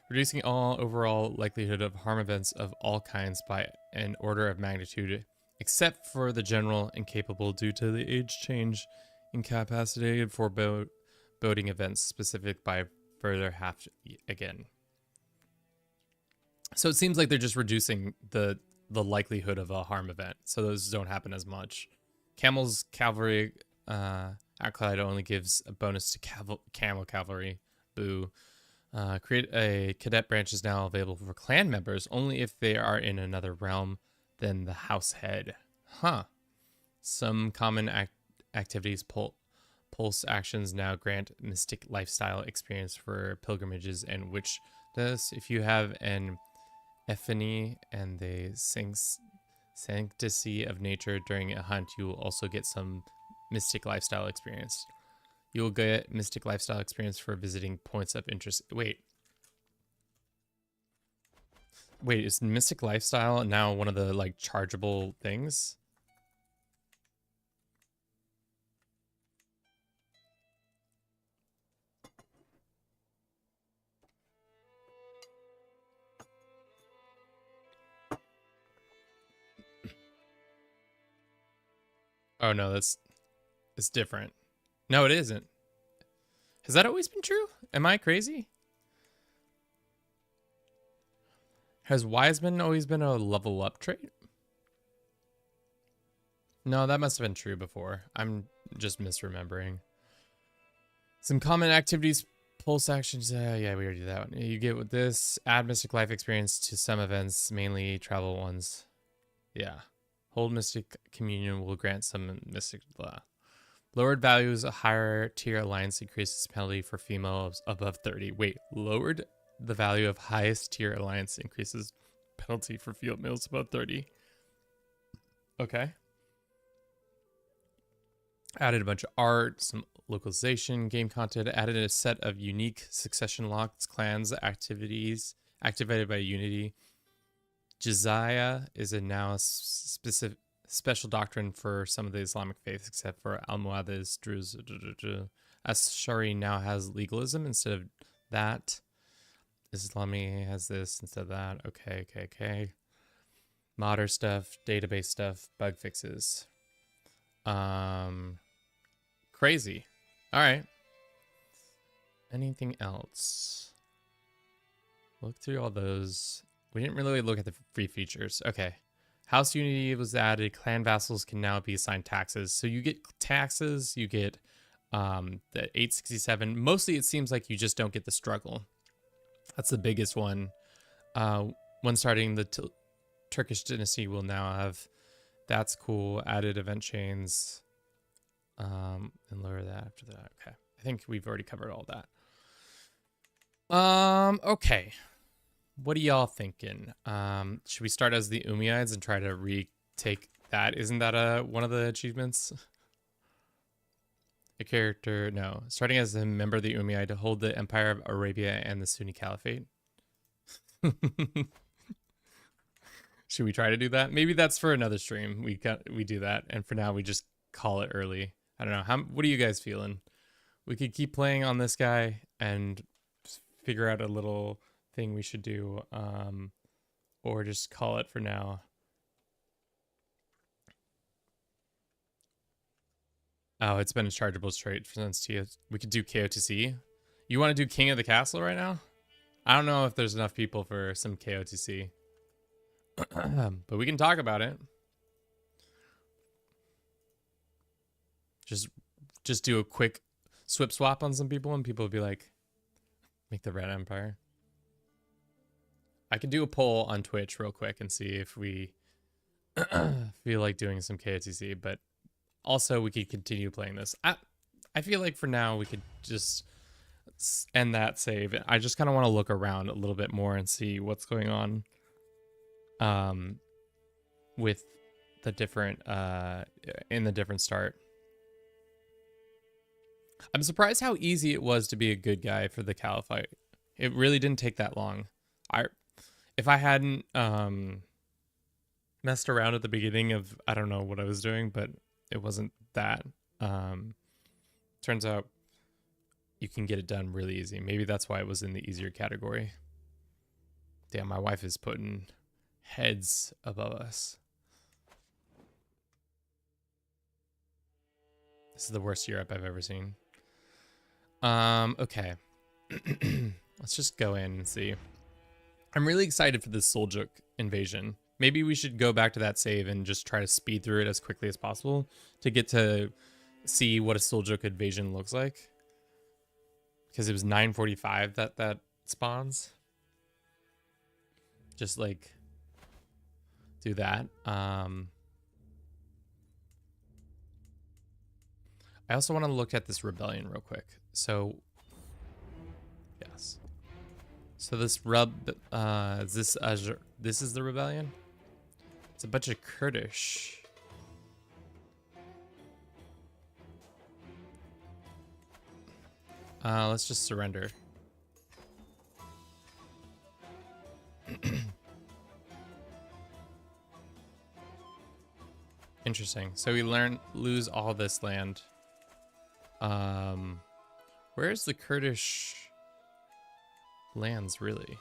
Reducing all overall likelihood of harm events of all kinds by an order of magnitude, except for the general incapable due to the age change incapacitated for boating events specific by further half again. So it seems like they're just reducing the likelihood of a harm event, so those don't happen as much. Camel's cavalry acolyte only gives a bonus to camel cavalry. Boo. Create a cadet branch is now available for clan members only if they are in another realm than the house head. Huh. Some common activities pulse actions now grant mystic lifestyle experience for pilgrimages and witch does. If you have an Ephany and the sanctity of nature during a hunt, you will also get some mystic lifestyle experience. You will get mystic lifestyle experience for visiting points of interest. Wait, is mystic lifestyle now one of the like chargeable things? Oh no, it's different. No, it isn't. Has that always been true? Am I crazy? Has Wiseman always been a level up trait? No, that must have been true before. I'm just misremembering. Some common activities, pulse actions. Yeah, we already did that one. You get with this, add mystic life experience to some events, mainly travel ones. Yeah. Hold Mystic Communion will grant some Mystic... Lowered values, a higher tier alliance increases penalty for females above 30. Wait, lowered the value of highest tier alliance increases penalty for females above 30. Okay. Added a bunch of art, some localization, game content. Added a set of unique succession locks, clans, activities activated by Unity. Jizya is a now special doctrine for some of the Islamic faiths, except for Almohades, Druze. Ashari now has legalism instead of that. Islami has this instead of that. Okay. Modder stuff, database stuff, bug fixes. Crazy. All right. Anything else? Look through all those. We didn't really look at the free features. Okay. House Unity was added. Clan vassals can now be assigned taxes. So you get taxes, you get the 867. Mostly it seems like you just don't get the struggle. That's the biggest one. When starting the Turkish dynasty will now have, that's cool. Added event chains. And lower that after that. Okay. I think we've already covered all that. Okay. What are y'all thinking? Should we start as the Umayyads and try to take that. Isn't that one of the achievements? A character, no. Starting as a member of the Umayyad to hold the Empire of Arabia and the Sunni Caliphate. Should we try to do that? Maybe that's for another stream. We do that, and for now we just call it early. I don't know. What are you guys feeling? We could keep playing on this guy and figure out a little thing we should do, or just call it for now. Oh, it's been a chargeable trait since TS. We could do KOTC. You want to do King of the Castle right now? I don't know if there's enough people for some KOTC. But we can talk about it. Just do a quick swip swap on some people and people will be like, make the Red Empire. I could do a poll on Twitch real quick and see if we feel like doing some KOTC, but also we could continue playing this. I feel like for now we could just end that save. I just kind of want to look around a little bit more and see what's going on with the different in the different start. I'm surprised how easy it was to be a good guy for the Caliphate. It really didn't take that long. If I hadn't messed around at the beginning of, I don't know what I was doing, but it wasn't that. Turns out you can get it done really easy. Maybe that's why it was in the easier category. Damn, my wife is putting heads above us. This is the worst Europe I've ever seen. Okay. Let's just go in and see. I'm really excited for this Seljuk invasion. Maybe we should go back to that save and just try to speed through it as quickly as possible to get to see what a Seljuk invasion looks like. Because it was 9:45 that spawns. Just like do that. I also want to look at this rebellion real quick. So yes. So this this is the rebellion? It's a bunch of Kurdish. Let's just surrender. Interesting. So we lose all this land. Where's the Kurdish lands really?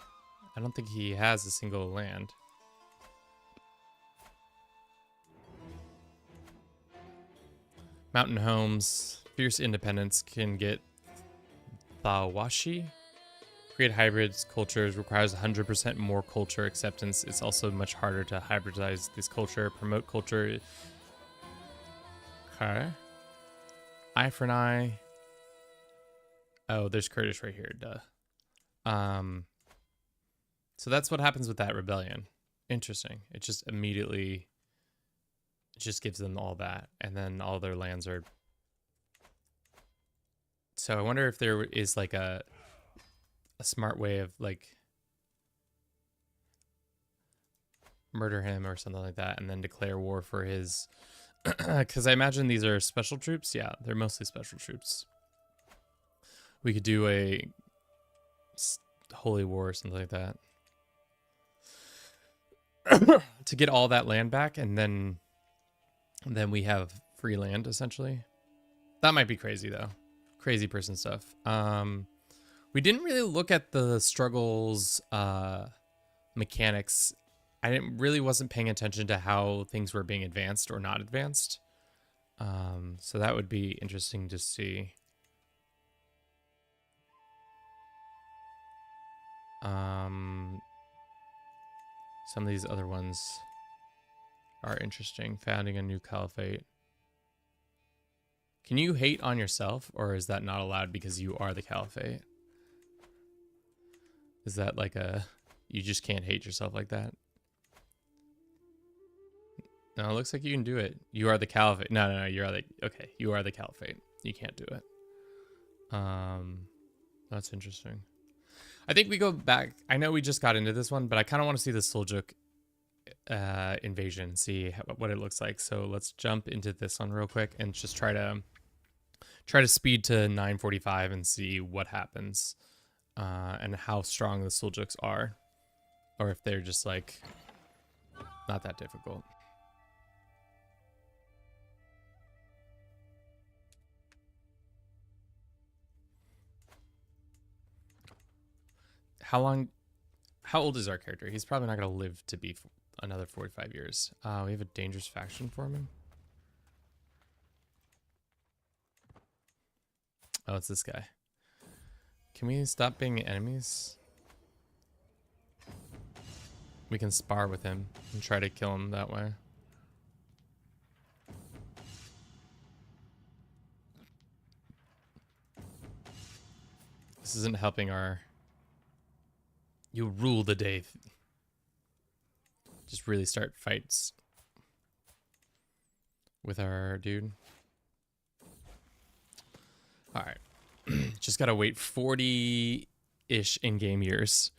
I don't think he has a single land. Mountain homes, fierce independence can get Thawashi. Create hybrids, cultures, requires 100% more culture acceptance. It's also much harder to hybridize this culture, promote culture. Okay. Eye for an eye. Oh, there's Kurdish right here, duh. So that's what happens with that rebellion. Interesting. It just immediately, it just gives them all that, and then all their lands are. So I wonder if there is like a smart way of like murder him or something like that, and then declare war for his. Because I imagine these are special troops. Yeah, they're mostly special troops. We could do a holy war or something like that. To get all that land back, and then we have free land, essentially. That might be crazy, though. Crazy person stuff. We didn't really look at the struggles mechanics. I really wasn't paying attention to how things were being advanced or not advanced. So that would be interesting to see. Some of these other ones are interesting. Founding a new caliphate. Can you hate on yourself, or is that not allowed because you are the caliphate? Is that like you just can't hate yourself like that? No, it looks like you can do it. You are the caliphate. No, okay, you are the caliphate. You can't do it. That's interesting. I think we go back. I know we just got into this one, but I kind of want to see the Seljuk invasion, see what it looks like. So let's jump into this one real quick and just try to speed to 945 and see what happens, and how strong the Seljuks are, or if they're just like not that difficult. How old is our character? He's probably not going to live to be another 45 years. We have a dangerous faction forming. Oh, it's this guy. Can we stop being enemies? We can spar with him and try to kill him that way. This isn't helping our... You rule the day. Just really start fights with our dude. Alright. Just gotta wait 40-ish in-game years.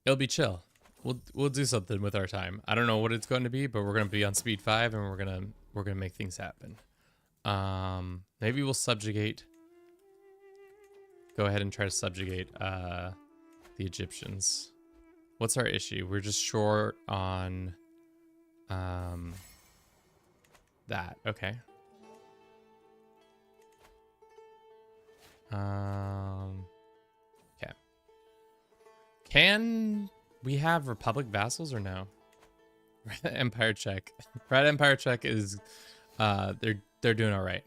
It'll be chill. We'll do something with our time. I don't know what it's going to be, but we're gonna be on speed 5 and we're gonna make things happen. Maybe we'll subjugate. Go ahead and try to subjugate the Egyptians. What's our issue? We're just short on that. Okay. Okay. Can we have Republic vassals or no? Empire check. Red Empire check is they're doing all right.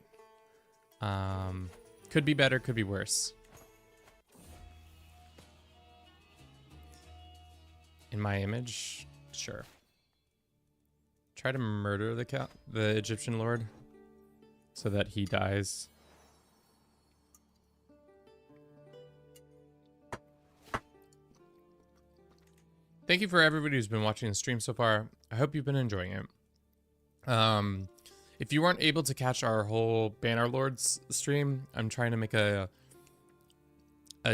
Could be better, could be worse. In my image, sure. Try to murder the Egyptian lord so that he dies. Thank you for everybody who's been watching the stream so far. I hope you've been enjoying it. If you weren't able to catch our whole Banner Lords stream, I'm trying to make a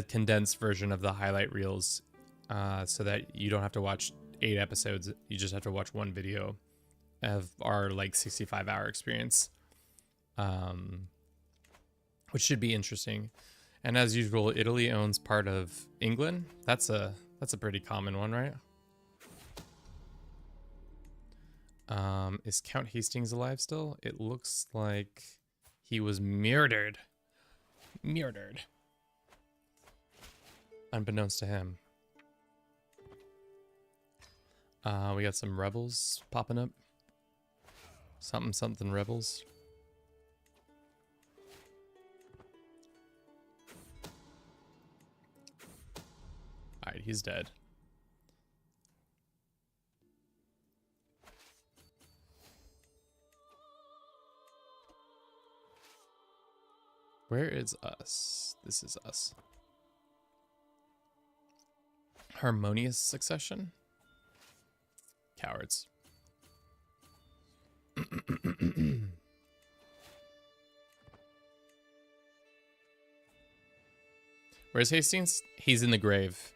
condensed version of the highlight reels, so that you don't have to watch 8 episodes. You just have to watch one video of our like 65-hour experience, which should be interesting. And as usual, Italy owns part of England. That's a pretty common one, right? Is Count Hastings alive still? It looks like he was murdered. Murdered. Unbeknownst to him. We got some rebels popping up. Something rebels. Alright, he's dead. Where is us? This is us. Harmonious succession? Cowards. Where's Hastings? He's in the grave.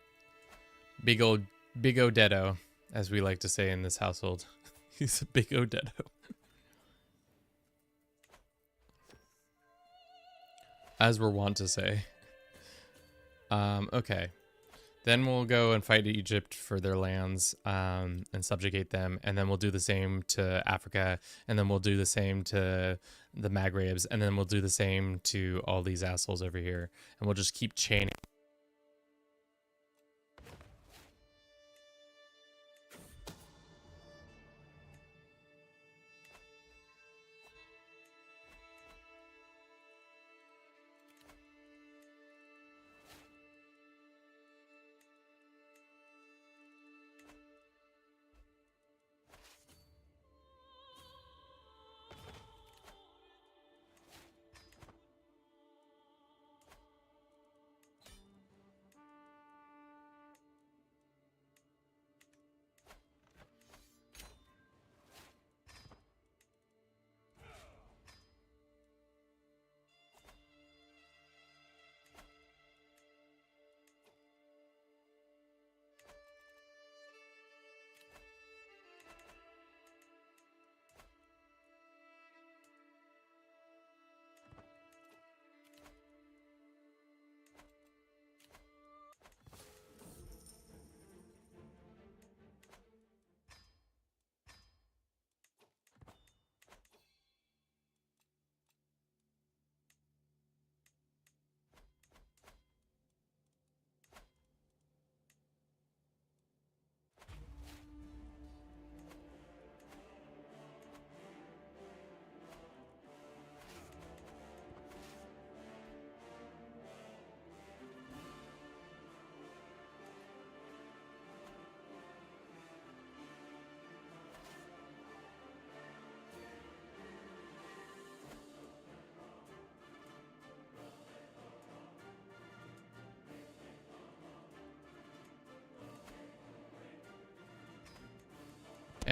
Big Odetto, as we like to say in this household. He's a big Odetto. As we're wont to say. Okay. Then we'll go and fight Egypt for their lands, and subjugate them. And then we'll do the same to Africa. And then we'll do the same to the Maghrebs. And then we'll do the same to all these assholes over here. And we'll just keep chaining.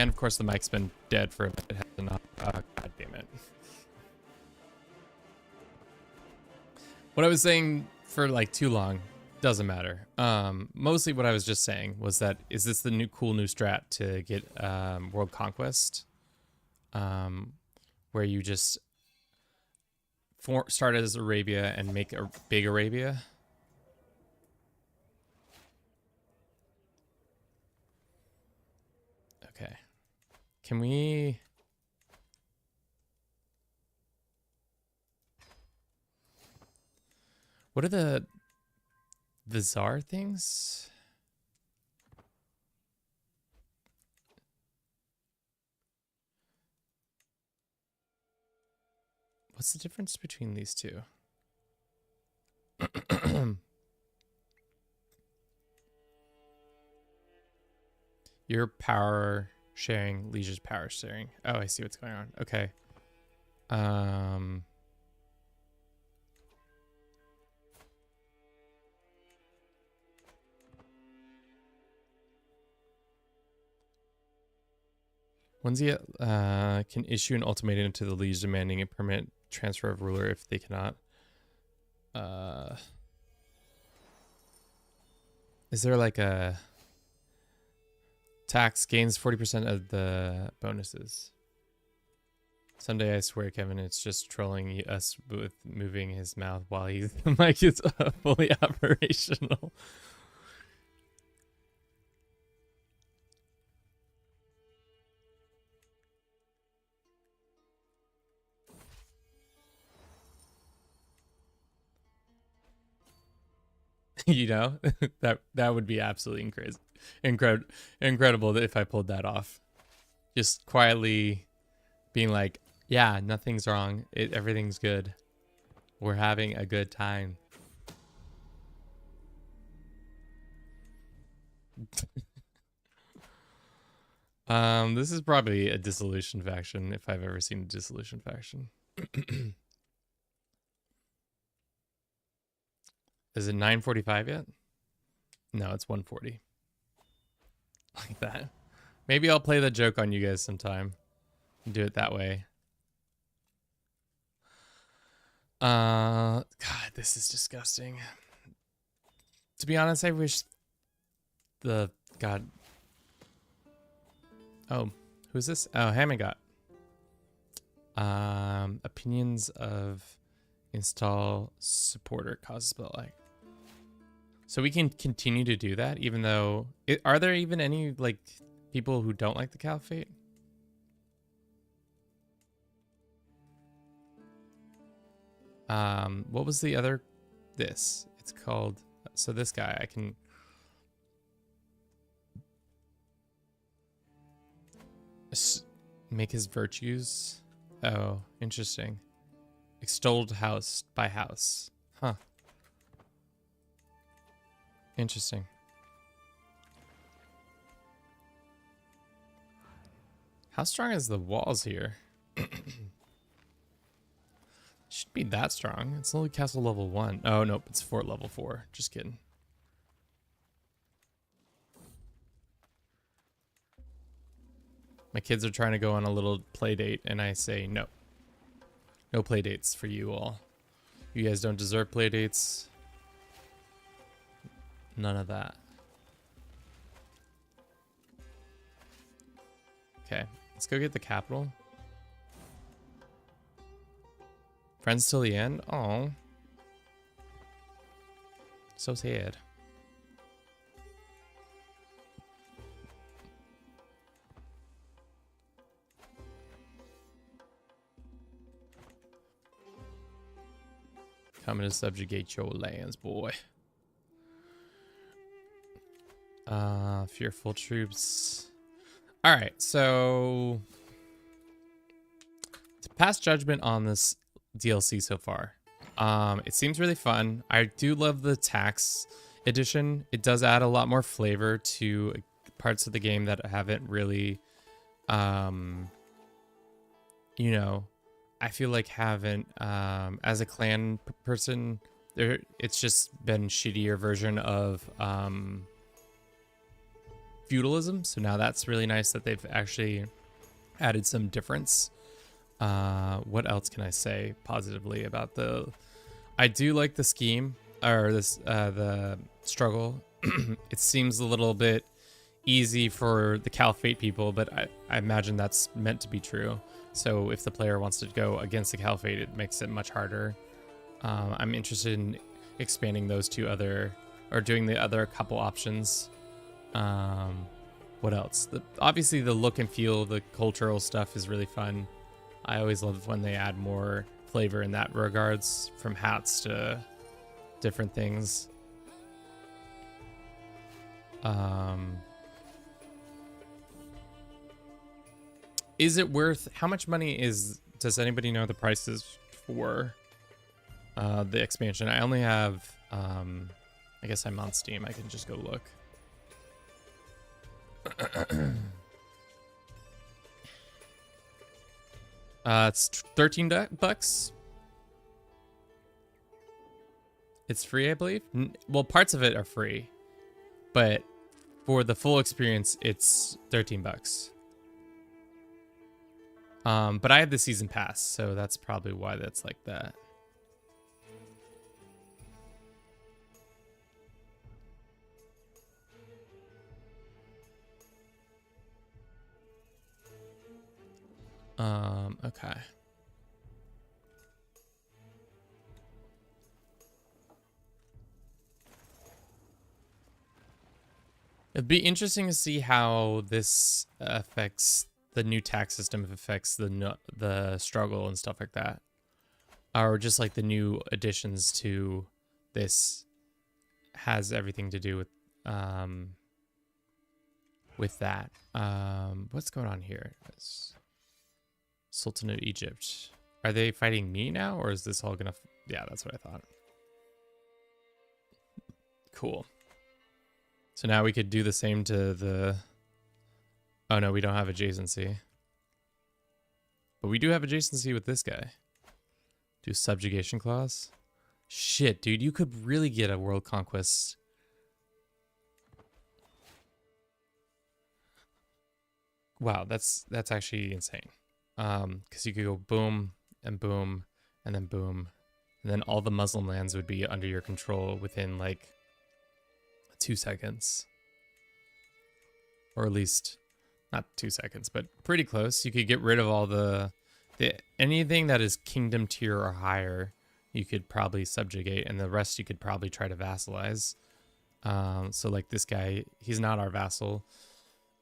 And of course the mic's been dead for a bit. It has not. God damn it. What I was saying for like too long doesn't matter. Mostly what I was just saying was that is this the cool new strat to get world conquest, where you just start as Arabia and make a big Arabia. Okay, can we? What are the Vizier things? What's the difference between these two? Your power sharing, Liege's power sharing. Oh, I see what's going on. Okay. Onesie can issue an ultimatum to the liege demanding a permanent transfer of ruler if they cannot. Is there like a tax gains 40% of the bonuses? Someday I swear, Kevin, it's just trolling us with moving his mouth while he's like it's fully operational. You know, that would be absolutely crazy, incredible if I pulled that off. Just quietly being like, yeah, nothing's wrong. Everything's good. We're having a good time. This is probably a dissolution faction if I've ever seen a dissolution faction. Is it 9:45 yet? No, it's 1:40. Like that. Maybe I'll play the joke on you guys sometime. Do it that way. God, this is disgusting. To be honest, I wish God. Oh, who's this? Oh, Hamagot. Opinions of install supporter causes spell-like. So we can continue to do that, even though are there even any like people who don't like the caliphate? What was the other? This it's called. So this guy I can. Make his virtues. Oh, interesting. Extolled house by house. Huh. Interesting. How strong is the walls here? Should be that strong. It's only castle level 1. Oh, nope. It's fort level 4. Just kidding. My kids are trying to go on a little play date, and I say no. No play dates for you all. You guys don't deserve play dates. None of that. Okay, let's go get the capital. Friends till the end? Oh. So sad. Coming to subjugate your lands, boy. Fearful troops. All right, so to pass judgment on this DLC so far, it seems really fun. I do love the tax edition. It does add a lot more flavor to parts of the game that haven't really, you know, I feel like haven't, as a clan person, it's just been shittier version of feudalism. So now that's really nice that they've actually added some difference. What else can I say positively about I do like the scheme, or the struggle. It seems a little bit easy for the Caliphate people, but I imagine that's meant to be true. So if the player wants to go against the Caliphate, it makes it much harder. I'm interested in expanding those two or doing the other couple options. What else? Obviously the look and feel, the cultural stuff is really fun. I always love when they add more flavor in that regards, from hats to different things. Is it worth, how much money does anybody know the prices for the expansion? I only have, I guess I'm on Steam. I can just go look. It's $13 bucks. It's free, I believe. Well, parts of it are free, but for the full experience, it's 13 bucks. But I have the season pass, so that's probably why that's like that. Okay. It'd be interesting to see how this affects the new tax system, if it affects the struggle and stuff like that, or just like the new additions to this has everything to do with that. What's going on here? Sultan of Egypt. Are they fighting me now, or is this all gonna? Yeah, that's what I thought. Cool. So now we could do the same to the... Oh no, we don't have adjacency. But we do have adjacency with this guy. Do subjugation clause. Shit, dude, you could really get a world conquest. Wow, that's actually insane. Because you could go boom, and boom, and then boom. And then all the Muslim lands would be under your control within like 2 seconds. Or at least, not 2 seconds, but pretty close. You could get rid of all anything that is kingdom tier or higher, you could probably subjugate, and the rest you could probably try to vassalize. So like this guy, he's not our vassal.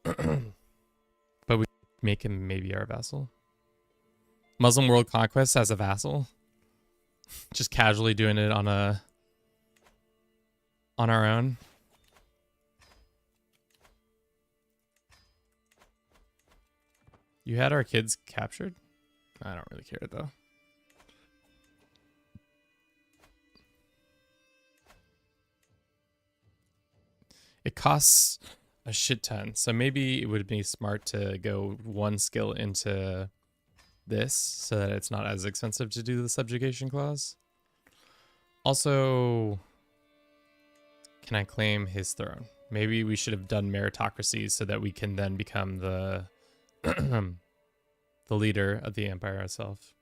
But we make him maybe our vassal. Muslim World Conquest as a vassal. Just casually doing it on our own. You had our kids captured? I don't really care though. It costs a shit ton, so maybe it would be smart to go one skill into this so that it's not as expensive to do the subjugation clause. Also, can I claim his throne? Maybe we should have done meritocracy so that we can then become the the leader of the empire itself.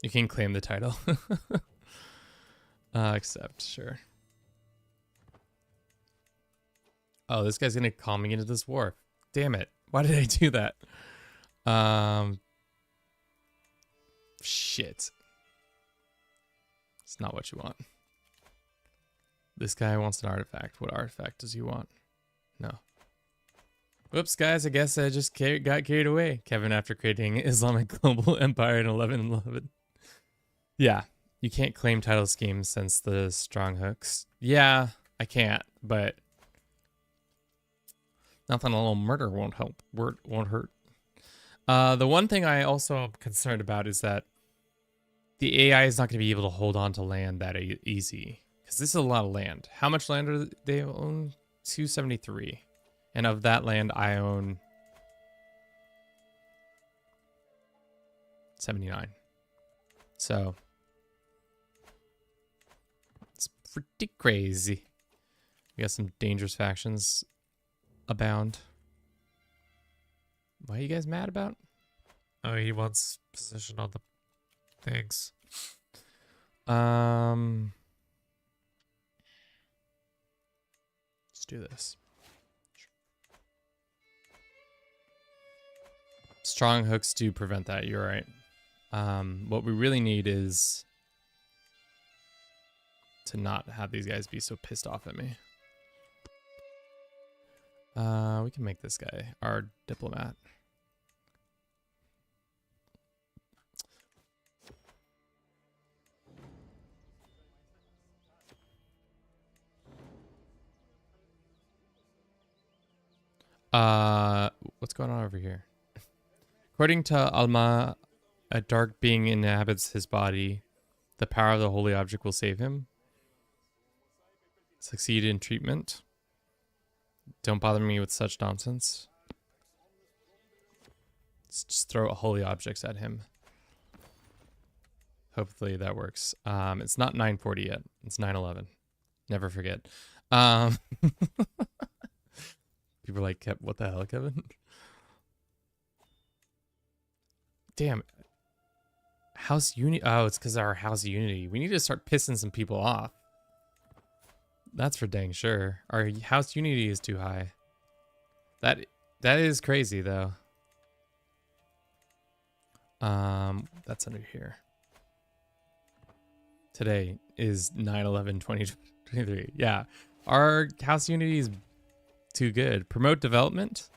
You can claim the title. Accept, sure. Oh, this guy's gonna call me into this war. Damn it. Why did I do that? Shit. It's not what you want. This guy wants an artifact. What artifact does he want? No. Whoops, guys. I guess I just got carried away. Kevin, after creating Islamic global empire in 1111. Yeah. You can't claim title schemes since the strong hooks. Yeah, I can't, but nothing a little murder won't help. Won't hurt. The one thing I also am concerned about is that the AI is not going to be able to hold on to land that easy. Because this is a lot of land. How much land do they own? 273. And of that land, I own 79. So it's pretty crazy. We got some dangerous factions abound. What are you guys mad about? Oh, he wants position on the things. Let's do this. Strong hooks do prevent that. You're right. What we really need is to not have these guys be so pissed off at me. We can make this guy our diplomat. What's going on over here? According to Alma, a dark being inhabits his body. The power of the holy object will save him. Succeed in treatment. Don't bother me with such nonsense. Let's just throw holy objects at him. Hopefully that works. It's not 9:40 yet. It's 9:11. Never forget. People are like, what the hell, Kevin? Damn. House Unity. Oh, it's because our House Unity. We need to start pissing some people off. That's for dang sure. Our House Unity is too high. That is crazy though. That's under here. Today is 9/11/2023. Yeah. Our House Unity is too good. Promote development.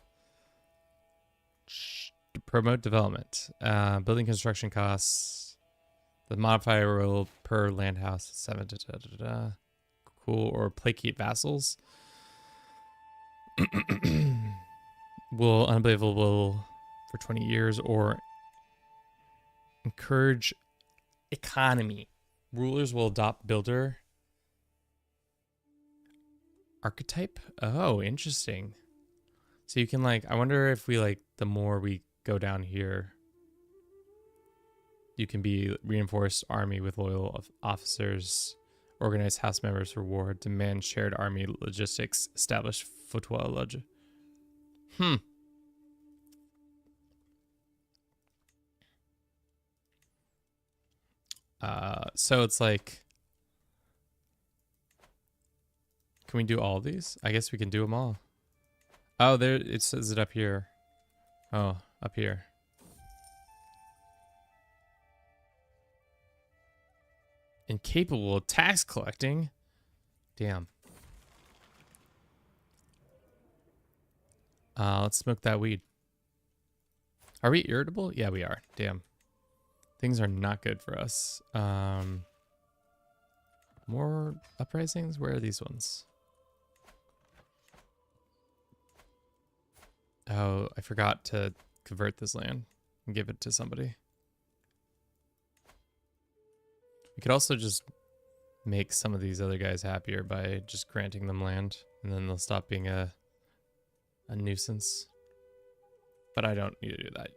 Promote development. Building construction costs. The modifier will per land house 7. Cool. Or placate vassals. Will unbelievable for 20 years or encourage economy. Rulers will adopt builder archetype. Oh, interesting. So you can like, I wonder if we like, the more we go down here, you can be reinforced army with loyal officers, organize house members for war, demand shared army logistics, establish footwall lodge. So it's like, can we do all of these? I guess we can do them all. Oh, there, it says it up here. Oh, up here. Incapable of tax collecting? Damn. Let's smoke that weed. Are we irritable? Yeah, we are. Damn. Things are not good for us. More uprisings? Where are these ones? Oh, I forgot to convert this land and give it to somebody. We could also just make some of these other guys happier by just granting them land, and then they'll stop being a nuisance. But I don't need to do that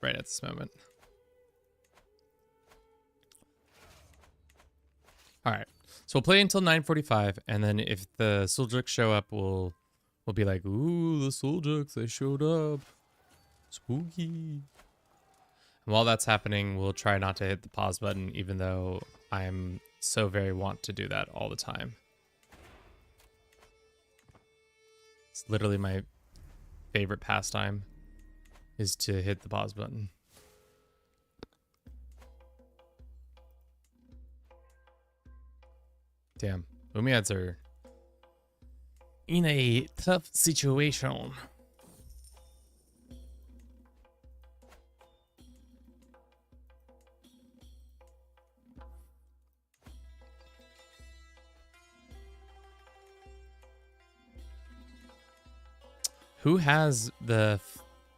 right at this moment. All right, so we'll play until 9:45, and then if the Suljuks show up, we'll be like, ooh, the Suljuks, they showed up. Spooky. And while that's happening, we'll try not to hit the pause button, even though I'm so very want to do that all the time. It's literally my favorite pastime is to hit the pause button. Damn, Umayyads are in a tough situation. Who has the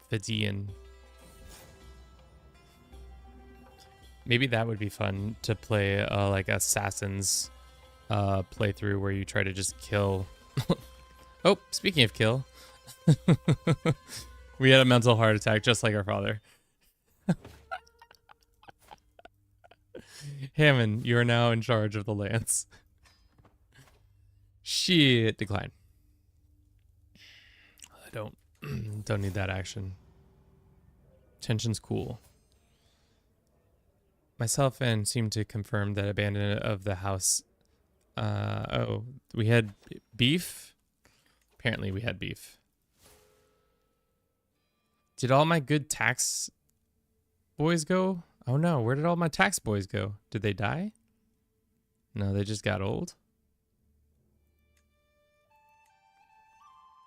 Fidian? Maybe that would be fun to play like Assassin's playthrough where you try to just kill. Oh, speaking of kill, we had a mental heart attack just like our father. Hammond, you are now in charge of the lance. Shit, decline. I don't don't need that action. Tension's cool. Myself and seem to confirm that abandonment of the house. Oh, we had beef? Apparently we had beef. Did all my good tax boys go? Oh no, where did all my tax boys go? Did they die? No, they just got old.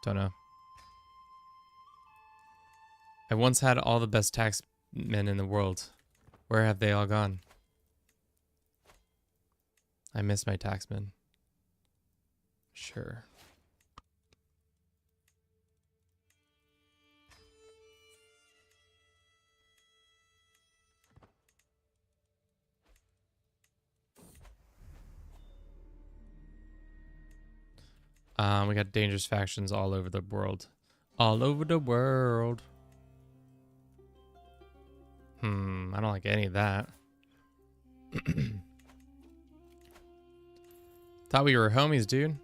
Don't know. I once had all the best tax men in the world. Where have they all gone? I miss my taxmen. Sure. We got dangerous factions all over the world. All over the world. I don't like any of that. Thought we were homies, dude.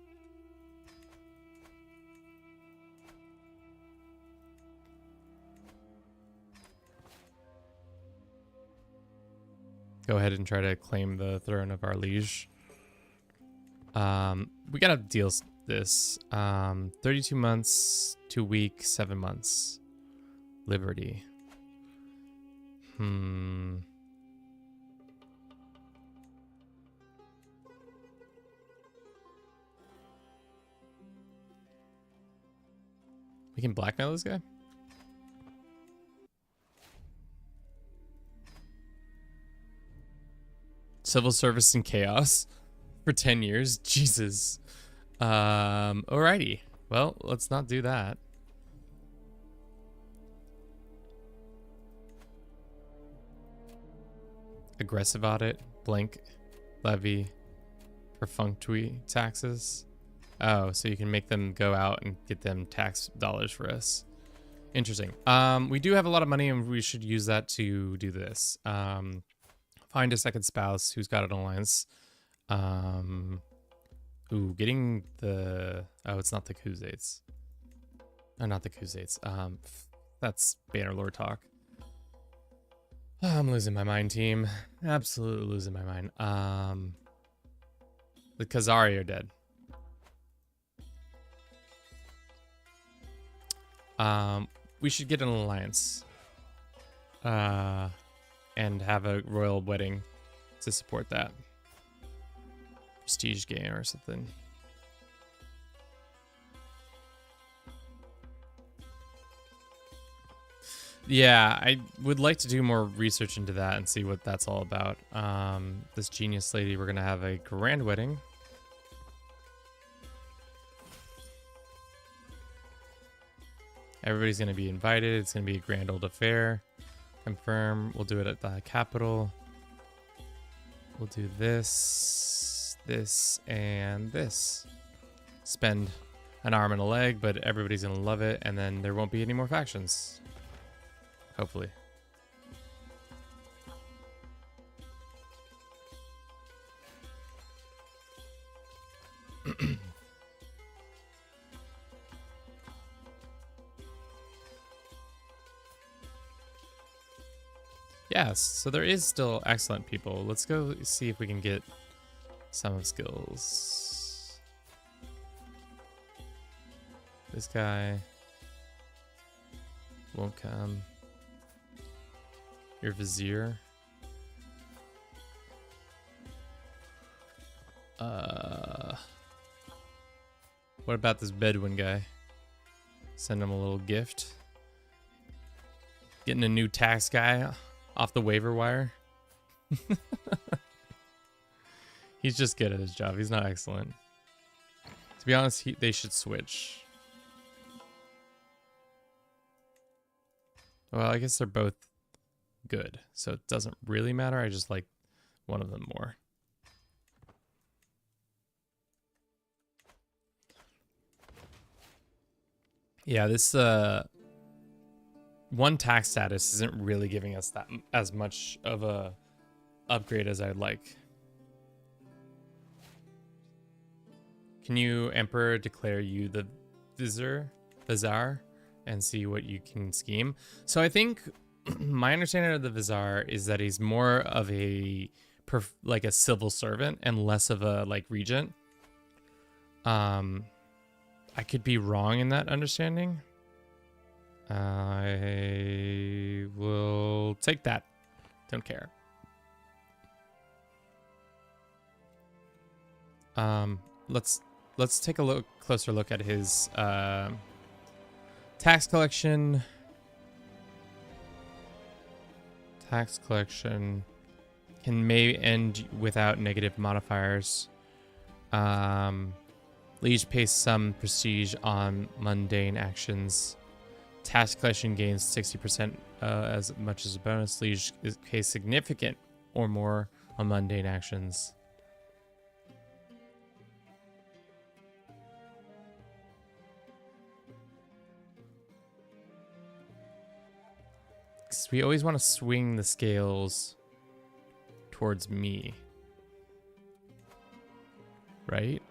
Go ahead and try to claim the throne of our liege. We gotta deal this. 32 months, 2 weeks, 7 months. Liberty. We can blackmail this guy? Civil service and chaos for 10 years? Jesus. Alrighty. Well, let's not do that. Aggressive audit, blank levy, perfunctory taxes. Oh, so you can make them go out and get them tax dollars for us. Interesting. We do have a lot of money and we should use that to do this. Find a second spouse who's got an alliance. Ooh, getting the... Oh, it's not the Crusades. Oh, not the Crusades. That's Bannerlord talk. Oh, I'm losing my mind, team. Absolutely losing my mind. The Khazari are dead. We should get an alliance. And have a royal wedding to support that. Prestige game or something. Yeah, I would like to do more research into that and see what that's all about. This genius lady, we're gonna have a grand wedding. Everybody's gonna be invited. It's gonna be a grand old affair. Confirm. We'll do it at the capital. We'll do this, this, and this. Spend an arm and a leg, but everybody's gonna love it, and then there won't be any more factions. Hopefully. Yes, so there is still excellent people. Let's go see if we can get some of skills. This guy won't come. Your vizier. What about this Bedouin guy? Send him a little gift. Getting a new tax guy off the waiver wire. He's just good at his job. He's not excellent. To be honest, they should switch. Well, I guess they're both good, so it doesn't really matter. I just like one of them more. Yeah, this one tax status isn't really giving us that as much of a upgrade as I'd like. can you, Emperor, declare you the Vizier, and see what you can scheme? So I think my understanding of the Vizier is that he's more of a like a civil servant and less of a like regent. I could be wrong in that understanding. I will take that. Don't care. Let's take a closer look at his tax collection. Tax collection can maybe end without negative modifiers. Liege pays some prestige on mundane actions. Tax collection gains 60% as much as a bonus. Liege pays significant or more on mundane actions. We always want to swing the scales towards me, right?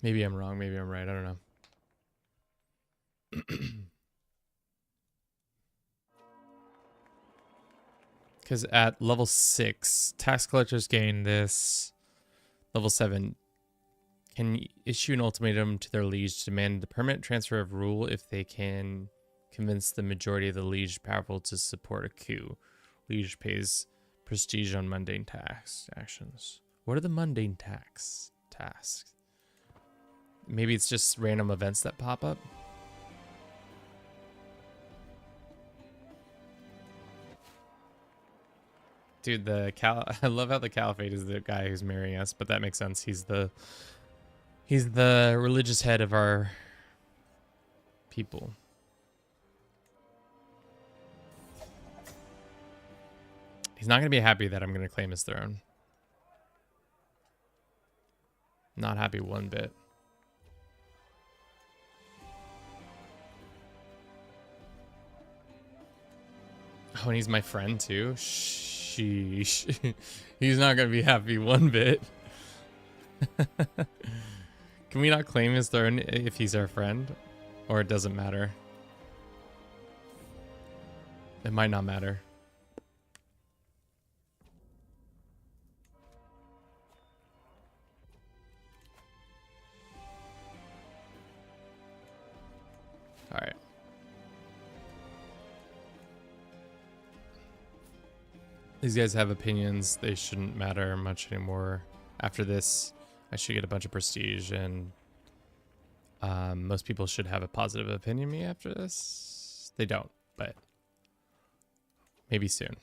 Maybe I'm wrong. Maybe I'm right. I don't know. Because at level 6, tax collectors gain this. Level 7 can issue an ultimatum to their liege to demand the permanent transfer of rule if they can convince the majority of the liege powerful to support a coup. Liege pays prestige on mundane tax actions. What are the mundane tasks? Maybe it's just random events that pop up. Dude, I love how the caliphate is the guy who's marrying us, but that makes sense. He's the religious head of our people. He's not going to be happy that I'm going to claim his throne. Not happy one bit. Oh, and he's my friend too? Sheesh. He's not going to be happy one bit. Can we not claim his throne if he's our friend? Or it doesn't matter? It might not matter. All right. These guys have opinions. They shouldn't matter much anymore. After this, I should get a bunch of prestige, and most people should have a positive opinion of me after this. They don't, but maybe soon.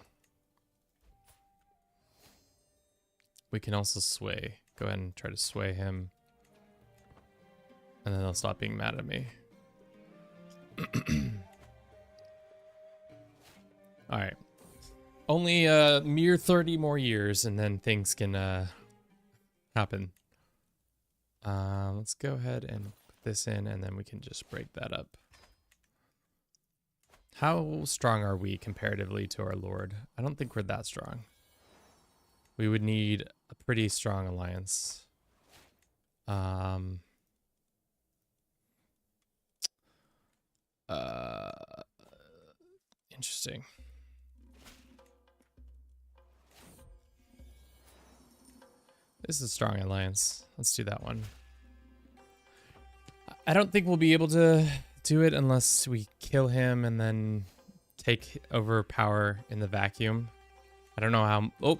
We can also sway. Go ahead and try to sway him, and then they'll stop being mad at me. All right. Only a mere 30 more years, and then things can happen. Let's go ahead and put this in, and then we can just break that up. How strong are we comparatively to our lord? I don't think we're that strong. We would need a pretty strong alliance. Interesting. This is a strong alliance. Let's do that one. I don't think we'll be able to do it unless we kill him and then take over power in the vacuum. I don't know how... Oh!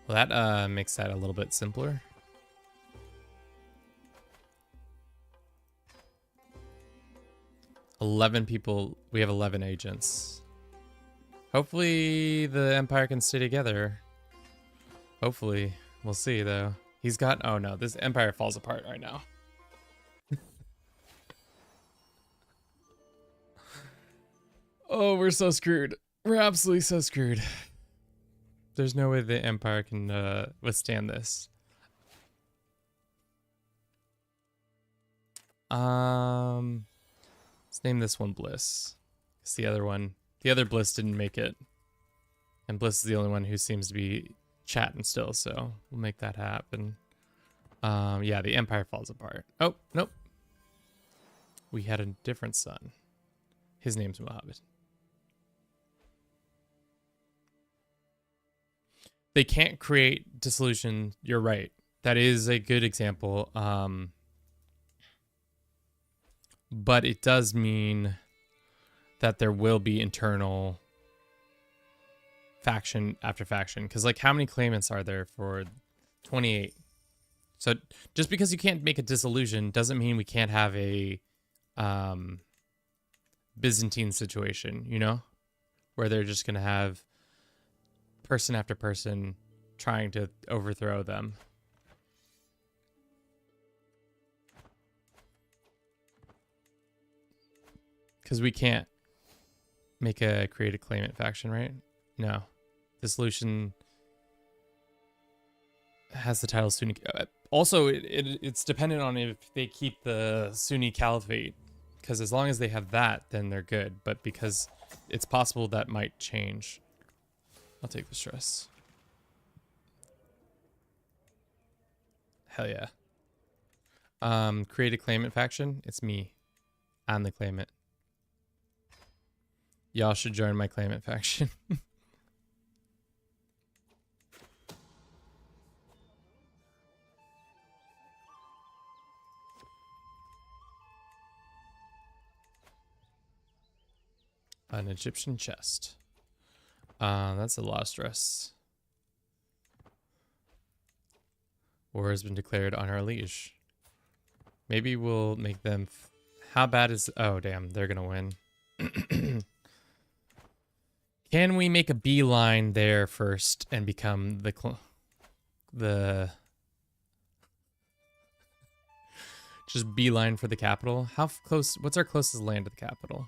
Well, that makes that a little bit simpler. $11 people. We have 11 agents. Hopefully the Empire can stay together. Hopefully. We'll see, though. He's got... Oh, no. This Empire falls apart right now. Oh, we're so screwed. We're absolutely so screwed. There's no way the Empire can withstand this. Let's name this one Bliss. It's the other Bliss didn't make it. And Bliss is the only one who seems to be chatting still, so we'll make that happen. Yeah, the Empire falls apart. Oh, nope. We had a different son. His name's Mohammed. They can't create dissolution. You're right. That is a good example. But it does mean that there will be internal faction after faction. Because, like, how many claimants are there for 28? So just because you can't make a dissolution doesn't mean we can't have a Byzantine situation, you know? Where they're just going to have person after person trying to overthrow them. Because we can't create a claimant faction, right? No. Dissolution has the title Sunni. Also, it's dependent on if they keep the Sunni Caliphate. Because as long as they have that, then they're good. But because it's possible that might change. I'll take the stress. Hell yeah. Create a claimant faction. It's me. I'm the claimant. Y'all should join my claimant faction. An Egyptian chest. That's a lot of stress. War has been declared on our liege. Maybe we'll make them... How bad is... Oh, damn. They're gonna win. Can we make a beeline there first and become the... Just beeline for the capital? How close... What's our closest land to the capital?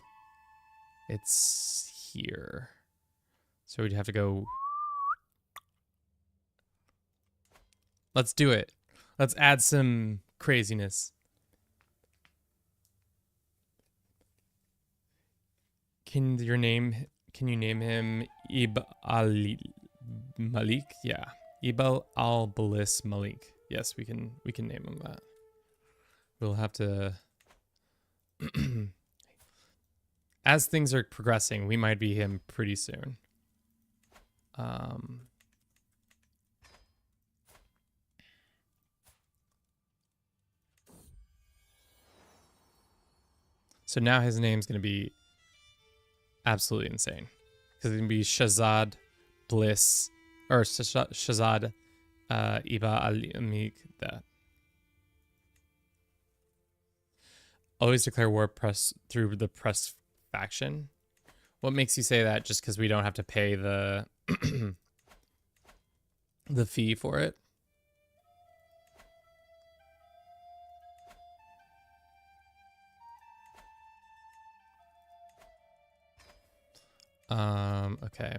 It's here. So we'd have to go... Let's do it. Let's add some craziness. Can you name him Ibn al-Malik? Yeah. Ibn al-Balis Malik. Yes, we can name him that. We'll have to... As things are progressing, we might be him pretty soon. So now his name's going to be absolutely insane. Because it's going to be Shazad Bliss, or Shazad Ibn al-Malik. Always declare war through the press faction. What makes you say that? Just because we don't have to pay the the fee for it? Okay.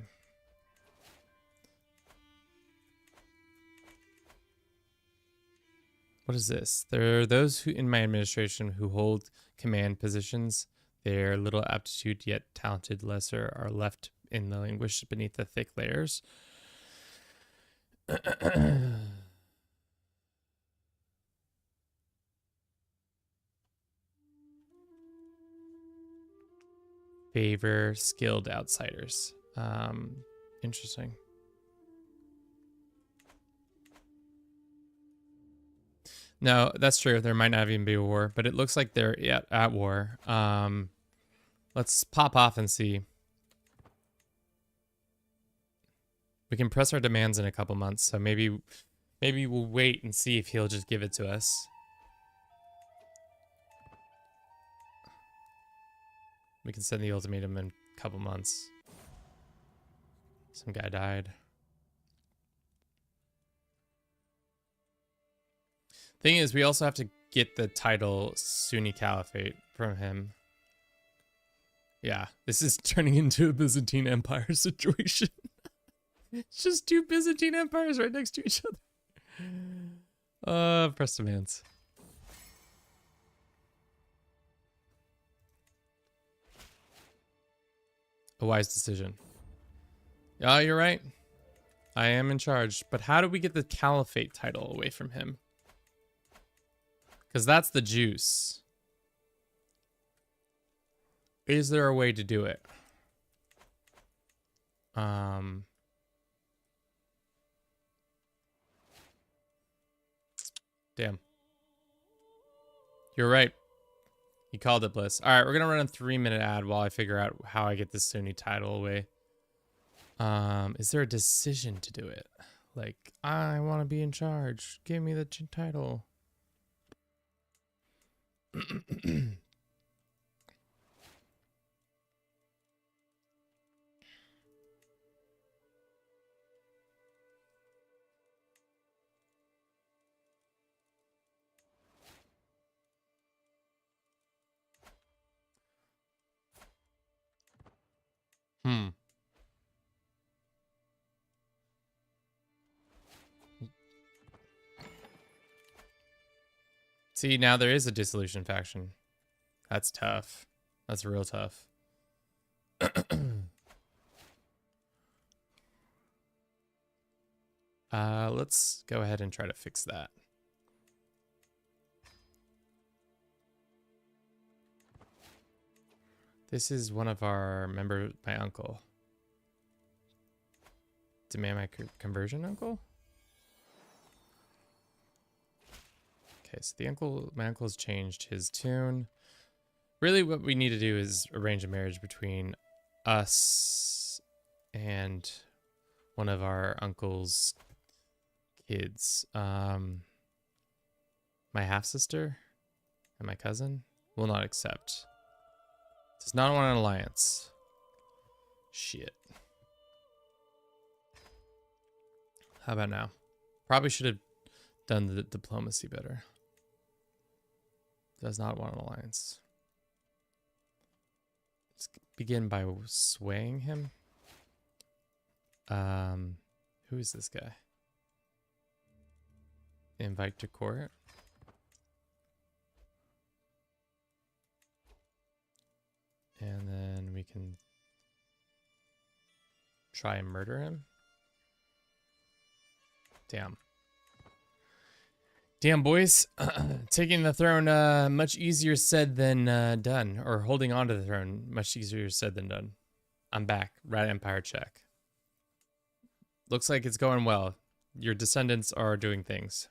What is this? There are those who in my administration who hold command positions. Their little aptitude yet talented lesser are left in the languish beneath the thick layers. Favor skilled outsiders. Interesting. No, that's true. There might not even be a war, but it looks like they're at war. Let's pop off and see. We can press our demands in a couple months, so maybe we'll wait and see if he'll just give it to us. We can send the ultimatum in a couple months. Some guy died. Thing is, we also have to get the title Sunni Caliphate from him. Yeah, this is turning into a Byzantine Empire situation. It's just two Byzantine empires right next to each other. Press demands. a wise decision. Oh, you're right. I am in charge. But how do we get the caliphate title away from him? Because that's the juice. Is there a way to do it? Damn. You're right. You called it, Bliss. All right, we're gonna run a 3-minute ad while I figure out how I get this Sunni title away. Is there a decision to do it? Like, I want to be in charge. Give me the title. See, now there is a dissolution faction. That's tough. That's real tough. Let's go ahead and try to fix that. This is one of our my uncle. Demand my conversion uncle? Okay, so my uncle has changed his tune. Really what we need to do is arrange a marriage between us and one of our uncle's kids. My half-sister and my cousin will not accept. Does not want an alliance. Shit. How about now? Probably should have done the diplomacy better. Does not want an alliance. Let's begin by swaying him. Who is this guy? Invite to court. And then we can try and murder him. Damn. Damn, boys. Taking the throne, much easier said than done. Or holding on to the throne, much easier said than done. I'm back. Rat Empire check. Looks like it's going well. Your descendants are doing things.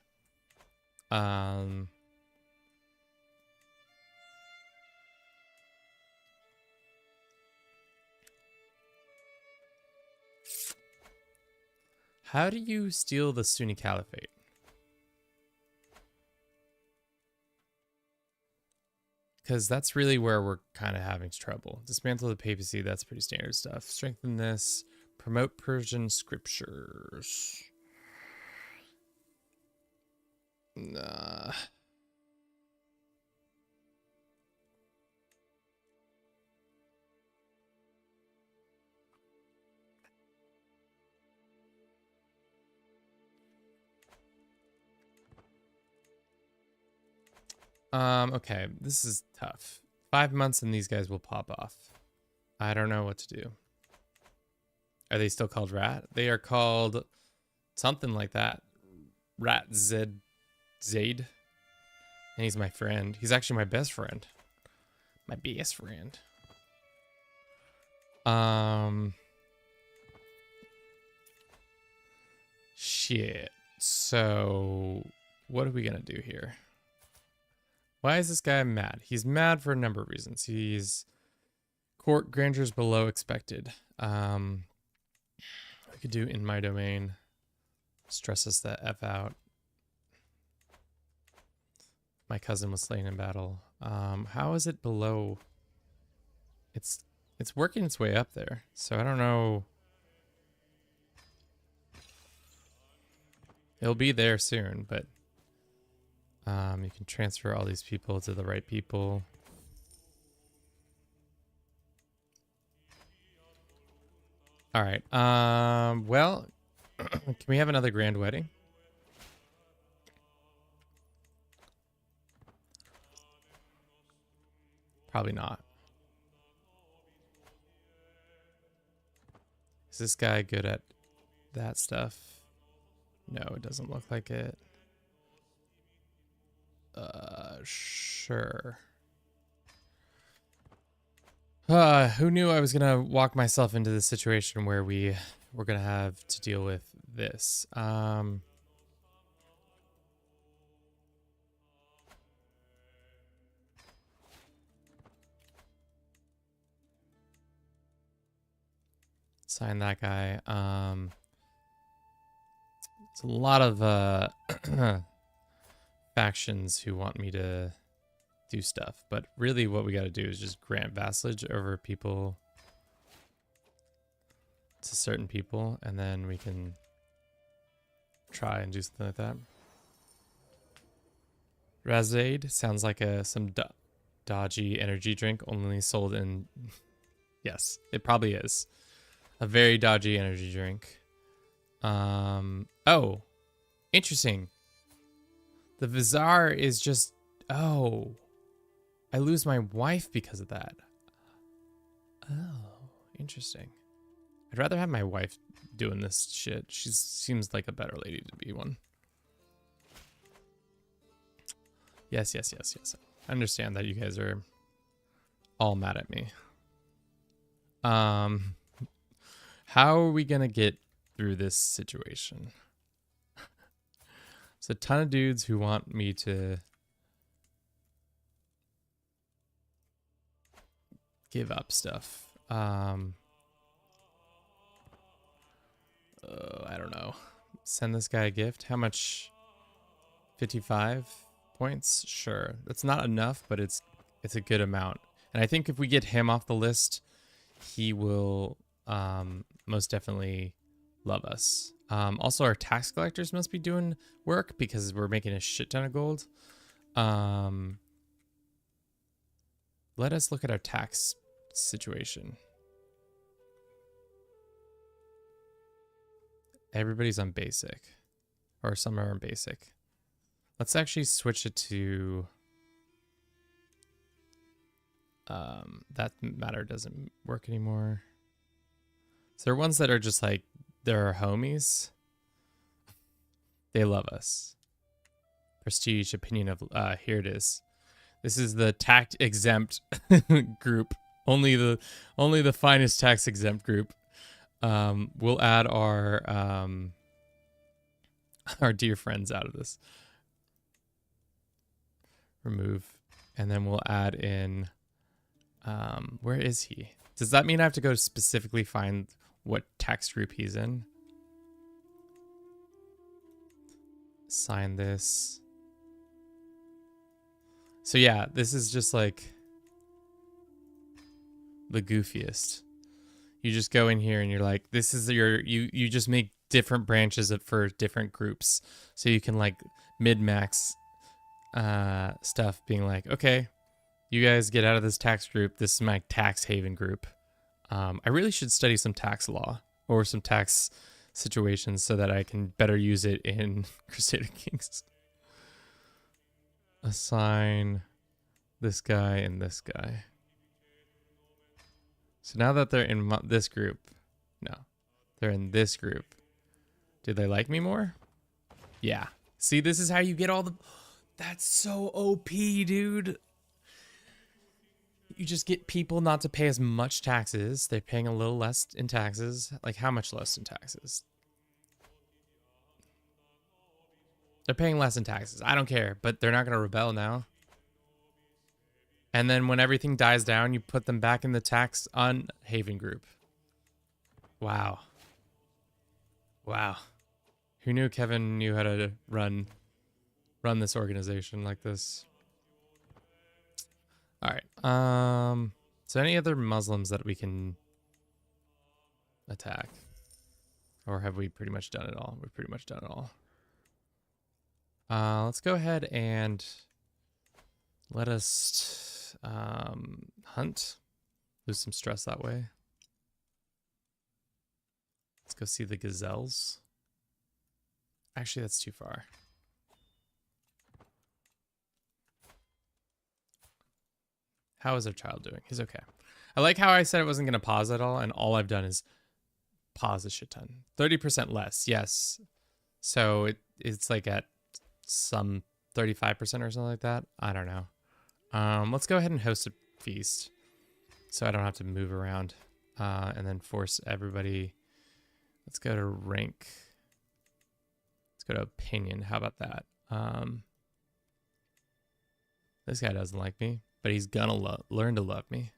How do you steal the Sunni Caliphate? Because that's really where we're kind of having trouble. Dismantle the papacy, that's pretty standard stuff. Strengthen this. Promote Persian scriptures. Nah. Okay, this is tough. 5 months and these guys will pop off. I don't know what to do. Are they still called Rat? They are called something like that. Rat Zaid. And he's my friend. He's actually my best friend. My best friend. Shit. So, what are we gonna do here? Why is this guy mad? He's mad for a number of reasons. He's court grandeur's below expected. I could do in my domain. Stresses the F out. My cousin was slain in battle. How is it below? It's working its way up there. So I don't know. It'll be there soon, but you can transfer all these people to the right people. All right. Well, can we have another grand wedding? Probably not. Is this guy good at that stuff? No, it doesn't look like it. Sure. Who knew I was gonna walk myself into this situation where we're gonna have to deal with this? Sign that guy. It's a lot of factions who want me to do stuff, but really what we got to do is just grant vassalage over people to certain people, and then we can try and do something like that. Razade sounds like some dodgy energy drink only sold in. Yes, it probably is a very dodgy energy drink. Oh, interesting. The Vizar is just, oh, I lose my wife because of that. Oh, interesting. I'd rather have my wife doing this shit. She seems like a better lady to be one. Yes. I understand that you guys are all mad at me. How are we gonna get through this situation? There's a ton of dudes who want me to give up stuff. I don't know. Send this guy a gift. How much? 55 points? Sure. That's not enough, but it's a good amount. And I think if we get him off the list, he will most definitely love us. Also, our tax collectors must be doing work because we're making a shit ton of gold. Let us look at our tax situation. Everybody's on basic, or some are on basic. Let's actually switch it to that matter doesn't work anymore. So there are ones that are just like, they're our homies. They love us. Prestige opinion of here it is. This is the tax exempt group. Only the finest tax exempt group. We'll add our dear friends out of this. Remove, and then we'll add in. Where is he? Does that mean I have to go specifically find what tax group he's in? Sign this. So yeah, this is just like the goofiest. You just go in here and you're like, this is you just make different branches for different groups. So you can like min-max stuff being like, okay, you guys get out of this tax group. This is my tax haven group. I really should study some tax law or some tax situations so that I can better use it in Crusader Kings. Assign this guy and this guy. So now that they're in this group, no, they're in this group. Do they like me more? Yeah. See, this is how you get all the... That's so OP, dude. You just get people not to pay as much taxes. They're paying a little less in taxes. Like, how much less in taxes? They're paying less in taxes. I don't care, but they're not going to rebel now. And then when everything dies down, you put them back in the tax on haven group. Wow. Wow. Who knew Kevin knew how to run this organization like this? All right. So any other Muslims that we can attack? Or have we pretty much done it all? We've pretty much done it all. Let's go ahead and let us hunt. Lose some stress that way. Let's go see the gazelles. Actually, that's too far. How is our child doing? He's okay. I like how I said it wasn't going to pause at all, and all I've done is pause a shit ton. 30% less, yes. So it's like at some 35% or something like that. I don't know. Let's go ahead and host a feast so I don't have to move around. And then force everybody. Let's go to rank. Let's go to opinion. How about that? This guy doesn't like me, but he's gonna learn to love me.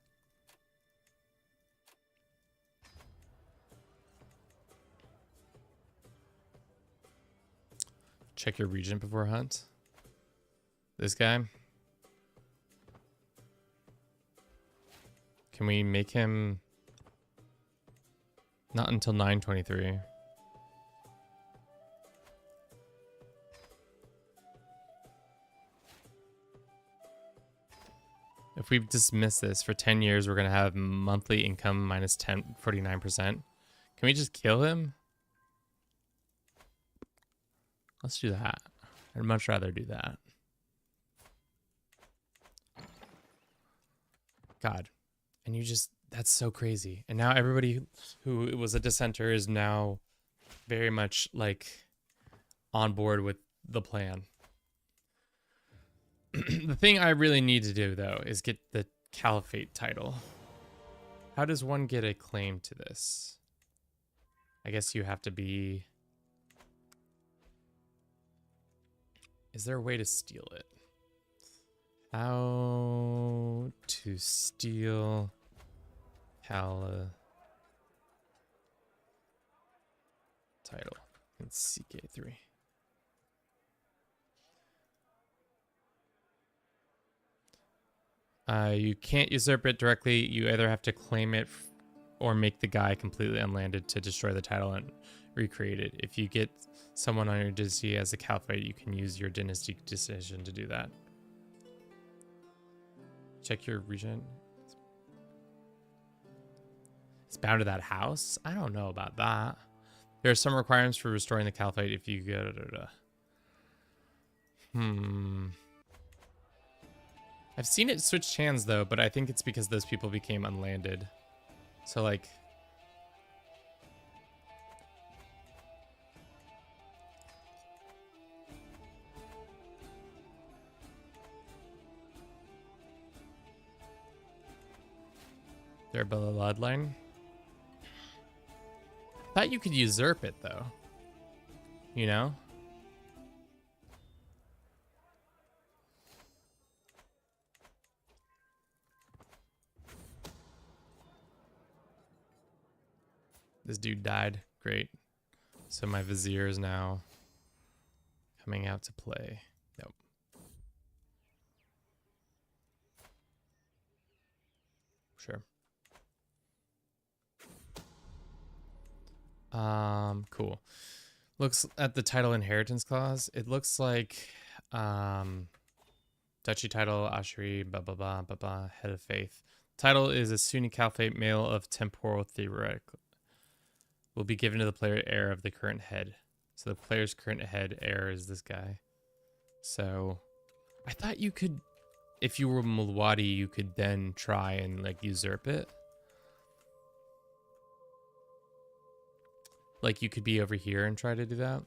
Check your region before hunt. This guy. Can we make him not until 9:23? If we dismiss this for 10 years, we're going to have monthly income minus 49%. Can we just kill him? Let's do that. I'd much rather do that. God. And you just, that's so crazy. And now everybody who was a dissenter is now very much like on board with the plan. The thing I really need to do, though, is get the Caliphate title. How does one get a claim to this? I guess you have to be... Is there a way to steal it? How to steal title in CK3. You can't usurp it directly. You either have to claim it or make the guy completely unlanded to destroy the title and recreate it. If you get someone on your dynasty as a caliphate, you can use your dynasty decision to do that. Check your region. It's bound to that house? I don't know about that. There are some requirements for restoring the caliphate if you go... I've seen it switch hands, though, but I think it's because those people became unlanded. So, like... They're below bloodline. I thought you could usurp it, though. You know? This dude died. Great. So my vizier is now coming out to play. Nope. Sure. Cool. Looks at the title inheritance clause. It looks like duchy title, Asheri, blah blah blah blah blah, head of faith. Title is a Sunni caliphate, male of temporal theoretical. Will be given to the player heir of the current head. So the player's current head heir is this guy. So I thought you could, if you were Mulwadi, you could then try and like usurp it. Like you could be over here and try to do that.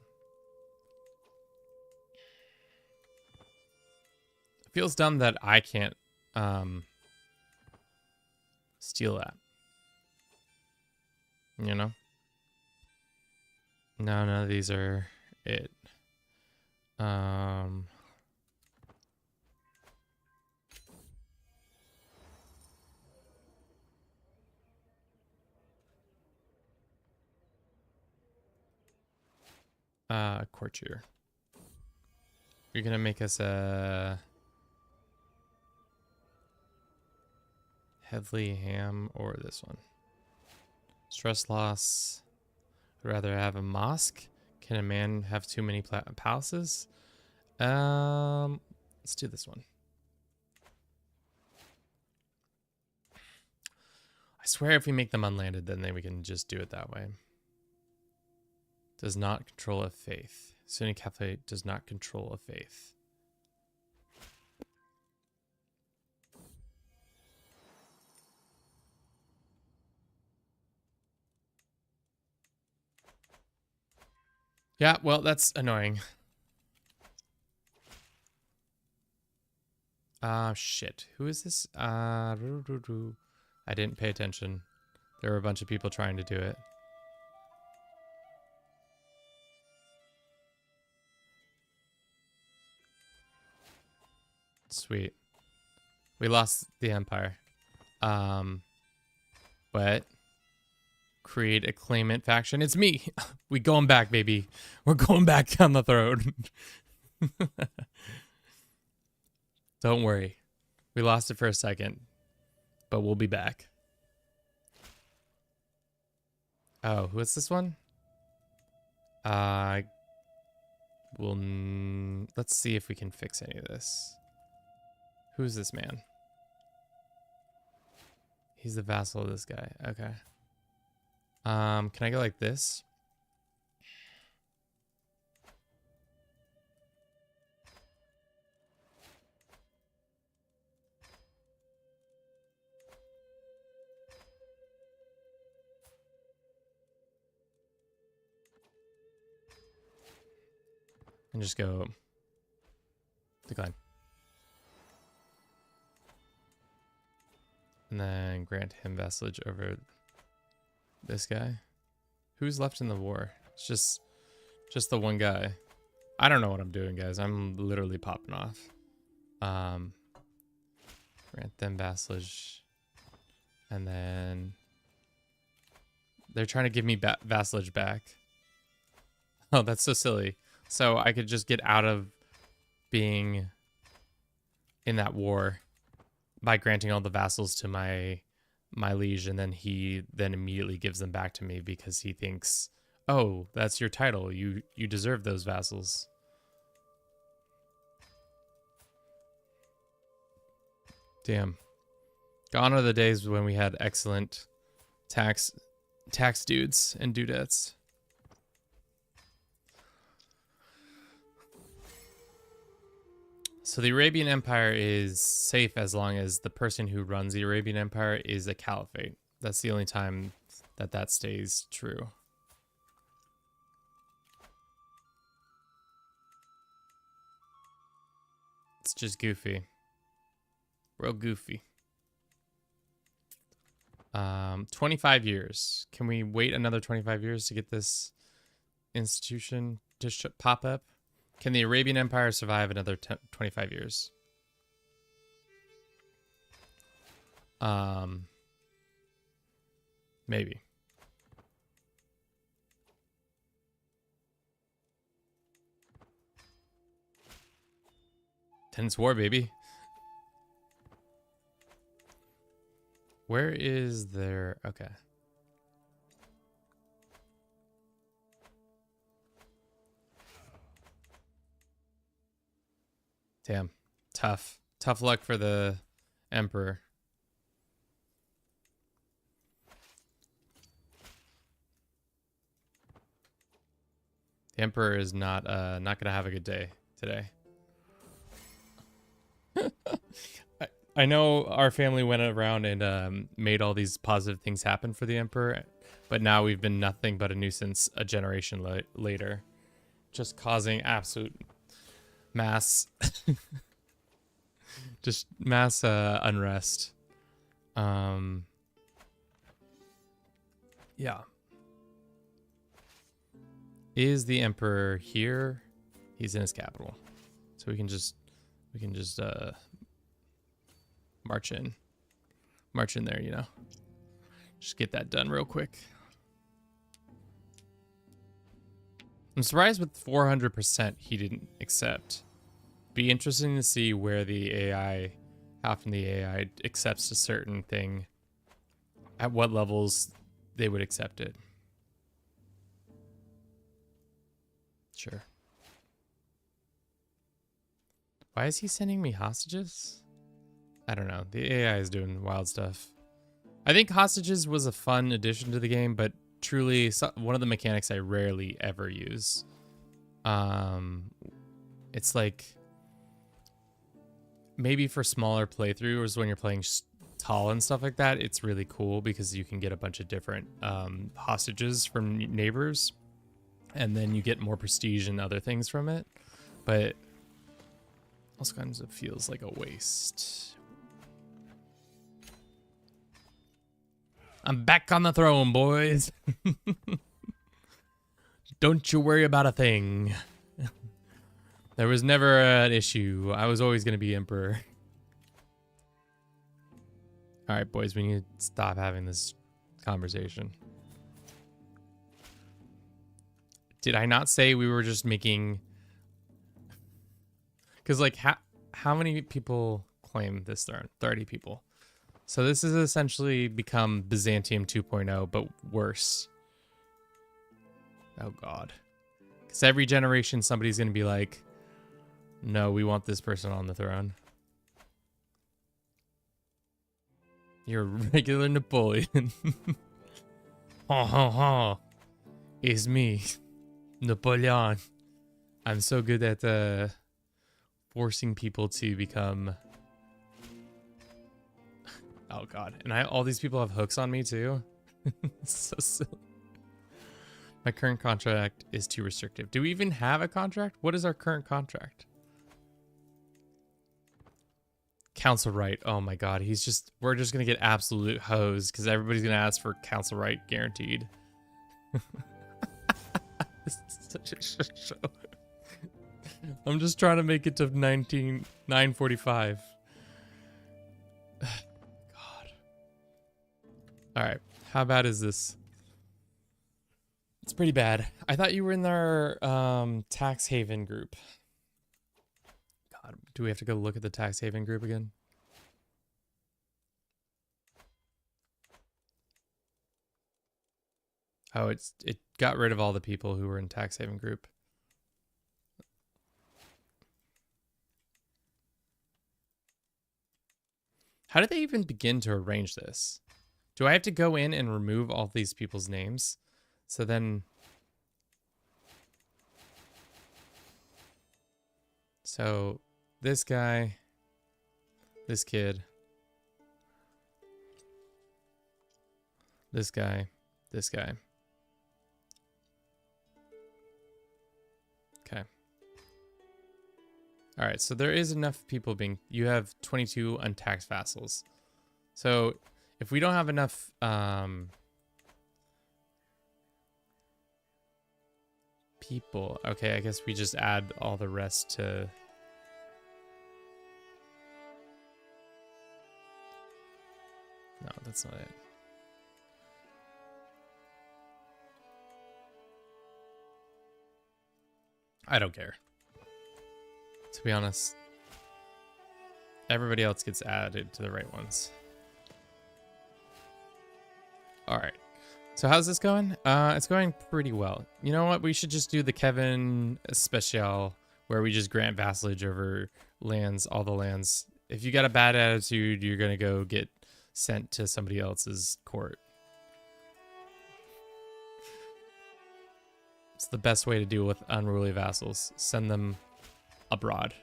It feels dumb that I can't steal that. You know? No, none of these are it. Courtier. You're gonna make us a Headley Ham or this one. Stress loss. I'd rather have a mosque. Can a man have too many palaces? Let's do this one. I swear if we make them unlanded, then we can just do it that way. Does not control a faith. Sunni Caliphate does not control a faith. Yeah, well, that's annoying. Shit. Who is this? I didn't pay attention. There were a bunch of people trying to do it. Sweet. We lost the Empire. But create a claimant faction. It's me. We going back, baby. We're going back down the throne. Don't worry. We lost it for a second, but we'll be back. Oh, what's this one? Let's see if we can fix any of this. Who's this man? He's the vassal of this guy. Okay. Can I go like this? And just go decline. And then grant him vassalage over this guy. Who's left in the war? It's just the one guy. I don't know what I'm doing, guys. I'm literally popping off. Grant them vassalage. And then they're trying to give me vassalage back. Oh, that's so silly. So I could just get out of being in that war by granting all the vassals to my liege, and then he then immediately gives them back to me because he thinks, oh, that's your title. You deserve those vassals. Damn. Gone are the days when we had excellent tax dudes and dudettes. So the Arabian Empire is safe as long as the person who runs the Arabian Empire is a caliphate. That's the only time that stays true. It's just goofy. Real goofy. 25 years. Can we wait another 25 years to get this institution to pop up? Can the Arabian Empire survive another 25 years? Maybe. Tense war, baby. Where is their... Okay. Damn. Tough. Tough luck for the Emperor. The Emperor is not gonna have a good day today. I know our family went around and made all these positive things happen for the Emperor, but now we've been nothing but a nuisance a generation later, just causing absolute mass just mass unrest. Yeah. Is the Emperor here? He's in his capital, so we can just march in there, you know. Just get that done real quick. I'm surprised with 400% he didn't accept. Be interesting to see where the AI, how often the AI accepts a certain thing, at what levels they would accept it. Sure. Why is he sending me hostages? I don't know. The AI is doing wild stuff. I think hostages was a fun addition to the game, but truly one of the mechanics I rarely ever use. It's like maybe for smaller playthroughs when you're playing tall and stuff like that, it's really cool because you can get a bunch of different hostages from neighbors. and then you get more prestige and other things from it. But also kind of feels like a waste. I'm back on the throne, boys. Don't you worry about a thing. There was never an issue. I was always going to be emperor. All right, boys, we need to stop having this conversation. Did I not say we were just making... Because, like, how many people claim this throne? 30 people. So this has essentially become Byzantium 2.0, but worse. Oh, God. Because every generation, somebody's going to be like, no, we want this person on the throne. You're a regular Napoleon. Ha ha ha. It's me, Napoleon. I'm so good at forcing people to become... Oh, God. And all these people have hooks on me, too. So silly. My current contract is too restrictive. Do we even have a contract? What is our current contract? Council right. Oh my God. We're just going to get absolute hosed because everybody's going to ask for council right guaranteed. This is such a shit show. I'm just trying to make it to 9:45. God. All right. How bad is this? It's pretty bad. I thought you were in our tax haven group. God, do we have to go look at the tax haven group again? Oh, it got rid of all the people who were in tax haven group. How did they even begin to arrange this? Do I have to go in and remove all these people's names? So then... So, this guy, this kid, this guy, this guy. Okay. All right, so there is enough people being... You have 22 untaxed vassals. So, if we don't have enough... people. Okay, I guess we just add all the rest to... No, that's not it. I don't care. To be honest, everybody else gets added to the right ones. All right. So how's this going? It's going pretty well. You know what? We should just do the Kevin Special, where we just grant vassalage over lands, all the lands. If you got a bad attitude, you're going to go get sent to somebody else's court. It's the best way to deal with unruly vassals. Send them abroad.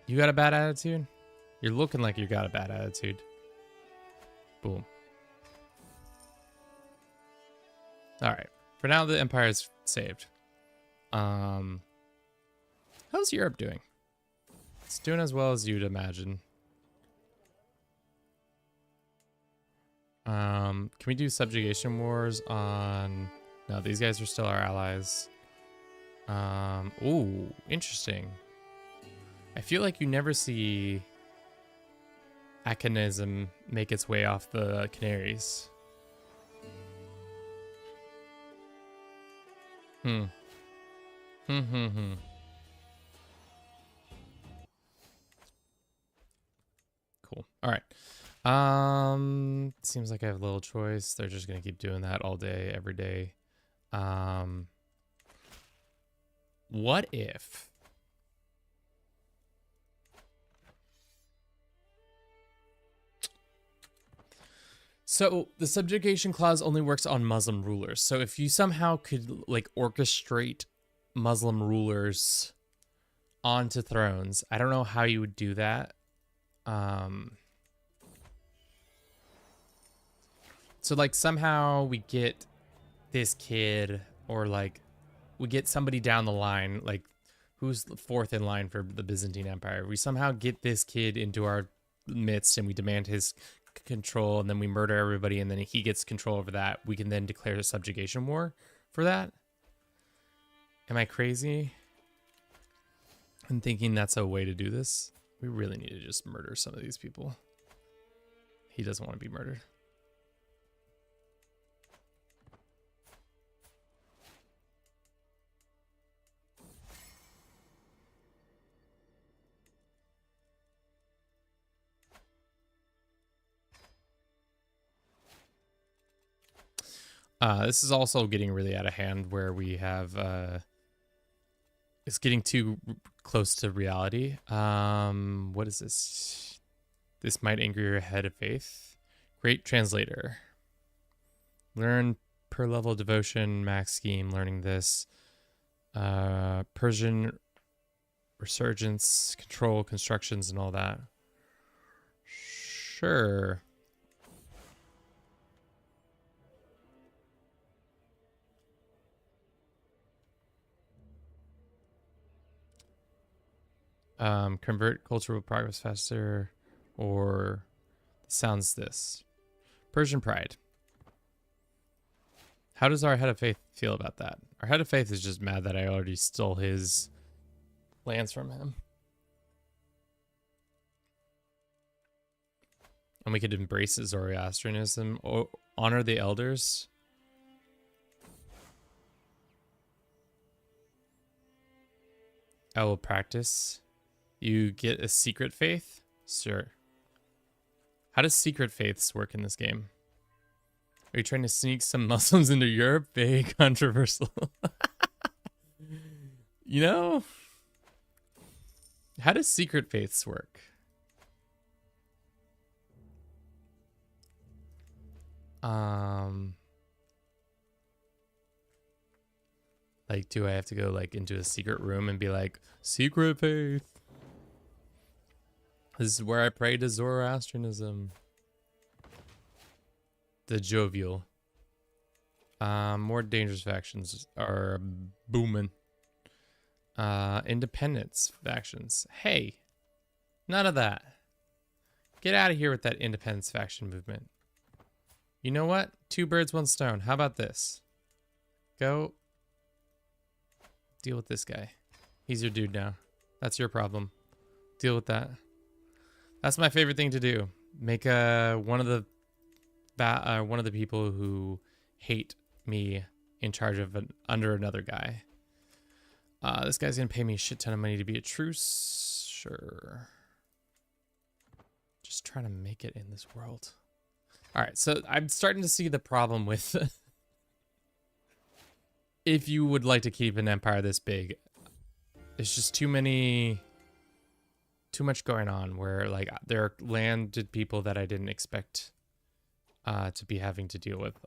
You got a bad attitude? You're looking like you got a bad attitude. Boom. All right. For now, the empire is saved. How's Europe doing? It's doing as well as you'd imagine. Can we do subjugation wars on... No, these guys are still our allies. Ooh, interesting. I feel like you never see Achanism make its way off the Canaries. Cool. All right. Seems like I have little choice. They're just gonna keep doing that all day, every day. What if... So the subjugation clause only works on Muslim rulers. So if you somehow could like orchestrate Muslim rulers onto thrones, I don't know how you would do that. So like somehow we get this kid, or like we get somebody down the line, like who's the fourth in line for the Byzantine Empire. We somehow get this kid into our midst and we demand his control, and then we murder everybody, and then he gets control over that. We can then declare a subjugation war for that. Am I crazy? I'm thinking that's a way to do this. We really need to just murder some of these people. He doesn't want to be murdered. This is also getting really out of hand, where we have it's getting too close to reality. What is this? This might anger your head of faith. Great translator. Learn per level devotion, max scheme, learning this. Persian resurgence, control, constructions, and all that. Sure. Convert cultural progress faster, or sounds this. Persian pride. How does our head of faith feel about that? Our head of faith is just mad that I already stole his lands from him. And we could embrace Zoroastrianism, or honor the elders. I will practice. You get a secret faith? Sure. How does secret faiths work in this game? Are you trying to sneak some Muslims into Europe? Very controversial. You know? How does secret faiths work? Like, do I have to go like into a secret room and be like, secret faith? This is where I pray to Zoroastrianism. The jovial. More dangerous factions are booming. Independence factions. Hey, none of that. Get out of here with that independence faction movement. You know what? Two birds, one stone. How about this? Go deal with this guy. He's your dude now. That's your problem. Deal with that. That's my favorite thing to do. Make one of the people who hate me in charge of under another guy. This guy's gonna pay me a shit ton of money to be a truce. Sure. Just trying to make it in this world. All right, so I'm starting to see the problem with if you would like to keep an empire this big, it's just too much going on, where like there are landed people that I didn't expect to be having to deal with,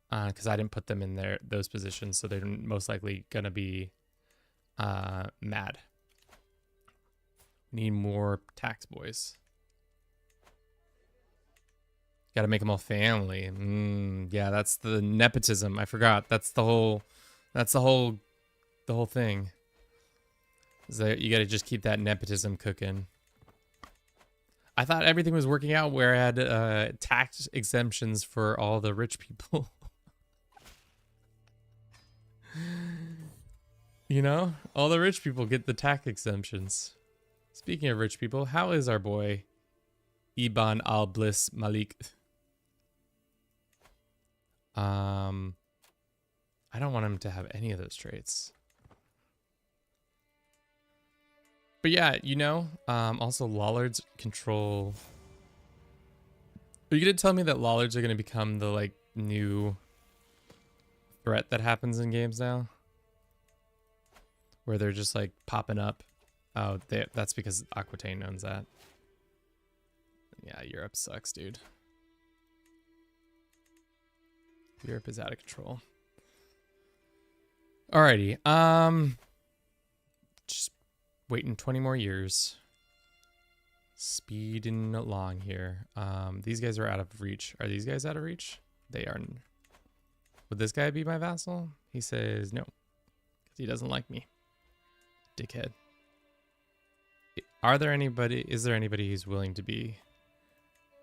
because I didn't put them in those positions, so they're most likely gonna be mad. Need more tax boys. Got to make them all family. Yeah, that's the nepotism. I forgot. That's the whole thing. Is that you got to just keep that nepotism cooking. I thought everything was working out where I had tax exemptions for all the rich people. You know, all the rich people get the tax exemptions. Speaking of rich people, how is our boy Ibn al-Bliss Malik? I don't want him to have any of those traits. But yeah, you know, also Lollards control. Are you gonna tell me that Lollards are gonna become the like new threat that happens in games now? Where they're just like popping up. Oh, that's because Aquitaine owns that. Yeah, Europe sucks, dude. Europe is out of control. Alrighty. Just waiting 20 more years. Speeding along here. These guys are out of reach. Are these guys out of reach? They are. Would this guy be my vassal? He says no, because he doesn't like me. Dickhead. Are there anybody? Is there anybody who's willing to be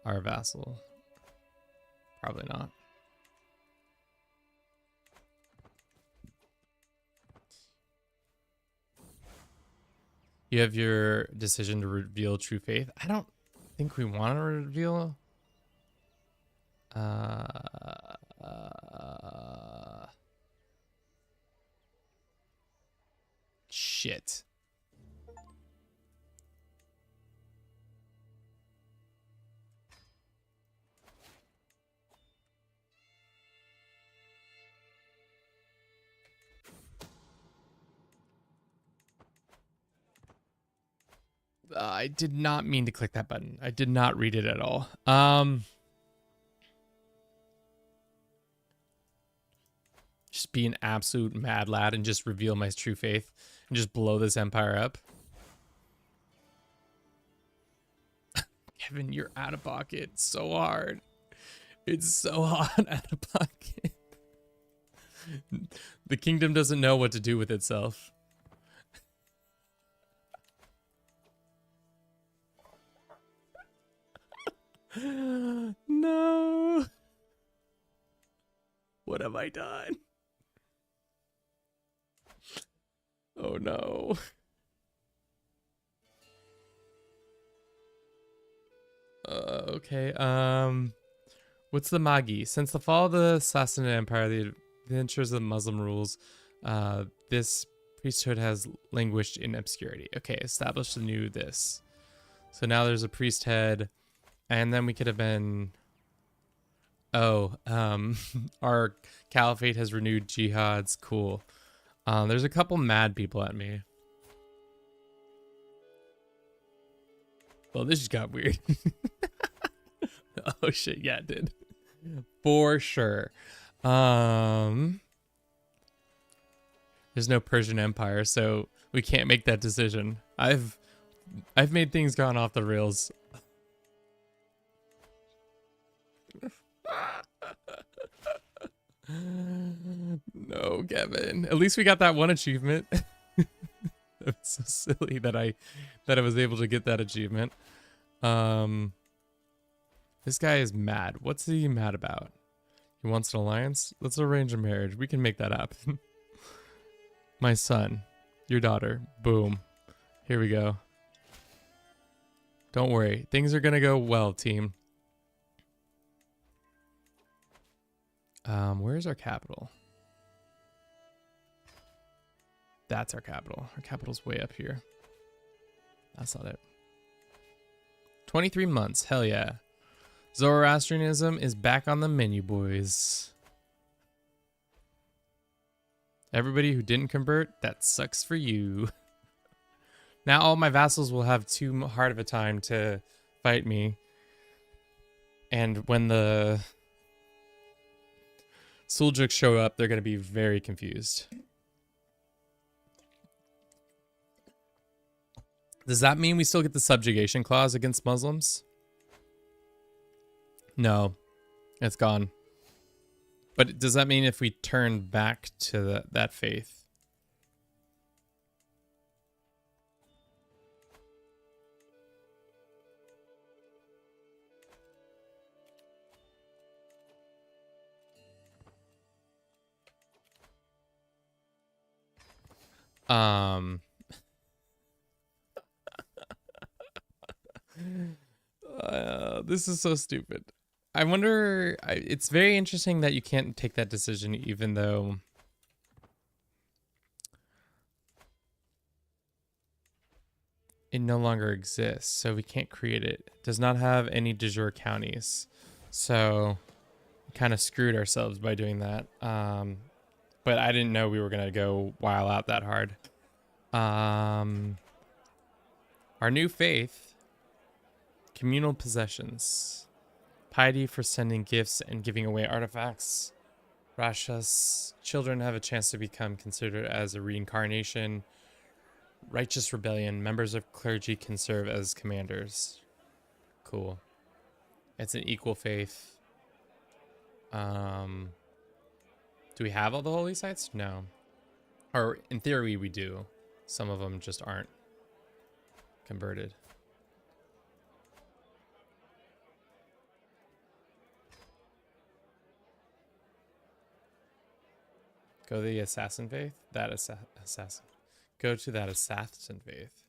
our vassal? Probably not. You have your decision to reveal true faith. I don't think we want to reveal. Shit. I did not mean to click that button. I did not read it at all. Just be an absolute mad lad and just reveal my true faith and just blow this empire up. Kevin, you're out of pocket so hard. It's so hard out of pocket. The kingdom doesn't know what to do with itself. No. What have I done? Oh no. Okay. What's the Magi? Since the fall of the Sassanid Empire, the adventures of Muslim rules, this priesthood has languished in obscurity. Okay, established anew this. So now there's a priest head, and then we could have been. Oh, our caliphate has renewed jihads. Cool. There's a couple mad people at me. Well, this just got weird. Oh shit, yeah, it did. For sure. There's no Persian Empire, so we can't make that decision. I've made things gone off the rails. No, Kevin. At least we got that one achievement. It's so silly that I was able to get that achievement. This guy is mad. What's he mad about? He wants an alliance? Let's arrange a marriage. We can make that happen. My son. Your daughter. Boom. Here we go. Don't worry. Things are gonna go well, team. Where's our capital? That's our capital. Our capital's way up here. That's not it. 23 months. Hell yeah. Zoroastrianism is back on the menu, boys. Everybody who didn't convert, that sucks for you. Now all my vassals will have too hard of a time to fight me. And when the Seljuks show up, they're going to be very confused. Does that mean we still get the subjugation clause against Muslims? No, it's gone. But does that mean if we turn back to that faith? This is so stupid. I wonder, it's very interesting that you can't take that decision even though it no longer exists. So we can't create it. It does not have any de jure counties. So we kind of screwed ourselves by doing that. But I didn't know we were going to go while out that hard. Our new faith, communal possessions. Piety for sending gifts and giving away artifacts. Rashas, children have a chance to become considered as a reincarnation. Righteous rebellion, members of clergy can serve as commanders. Cool. It's an equal faith. Do we have all the holy sites? No. Or in theory we do. Some of them just aren't converted. Go to the assassin faith. That assassin. Go to that assassin faith.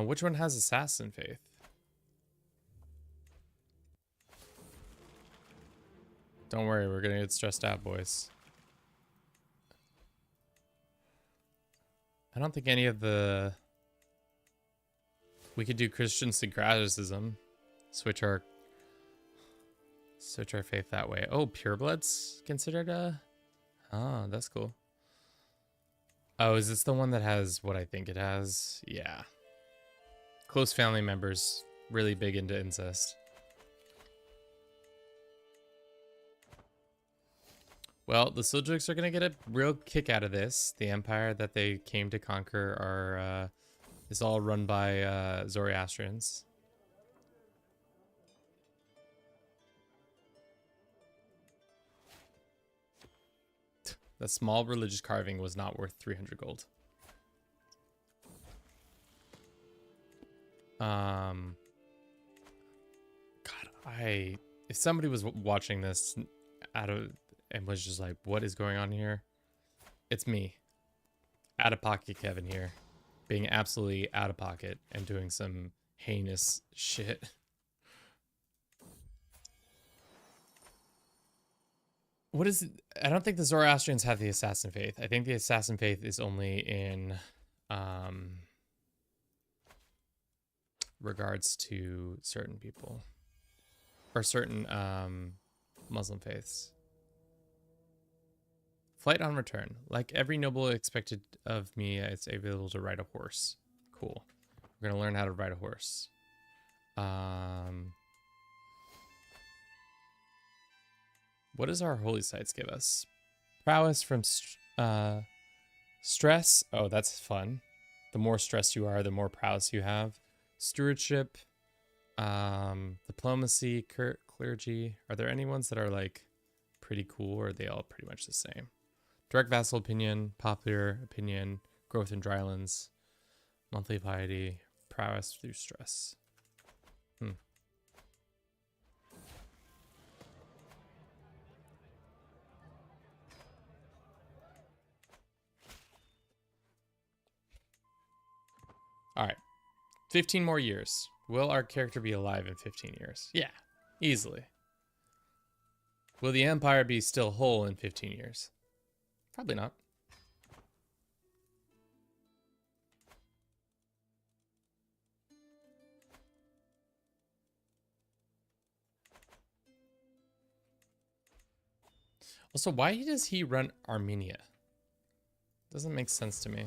Which one has assassin faith? Don't worry, we're gonna get stressed out, boys. I don't think any of the... We could do Christian syncretism. Switch our faith that way. Oh, purebloods considered a... Oh, that's cool. Oh, is this the one that has what I think it has? Yeah. Close family members, really big into incest. Well, the Seljuks are going to get a real kick out of this. The empire that they came to conquer is all run by Zoroastrians. The small religious carving was not worth 300 gold. God, if somebody was watching this and was just like, what is going on here? It's me. Out of pocket Kevin here. Being absolutely out of pocket and doing some heinous shit. What is it? I don't think the Zoroastrians have the assassin faith. I think the assassin faith is only in regards to certain people or certain Muslim faiths. Flight on return. Like every noble expected of me, it's able to ride a horse. Cool. We're gonna learn how to ride a horse. What does our holy sites give us? Prowess from stress. Oh, that's fun. The more stressed you are, the more prowess you have. Stewardship. Diplomacy. Clergy. Are there any ones that are like pretty cool, or are they all pretty much the same? Direct vassal opinion. Popular opinion. Growth in drylands. Monthly piety. Prowess through stress. All right, 15 more years. Will our character be alive in 15 years? Yeah, easily. Will the empire be still whole in 15 years? Probably not. Also, why does he run Armenia? Doesn't make sense to me.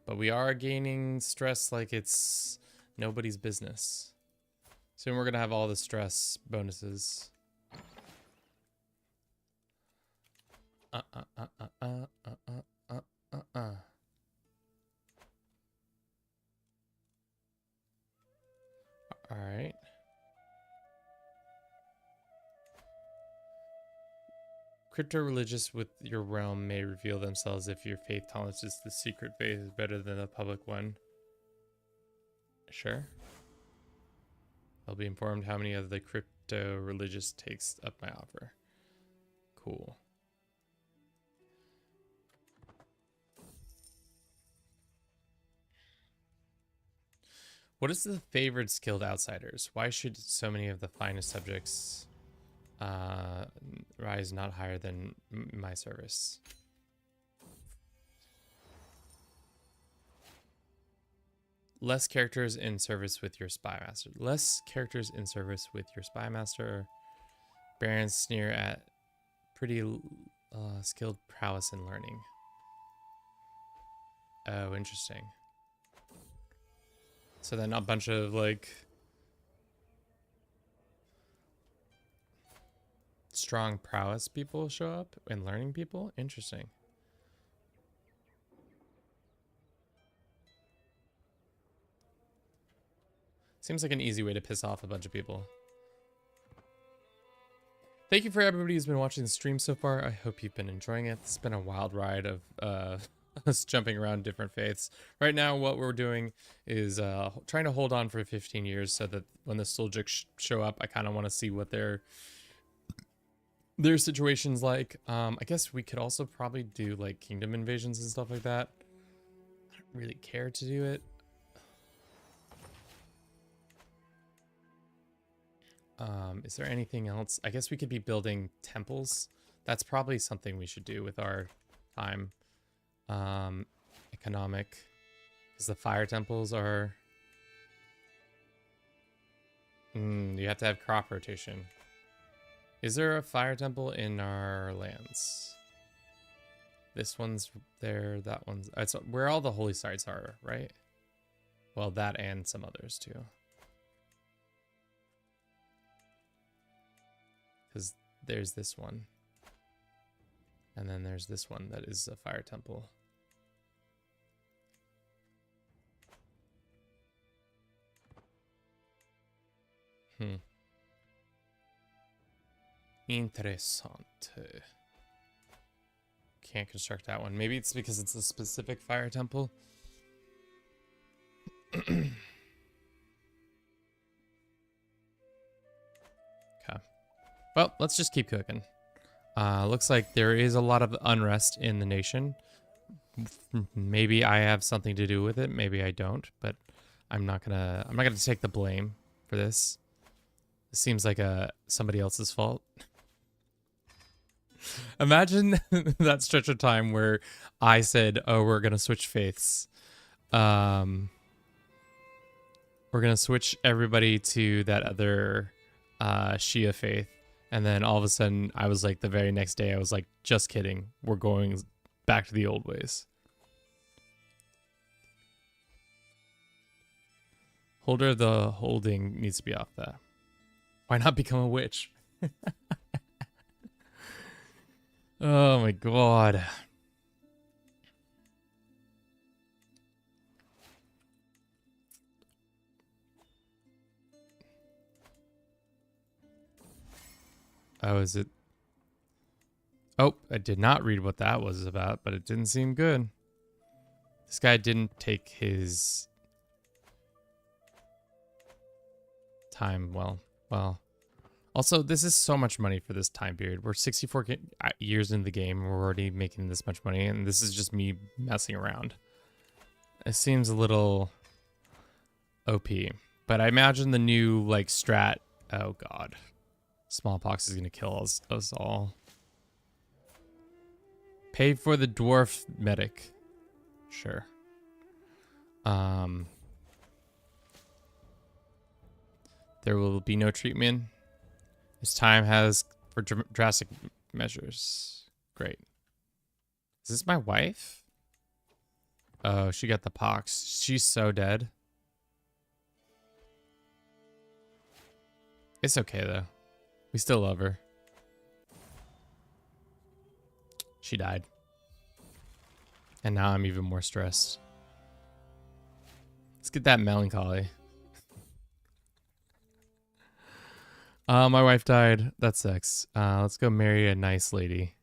But we are gaining stress like it's nobody's business. Soon we're going to have all the stress bonuses. All right. Crypto-religious with your realm may reveal themselves if your faith tolerances the secret faith is better than the public one. Sure. I'll be informed how many of the crypto-religious takes up my offer. Cool. What is the favored skilled outsiders? Why should so many of the finest subjects rise not higher than my service? Less characters in service with your spy master. Less characters in service with your spy master. Barons sneer at pretty skilled prowess in learning. Oh, interesting. So then a bunch of like strong prowess people show up and learning people? Interesting. Seems like an easy way to piss off a bunch of people. Thank you for everybody who's been watching the stream so far. I hope you've been enjoying it. It's been a wild ride of us jumping around different faiths. Right now, what we're doing is trying to hold on for 15 years so that when the Seljuk show up, I kind of want to see what their situation's like. I guess we could also probably do like kingdom invasions and stuff like that. I don't really care to do it. Is there anything else? I guess we could be building temples. That's probably something we should do with our time. Economic, because the fire temples are... you have to have crop rotation. Is there a fire temple in our lands? This one's there, that one's... It's where all the holy sites are, right? Well, that and some others too. Because there's this one. And then there's this one that is a fire temple. Interessante. Can't construct that one. Maybe it's because it's a specific fire temple. Okay. Well, let's just keep cooking. Looks like there is a lot of unrest in the nation. Maybe I have something to do with it. Maybe I don't, but I'm not gonna take the blame for this. It seems like somebody else's fault. Imagine that stretch of time where I said, "Oh, we're gonna switch faiths. We're gonna switch everybody to that other Shia faith." And then all of a sudden, I was like, the very next day, I was like, just kidding. We're going back to the old ways. Holder of the holding needs to be off that. Why not become a witch? Oh my god. Oh, is it? Oh, I did not read what that was about, but it didn't seem good. This guy didn't take his time well. Also, this is so much money for this time period. We're 64 years into the game, and we're already making this much money, and this is just me messing around. It seems a little OP, but I imagine the new like strat. Oh god. Smallpox is going to kill us all. Pay for the dwarf medic. Sure. There will be no treatment. This time has for drastic measures. Great. Is this my wife? Oh, she got the pox. She's so dead. It's okay though. We still love her. She died. And now I'm even more stressed. Let's get that melancholy. My wife died. That sucks. Let's go marry a nice lady.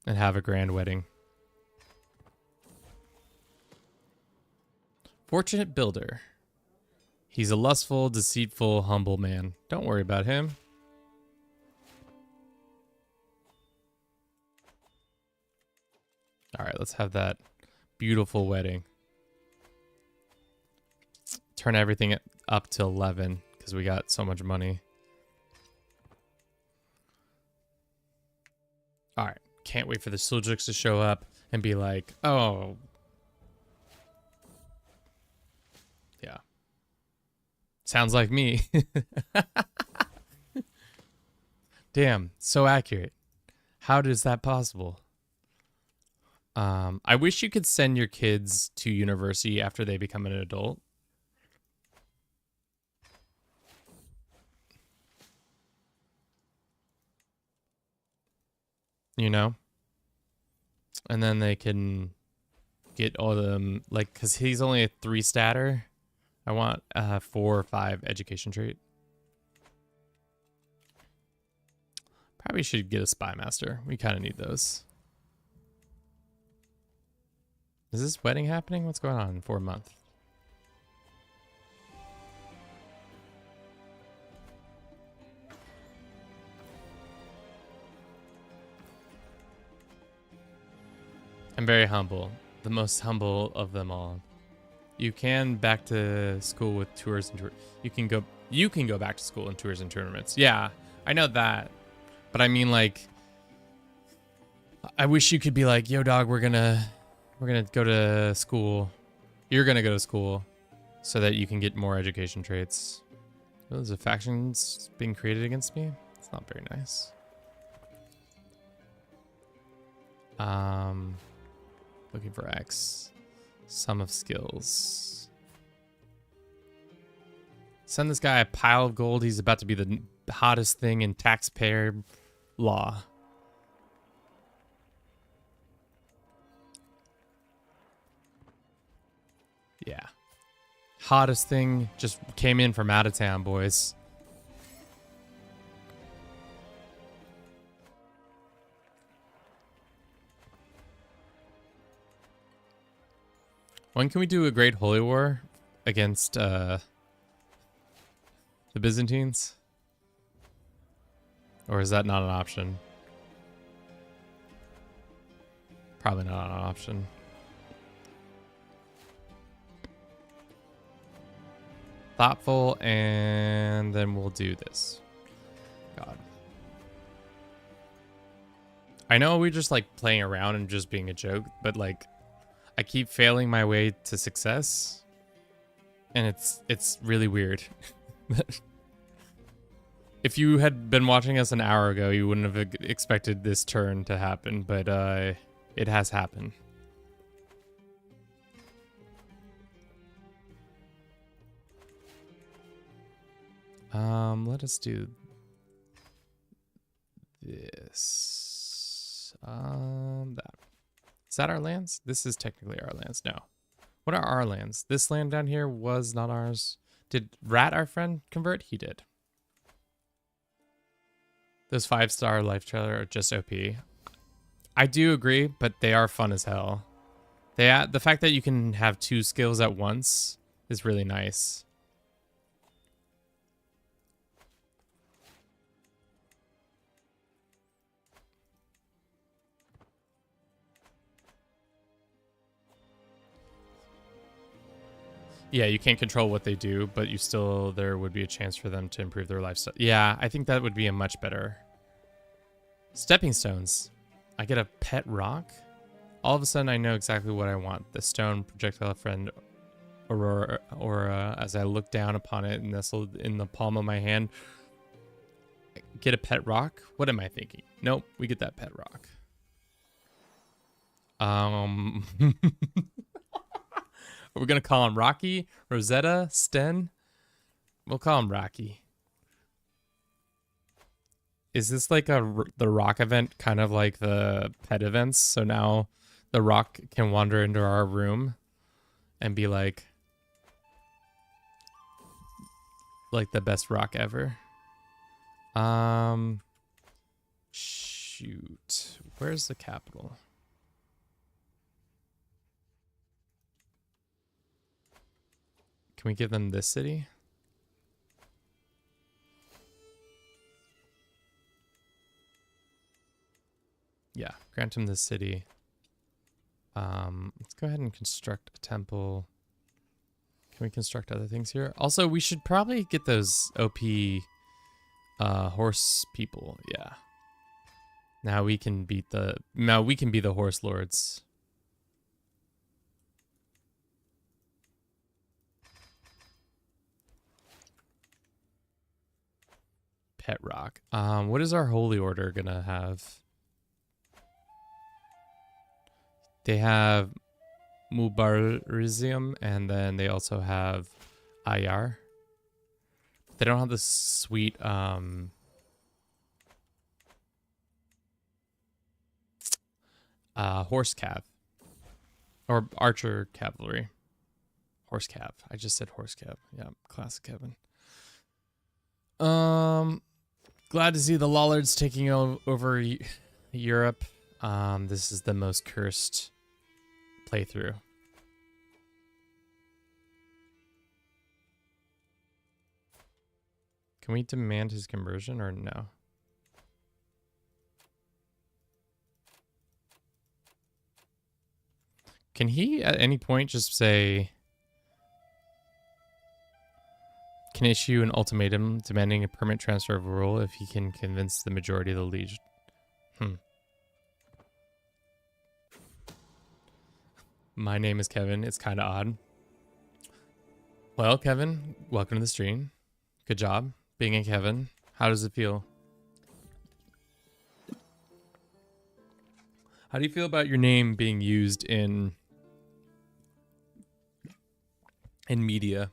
And have a grand wedding. Fortunate builder. He's a lustful, deceitful, humble man. Don't worry about him. All right, let's have that beautiful wedding. Turn everything up to 11 because we got so much money. All right, can't wait for the Seljuks to show up and be like, oh. Yeah. Sounds like me. Damn, so accurate. How is that possible? I wish you could send your kids to university after they become an adult. You know? And then they can get all of them, like, because he's only a 3 statter. I want 4 or 5 education trait. Probably should get a spy master. We kind of need those. Is this wedding happening? What's going on for a month? I'm very humble. The most humble of them all. You can back to school with tours and you can go back to school in tours and tournaments. Yeah, I know that. But I mean, like, I wish you could be like, yo dog, we're gonna go to school. You're gonna go to school so that you can get more education traits. Oh, there's a factions being created against me. It's not very nice. Looking for X. Sum of skills. Send this guy a pile of gold. He's about to be the hottest thing in taxpayer law. Yeah. Hottest thing just came in from out of town, boys. When can we do a great holy war against the Byzantines? Or is that not an option? Probably not an option. Thoughtful, and then we'll do this. God. I know we're just like playing around and just being a joke, but like I keep failing my way to success. And it's really weird. If you had been watching us an hour ago, you wouldn't have expected this turn to happen, but it has happened. Let us do this. That. Is that our lands? This is technically our lands. No. What are our lands? This land down here was not ours. Did Rat, our friend, convert? He did. Those 5-star life trailer are just OP. I do agree, but they are fun as hell. The fact that you can have 2 skills at once is really nice. Yeah, you can't control what they do, but there would be a chance for them to improve their lifestyle. Yeah, I think that would be a much better. Stepping stones. I get a pet rock? All of a sudden, I know exactly what I want. The stone projectile friend Aurora, as I look down upon it nestled in the palm of my hand. Get a pet rock? What am I thinking? Nope, we get that pet rock. Are we going to call him Rocky, Rosetta, Sten? We'll call him Rocky. Is this like the rock event, kind of like the pet events? So now the rock can wander into our room and be like the best rock ever. Shoot. Where's the capital? Can we give them this city? Yeah, grant him this city. Let's go ahead and construct a temple. Can we construct other things here? Also, we should probably get those OP horse people. Yeah. Now we can be the horse lords. Pet rock. What is our holy order gonna have? They have Mubarizm, and then they also have Ayar. They don't have the sweet horse cav or archer cavalry. Horse cab. I just said horse cab. Yeah, classic Kevin. Glad to see the Lollards taking over Europe. This is the most cursed playthrough. Can we demand his conversion or no? Can he at any point just say, can issue an ultimatum demanding a permanent transfer of rule if he can convince the majority of the legion? My name is Kevin. It's kind of odd. Well, Kevin, welcome to the stream. Good job being a Kevin. How does it feel? How do you feel about your name being used in media?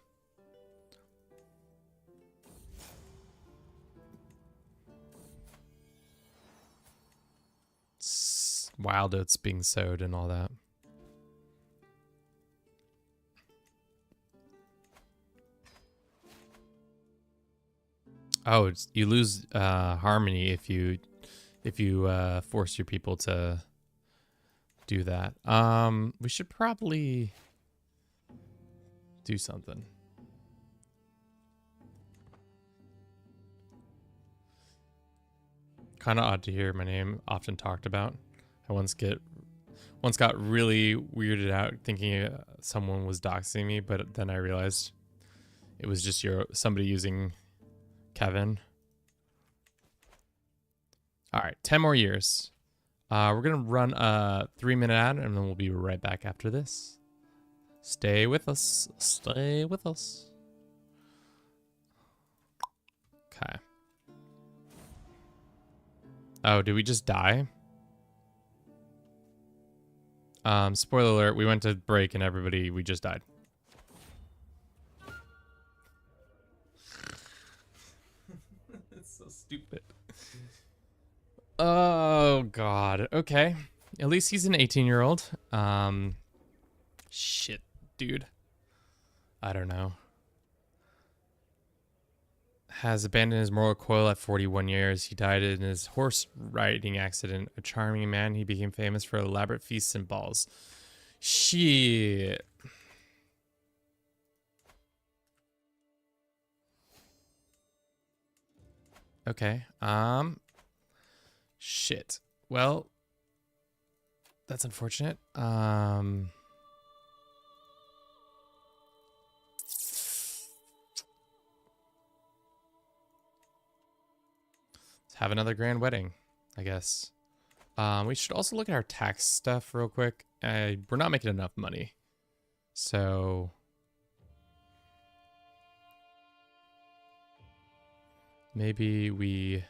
It's wild oats being sowed and all that. Oh, you lose harmony if you force your people to do that. We should probably do something. Kind of odd to hear my name often talked about. I once got really weirded out thinking someone was doxing me, but then I realized it was just somebody using Kevin. All right, 10 more years. We're gonna run a 3-minute ad, and then we'll be right back after this. Stay with us. Stay with us. Okay. Oh, did we just die? Spoiler alert, we went to break and we just died. It's so stupid. Oh, God. Okay. At least he's an 18-year-old. Shit, dude. I don't know. Has abandoned his moral coil at 41 years. He died in his horse riding accident. A charming man, he became famous for elaborate feasts and balls. Shit. Okay. Shit. Well, that's unfortunate. Let's have another grand wedding, I guess. We should also look at our tax stuff real quick. We're not making enough money. So maybe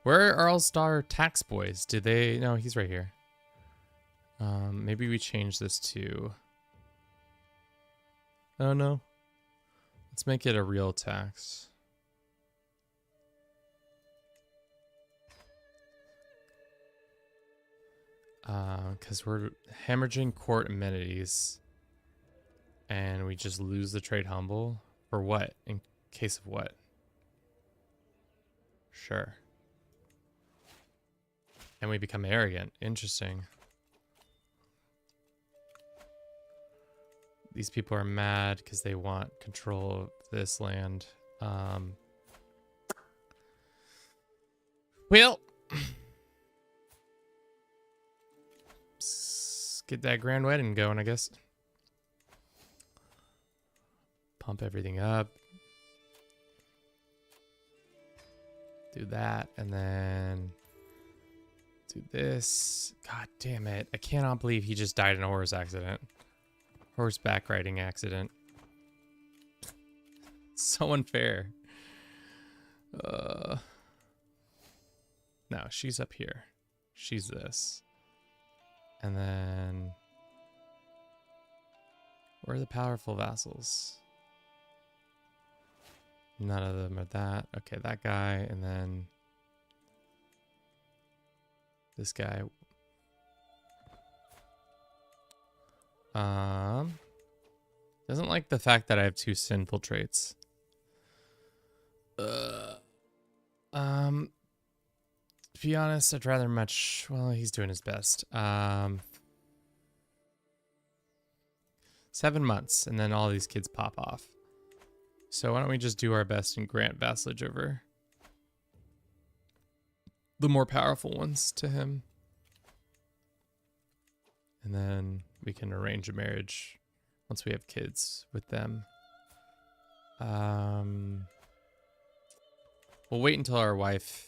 where are all star tax boys? Did they? No, he's right here. Maybe we change this to. Oh no. Let's make it a real tax. Because we're hemorrhaging court amenities. And we just lose the trade humble. For what? In case of what? Sure. And we become arrogant. Interesting. These people are mad because they want control of this land. Well, let's get that grand wedding going, I guess. Pump everything up. Do that, and then do this. God damn it. I cannot believe he just died in a horse accident. Horseback riding accident. So unfair. No, she's up here. She's this. And then where are the powerful vassals? None of them are that. Okay, that guy, and then this guy. Doesn't like the fact that I have 2 sinful traits. To be honest, I'd rather much. Well, he's doing his best. 7 months, and then all these kids pop off. So why don't we just do our best and grant vassalage over the more powerful ones to him, and then we can arrange a marriage once we have kids with them. We'll wait until our wife.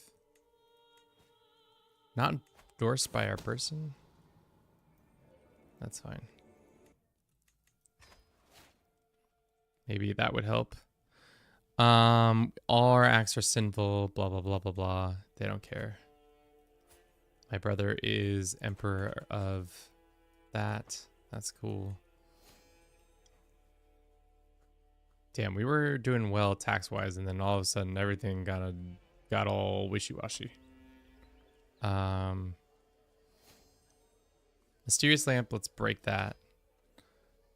Not endorsed by our person? That's fine. Maybe that would help. All our acts are sinful, blah, blah, blah, blah, blah. They don't care. My brother is emperor of that. That's cool. Damn, we were doing well tax-wise, and then all of a sudden everything got all wishy-washy. Mysterious lamp, let's break that.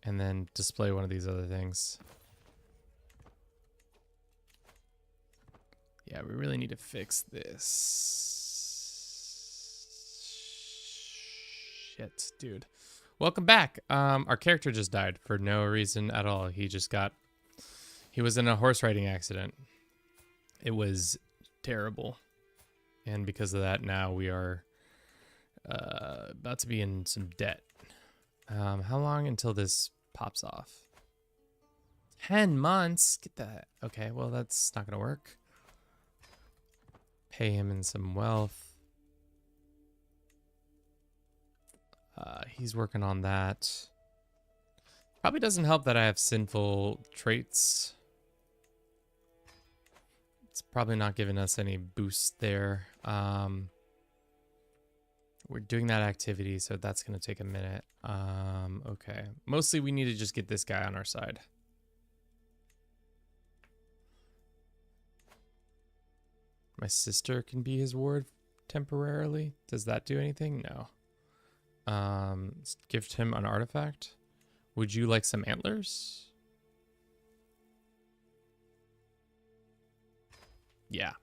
And then display one of these other things. Yeah, we really need to fix this. Shit, dude. Welcome back. Our character just died for no reason at all. He was in a horse riding accident. It was terrible. And because of that, now we are about to be in some debt. How long until this pops off? 10 months? Get that. Okay, well, that's not going to work. Pay him in some wealth. He's working on that. Probably doesn't help that I have sinful traits. It's probably not giving us any boost there. We're doing that activity, so that's going to take a minute. Okay. Mostly we need to just get this guy on our side. My sister can be his ward temporarily. Does that do anything? No. Let's gift him an artifact. Would you like some antlers? Yeah.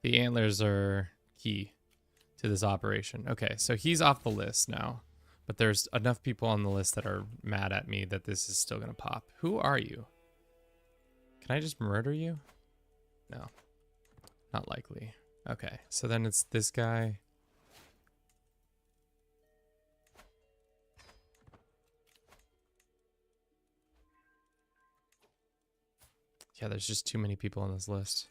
The antlers are key to this operation. Okay, so he's off the list now. But there's enough people on the list that are mad at me that this is still going to pop. Who are you? Can I just murder you? No. Not likely. Okay, so then it's this guy. Yeah, there's just too many people on this list.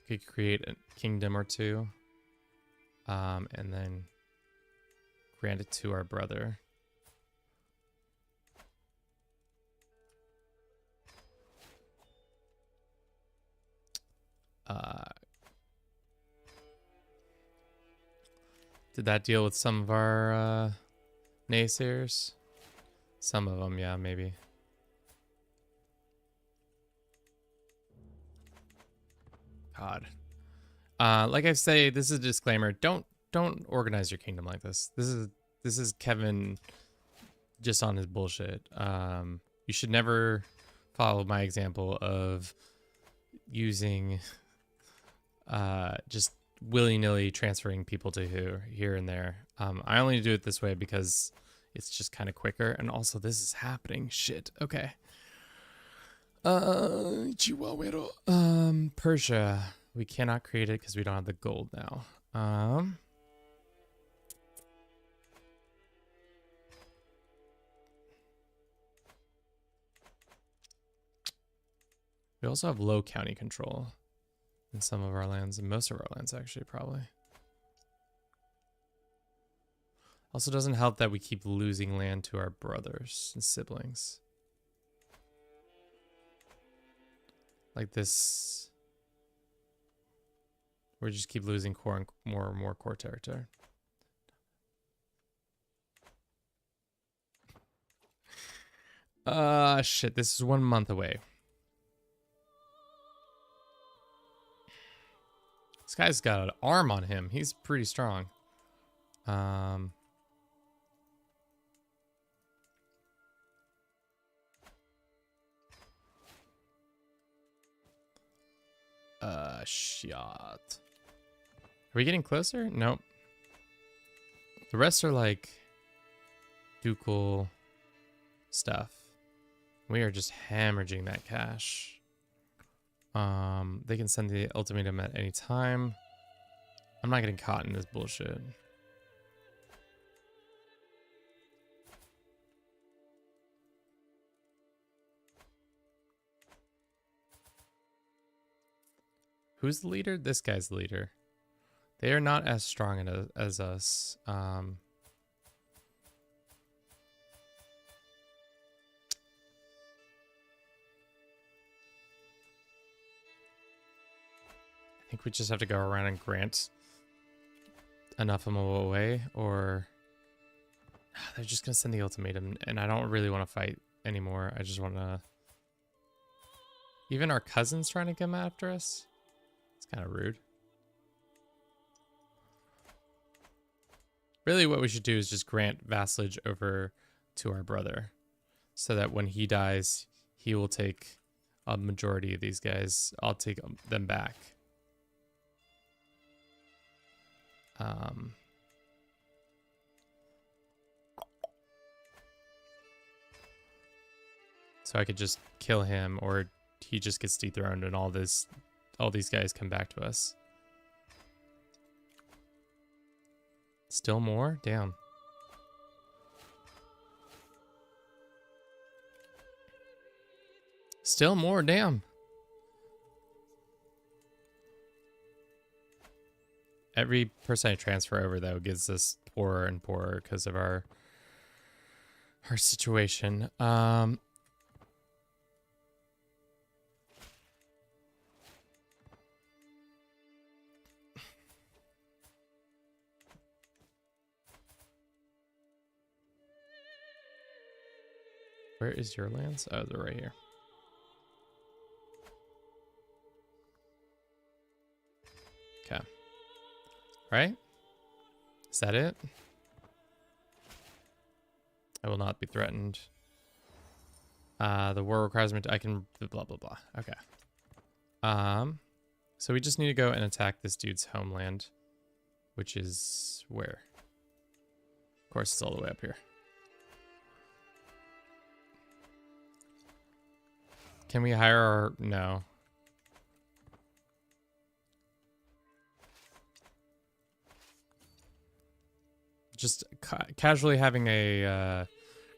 Could create a kingdom or two. And then grant it to our brother. Did that deal with some of our naysayers? Some of them, yeah, maybe. God. Like I say, this is a disclaimer. Don't organize your kingdom like this. This is Kevin just on his bullshit. You should never follow my example of using just willy-nilly transferring people to here and there. I only do it this way because it's just kind of quicker, and also this is happening. Shit. Okay. Persia. We cannot create it because we don't have the gold now. We also have low county control in some of our lands, and most of our lands actually, probably. Also doesn't help that we keep losing land to our brothers and siblings. Like this. We just keep losing core and more and more core territory. Shit, this is 1 month away. This guy's got an arm on him. He's pretty strong. shit. Are we getting closer? Nope. The rest are like ducal stuff. We are just hemorrhaging that cash. They can send the ultimatum at any time. I'm not getting caught in this bullshit. Who's the leader? This guy's the leader. They are not as strong as us. I think we just have to go around and grant enough of them away, or they're just gonna send the ultimatum, and I don't really want to fight anymore. I just want to. Even our cousin's trying to come after us. It's kind of rude. Really, what we should do is just grant vassalage over to our brother, so that when he dies, he will take a majority of these guys. I'll take them back. So I could just kill him, or he just gets dethroned, and all these guys come back to us. Still more? Damn. Still more? Damn. Every person I transfer over, though, gets us poorer and poorer because of our situation. Where is your lands? Oh, they're right here. Okay. Right? Is that it? I will not be threatened. The war requires me to, I can blah blah blah. Okay. So we just need to go and attack this dude's homeland, which is where? Of course, it's all the way up here. Can we hire our... No. Just casually having a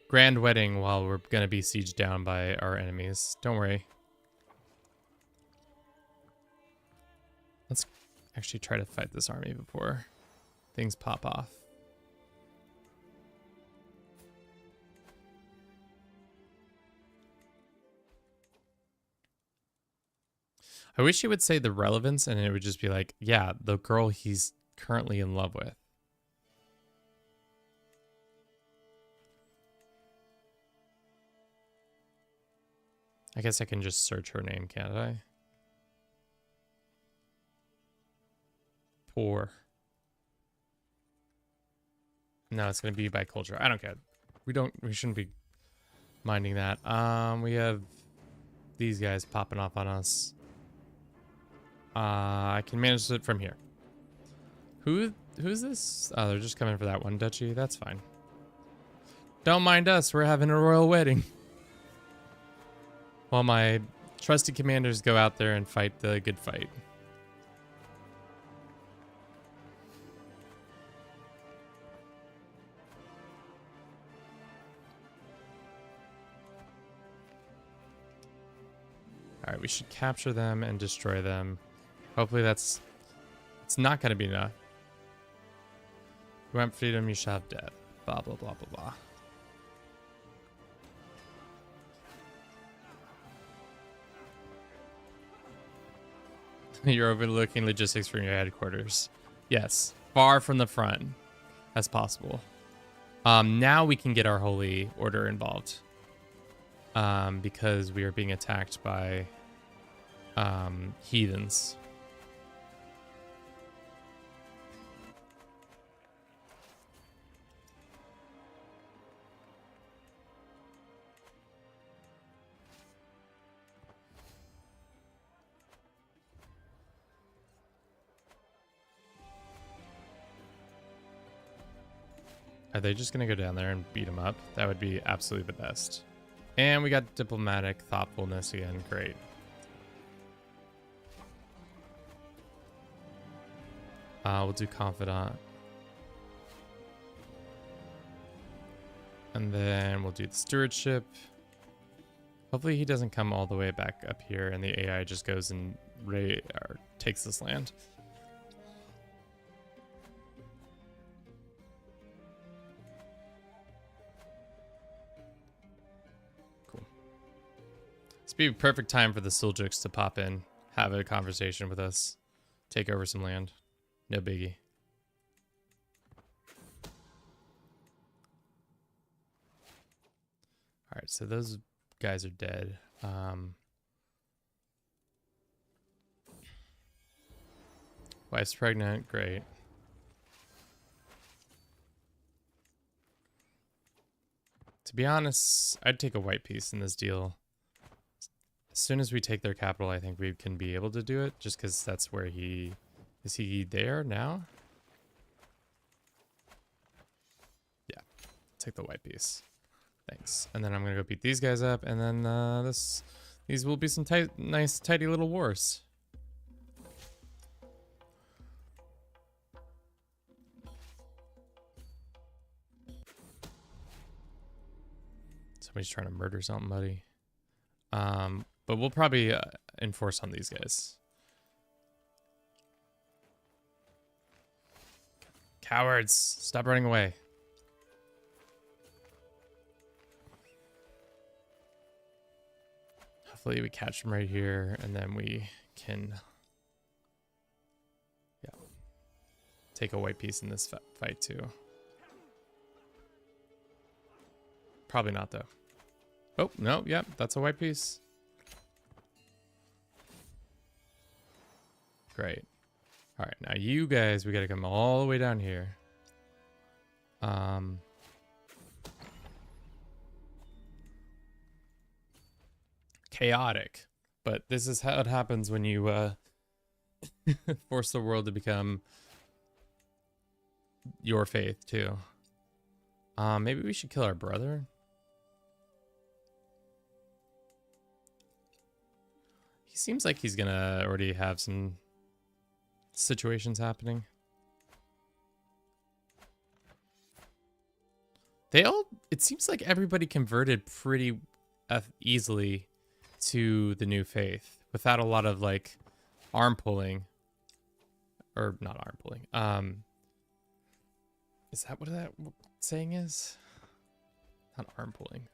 grand wedding while we're going to be sieged down by our enemies. Don't worry. Let's actually try to fight this army before things pop off. I wish he would say the relevance and it would just be like, yeah, the girl he's currently in love with. I guess I can just search her name, can't I? Poor. No, it's gonna be by culture. I don't care. We shouldn't be minding that. We have these guys popping off on us. I can manage it from here. Who's this? Oh, they're just coming for that one duchy. That's fine. Don't mind us. We're having a royal wedding. While my trusted commanders go out there and fight the good fight. All right, we should capture them and destroy them. Hopefully it's not going to be enough. You want freedom, you shall have death. Blah, blah, blah, blah, blah. You're overlooking logistics from your headquarters. Yes, far from the front as possible. Now we can get our holy order involved. Because we are being attacked by heathens. Are they just gonna go down there and beat him up? That would be absolutely the best. And we got diplomatic thoughtfulness again. Great. We'll do confidant. And then we'll do the stewardship. Hopefully he doesn't come all the way back up here and the AI just goes and takes this land. Cool. This would be a perfect time for the Seljuks to pop in, have a conversation with us, take over some land. No biggie. All right, so those guys are dead. Wife's pregnant. Great. To be honest, I'd take a white piece in this deal. As soon as we take their capital, I think we can be able to do it, just because that's where he... Is he there now? Yeah. Take the white piece. Thanks. And then I'm gonna go beat these guys up, and then these will be some nice, tidy little wars. Somebody's trying to murder somebody. But we'll probably enforce on these guys. Cowards, stop running away. Hopefully we catch them right here, and then we can, yeah, take a white piece in this fight too. Probably not though. Oh, no, yep, that's a white piece. Great. All right, now you guys, we gotta come all the way down here. Chaotic, but this is how it happens when you force the world to become your faith too. Maybe we should kill our brother. He seems like he's gonna already have some situations happening. It seems like everybody converted pretty easily to the new faith without a lot of like arm pulling, or not arm pulling. Is that what that saying is? Not arm pulling.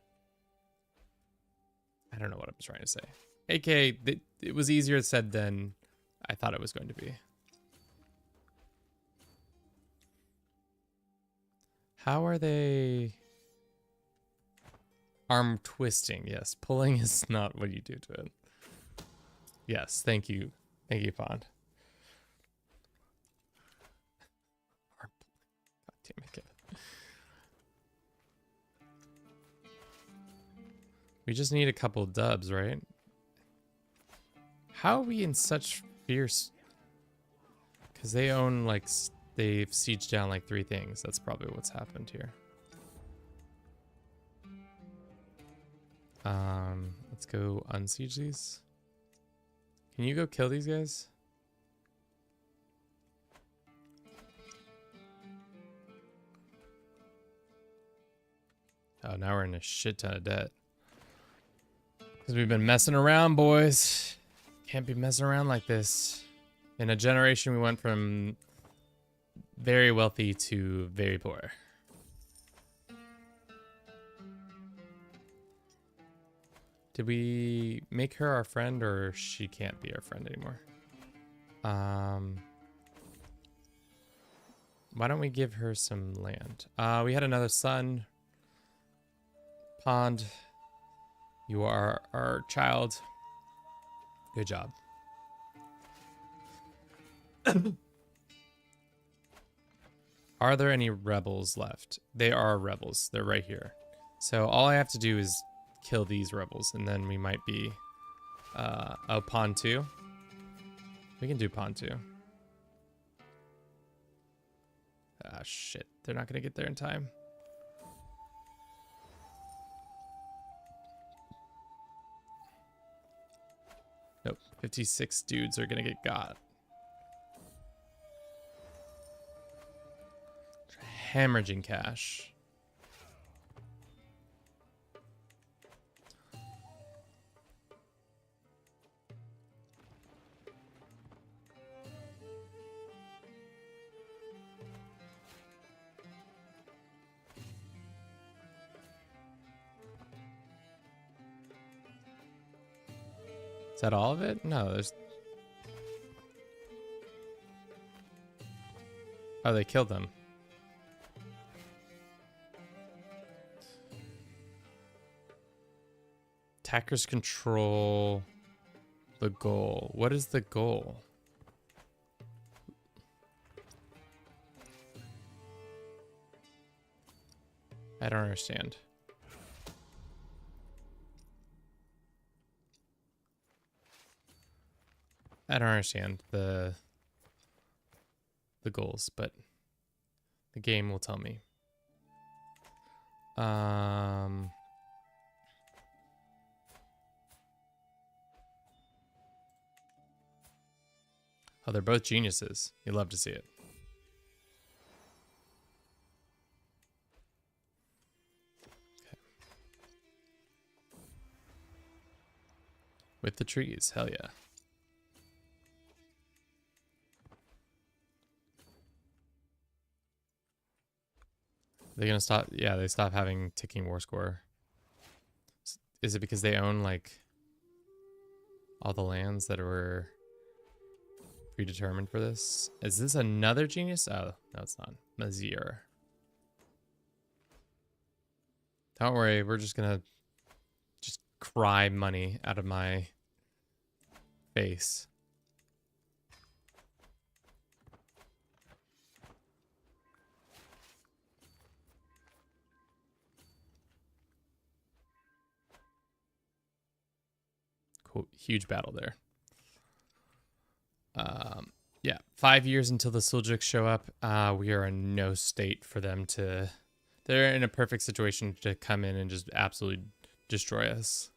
I don't know what I'm trying to say. AKA, it was easier said than I thought it was going to be. How are they? Arm twisting, yes. Pulling is not what you do to it. Yes, thank you. Thank you, Pond. Arm pulling. God damn it, Kevin. We just need a couple dubs, right? How are we in such fierce? Because they own, like, they've sieged down, like, 3 things. That's probably what's happened here. Let's go unsiege these. Can you go kill these guys? Oh, now we're in a shit ton of debt. Because we've been messing around, boys. Can't be messing around like this. In a generation, we went from very wealthy to very poor. Did we make her our friend, or she can't be our friend anymore? Why don't we give her some land? We had another son. Pond, you are our child. Good job. Are there any rebels left? They are rebels. They're right here. So all I have to do is kill these rebels, and then we might be... oh, pawn 2? We can do pawn 2. Ah, shit. They're not going to get there in time. Nope. 56 dudes are gonna get got. Hemorrhaging cash. Is that all of it? No, there's... Oh, they killed them. Attackers control the goal. What is the goal? I don't understand. I don't understand the goals, but the game will tell me. Oh, they're both geniuses. You love to see it. Okay. With the trees, hell yeah. They're gonna stop. Yeah, they stop having ticking war score. Is it because they own like all the lands that were predetermined for this? Is this another genius? Oh, no, it's not. Mazir. Don't worry, we're just gonna just cry money out of my face. Cool. Huge battle there. Yeah, 5 years until the Seljuks show up. We are in no state for them to... They're in a perfect situation to come in and just absolutely destroy us.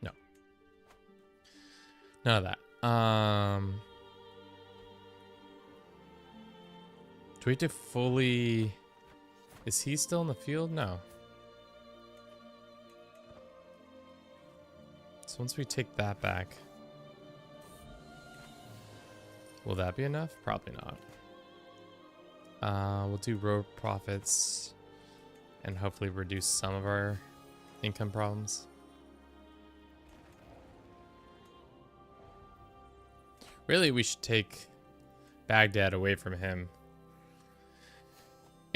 No. None of that. Do we have to fully... Is he still in the field? No. So once we take that back, will that be enough? Probably not. We'll do road profits and hopefully reduce some of our income problems. Really, we should take Baghdad away from him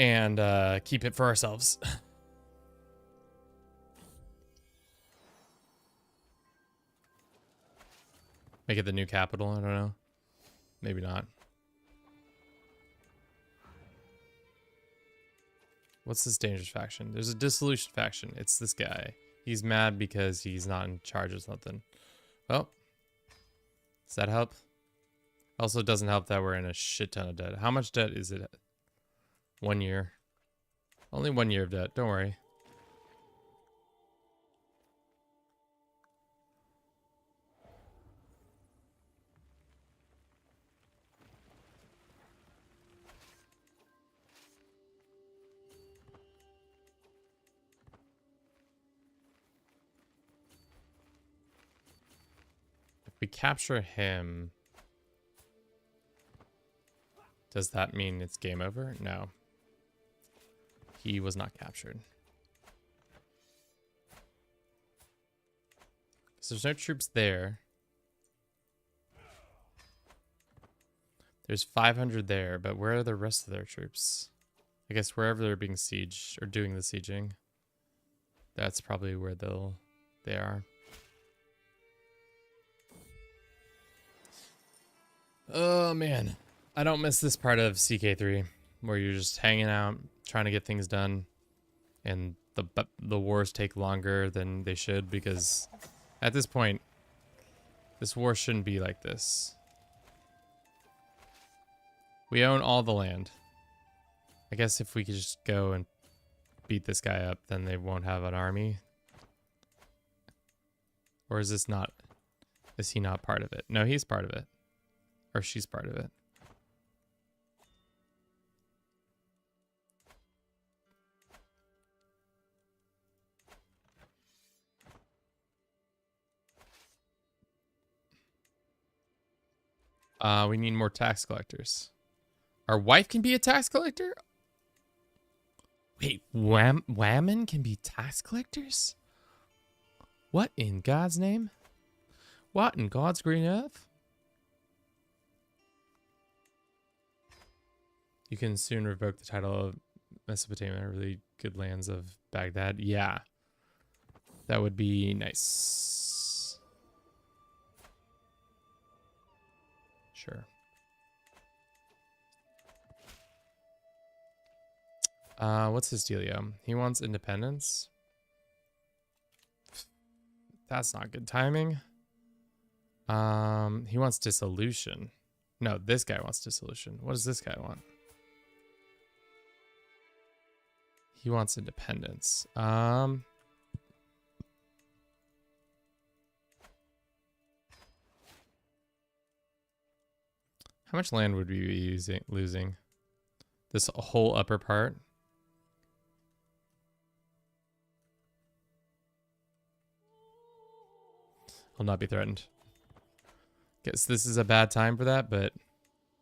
and keep it for ourselves. Make it the new capital. I don't know. Maybe not. What's this dangerous faction? There's a dissolution faction. It's this guy. He's mad because he's not in charge of something. Well, does that help? Also, it doesn't help that we're in a shit ton of debt. How much debt is it? 1 year. Only 1 year of debt. Don't worry. If we capture him, does that mean it's game over? No. He was not captured. So there's no troops there. There's 500 there, but where are the rest of their troops? I guess wherever they're being sieged or doing the sieging. That's probably where they are. Oh man, I don't miss this part of CK3 where you're just hanging out, trying to get things done, and the wars take longer than they should because at this point, This war shouldn't be like this. We own all the land. I guess if we could just go and beat this guy up, then they won't have an army. Or is this not... Is he not part of it? No, he's part of it. Or she's part of it. We need more tax collectors. Our wife can be a tax collector? Wait, women can be tax collectors? What in God's name? What in God's green earth? You can soon revoke the title of Mesopotamia, really good lands of Baghdad. Yeah. That would be nice. Sure. What's his dealio? He wants independence. That's not good timing. He wants dissolution. No, this guy wants dissolution. What does this guy want? He wants independence. How much land would we be losing? This whole upper part? I'll not be threatened. Guess this is a bad time for that, but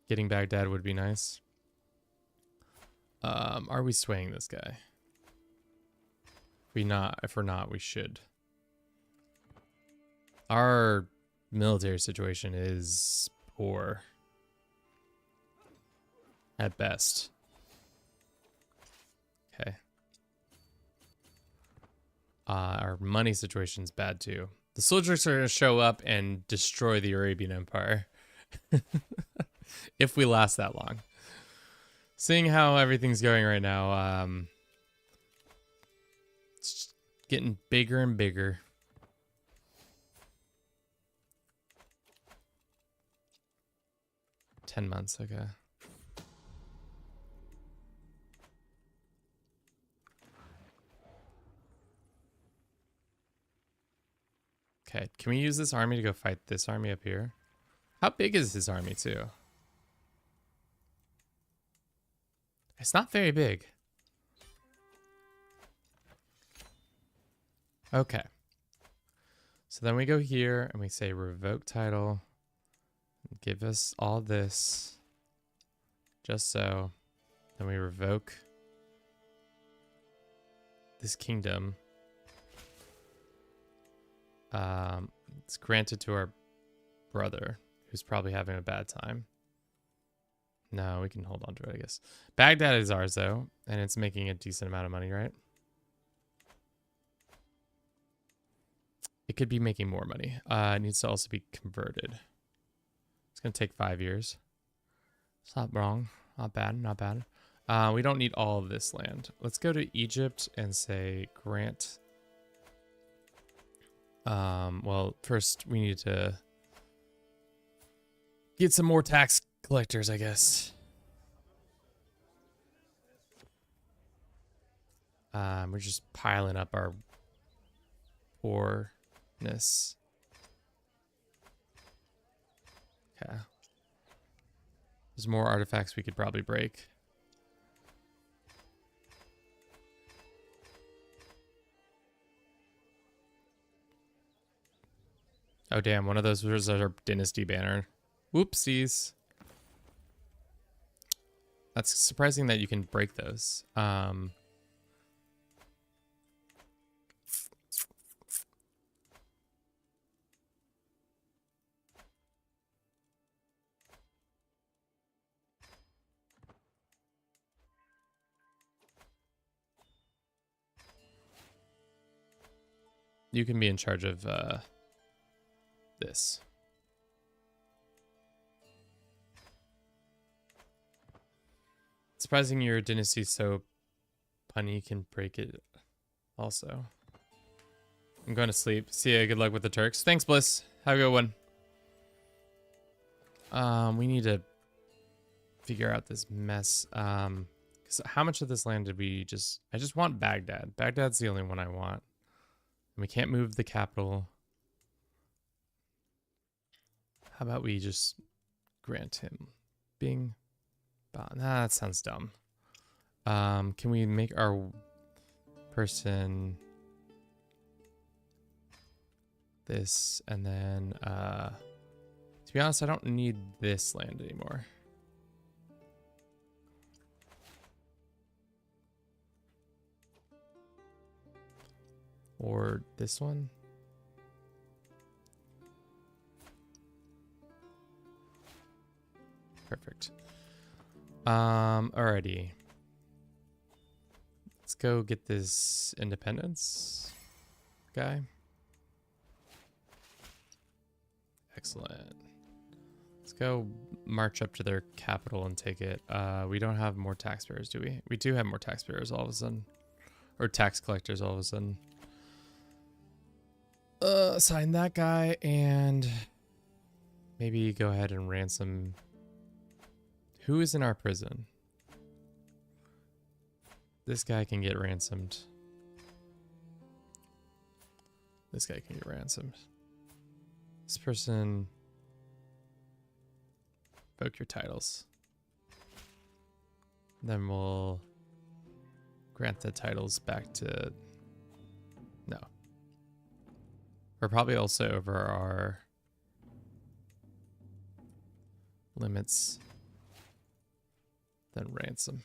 getting Baghdad would be nice. Are we swaying this guy? If we're not, we should. Our military situation is poor. At best. Okay. Our money situation's bad too. The soldiers are going to show up and destroy the Arabian Empire. If we last that long. Seeing how everything's going right now, it's just getting bigger and bigger. $10 months, okay. Okay, can we use this army to go fight this army up here? How big is his army too? It's not very big. Okay. So then we go here and we say revoke title. Give us all this. Just so. Then we revoke this kingdom. It's granted to our brother, who's probably having a bad time. No, we can hold on to it, I guess. Baghdad is ours, though, and it's making a decent amount of money, right? It could be making more money. It needs to also be converted. It's going to take 5 years. It's not wrong. Not bad, not bad. We don't need all of this land. Let's go to Egypt and say grant... well, first we need to get some more tax collectors, I guess. We're just piling up our poorness. Okay. There's more artifacts we could probably break. Oh, damn. One of those was our dynasty banner. Whoopsies. That's surprising that you can break those. You can be in charge of this. Surprising your dynasty's so punny you can break it also. I'm going to sleep. See ya. Good luck with the Turks. Thanks, Bliss. Have a good one. We need to figure out this mess. 'Cause how much of this land did we just... I just want Baghdad. Baghdad's the only one I want. And we can't move the capital. How about we just grant him Bing? Nah, that sounds dumb. Can we make our person this, and then to be honest, I don't need this land anymore. Or this one. Perfect. Alrighty. Let's go get this independence guy. Excellent. Let's go march up to their capital and take it. We don't have more taxpayers, do we? We do have more taxpayers all of a sudden. Or tax collectors all of a sudden. Assign that guy and maybe go ahead and ransom. Who is in our prison? This guy can get ransomed. This guy can get ransomed. This person... Invoke your titles. Then we'll grant the titles back to... No. We're probably also over our limits. Then ransom.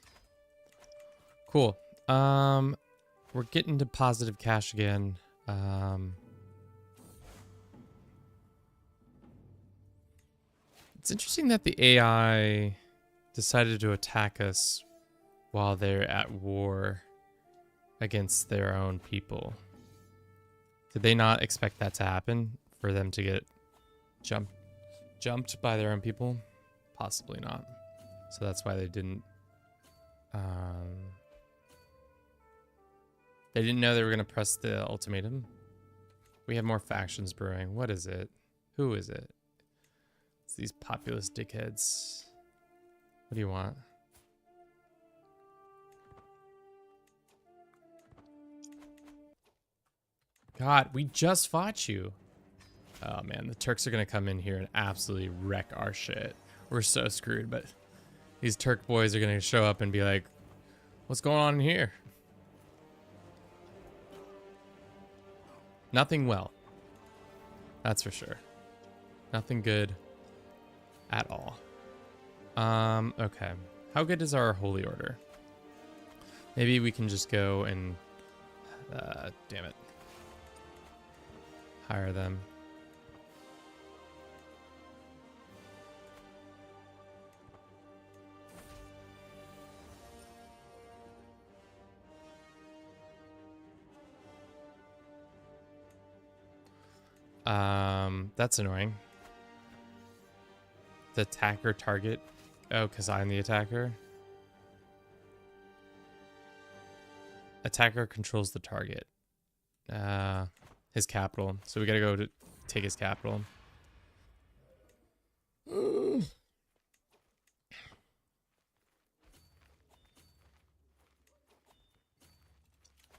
Cool. We're getting to positive cash again. It's interesting that the AI decided to attack us while they're at war against their own people. Did they not expect that to happen? For them to get jumped by their own people? Possibly not. So that's why they didn't... They didn't know they were going to press the ultimatum. We have more factions brewing. What is it? Who is it? It's these populist dickheads. What do you want? God, we just fought you. Oh man, the Turks are going to come in here and absolutely wreck our shit. We're so screwed, but these Turk boys are going to show up and be like, what's going on in here? Nothing well. That's for sure. Nothing good at all. Okay. How good is our holy order? Maybe we can just go and damn it. Hire them. That's annoying. The attacker target. Oh, because I'm the attacker. Attacker controls the target. His capital. So we gotta go to take his capital. If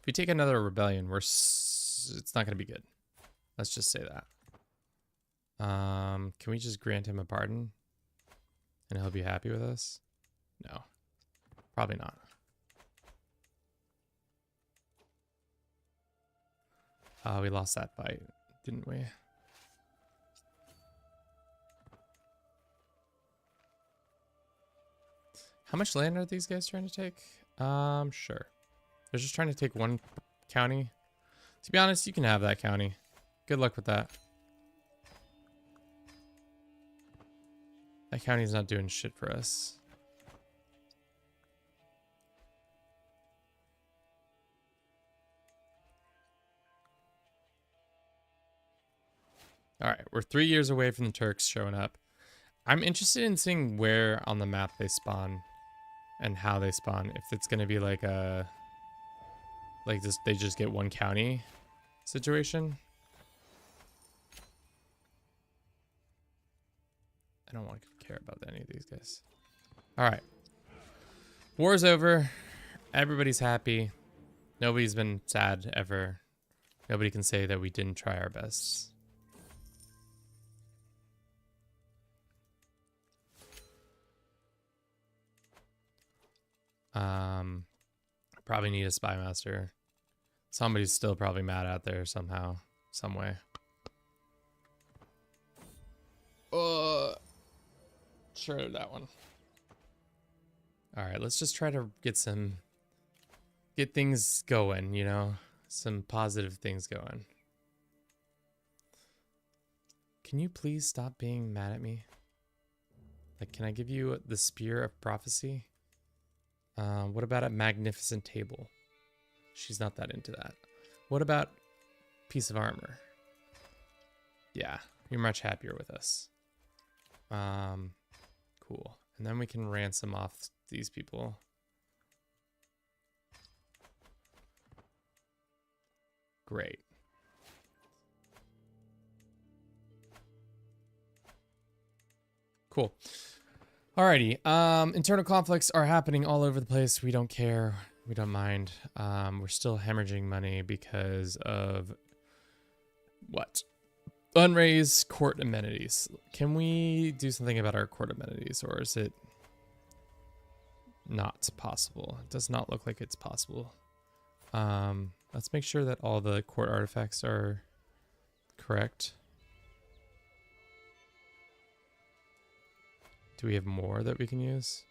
we take another rebellion, it's not gonna be good. Let's just say that. Can we just grant him a pardon? And he'll be happy with us? No. Probably not. We lost that fight, didn't we? How much land are these guys trying to take? Sure. They're just trying to take one county. To be honest, you can have that county. Good luck with that. That county's not doing shit for us. All right, we're 3 years away from the Turks showing up. I'm interested in seeing where on the map they spawn and how they spawn. If it's going to be like a... Like this, they just get one county situation. I don't want to care about any of these guys. All right. War's over. Everybody's happy. Nobody's been sad ever. Nobody can say that we didn't try our best. Probably need a spy master. Somebody's still probably mad out there somehow, some way. Sure, that one. All right, let's just try to get things going, you know, some positive things going. Can you please stop being mad at me? Like, can I give you the Spear of Prophecy? What about a Magnificent Table? She's not that into that. What about Piece of Armor? Yeah, you're much happier with us. Cool. And then we can ransom off these people. Great. Cool. Alrighty. Internal conflicts are happening all over the place. We don't care. We don't mind. We're still hemorrhaging money because of what? Unraised court amenities. Can we do something about our court amenities, or is it not possible? It does not look like it's possible. Let's make sure that all the court artifacts are correct. Do we have more that we can use?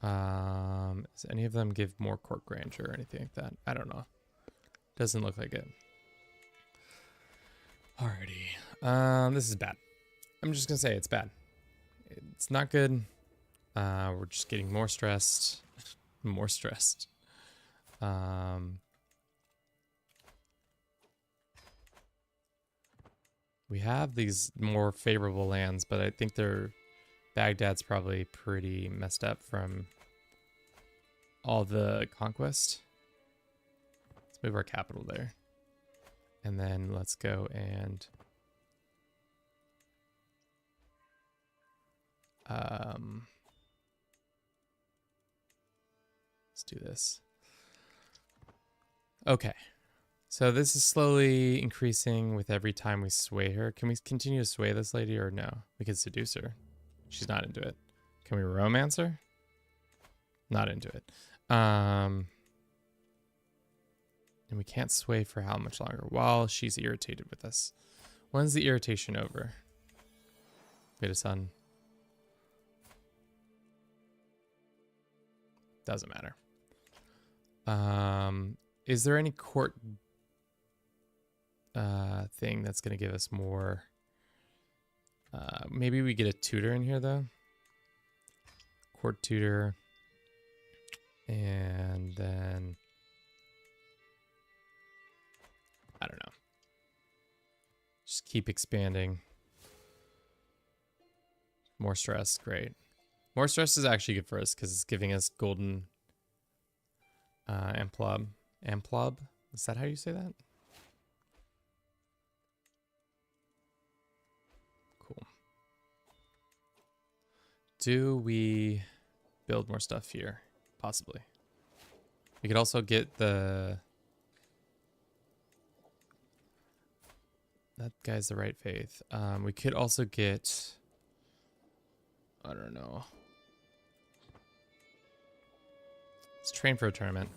Does any of them give more court grandeur or anything like that? I don't know. Doesn't look like it. Alrighty. This is bad. I'm just gonna say it's bad. It's not good. We're just getting more stressed. More stressed. We have these more favorable lands, but I think Baghdad's probably pretty messed up from all the conquest. Let's move our capital there. And then let's go and let's do this. Okay. So this is slowly increasing with every time we sway her. Can we continue to sway this lady or no? We can seduce her. She's not into it. Can we romance her? Not into it. And we can't sway for how much longer? While she's irritated with us. When's the irritation over? Wait, a son. Doesn't matter. Is there any court thing that's going to give us more? Maybe we get a tutor in here, though. Court tutor. And then I don't know. Just keep expanding. More stress, great. More stress is actually good for us because it's giving us golden amplob. Amplob? Is that how you say that? Cool. Do we build more stuff here? Possibly. We could also get that guy's the right faith. We could also get, I don't know. Let's train for a tournament.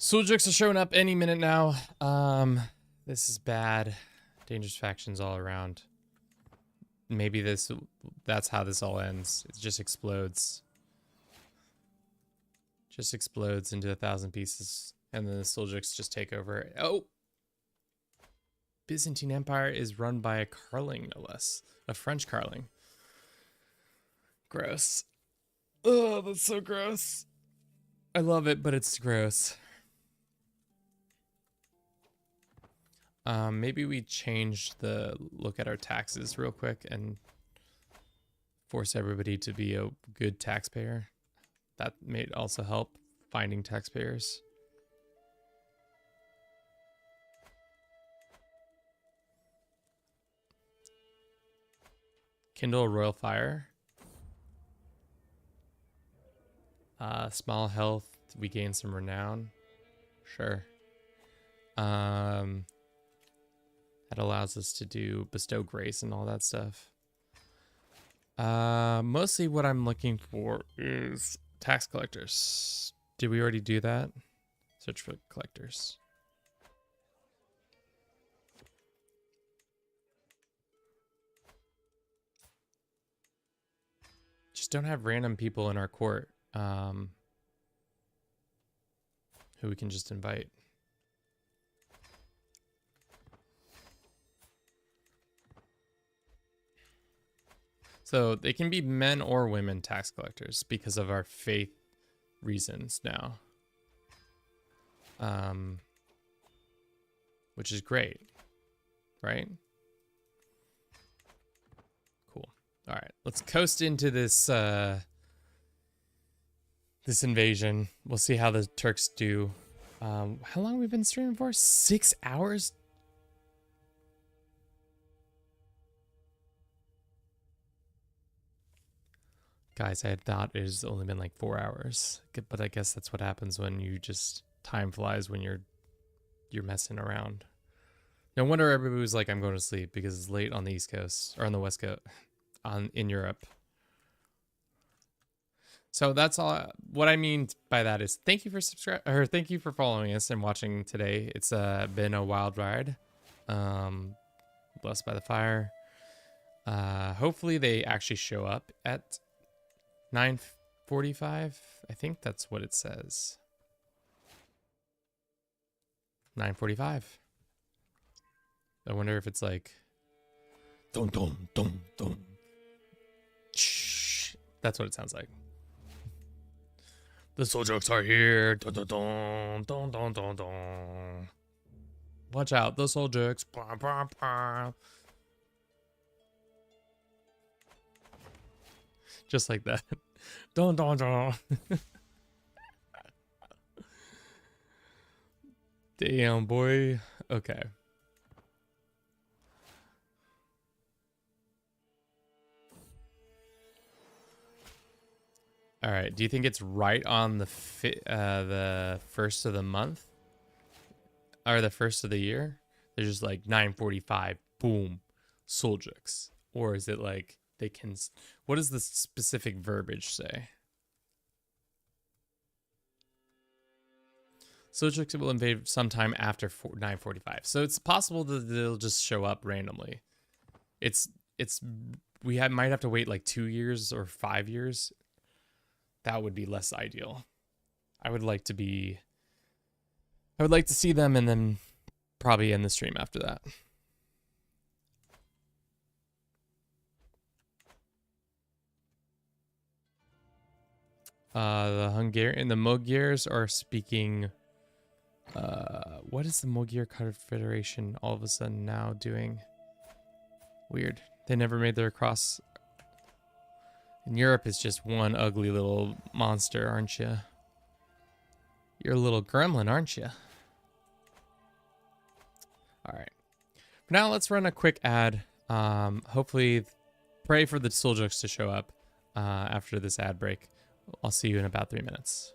Suljuks are showing up any minute now. This is bad. Dangerous factions all around. Maybe that's how this all ends. It just explodes. Just explodes into 1,000 pieces. And then the Suljuks just take over. Oh! Byzantine Empire is run by a Carling, no less. A French Carling. Gross. Oh, that's so gross. I love it, but it's gross. Maybe we change the look at our taxes real quick and force everybody to be a good taxpayer. That may also help finding taxpayers. Kindle a royal fire. Small health. We gain some renown. Sure. That allows us to do bestow grace and all that stuff. Mostly what I'm looking for is tax collectors. Did we already do that? Search for collectors. Just don't have random people in our court who we can just invite. So they can be men or women tax collectors because of our faith reasons now. Which is great, right? Cool. All right, let's coast into this this invasion. We'll see how the Turks do. How long have we been streaming for? 6 hours? Guys, I had thought it has only been like 4 hours, but I guess that's what happens when you just time flies when you're messing around. No wonder everybody was like, "I'm going to sleep" because it's late on the East Coast or on the West Coast, in Europe. So that's all. What I mean by that is thank you for thank you for following us and watching today. It's been a wild ride. Blessed by the fire. Hopefully they actually show up at 9:45. I think that's what it says. 9:45. I wonder if it's like dum dum dum dum. Shh. That's what it sounds like. The Soljaks are here. Dun, dun, dun, dun, dun, dun, dun. Watch out, the Soljaks. Bah, bah, bah. Just like that. Dun, dun, dun. Damn, boy. Okay. All right. Do you think it's right on the first of the month or the first of the year? They're just like 9:45. Boom, Soljaks. Or is it like they can? What does the specific verbiage say? Soljaks will invade sometime after 9:45. So it's possible that they'll just show up randomly. Might have to wait like 2 years or 5 years. That would be less ideal. I would like to see them and then probably end the stream after that. The Mogirs are speaking. What is the Mogir Confederation all of a sudden now doing? Weird. They never made their cross. In Europe, it's just one ugly little monster, aren't you? You're a little gremlin, aren't you? All right. For now, let's run a quick ad. Hopefully, pray for the Soljaks to show up after this ad break. I'll see you in about 3 minutes.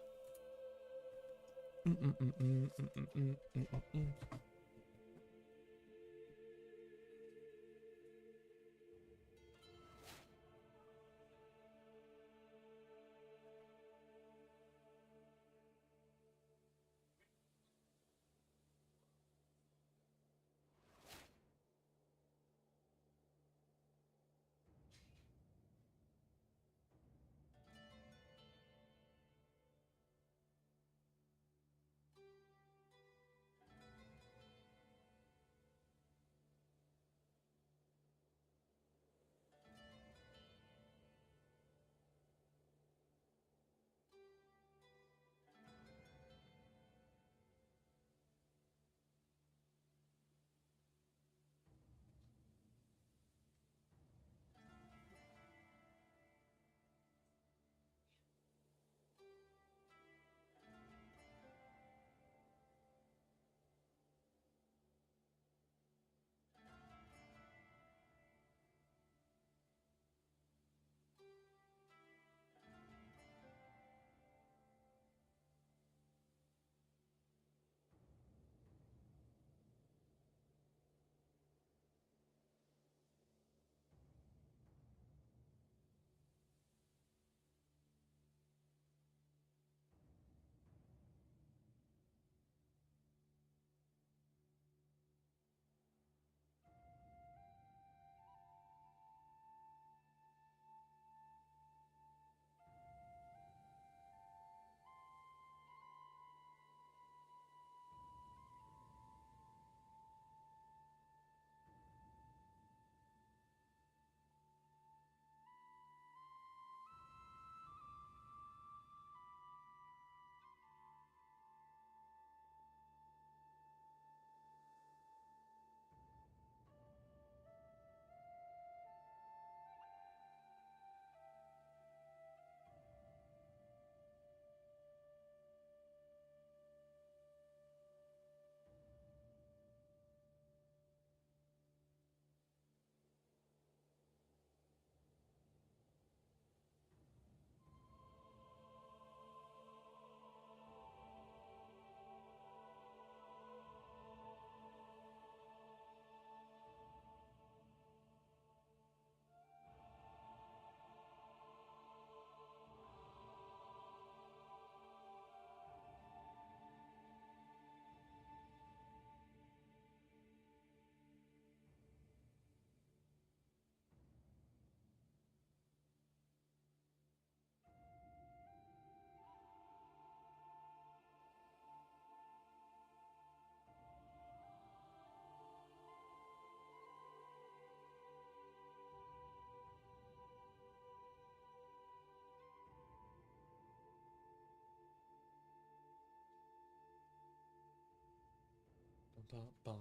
All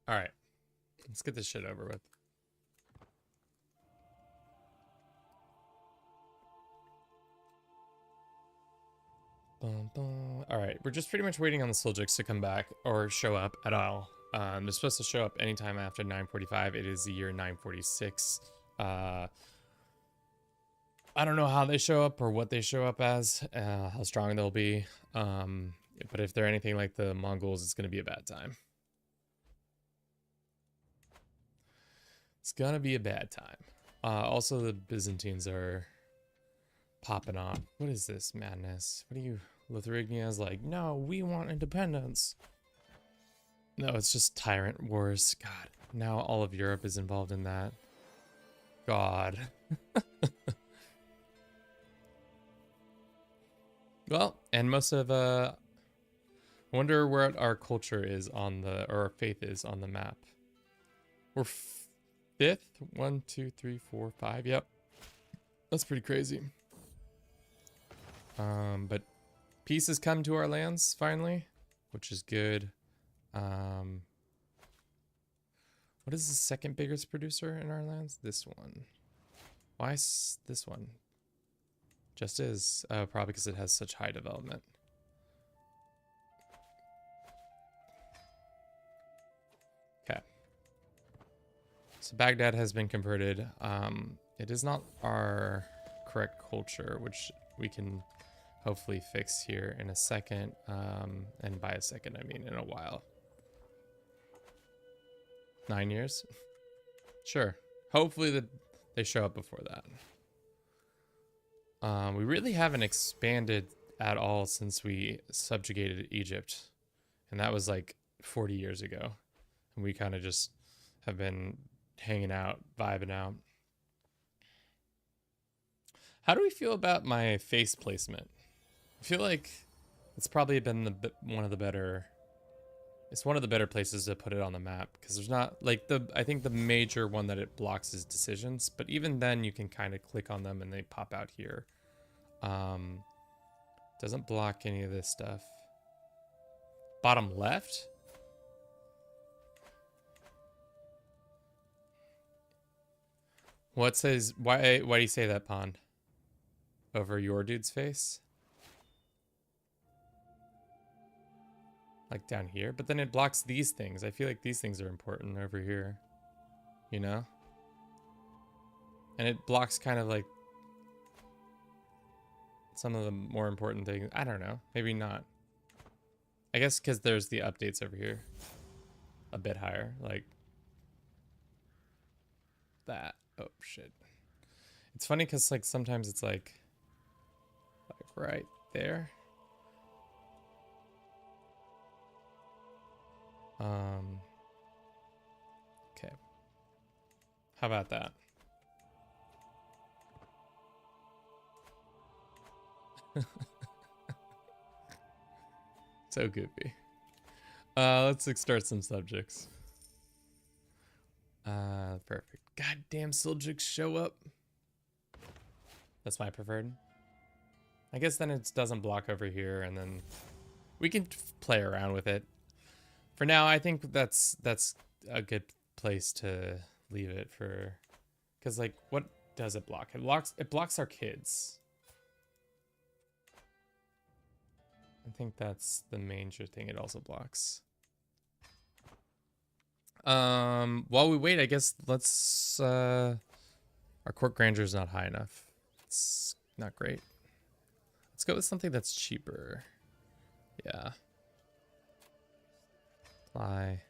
right, let's get this shit over with. All right, we're just pretty much waiting on the Seljuks to come back or show up at all. They're supposed to show up anytime after 9:45. It is the year 946. I don't know how they show up or what they show up as, how strong they'll be. But if they're anything like the Mongols, it's going to be a bad time. It's going to be a bad time. Also, the Byzantines are popping off. What is this madness? What are you... Lithuania's like, no, we want independence. No, it's just tyrant wars. God, now all of Europe is involved in that. God. Well, and most of, I wonder where our culture is on the, or our faith is on the map. We're fifth? 1, 2, 3, 4, 5. Yep. That's pretty crazy. But peace has come to our lands finally, which is good. What is the second biggest producer in our lands? This one. Why is this one? Just is. Probably because it has such high development. Okay. So Baghdad has been converted. It is not our correct culture, which we can hopefully fix here in a second. And by a second, I mean in a while. 9 years? Sure. Hopefully they show up before that. We really haven't expanded at all since we subjugated Egypt. And that was like 40 years ago. And we kind of just have been hanging out, vibing out. How do we feel about my face placement? I feel like it's probably been one of the better... It's one of the better places to put it on the map. Because there's not... Like, I think the major one that it blocks is decisions. But even then, you can kind of click on them and they pop out here. Doesn't block any of this stuff. Bottom left? What says... Why do you say that, Pond? Over your dude's face? Like down here? But then it blocks these things. I feel like these things are important over here. You know? And it blocks kind of like some of the more important things. I don't know. Maybe not. I guess because there's the updates over here. A bit higher. Like that. Oh, shit. It's funny because like sometimes it's like right there. Okay. How about that? So goofy. Let's start some subjects. Perfect. Goddamn Seljuks show up. That's my preferred. I guess then it doesn't block over here, and then we can play around with it. For now, I think that's a good place to leave it for, because like, what does it block? It blocks our kids. I think that's the major thing it also blocks. While we wait, I guess let's our court grandeur is not high enough. It's not great. Let's go with something that's cheaper. Yeah. Apply.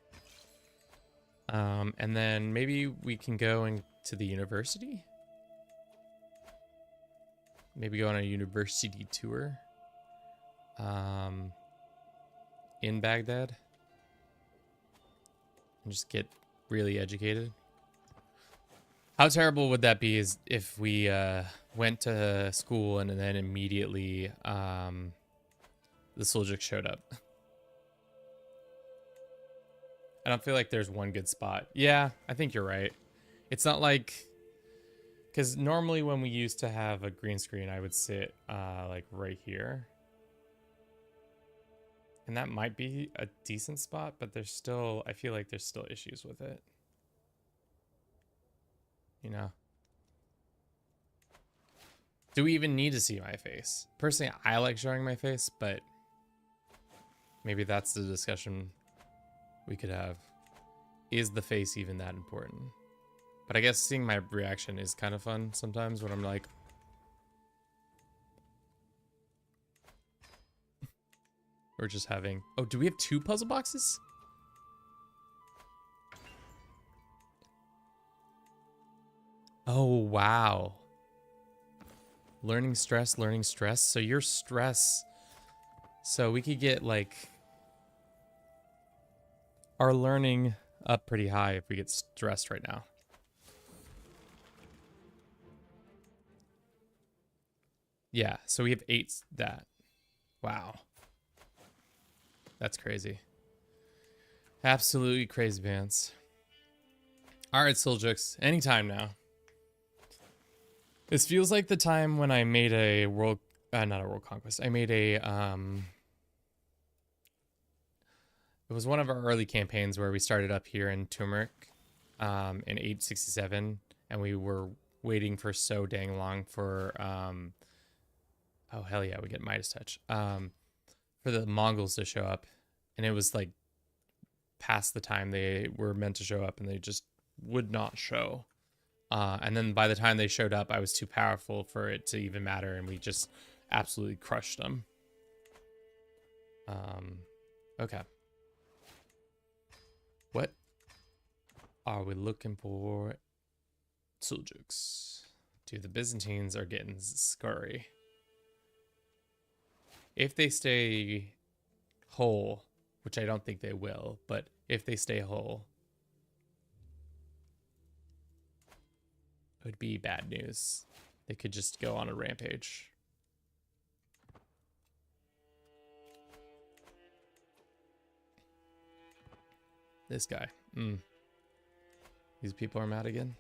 And then maybe we can go into the university. Maybe go on a university tour. In Baghdad. And just get really educated. How terrible would that be is if we went to school and then immediately the Seljuk showed up? I don't feel like there's one good spot. Yeah, I think you're right. It's not like... Because normally when we used to have a green screen, I would sit like right here. And that might be a decent spot, but there's still, I feel like there's still issues with it. You know? Do we even need to see my face? Personally, I like showing my face, but maybe that's the discussion we could have. Is the face even that important? But I guess seeing my reaction is kind of fun sometimes when I'm like, we're just having, oh, do we have 2 puzzle boxes? Oh, wow. Learning stress, learning stress. So your stress, so we could get like our learning up pretty high if we get stressed right now. Yeah, so we have 8 that. Wow. That's crazy. Absolutely crazy pants. All right, Soljux, anytime now. This feels like the time when I made a world, not a world conquest. I made a, it was one of our early campaigns where we started up here in Turmeric, in 867, and we were waiting for so dang long for, oh hell yeah, we get Midas Touch, for the Mongols to show up, and it was like past the time they were meant to show up, and they just would not show. And then by the time they showed up, I was too powerful for it to even matter, and we just absolutely crushed them. Okay. What are we looking for? Suljux. Dude, the Byzantines are getting scurry. If they stay whole, which I don't think they will, but if they stay whole, it would be bad news. They could just go on a rampage. This guy. These people are mad again.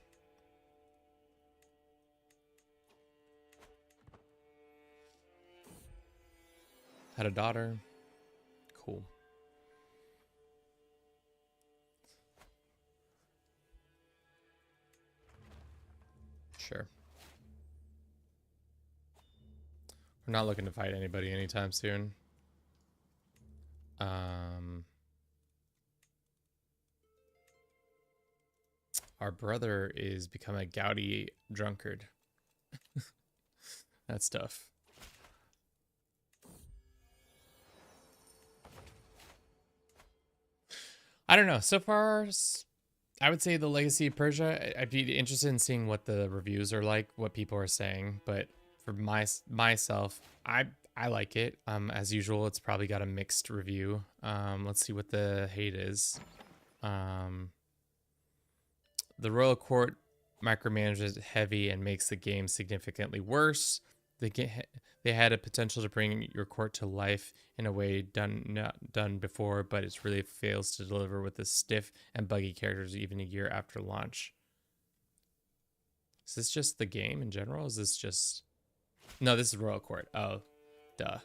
Had a daughter. Cool. Sure. We're not looking to fight anybody anytime soon. Our brother is become a gouty drunkard. That's tough. I don't know. So far, I would say the Legacy of Persia. I'd be interested in seeing what the reviews are like, what people are saying. But for myself, I like it. As usual, it's probably got a mixed review. Let's see what the hate is. The Royal Court micromanages heavy and makes the game significantly worse. They had a potential to bring your court to life in a way not done before, but it really fails to deliver with the stiff and buggy characters even a year after launch. Is this just the game in general? Is this just... No, this is Royal Court. Oh, duh.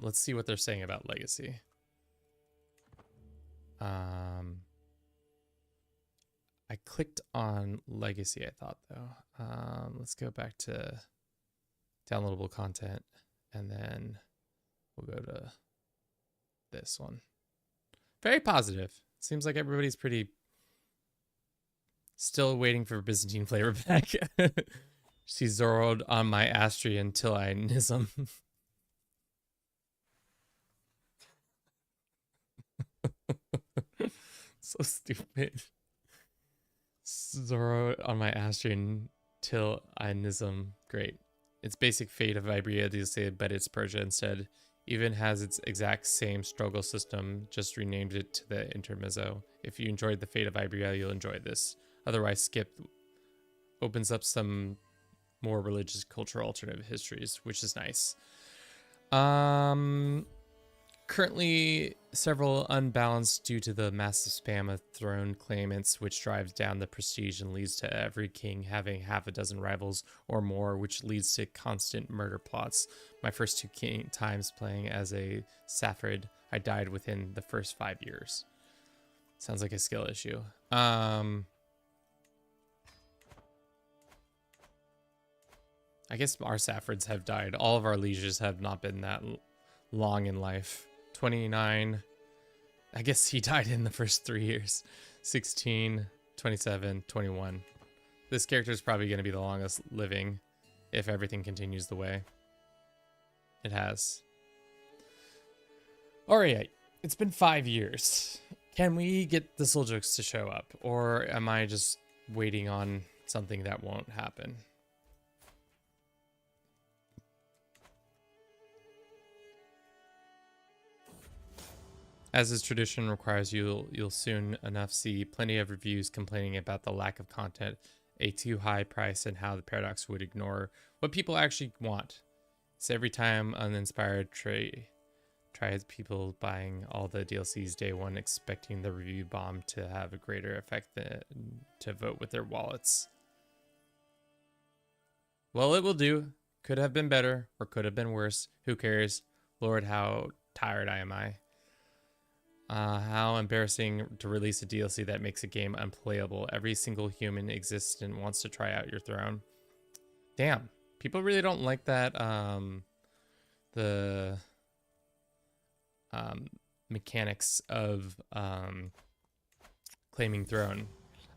Let's see what they're saying about Legacy. I clicked on Legacy, I thought, though. Let's go back to downloadable content, and then we'll go to this one. Very positive. Seems like everybody's pretty still waiting for Byzantine flavor back. She zoroed on my Astri until I nism. So stupid. Zoro on my Astri until I nism. Great. Its basic fate of Ibria, they say, but it's Persia instead. Even has its exact same struggle system, just renamed it to the Intermezzo. If you enjoyed the fate of Ibria, you'll enjoy this. Otherwise, skip. Opens up some more religious, cultural, alternative histories, which is nice. Currently, several unbalanced due to the massive spam of throne claimants, which drives down the prestige and leads to every king having half a dozen rivals or more, which leads to constant murder plots. My first two times playing as a Safford, I died within the first 5 years. Sounds like a skill issue. I guess our Saffords have died. All of our lieges have not been that long in life. 29. I guess he died in the first 3 years. 16, 27, 21. This character is probably going to be the longest living if everything continues the way it has. Alright, it's been 5 years. Can we get the Soldiers to show up? Or am I just waiting on something that won't happen? As is tradition requires, you'll soon enough see plenty of reviews complaining about the lack of content, a too high price, and how the Paradox would ignore what people actually want. So every time uninspired tries people buying all the DLCs day one, expecting the review bomb to have a greater effect than to vote with their wallets. Well, it will do. Could have been better, or could have been worse. Who cares? Lord, how tired am I. How embarrassing to release a DLC that makes a game unplayable. Every single human existent wants to try out your throne. Damn, people really don't like that. The mechanics of claiming throne.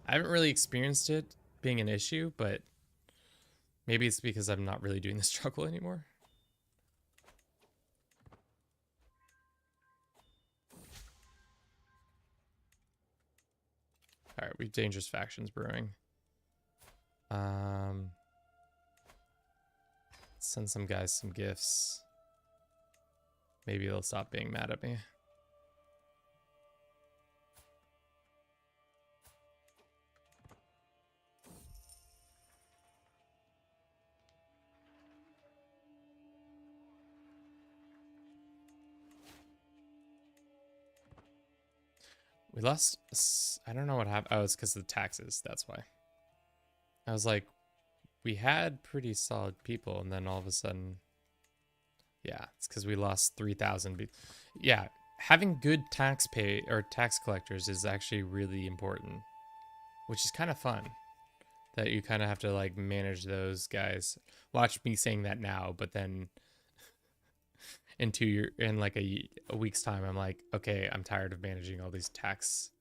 I haven't really experienced it being an issue, but maybe it's because I'm not really doing the struggle anymore. All right, we've dangerous factions brewing. Send some guys some gifts. Maybe they'll stop being mad at me. We lost, I don't know what happened. Oh, it's because of the taxes. That's why. I was like, we had pretty solid people, and then all of a sudden, yeah, it's because we lost 3,000. Yeah, having good tax collectors is actually really important, which is kind of fun. That you kind of have to like manage those guys. Watch me saying that now, but then in like a week's time, I'm like, okay, I'm tired of managing all these tax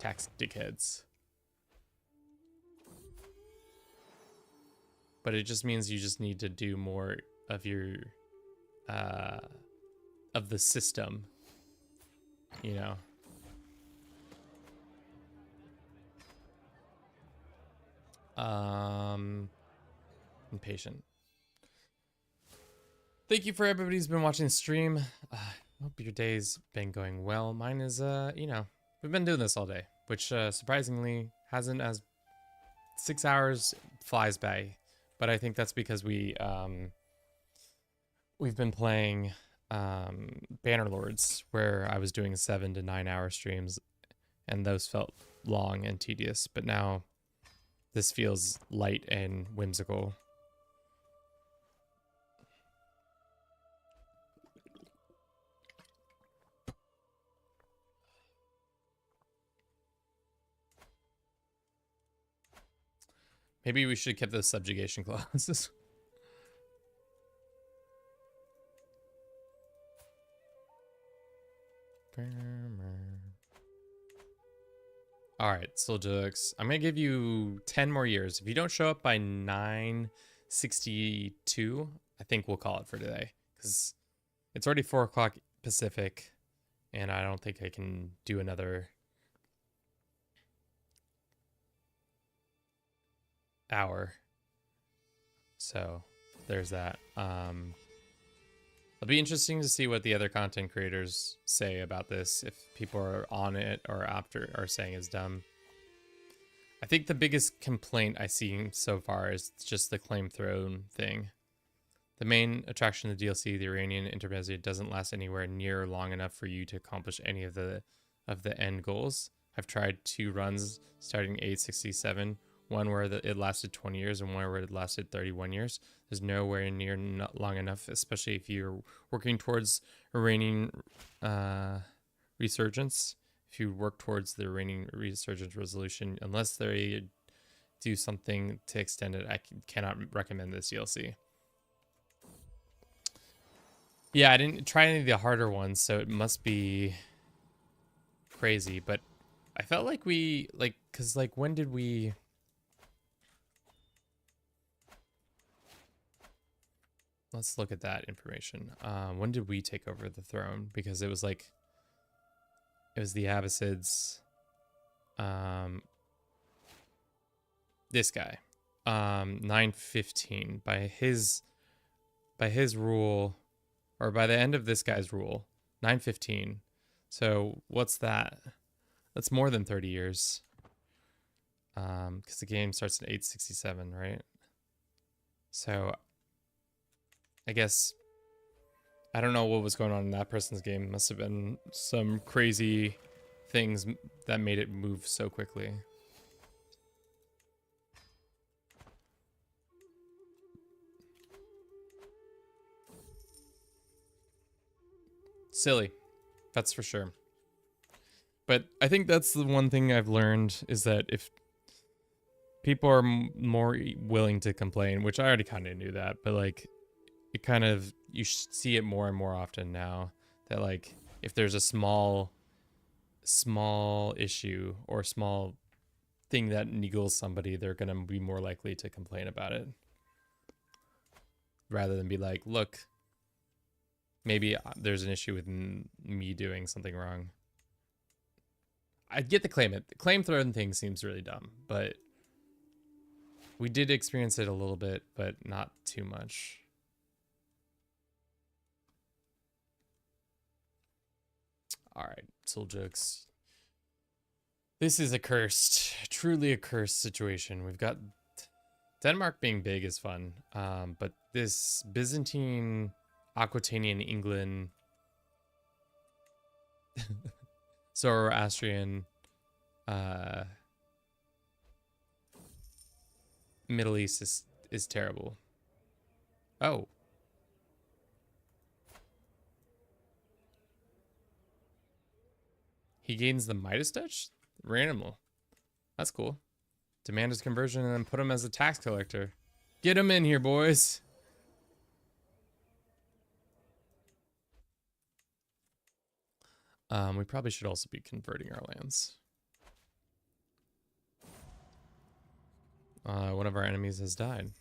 dickheads. But it just means you just need to do more of your of the system, you know. Impatient. Thank you for everybody who's been watching the stream. Hope your day's been going well. Mine is, you know, we've been doing this all day, which surprisingly hasn't, as 6 hours flies by. But I think that's because we've been playing Bannerlords, where I was doing 7 to 9 hour streams, and those felt long and tedious. But now this feels light and whimsical. Maybe we should have kept those subjugation clauses. All right, Soljux, I'm gonna give you 10 more years. If you don't show up by 9:62, I think we'll call it for today, because it's already 4 o'clock Pacific, and I don't think I can do another hour. So there's that. It'll be interesting to see what the other content creators say about this, if people are on it or after are saying it's dumb. I think the biggest complaint I've seen so far is just the claim throne thing. The main attraction of the DLC, the Iranian Intermezzo, doesn't last anywhere near long enough for you to accomplish any of the end goals. I've tried 2 runs starting 867, one where it lasted 20 years and one where it lasted 31 years. There's nowhere near not long enough, especially if you're working towards Iranian resurgence. If you work towards the Iranian resurgence resolution, unless they do something to extend it, I cannot recommend this DLC. Yeah, I didn't try any of the harder ones, so it must be crazy, but I felt like when did we... Let's look at that information. When did we take over the throne? Because it was the Abbasids. This guy, 915 by his rule, or by the end of this guy's rule, 915. So what's that? That's more than 30 years. Because the game starts at 867, right? So I guess I don't know what was going on in that person's game. Must have been some crazy things that made it move so quickly. Silly, that's for sure. But I think that's the one thing I've learned, is that if people are more willing to complain, which I already kind of knew that, but like it kind of, you see it more and more often now, that like if there's a small issue or small thing that niggles somebody, they're going to be more likely to complain about it, rather than be like, look, maybe there's an issue with me doing something wrong. I get the claim throwing thing seems really dumb, but we did experience it a little bit, but not too much. All right, soul jokes. This is truly a cursed situation. We've got Denmark being big is fun, but this Byzantine, Aquitanian England, Zoroastrian, Middle East is terrible. Oh. He gains the Midas touch? Randomly. That's cool. Demand his conversion and then put him as a tax collector. Get him in here, boys. We probably should also be converting our lands. One of our enemies has died.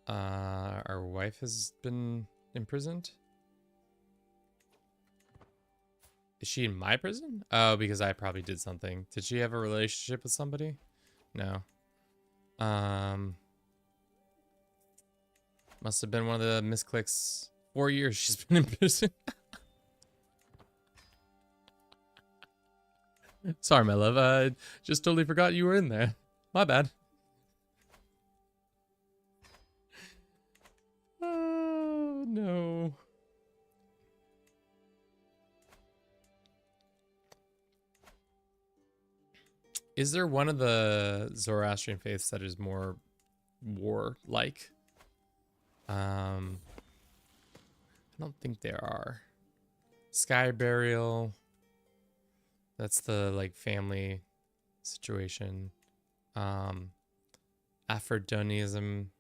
Our wife has been imprisoned. Is she in my prison? Oh, because I probably did something. Did she have a relationship with somebody? No. Must have been one of the misclicks. 4 years she's been in prison. Sorry, my love. I just totally forgot you were in there. My bad. Oh, no. Is there one of the Zoroastrian faiths that is more war-like? I don't think there are. Sky Burial. That's the like family situation. Aphroditism.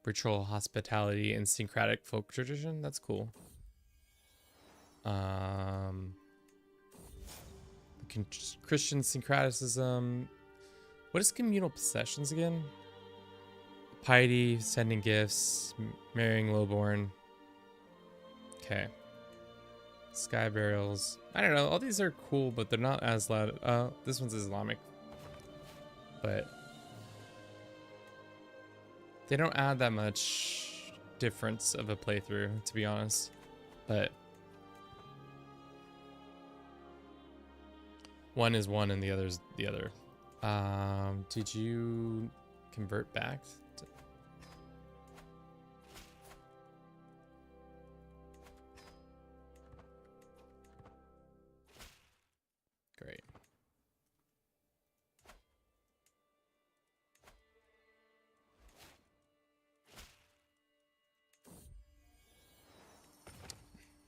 Ritual hospitality and syncretic folk tradition. That's cool. Christian syncreticism. What is communal possessions again? Piety, sending gifts, marrying lowborn. Okay. Sky burials. I don't know. All these are cool, but they're not as loud. This one's Islamic. But they don't add that much difference of a playthrough, to be honest. But one is one and the other's the other. Did you convert back? Great.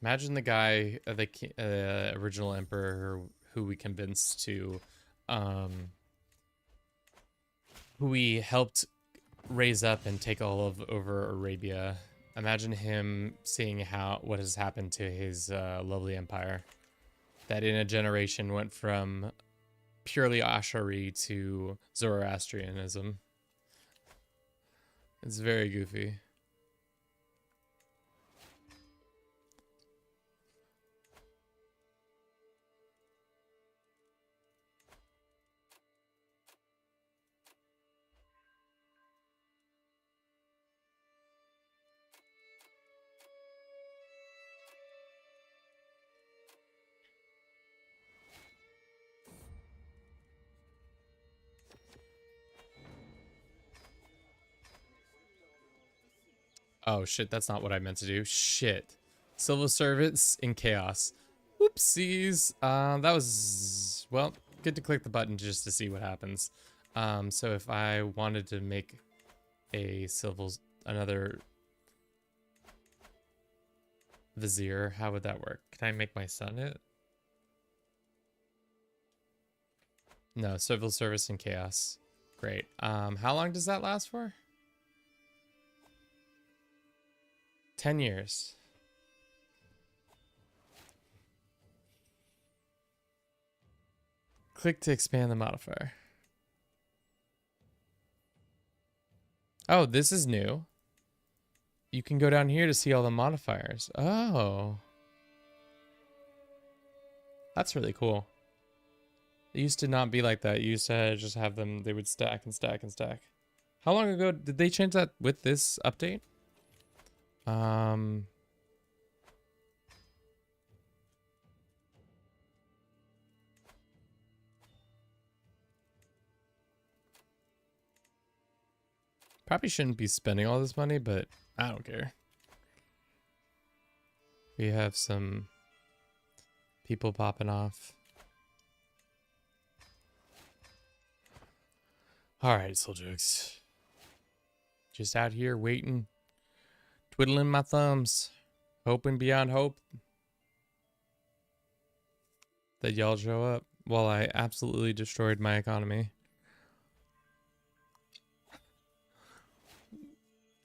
Imagine the guy, the original emperor who we convinced to, who we helped raise up and take all of over Arabia. Imagine him seeing what has happened to his lovely empire. That in a generation went from purely Ashari to Zoroastrianism. It's very goofy. Oh shit, that's not what I meant to do. Shit. Civil servants in chaos. Whoopsies. That was, well, good to click the button just to see what happens. So if I wanted to make another vizier, how would that work? Can I make my son it? No, civil service in chaos. Great. How long does that last for? 10 years. Click to expand the modifier. Oh, this is new. You can go down here to see all the modifiers. Oh. That's really cool. It used to not be like that. You used to just have them, they would stack and stack and stack. How long ago did they change that with this update? Probably shouldn't be spending all this money, but I don't care. We have some people popping off. All right, Soljux. Just out here waiting, twiddling my thumbs, hoping beyond hope that y'all show up while I absolutely destroyed my economy.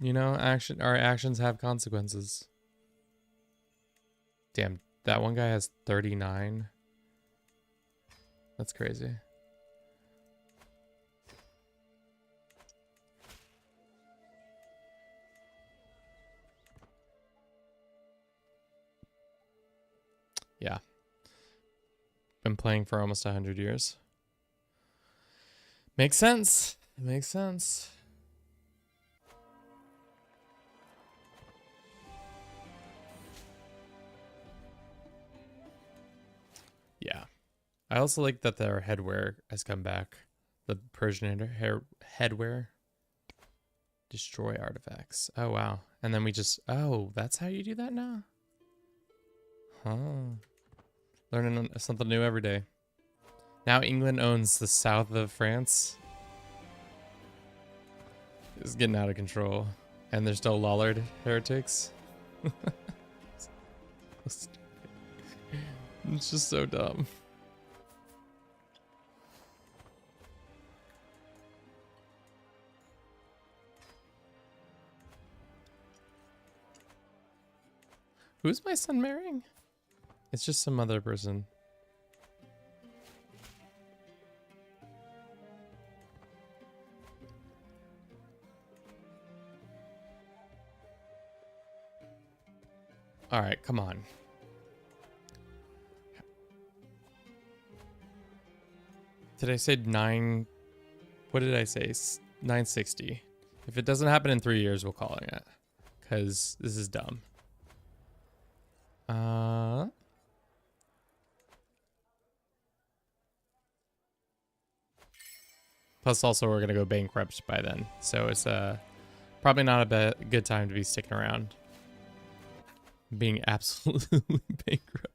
You know, our actions have consequences. Damn, that one guy has 39. That's crazy. Yeah. Been playing for almost 100 years. Makes sense. It makes sense. Yeah. I also like that their headwear has come back. The Persian headwear. Destroy artifacts. Oh, wow. And then we just... Oh, that's how you do that now? Huh. Learning something new every day. Now England owns the south of France. It's getting out of control. And there's no Lollard heretics. It's just so dumb. Who's my son marrying? It's just some other person. All right, come on. Did I say 9? What did I say? 960. If it doesn't happen in 3 years, we'll call it. Because this is dumb. Plus, also, we're going to go bankrupt by then. So it's probably not a good time to be sticking around. Being absolutely bankrupt.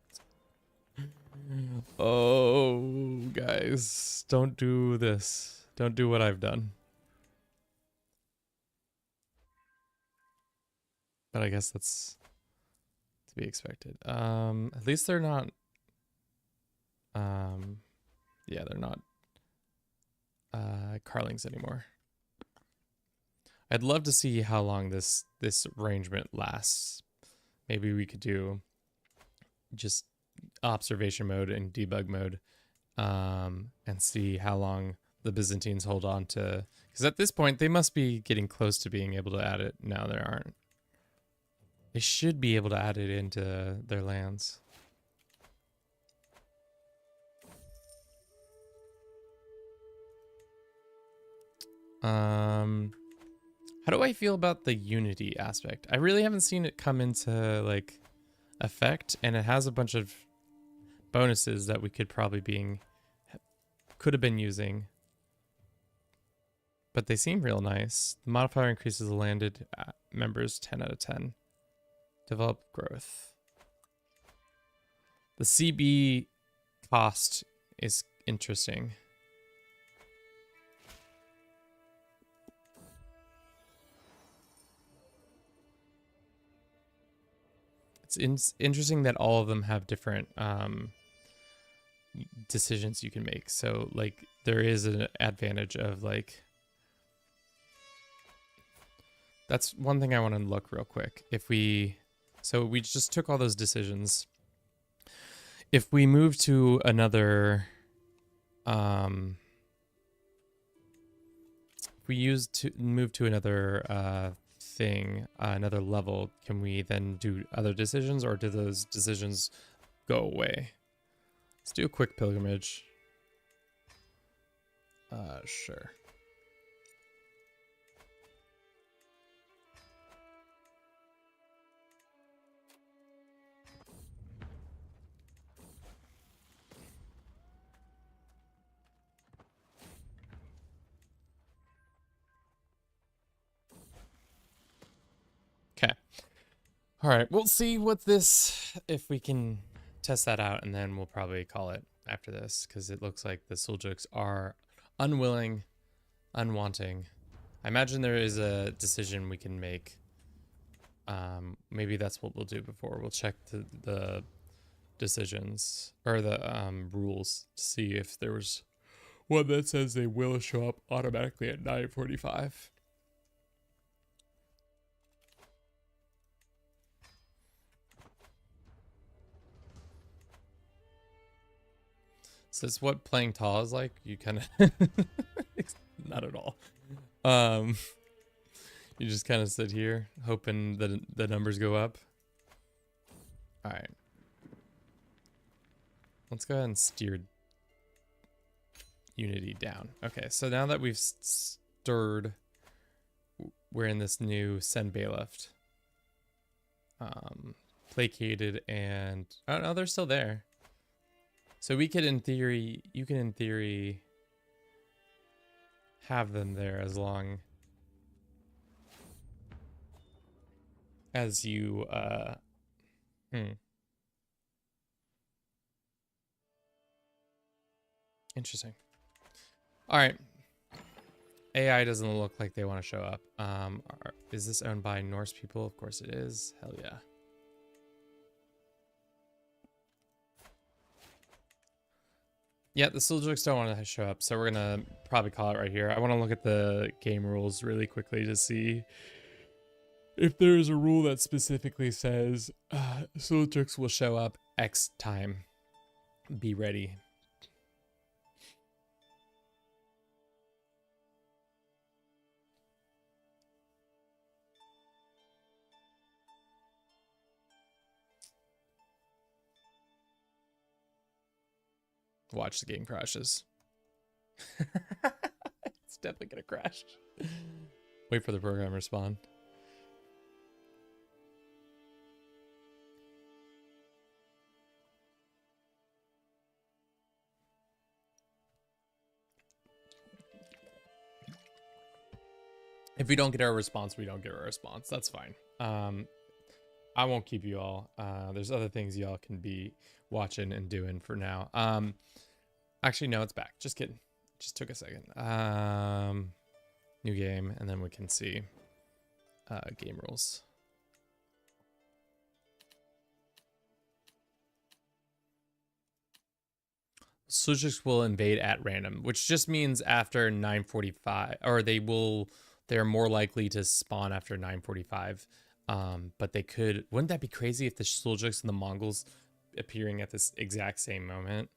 Oh, guys. Don't do this. Don't do what I've done. But I guess that's to be expected. At least they're not... yeah, they're not Carlings anymore. I'd love to see how long this arrangement lasts. Maybe we could do just observation mode and debug mode, and see how long the Byzantines hold on to. Because at this point, they must be getting close to being able to add it. Now they aren't. They should be able to add it into their lands. How do I feel about the unity aspect? I really haven't seen it come into like effect, and it has a bunch of bonuses that we could have been using, but they seem real nice. The modifier increases the landed members 10 out of 10. Develop growth. The CB cost is interesting. It's interesting that all of them have different decisions you can make. So like there is an advantage of like, that's one thing I want to look real quick. So we just took all those decisions. If we move to another, if we move to another thing, another level, can we then do other decisions, or do those decisions go away? Let's do a quick pilgrimage. Sure. Okay. All right, we'll see what if we can test that out, and then we'll probably call it after this, because it looks like the Seljuks are unwilling, unwanting. I imagine there is a decision we can make. Maybe that's what we'll do before. We'll check the decisions, or the rules, to see if there was one that says they will show up automatically at 9:45. So it's what playing tall is like. You kind of not at all. You just kind of sit here hoping that the numbers go up. All right. Let's go ahead and steer unity down. Okay, so now that we've stirred, we're in this new send bailiff. Placated, and oh no, they're still there. So we could, in theory, you can in theory have them there as long as you Interesting. All right. AI doesn't look like they want to show up. Is this owned by Norse people? Of course it is. Hell yeah. Yeah, the Seljuks don't want to show up, so we're gonna probably call it right here. I want to look at the game rules really quickly to see if there's a rule that specifically says Seljuks will show up X time. Be ready. Watch the game crashes. It's definitely gonna crash. Wait for the program to respond. If we don't get our response, we don't get our response. That's fine. I won't keep you all. There's other things y'all can be watching and doing for now. Actually, no, it's back. Just kidding. Just took a second. New game, and then we can see game rules. Slujiks will invade at random, which just means after 9:45, or they're more likely to spawn after 9:45. But they could, wouldn't that be crazy if the Slujiks and the Mongols appearing at this exact same moment?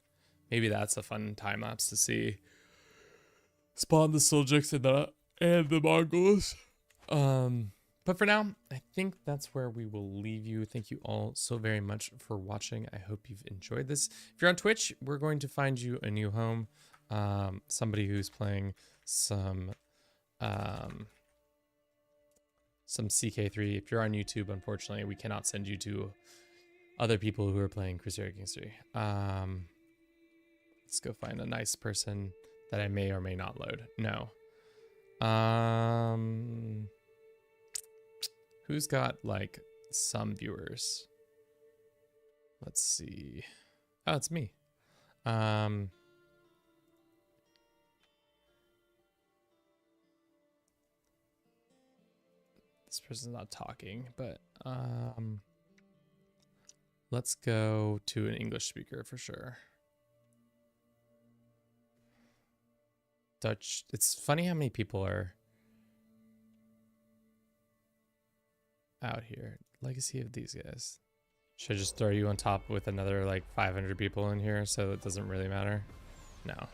Maybe that's a fun time lapse to see. Spawn the Slujiks and the Mongols. But for now, I think that's where we will leave you. Thank you all so very much for watching. I hope you've enjoyed this. If you're on Twitch, we're going to find you a new home. Somebody who's playing some CK3. If you're on YouTube, unfortunately, we cannot send you to other people who are playing Crusader Kings 3. Let's go find a nice person that I may or may not load. No. Who's got like some viewers? Let's see. Oh, it's me. This person's not talking, but let's go to an English speaker for sure. Dutch. It's funny how many people are out here. Legacy of these guys. Should I just throw you on top with another like 500 people in here so it doesn't really matter? No.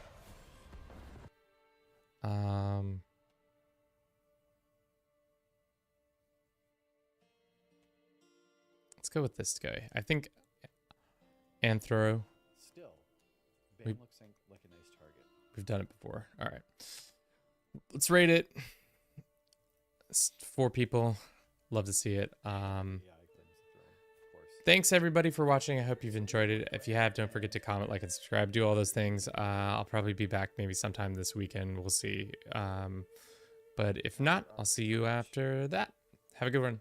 Let's go with this guy. I think Anthro. Still, Bam looks like a nice target. We've done it before. All right. Let's rate it. It's 4 people. Love to see it. Thanks everybody for watching. I hope you've enjoyed it. If you have, don't forget to comment, like, and subscribe. Do all those things. I'll probably be back maybe sometime this weekend. We'll see. But if not, I'll see you after that. Have a good one.